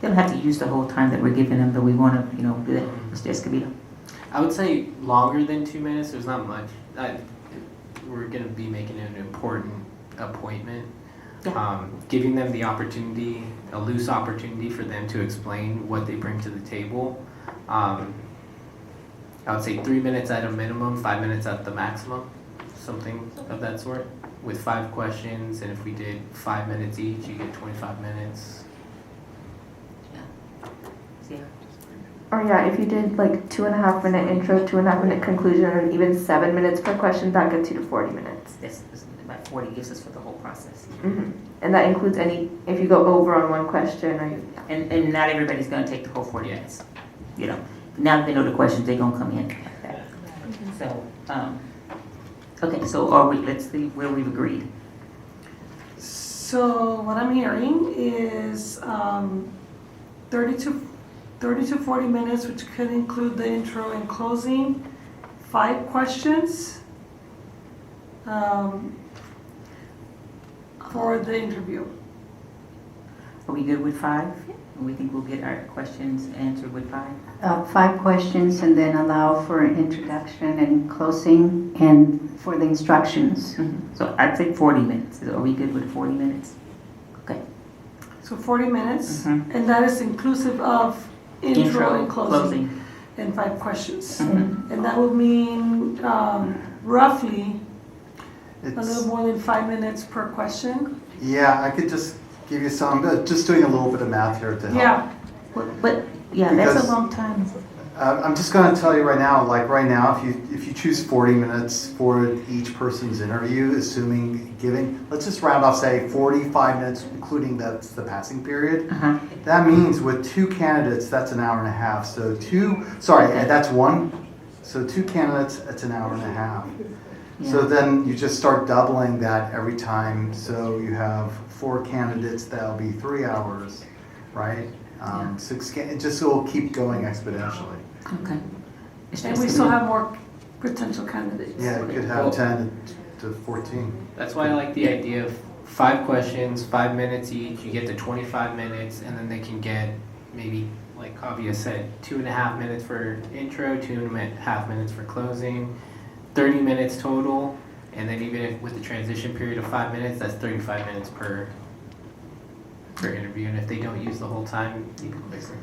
They don't have to use the whole time that we're giving them, but we want to, do that. Mr. Escobedo?
I would say longer than 2 minutes. There's not much. We're going to be making an important appointment. Giving them the opportunity, a loose opportunity for them to explain what they bring to the table. I would say 3 minutes at a minimum, 5 minutes at the maximum, something of that sort, with 5 questions. And if we did 5 minutes each, you get 25 minutes.
Yeah.
Or yeah, if you did like 2.5 minute intro, 2.5 minute conclusion, and even 7 minutes per question, that gets you to 40 minutes.
That's about 40 gives us for the whole process.
And that includes if you go over on one question or you.
And not everybody's going to take the whole 40 minutes. Now that they know the questions, they're going to come in like that. So, okay, so let's see where we've agreed.
So what I'm hearing is 30 to 40 minutes, which could include the intro and closing, 5 questions for the interview.
Are we good with 5? We think we'll get our questions answered with 5?
5 questions and then allow for an introduction and closing and for the instructions.
So I'd say 40 minutes. Are we good with 40 minutes? Okay.
So 40 minutes, and that is inclusive of intro and closing, and 5 questions. And that would mean roughly a little more than 5 minutes per question.
Yeah, I could just give you some, just doing a little bit of math here to help.
Yeah.
But yeah, that's
Because-
a long time.
I'm just going to tell you right now, if you choose 40 minutes for each person's interview, let's just round off, say 45 minutes, including the passing period. That means with 2 candidates, that's an hour and a half. So that's 1. So 2 candidates, that's an hour and a half. So then you just start doubling that every time. So you have 4 candidates, that'll be 3 hours, right? 6 it just will keep going exponentially.
Okay.
And we still have more potential candidates.
Yeah, you could have 10 to 14.
That's why I like the idea of 5 questions, 5 minutes each. You get to 25 minutes, and then they can get maybe, like Kavya said, 2.5 minutes for intro, 2.5 minutes for closing, 30 minutes total. And then even if with the transition period of 5 minutes, that's 35 minutes per interview. And if they don't use the whole time, you can fix it.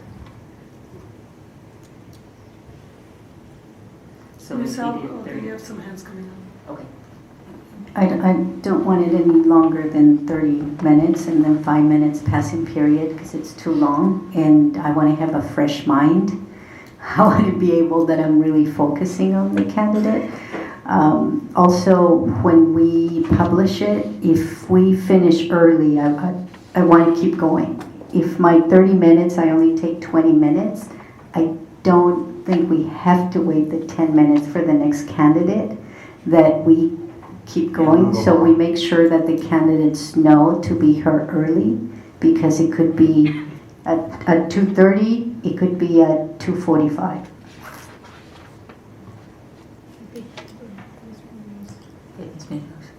So
Ms.
we
Al-
did
okay,
30.
you have some hands coming up.
Okay.
I don't want it any longer than 30 minutes and then 5 minutes passing period because it's too long and I want to have a fresh mind. I want to be able that I'm really focusing on the candidate. Also, when we publish it, if we finish early, I want to keep going. If my 30 minutes, I only take 20 minutes, I don't think we have to wait the 10 minutes for the next candidate, that we keep going, so we make sure that the candidates know to be here early, because it could be at 2:30, it could be at 2:45.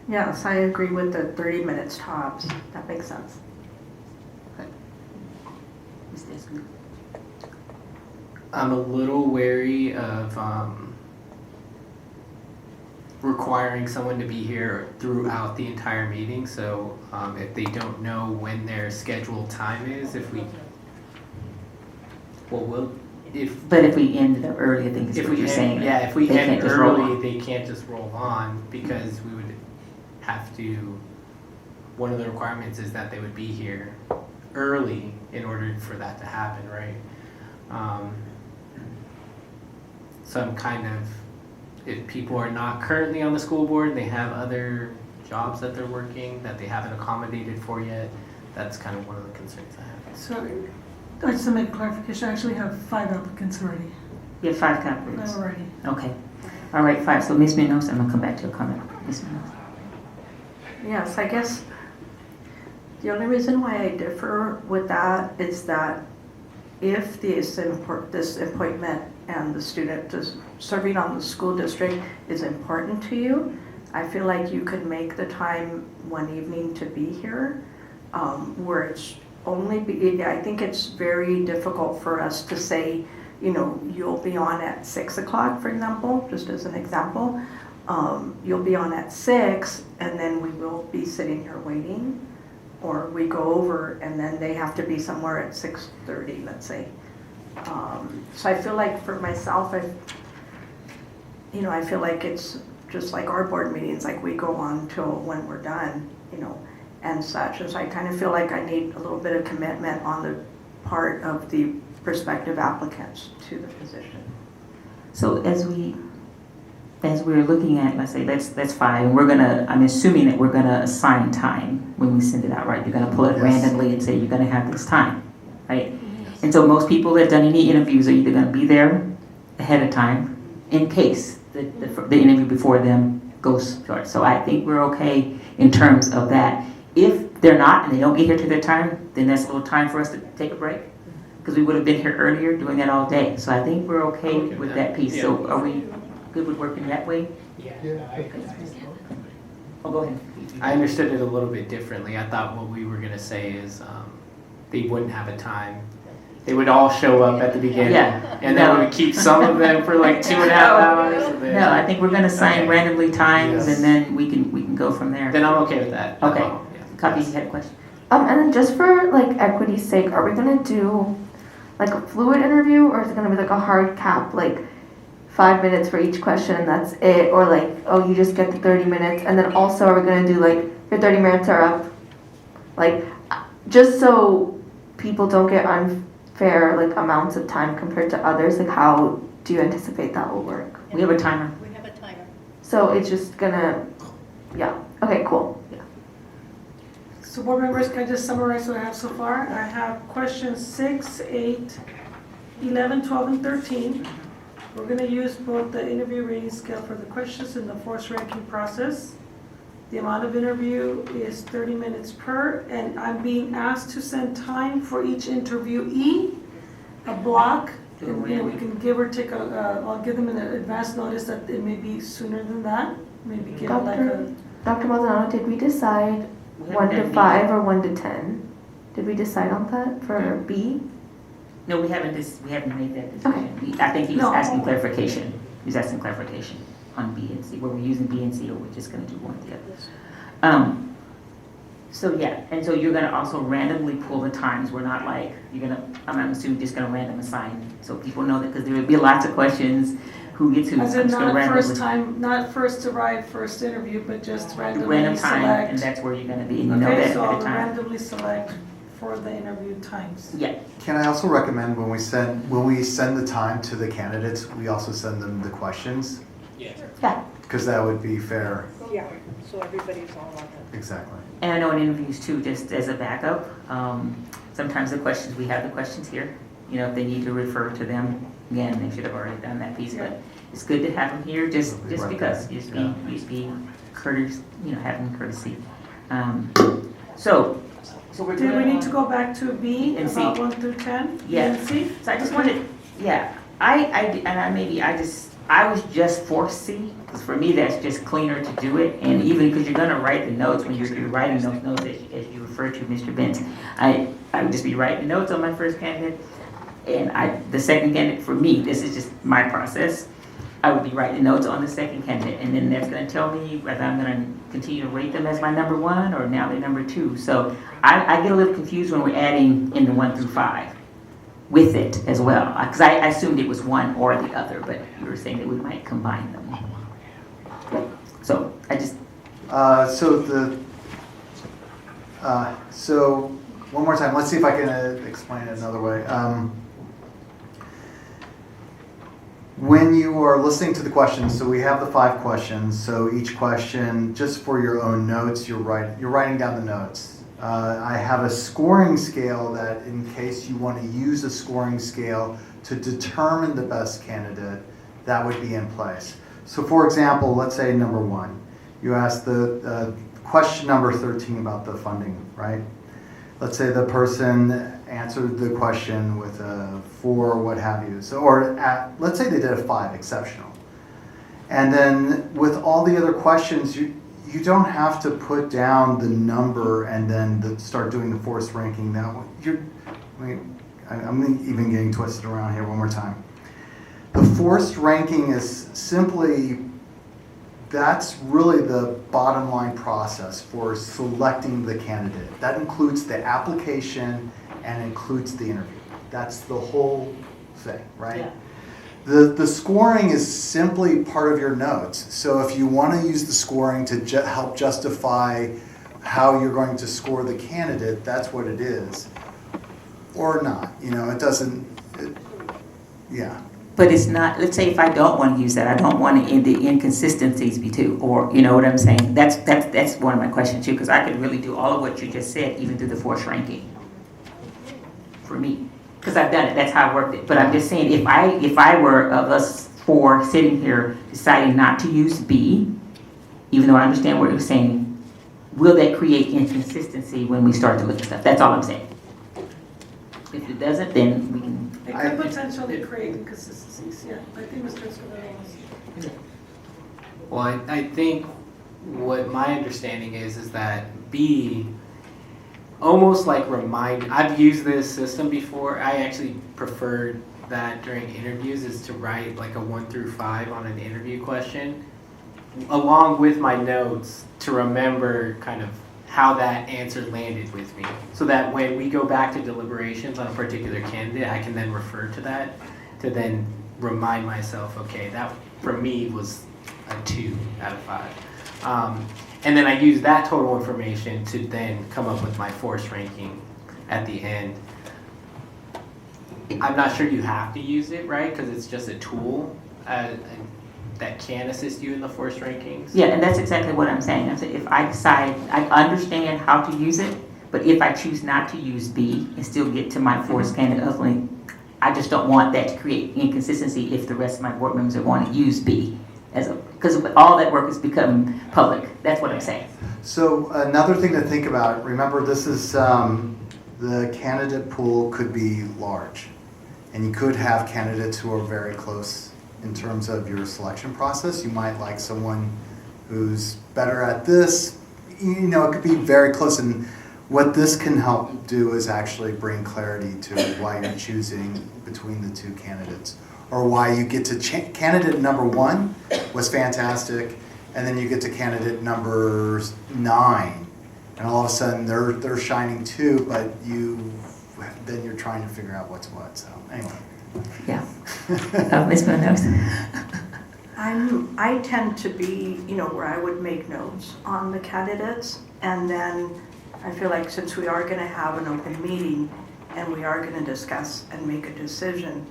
Yes, I agree with the 30 minutes tops. That makes sense.
I'm a little wary of requiring someone to be here throughout the entire meeting. So if they don't know when their scheduled time is, if we,
But if we ended up early, I think is
if
what
we
you're
end,
saying.
yeah, if we
They
end
can't just roll
early,
on.
they can't just roll on, because we would have to, one of the requirements is that they would be here early in order for that to happen, right? So I'm kind of, if people are not currently on the school board, they have other jobs that they're working that they haven't accommodated for yet, that's kind of one of the concerns I have.
So, just to make clarification, I actually have 5 applicants already.
You have 5 candidates?
Already.
Okay. All right, 5. So Ms. Munoz, I'm gonna come back to your comment. Ms. Munoz.
Yes, I guess the only reason why I differ with that is that if this appointment and the student just serving on the school district is important to you, I feel like you could make the time one evening to be here, where it's I think it's very difficult for us to say, you'll be on at 6 o'clock, for example, just as an example. You'll be on at 6, and then we will be sitting here waiting, or we go over and then they have to be somewhere at 6:30, let's say. So I feel like for myself, I feel like it's just like our board meetings, like we go on till when we're done, and such. And so I kind of feel like I need a little bit of commitment on the part of the prospective applicants to the position.
So as we're looking at, let's say that's 5, and I'm assuming that we're gonna assign time when we send it out, right? You're gonna pull it randomly and say you're gonna have this time, right? And so most people that have done any interviews are either gonna be there ahead of time in case the interview before them goes short. So I think we're okay in terms of that. If they're not and they don't get here to their time, then that's a little time for us to take a break, because we would have been here earlier doing that all day. So I think we're okay with that piece. So are we good with working that way? Oh, go ahead.
I understood it a little bit differently. I thought what we were gonna say is they wouldn't have a time. They would all show up at the beginning, and then we would keep some of them for like 2.5 hours. And then,
No, I think we're gonna assign
Okay.
randomly times,
Yes.
and then we can go from there.
Then I'm okay with that.
Okay. Copy, you had a question?
And then just for like equity's sake, are we gonna do like a fluid interview, or is it gonna be like a hard cap, like 5 minutes for each question and that's it? Or like, oh, you just get the 30 minutes, and then also are we gonna do like, your 30 minutes are up? Like, just so people don't get unfair like amounts of time compared to others, like how do you anticipate that will work?
We have a timer.
We have a timer.
So it's just gonna, yeah, okay, cool.
So board members, can I just summarize what I have so far? I have questions 6, 8, 11, 12, and 13. We're gonna use both the interview rating scale for the questions and the force ranking process. The amount of interview is 30 minutes per, and I'm being asked to send time for each interviewee, a block. And, we can give or take I'll give them an advance notice that it may be sooner than that. Maybe give it like a.
Dr. Maldonado, did we decide 1 to 5 or 1 to 10? Did we decide on that for B?
No, we haven't made that decision. I think he was asking clarification. He was asking clarification on B and C, where we're using B and C, or we're just gonna do one or the other. So yeah, and so you're gonna also randomly pull the times. We're not like, I'm assuming just gonna random assign, so people know that, because there will be lots of questions, who gets who.
As in
just gonna
not
randomly-
first time, not first arrived, first interview, but just randomly
Random
select.
time, and that's where you're gonna be, and you know
Okay,
that
so
at
I'll
the time.
randomly select for the interview times.
Yeah.
Can I also recommend when we send the time to the candidates, we also send them the questions?
Yeah.
Because that would be fair.
Yeah, so everybody's all on it.
Exactly.
And I know in interviews too, just as a backup, sometimes we have the questions here,
you know, if they need to refer to them, again, they should have already done that piece, but it's good to have them here, just because, just be courteous, you know, having courtesy. So we're
Do
good
we need
on-
to go back to B,
And C.
about 1 through 10? B
Yeah.
and C?
So I just wanted, yeah, I was just for C, because for me, that's just cleaner to do it, and even because you're gonna write the notes when you're writing those notes, as you referred to, Mr. Benz, I would just be writing notes on my first candidate, and the second candidate, for me, this is just my process, I would be writing notes on the second candidate, and then that's gonna tell me whether I'm gonna continue to rate them as my number 1, or now they're number 2, so I get a little confused when we're adding in the 1 through 5. With it as well, because I assumed it was one or the other, but you were saying that we might combine them. So I just.
So one more time, let's see if I can explain it another way. When you are listening to the questions, so we have the 5 questions, so each question, just for your own notes, you're writing down the notes. I have a scoring scale that, in case you want to use a scoring scale to determine the best candidate, that would be in place. So for example, let's say number 1, you asked the question number 13 about the funding, right? Let's say the person answered the question with a 4, what have you. So, let's say they did a 5, exceptional. And then with all the other questions, you don't have to put down the number and then start doing the forced ranking. Now, I'm even getting twisted around here one more time. The forced ranking is simply, that's really the bottom line process for selecting the candidate. That includes the application and includes the interview. That's the whole thing, right? Yeah. The scoring is simply part of your notes. So if you want to use the scoring to help justify how you're going to score the candidate, that's what it is. Or not, you know, it doesn't, yeah.
But it's not, let's say if I don't want to use that, I don't want the inconsistencies be too, or, you know what I'm saying? That's one of my questions too, because I could really do all of what you just said, even through the forced ranking, for me. Because I've done it, that's how I worked it. But I'm just saying, if I were of us 4 sitting here deciding not to use B, even though I understand what you're saying, will that create inconsistency when we start to look at stuff? That's all I'm saying. If it doesn't, then we can.
It could potentially create inconsistencies, yeah. I think Mr. Escobedo was.
Well, I think what my understanding is that B almost like I've used this system before. I actually preferred that during interviews, is to write like a 1 through 5 on an interview question, along with my notes, to remember kind of how that answer landed with me, so that when we go back to deliberations on a particular candidate, I can then refer to that to then remind myself, okay, that for me was a 2 out of 5. And then I use that total information to then come up with my force ranking at the end. I'm not sure you have to use it, right? Because it's just a tool that can assist you in the force rankings.
Yeah, and that's exactly what I'm saying. I'm saying if I decide, I understand how to use it, but if I choose not to use B and still get to my force candidate, ultimately, I just don't want that to create inconsistency if the rest of my board members want to use B. Because all that work has become public. That's what I'm saying.
So another thing to think about, remember this is, the candidate pool could be large. And you could have candidates who are very close in terms of your selection process. You might like someone who's better at this. You know, it could be very close. And what this can help do is actually bring clarity to why you're choosing between the 2 candidates. Or why you get to candidate number 1 was fantastic, and then you get to candidate number 9, and all of a sudden they're shining too, but then you're trying to figure out what's what. So anyway.
Yeah. Ms. Munoz.
I tend to be, where I would make notes on the candidates, and then I feel like since we are going to have an open meeting and we are going to discuss and make a decision,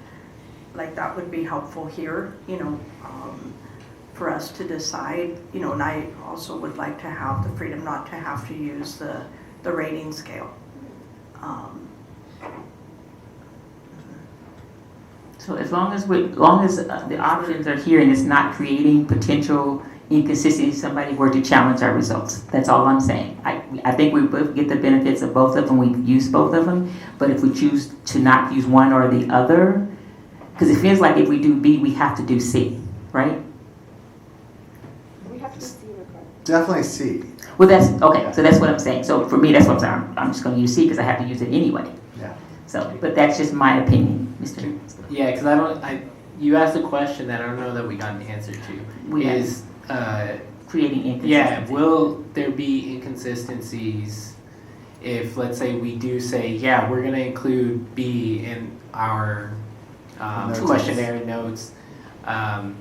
like that would be helpful here, for us to decide, and I also would like to have the freedom not to have to use the rating scale.
So as long as the options are here and it's not creating potential inconsistency if somebody were to challenge our results. That's all I'm saying. I think we both get the benefits of both of them. We've used both of them. But if we choose to not use one or the other, because it feels like if we do B, we have to do C, right?
We have to see regardless.
Definitely C.
Well, that's, okay, so that's what I'm saying. So for me, that's what I'm saying. I'm just gonna use C because I have to use it anyway.
Yeah.
So, but that's just my opinion, Mr.
Yeah, because you asked a question that I don't know that we got an answer to. Is
creating inconsistency.
Yeah, will there be inconsistencies if, let's say, we do say, yeah, we're going to include B in our questionnaire notes, and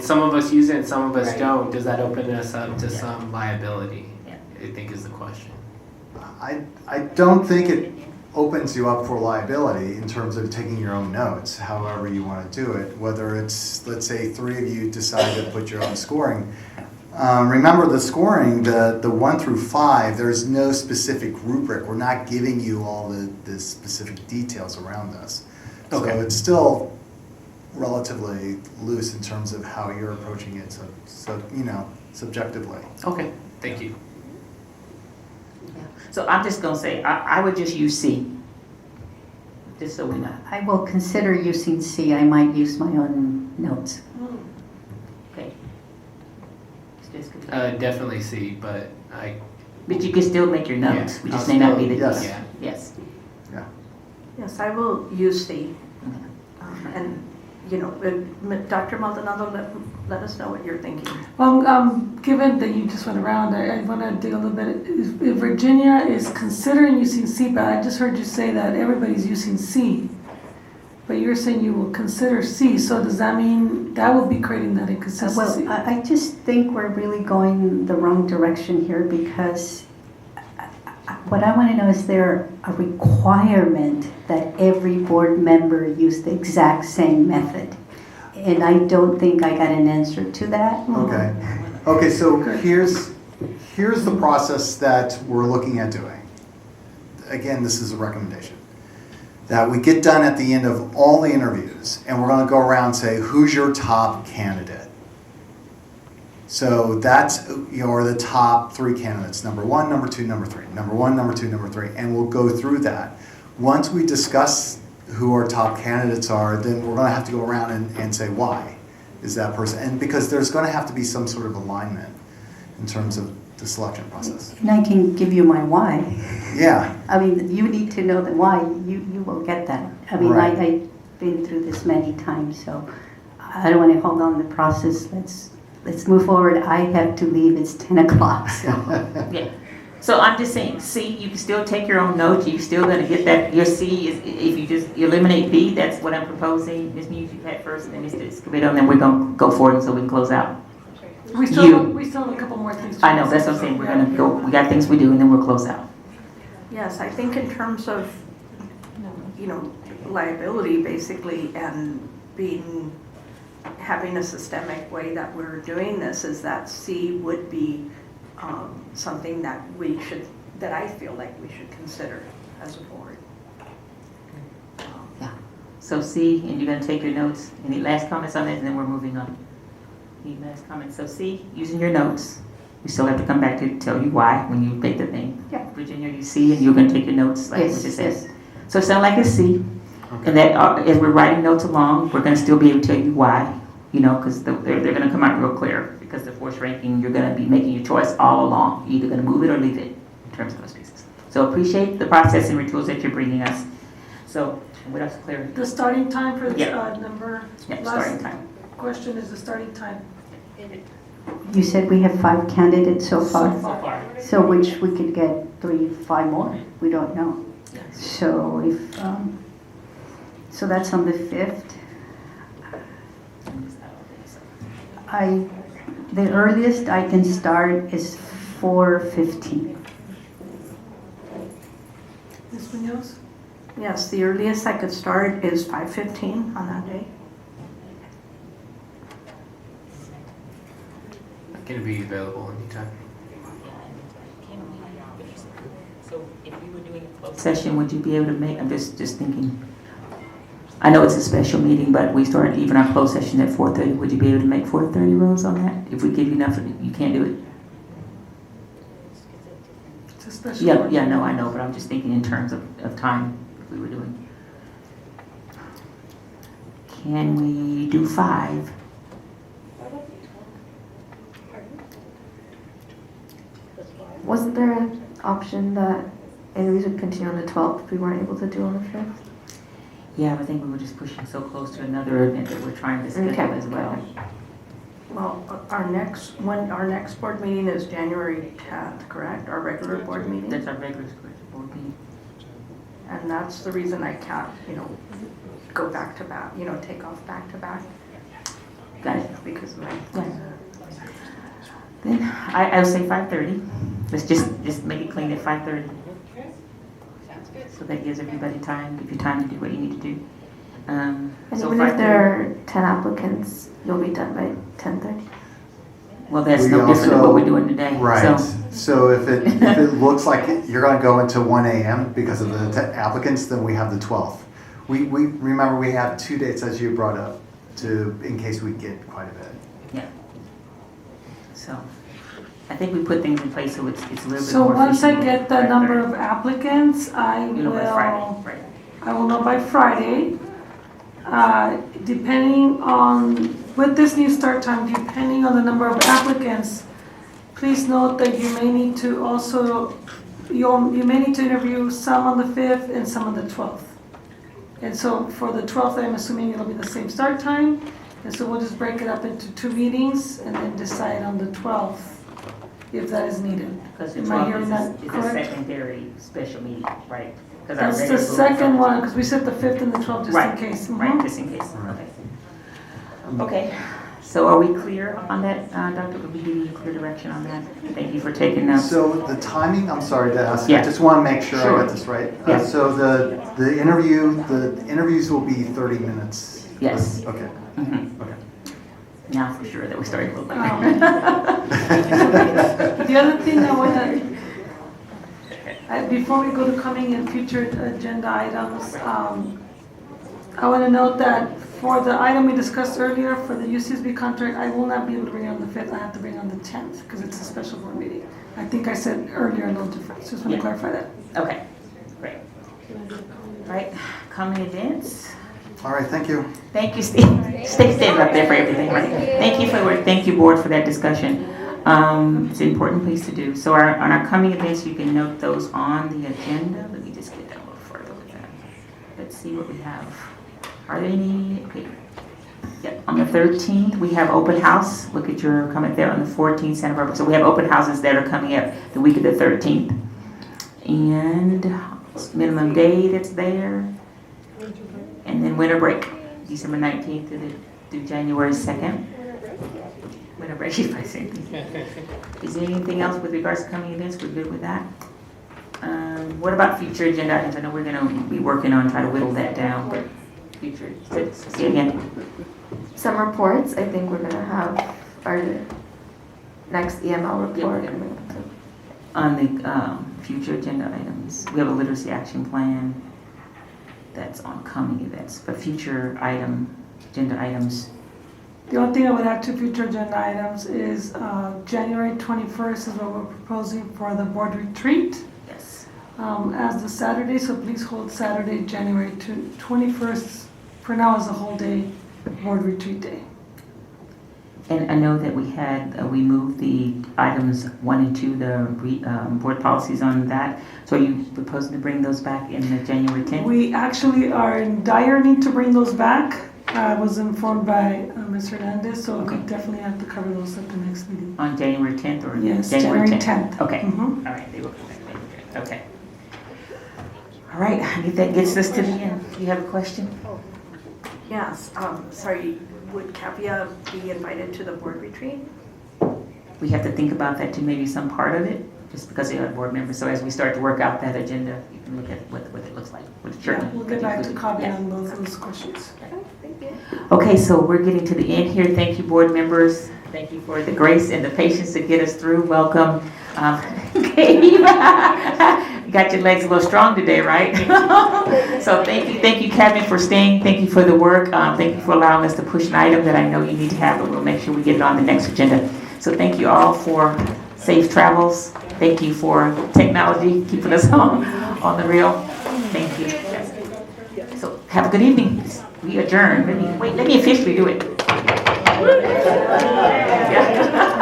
some of us use it and some of us don't, does that open us up to some liability? I think is the question.
I don't think it opens you up for liability in terms of taking your own notes, however you want to do it. Whether it's, let's say, 3 of you decide to put your own scoring. Remember the scoring, the 1 through 5, there's no specific rubric. We're not giving you all the specific details around this. So it's still relatively loose in terms of how you're approaching it, so subjectively.
Okay, thank you.
So I'm just gonna say, I would just use C, just so we know.
I will consider using C. I might use my own notes.
Okay.
Definitely C, but
But you can still make your notes,
Yeah,
we just
I'll
may not be
still-
the,
yes.
yes.
Yeah.
Yes, I will use C. And, Dr. Maldonado, let us know what you're thinking.
Well, given that you just went around, I want to dig a little bit. If Virginia is considering using C, but I just heard you say that everybody's using C. But you're saying you will consider C, so does that mean that will be creating that inconsistency?
Well, I just think we're really going the wrong direction here because what I want to know is there a requirement that every board member use the exact same method? And I don't think I got an answer to that.
Okay, so here's the process that we're looking at doing. Again, this is a recommendation. That we get done at the end of all the interviews, and we're going to go around and say, who's your top candidate? So that's the top 3 candidates, number 1, number 2, number 3. Number 1, number 2, number 3, and we'll go through that. Once we discuss who our top candidates are, then we're going to have to go around and say why is that person, and because there's going to have to be some sort of alignment in terms of the selection process.
And I can give you my why.
Yeah.
I mean, you need to know the why. You will get that. I mean,
Right.
I've been through this many times, so I don't want to hold on the process. Let's move forward. I have to leave. It's 10 o'clock. So.
Yeah. So I'm just saying, C, you can still take your own notes. You're still going to get that. Your C is, if you just eliminate B, that's what I'm proposing. Ms. Muse, you had first, and then Mr. Escobedo, and then we're going to go forward so we can close out.
We still have a couple more things to
I know, that's what I'm saying. We're going to go, we got things we do, and then we'll close out.
Yes, I think in terms of, liability basically and having a systemic way that we're doing this is that C would be something that I feel like we should consider as a board.
Yeah. So C, and you're going to take your notes. Any last comments on this, and then we're moving on. Any last comments? So C, using your notes. We still have to come back to tell you why when you make the thing.
Yeah.
Virginia, you C, and you're going to take your notes like
Yes,
what you said.
yes.
So it sounds like a C. And that as we're writing notes along, we're going to still be able to tell you why, because they're going to come out real clear. Because the force ranking, you're going to be making your choice all along. You're either going to move it or leave it in terms of those pieces. So appreciate the process and rituals that you're bringing us. So what else, Claire?
The starting time for this
Yeah.
number.
Yeah,
last
starting time.
Question is the starting time.
You said we have 5 candidates so far.
So far.
So which we could get 5 more. We don't know. So if so that's on the 5th. The earliest I can start is 4:15.
Ms. Munoz?
Yes, the earliest I could start is 5:15 on that day.
Can it be available anytime?
So if we were doing a closed session, would you be able to make, I'm just thinking. I know it's a special meeting, but we start even our closed session at 4:30. Would you be able to make 4:30, Rose, on that? If we give you enough, you can't do it?
It's a special.
Yeah,
board
yeah,
meeting.
no, I know, but I'm just thinking in terms of time, if we were doing. Can we do 5?
Wasn't there an option that interviews would continue on the 12th if we weren't able to do on the 5th?
Yeah, I think we were just pushing so close to another event that we're trying to schedule
Okay.
as well.
Well, our next board meeting is January 10th, correct? Our regular board meeting?
That's our regular board meeting.
And that's the reason I can't, go back to back, take off back to back.
Got it.
Because of my.
Then I would say 5:30. Let's just make it clean at 5:30. So that gives everybody time, give you time to do what you need to do.
And
So
even if
5:30.
there are 10 applicants, you'll be done by 10:30?
Well, that's
We
no different than what
also-
we're doing today.
Right.
So,
So if it looks like you're going to go into 1 a.m. because of the applicants, then we have the 12th. We remember we have 2 dates as you brought up in case we get quite a bit.
yeah. So I think we put things in place so it's a little bit
So
more
once I
efficient.
get the number of applicants,
You know, by Friday,
will,
right?
I will know by Friday. Depending on, with this new start time, depending on the number of applicants, please note that you may need to also, you may need to interview some on the 5th and some on the 12th. And so for the 12th, I'm assuming it'll be the same start time. And so we'll just break it up into 2 meetings and then decide on the 12th if that is needed.
Because the
Am I
12th
hearing that
is a
correct?
secondary special meeting, right? 'Cause our
That's the
regular board
second
is-
one, because we said the 5th and the 12th just in
Right,
case.
right,
Mhm.
just in case, okay. Okay, so are we clear on that, Dr., will we give you clear direction on that? Thank you for taking notes.
So the timing, I'm sorry to ask,
Yeah.
I just want to make sure
Sure.
I got this right.
Yeah.
So the interviews will be 30 minutes?
Yes.
Okay.
Mhm.
Okay.
Now for sure that we're starting a little later.
The other thing I want to, before we go to coming in future agenda items, I want to note that for the item we discussed earlier, for the UCSB contract, I will not be able to bring it on the 5th, I have to bring it on the 10th, because it's a special board meeting. I think I said earlier a little different, just want
Yeah.
to clarify that.
Okay, great. All right, coming events.
All right, thank you.
Thank you, Steve. Stay standing up there for everything, right? Thank you thank you, board, for that discussion. It's an important place to do. So on our coming events, you can note those on the agenda. Let me just get down a little further with that. Let's see what we have. Are there any? Okay. Yep. On the 13th, we have open house. Look at your comment there. On the 14th, Santa Barbara. So we have open houses that are coming up the week of the 13th. And minimum day that's there. And then winter break, December 19th through January 2nd. Winter break, if I say anything. Is there anything else with regards to coming events? We're good with that? What about future agenda items? I know we're gonna be working on trying to whittle that down, but future, say it again.
Some reports, I think we're gonna have our next EML report.
On the future agenda items, we have a literacy action plan that's on coming events, but future agenda items.
The only thing I would add to future agenda items is January 21st is what we're proposing for the board retreat.
Yes.
As the Saturday, so please hold Saturday, January 21st, for now as a whole day board retreat day.
And I know that we moved the items 1 and 2, the board policies on that. So are you proposing to bring those back in the January 10th?
We actually are in dire need to bring those back. I was informed by Ms. Hernandez, so we definitely have to cover those at the next meeting.
On January 10th or
Yes,
January
January
10th?
10th.
Okay,
Mhm.
all right, they will come back January 10th, okay. All right, I think that gets us to the end. Do you have a question?
Yes, sorry, would Capia be invited to the board retreat?
We have to think about that too, maybe some part of it, just because they are board members. So as we start to work out that agenda, you can look at what it looks like.
Yeah, we'll get back to copy on both those questions.
Okay, so we're getting to the end here. Thank you, board members. Thank you for the grace and the patience to get us through. Welcome, Gabe. You got your legs a little strong today, right? So thank you, Kevin, for staying. Thank you for the work. Thank you for allowing us to push an item that I know you need to have, but we'll make sure we get it on the next agenda. So thank you all for safe travels. Thank you for technology, keeping us on the reel. Thank you. So have a good evening. We adjourn. Let me officially do it. Yeah.